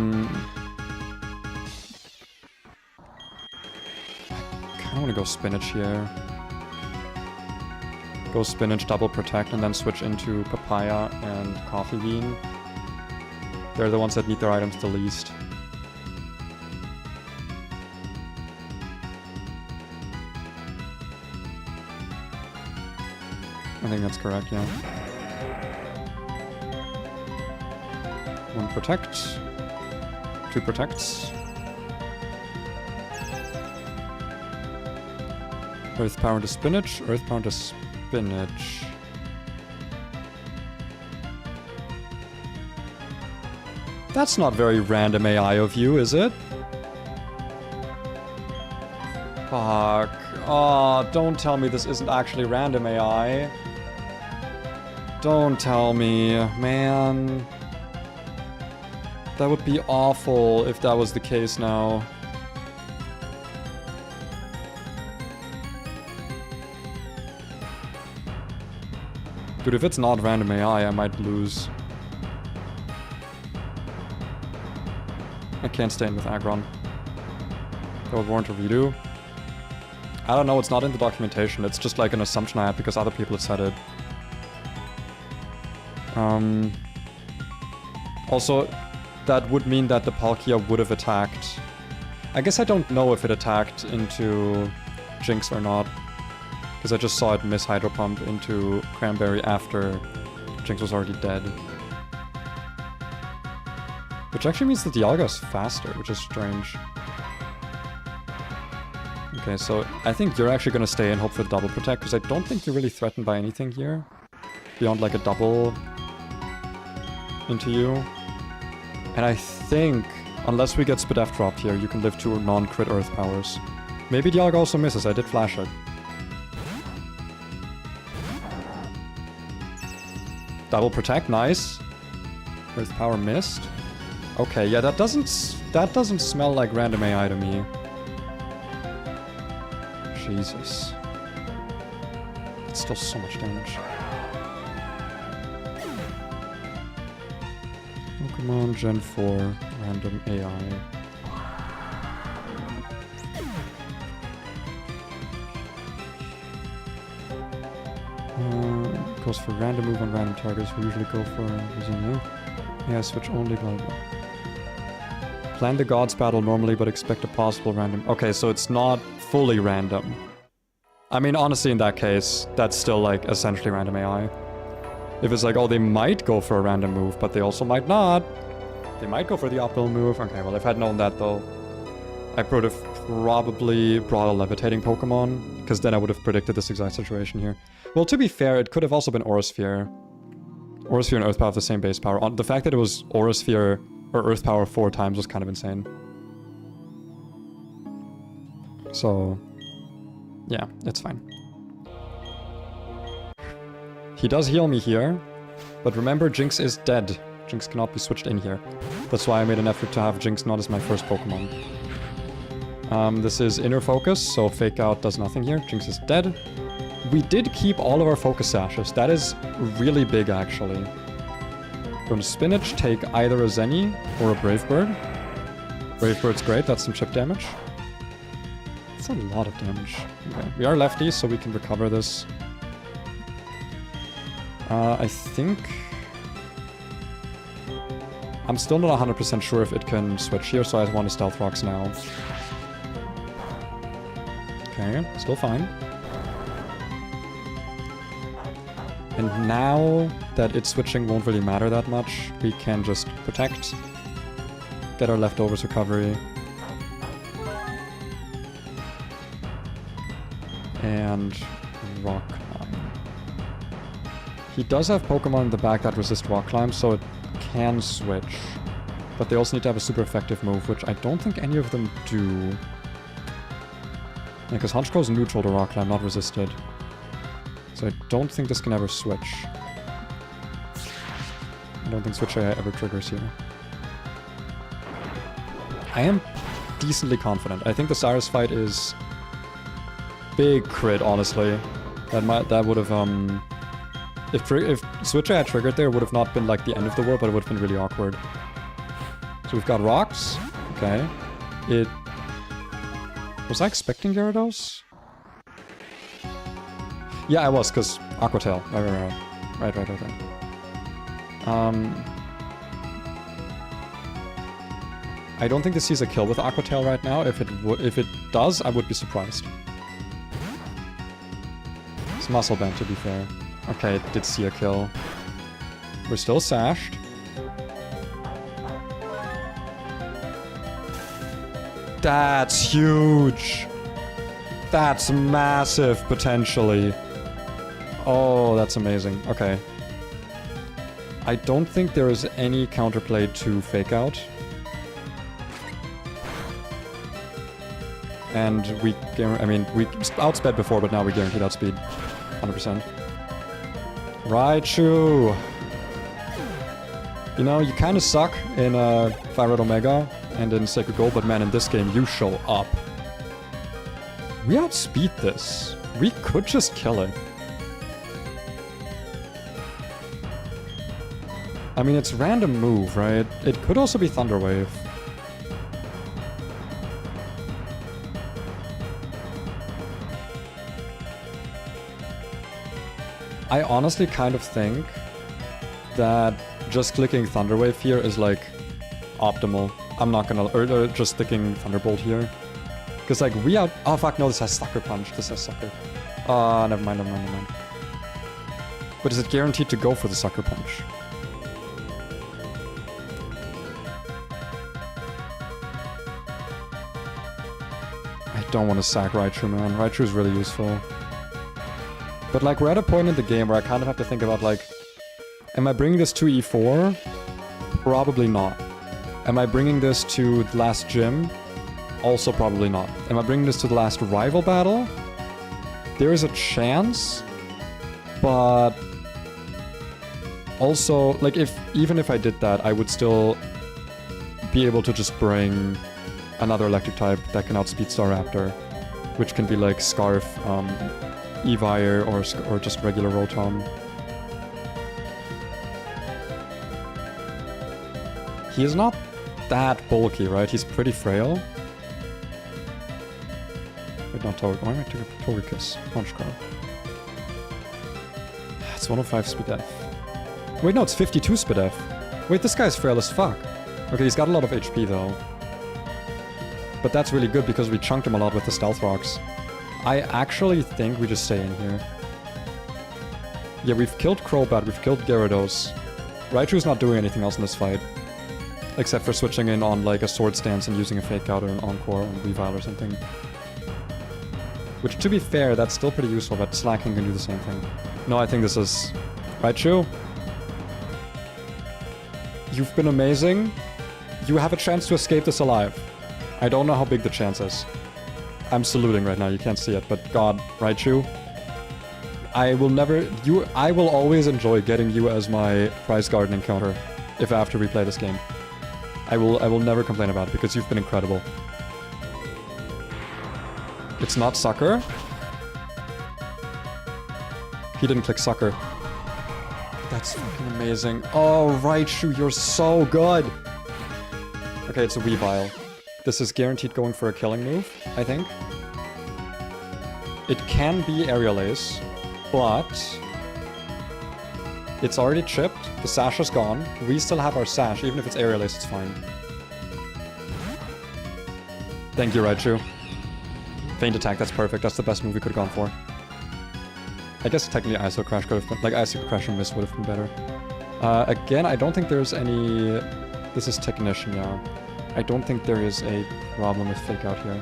kinda wanna go Spinach here. Go Spinach, double protect, and then switch into Papaya and Coffee Bean. They're the ones that need their items the least. I think that's correct, yeah. 1 protect. 2 protects. Earth Power into Spinach, Earth Power into Spinach. That's not very random AI of you, is it? Fuck. Oh, don't tell me this isn't actually random AI. Don't tell me, man. That would be awful if that was the case now. Dude, if it's not random AI, I might lose. I can't stay in with Aggron. That would warrant a redo. I don't know, it's not in the documentation. It's just like an assumption I had because other people had said it. Also, that would mean that the Palkia would have attacked. I guess I don't know if it attacked into Jinx or not. Because I just saw it miss Hydro Pump into Cranberry after Jinx was already dead. Which actually means that Dialga is faster, which is strange. Okay, so I think you're actually going to stay and hope for the double protect, because I don't think you're really threatened by anything here. Beyond like a double into you. And I think, unless we get Spadef dropped here, you can live 2 non-crit Earth powers. Maybe Dialga also misses, I did flash it. Double protect, nice. Earth power missed. Okay, yeah, that doesn't smell like random AI to me. Jesus. It's still so much damage. Pokemon Gen 4 random AI. Goes for random move on random targets. We usually go for yeah, switch only, blah blah. Plan the gods battle normally, but expect a possible random. Okay, so it's not fully random. I mean, honestly, in that case, that's still like essentially random AI. If it's like, oh, they might go for a random move, but they also might not. They might go for the uphill move. Okay, well, if I'd known that though, I would have probably brought a levitating Pokemon, because then I would have predicted this exact situation here. Well, to be fair, it could have also been Aurasphere. Aurasphere and Earth Power have the same base power. The fact that it was Aurasphere or Earth Power 4 times was kind of insane. So, yeah, it's fine. He does heal me here, but remember, Jinx is dead. Jinx cannot be switched in here. That's why I made an effort to have Jinx not as my first Pokemon. This is Inner Focus, so Fake Out does nothing here. Jinx is dead. We did keep all of our Focus Sashes. That is really big, actually. From Spinach, take either a Zenny or a Brave Bird. Brave Bird's great, that's some chip damage. That's a lot of damage. Okay, we are lefties, so we can recover this. I think... I'm still not 100% sure if it can switch here, so I want to Stealth Rocks now. Okay, still fine. And now that it's switching won't really matter that much, we can just protect, get our leftovers recovery, and Rock Climb. He does have Pokemon in the back that resist Rock Climb, so it can switch. But they also need to have a super effective move, which I don't think any of them do. Yeah, because Honchkrow neutral to Rock Climb, not resisted. So I don't think this can ever switch. I don't think Switch AI ever triggers here. I am decently confident. I think the Cyrus fight is big crit, honestly. That would have if Switch AI had triggered there, it would have not been like the end of the world, but it would have been really awkward. So we've got rocks. Okay. Was I expecting Gyarados? Yeah, I was, because Aqua Tail. Right. I don't think this sees a kill with Aqua Tail right now. If it does, I would be surprised. It's Muscle Band, to be fair. Okay, it did see a kill. We're still sashed. That's huge! That's massive, potentially. Oh, that's amazing. Okay. I don't think there is any counterplay to Fake Out. And we outsped before, but now we guaranteed outspeed. 100%. Raichu! You know, you kind of suck in Fire Red Omega and in Sacred Gold, but man, in this game, you show up. We outspeed this. We could just kill it. I mean, it's random move, right? It could also be Thunder Wave. I honestly kind of think that just clicking Thunder Wave here is like optimal. I'm not gonna, or just sticking Thunderbolt here. Because like we out, oh fuck no, this has Sucker Punch, this has Sucker. Never mind. But is it guaranteed to go for the Sucker Punch? I don't want to sack Raichu, man. Raichu is really useful. But like we're at a point in the game where I kind of have to think about like, am I bringing this to E4? Probably not. Am I bringing this to the last gym? Also probably not. Am I bringing this to the last rival battle? There is a chance, but also like even if I did that, I would still be able to just bring another electric type that can outspeed Staraptor, which can be like Scarf, Evire, or just regular Rotom. He is not that bulky, right? He's pretty frail. Wait, not Togekiss. Why am I taking Togekiss? Honchkrow. It's 105 Speed F. Wait, no, it's 52 Speed F. Wait, this guy's frail as fuck. Okay, he's got a lot of HP though. But that's really good because we chunked him a lot with the Stealth Rocks. I actually think we just stay in here. Yeah, we've killed Crobat, we've killed Gyarados. Raichu's not doing anything else in this fight. Except for switching in on like a sword stance and using a fake out or an encore on Revile or something. Which, to be fair, that's still pretty useful, but slacking can do the same thing. No, I think this is... Right, Shu? You've been amazing. You have a chance to escape this alive. I don't know how big the chance is. I'm saluting right now, you can't see it, but God, right, Shu? I will always enjoy getting you as my prize garden encounter if I have to replay this game. I will never complain about it because you've been incredible. It's not sucker. He didn't click sucker. That's fucking amazing. Oh, right, Shu, you're so good. Okay, it's a Weavile. This is guaranteed going for a killing move, I think. It can be Aerial Ace, but it's already chipped. The sash is gone. We still have our sash. Even if it's Aerial Ace, it's fine. Thank you, Raichu. Feint attack, that's perfect. That's the best move we could have gone for. I guess technically ISO Crash could have been... Like, ISO Crash and Miss would have been better. Again, I don't think there's any... This is Technician, yeah. I don't think there is a problem with Fake Out here.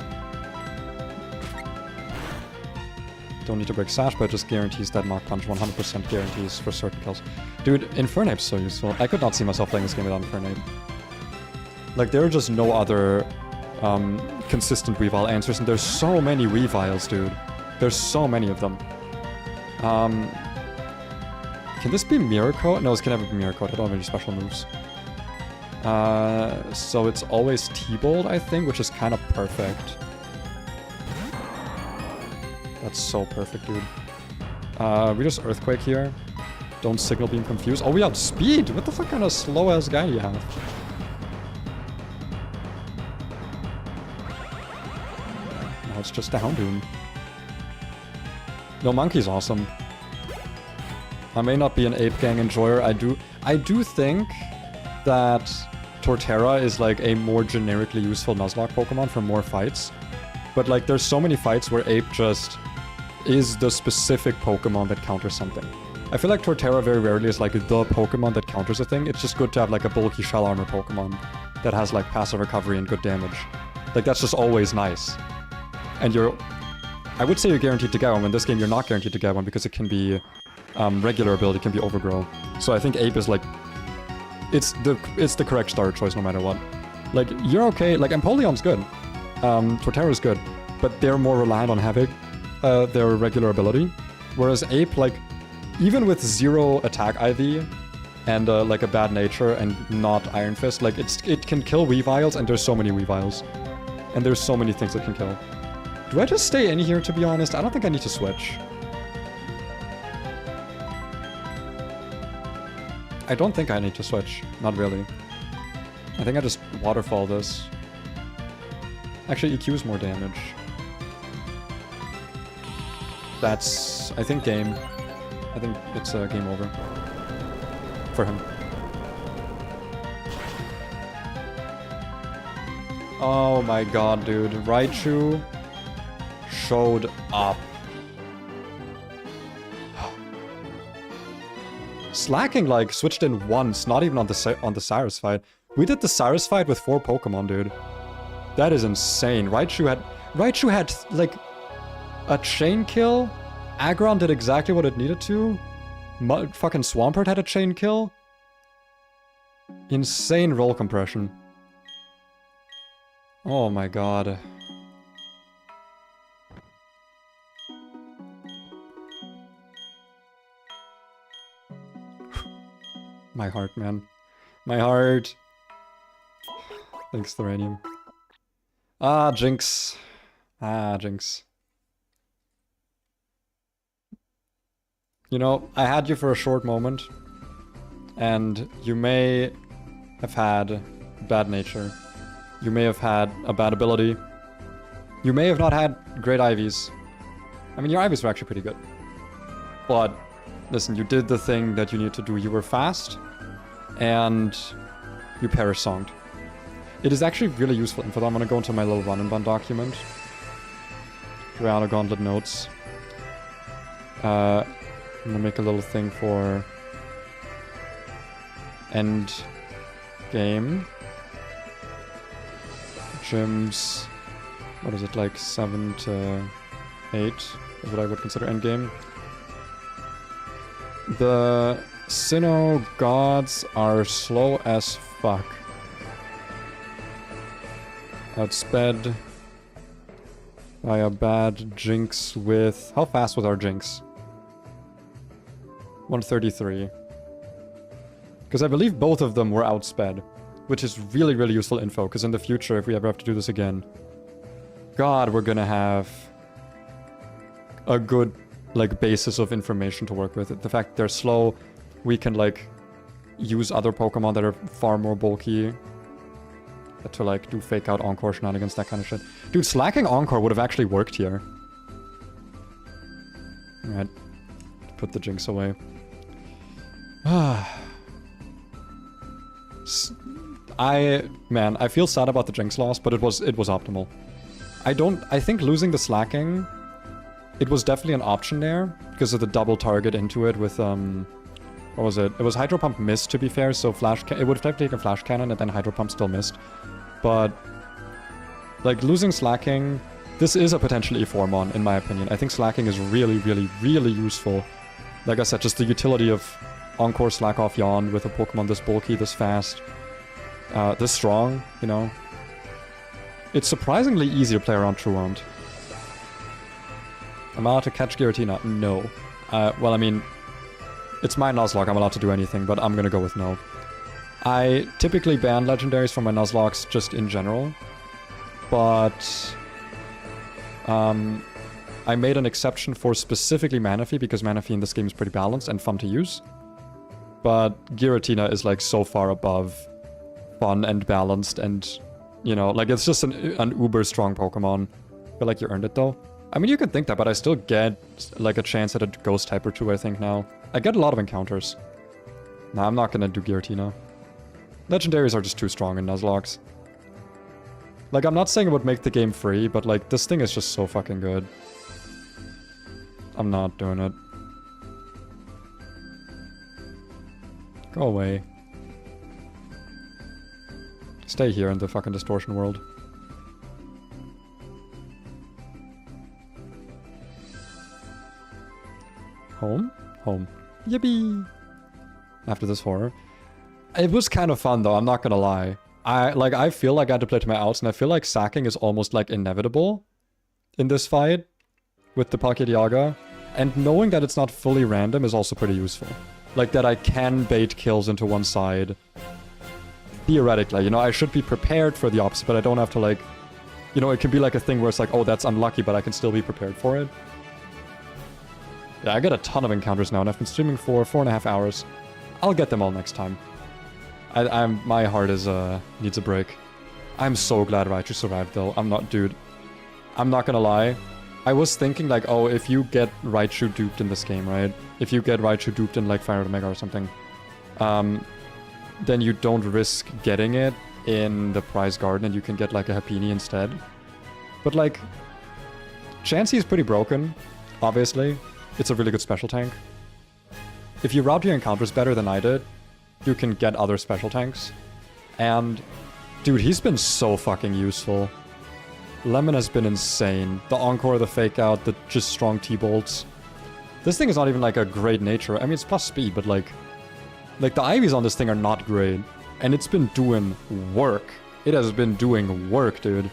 Don't need to break Sash, but it just guarantees that Mach Punch 100% guarantees for certain kills. Dude, Infernape's so useful. I could not see myself playing this game without Infernape. Like, there are just no other consistent Weavile answers, and there's so many Weaviles, dude. There's so many of them. Can this be Mirror Coat? No, this can never be Mirror Coat. I don't have any special moves. So it's always T-Bolt, I think, which is kind of perfect. That's so perfect, dude. We just Earthquake here. Don't Signal Beam confuse. Oh, we outspeed! What the fuck kind of slow-ass guy do you have? No, it's just a Houndoom. No, Monkey's awesome. I may not be an Ape Gang enjoyer. I do think that Torterra is like a more generically useful Nuzlocke Pokemon for more fights. But like there's so many fights where Ape just is the specific Pokemon that counters something. I feel like Torterra very rarely is like the Pokemon that counters a thing. It's just good to have like a bulky Shell Armor Pokemon that has like passive recovery and good damage. Like that's just always nice. And I would say you're guaranteed to get one. In this game you're not guaranteed to get one because it can be regular ability, can be Overgrow. So I think Ape is like it's the correct starter choice no matter what. Like, you're okay. Like, Empoleon's good. Torterra's good. But they're more reliant on having their regular ability. Whereas Ape, like, even with 0 attack IV and, like, a bad nature and not Iron Fist, like, it can kill Weaviles, and there's so many Weaviles. And there's so many things it can kill. Do I just stay in here, to be honest? I don't think I need to switch. I don't think I need to switch. Not really. I think I just waterfall this. Actually, EQ's more damage. That's, I think, game. I think it's game over. For him. Oh my god, dude. Raichu showed up. Slacking, like, switched in once, not even on the Cyrus fight. We did the Cyrus fight with 4 Pokemon, dude. That is insane. Raichu had, like, a chain kill. Aggron did exactly what it needed to. Fucking Swampert had a chain kill. Insane roll compression. Oh my god. My heart, man. My heart. Thanks, Thoranium. Ah, Jinx. Ah, Jinx. You know, I had you for a short moment. And you may have had bad nature. You may have had a bad ability. You may have not had great IVs. I mean, your IVs were actually pretty good. But, listen, you did the thing that you needed to do. You were fast. And you Parasonged. It is actually really useful info. I'm gonna go into my little run and run document. Drayano Gauntlet notes. I'm gonna make a little thing for end game. gyms. What is it, like 7 to 8 is what I would consider endgame. The Sinnoh gods are slow as fuck. Outsped by a bad Jinx with... How fast was our Jinx? 133. Because I believe both of them were outsped. Which is really, really useful info, because in the future, if we ever have to do this again... God, we're gonna have... a good, like, basis of information to work with. The fact they're slow, we can, like, use other Pokemon that are far more bulky to, like, do fake out Encore shenanigans, that kind of shit. Dude, slacking Encore would have actually worked here. Alright. Put the Jinx away. Man, I feel sad about the Jinx loss, but it was optimal. I think losing the slacking, it was definitely an option there, because of the double target into it with, what was it? It was Hydro Pump missed, to be fair, so it would have taken Flash Cannon, and then Hydro Pump still missed. But, like, losing slacking, this is a potential E4mon, in my opinion. I think slacking is really, really, really useful. Like I said, just the utility of Encore Slack Off Yawn with a Pokemon this bulky, this fast, this strong, you know. It's surprisingly easy to play around Truant. Am I allowed to catch Giratina? No. Well, I mean, it's my Nuzlocke, I'm allowed to do anything, but I'm gonna go with no. I typically ban legendaries from my Nuzlocks just in general, but I made an exception for specifically Manaphy, because Manaphy in this game is pretty balanced and fun to use. But Giratina is like so far above fun and balanced and, you know, like it's just an uber strong Pokemon. I feel like you earned it though. I mean, you could think that, but I still get like a chance at a Ghost type or two, I think now. I get a lot of encounters. Nah, I'm not gonna do Giratina. Legendaries are just too strong in Nuzlocks. Like, I'm not saying it would make the game free, but like, this thing is just so fucking good. I'm not doing it. Go away. Stay here in the fucking distortion world. Home? Home. Yippee! After this horror. It was kind of fun though, I'm not gonna lie. I feel like I had to play to my outs, and I feel like sacking is almost like inevitable in this fight with the Palkia. And knowing that it's not fully random is also pretty useful. Like that I can bait kills into one side. Theoretically, you know, I should be prepared for the opposite, but I don't have to like... You know, it can be like a thing where it's like, oh, that's unlucky, but I can still be prepared for it. Yeah, I get a ton of encounters now, and I've been streaming for 4.5 hours. I'll get them all next time. My heart is, needs a break. I'm so glad Raichu survived, though. Dude, I'm not gonna lie. I was thinking, like, oh, if you get Raichu duped in this game, right? If you get Raichu duped in, like, Fire Omega or something, then you don't risk getting it in the prize garden, and you can get, like, a Happiny instead. But, like, Chansey is pretty broken, obviously. It's a really good special tank. If you route your encounters better than I did, you can get other special tanks. And, dude, he's been so fucking useful. Lemon has been insane. The Encore, the Fake Out, the just strong T-Bolts. This thing is not even like a great nature. I mean, it's plus speed, but like the IVs on this thing are not great. And it's been doing work. It has been doing work, dude.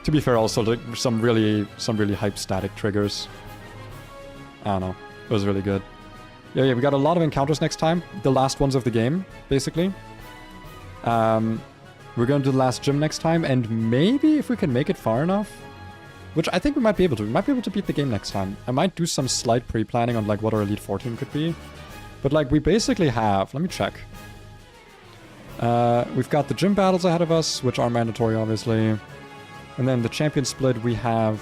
To be fair, also, like, some really hype static triggers. I don't know. It was really good. Yeah, we got a lot of encounters next time. The last ones of the game, basically. We're going to do the last gym next time, and maybe if we can make it far enough, which I think we might be able to. We might be able to beat the game next time. I might do some slight pre-planning on like what our Elite 14 could be. But like we basically have, let me check. We've got the gym battles ahead of us, which are mandatory, obviously. And then the champion split we have...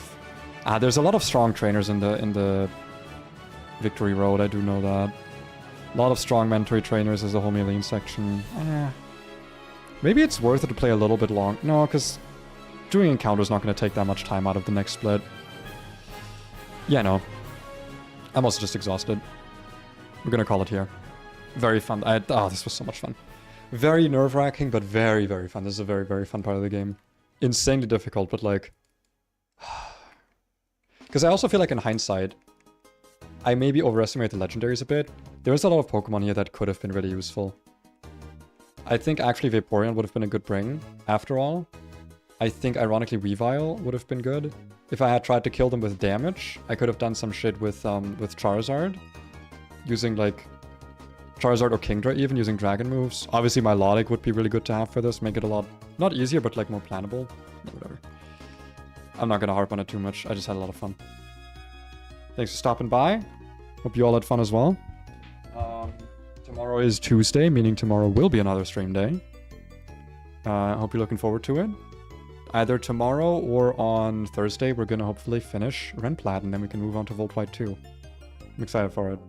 there's a lot of strong trainers in the Victory Road, I do know that. A lot of strong mandatory trainers as the homie lean section. Maybe it's worth it to play a little bit long. No, because doing encounters not going to take that much time out of the next split. Yeah, no. I'm also just exhausted. We're going to call it here. Very fun. This was so much fun. Very nerve-wracking, but very, very fun. This is a very, very fun part of the game. Insanely difficult, but like... Because I also feel like in hindsight, I maybe overestimate the legendaries a bit. There's a lot of Pokemon here that could have been really useful. I think actually Vaporeon would have been a good bring, after all. I think ironically Weavile would have been good. If I had tried to kill them with damage, I could have done some shit with Charizard. Using like Charizard or Kingdra even, using dragon moves. Obviously Milotic would be really good to have for this, make it a lot, not easier, but like more plannable. Yeah, whatever. I'm not gonna harp on it too much, I just had a lot of fun. Thanks for stopping by. Hope you all had fun as well. Tomorrow is Tuesday, meaning tomorrow will be another stream day. I hope you're looking forward to it. Either tomorrow or on Thursday, we're gonna hopefully finish Renplat, and then we can move on to Volt White 2. I'm excited for it.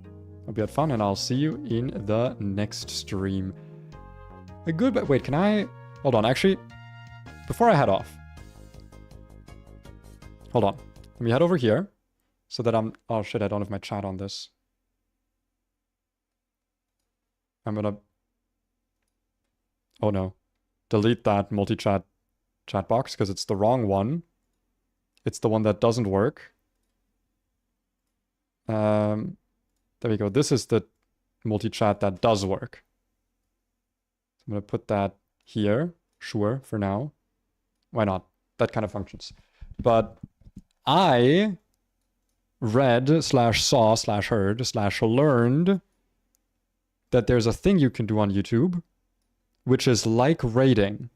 Hope you had fun, and I'll see you in the next stream. A good... Wait, can I... Hold on, actually, before I head off. Hold on. Let me head over here, so that I'm... Oh shit, I don't have my chat on this. I'm gonna... Oh no. Delete that multi-chat chat box, because it's the wrong one. It's the one that doesn't work. There we go. This is the multi-chat that does work. I'm gonna put that here. Sure, for now. Why not? That kind of functions. But I read slash saw slash heard slash learned that there's a thing you can do on YouTube, which is like raiding.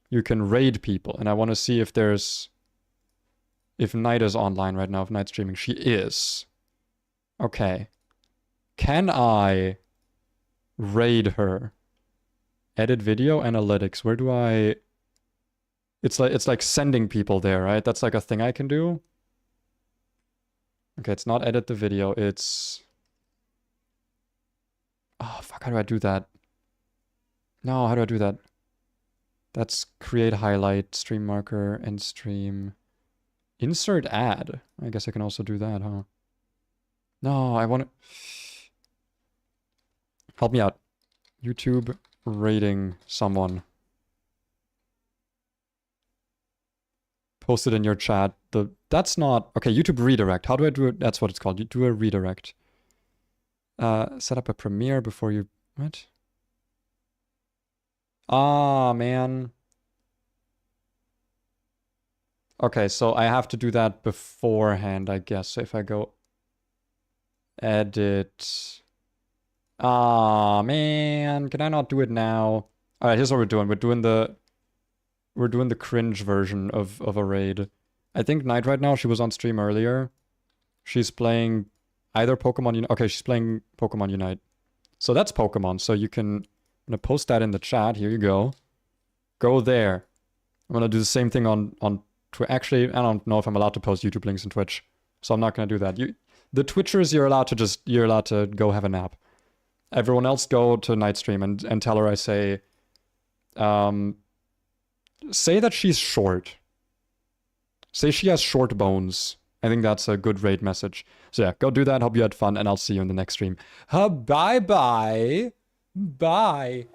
You can raid people, and I want to see if there's... If Night is online right now, if Night's streaming. She is. Okay. Can I raid her? Edit video analytics. Where do I... It's like sending people there, right? That's like a thing I can do. Okay, it's not edit the video, it's... Oh, fuck, how do I do that? No, how do I do that? That's create highlight, stream marker, end stream. Insert ad. I guess I can also do that, huh? No, I want to... Help me out. YouTube rating someone. Post it in your chat. That's not... Okay, YouTube redirect. How do I do it? That's what it's called. You do a redirect. Set up a premiere before you... What? Ah, man. Okay, so I have to do that beforehand, I guess. So if I go... Edit... Ah, man. Can I not do it now? Alright, here's what we're doing. We're doing the cringe version of a raid. I think Night right now, she was on stream earlier. She's playing either Pokemon Unite. Okay, she's playing Pokemon Unite. So that's Pokemon. So you can... I'm gonna post that in the chat. Here you go. Go there. I'm gonna do the same thing on Actually, I don't know if I'm allowed to post YouTube links on Twitch. So I'm not gonna do that. The Twitchers, you're allowed to go have a nap. Everyone else go to Night stream and tell her I say... Say that she's short. Say she has short bones. I think that's a good raid message. So yeah, go do that. Hope you had fun, and I'll see you in the next stream. Bye-bye. Bye.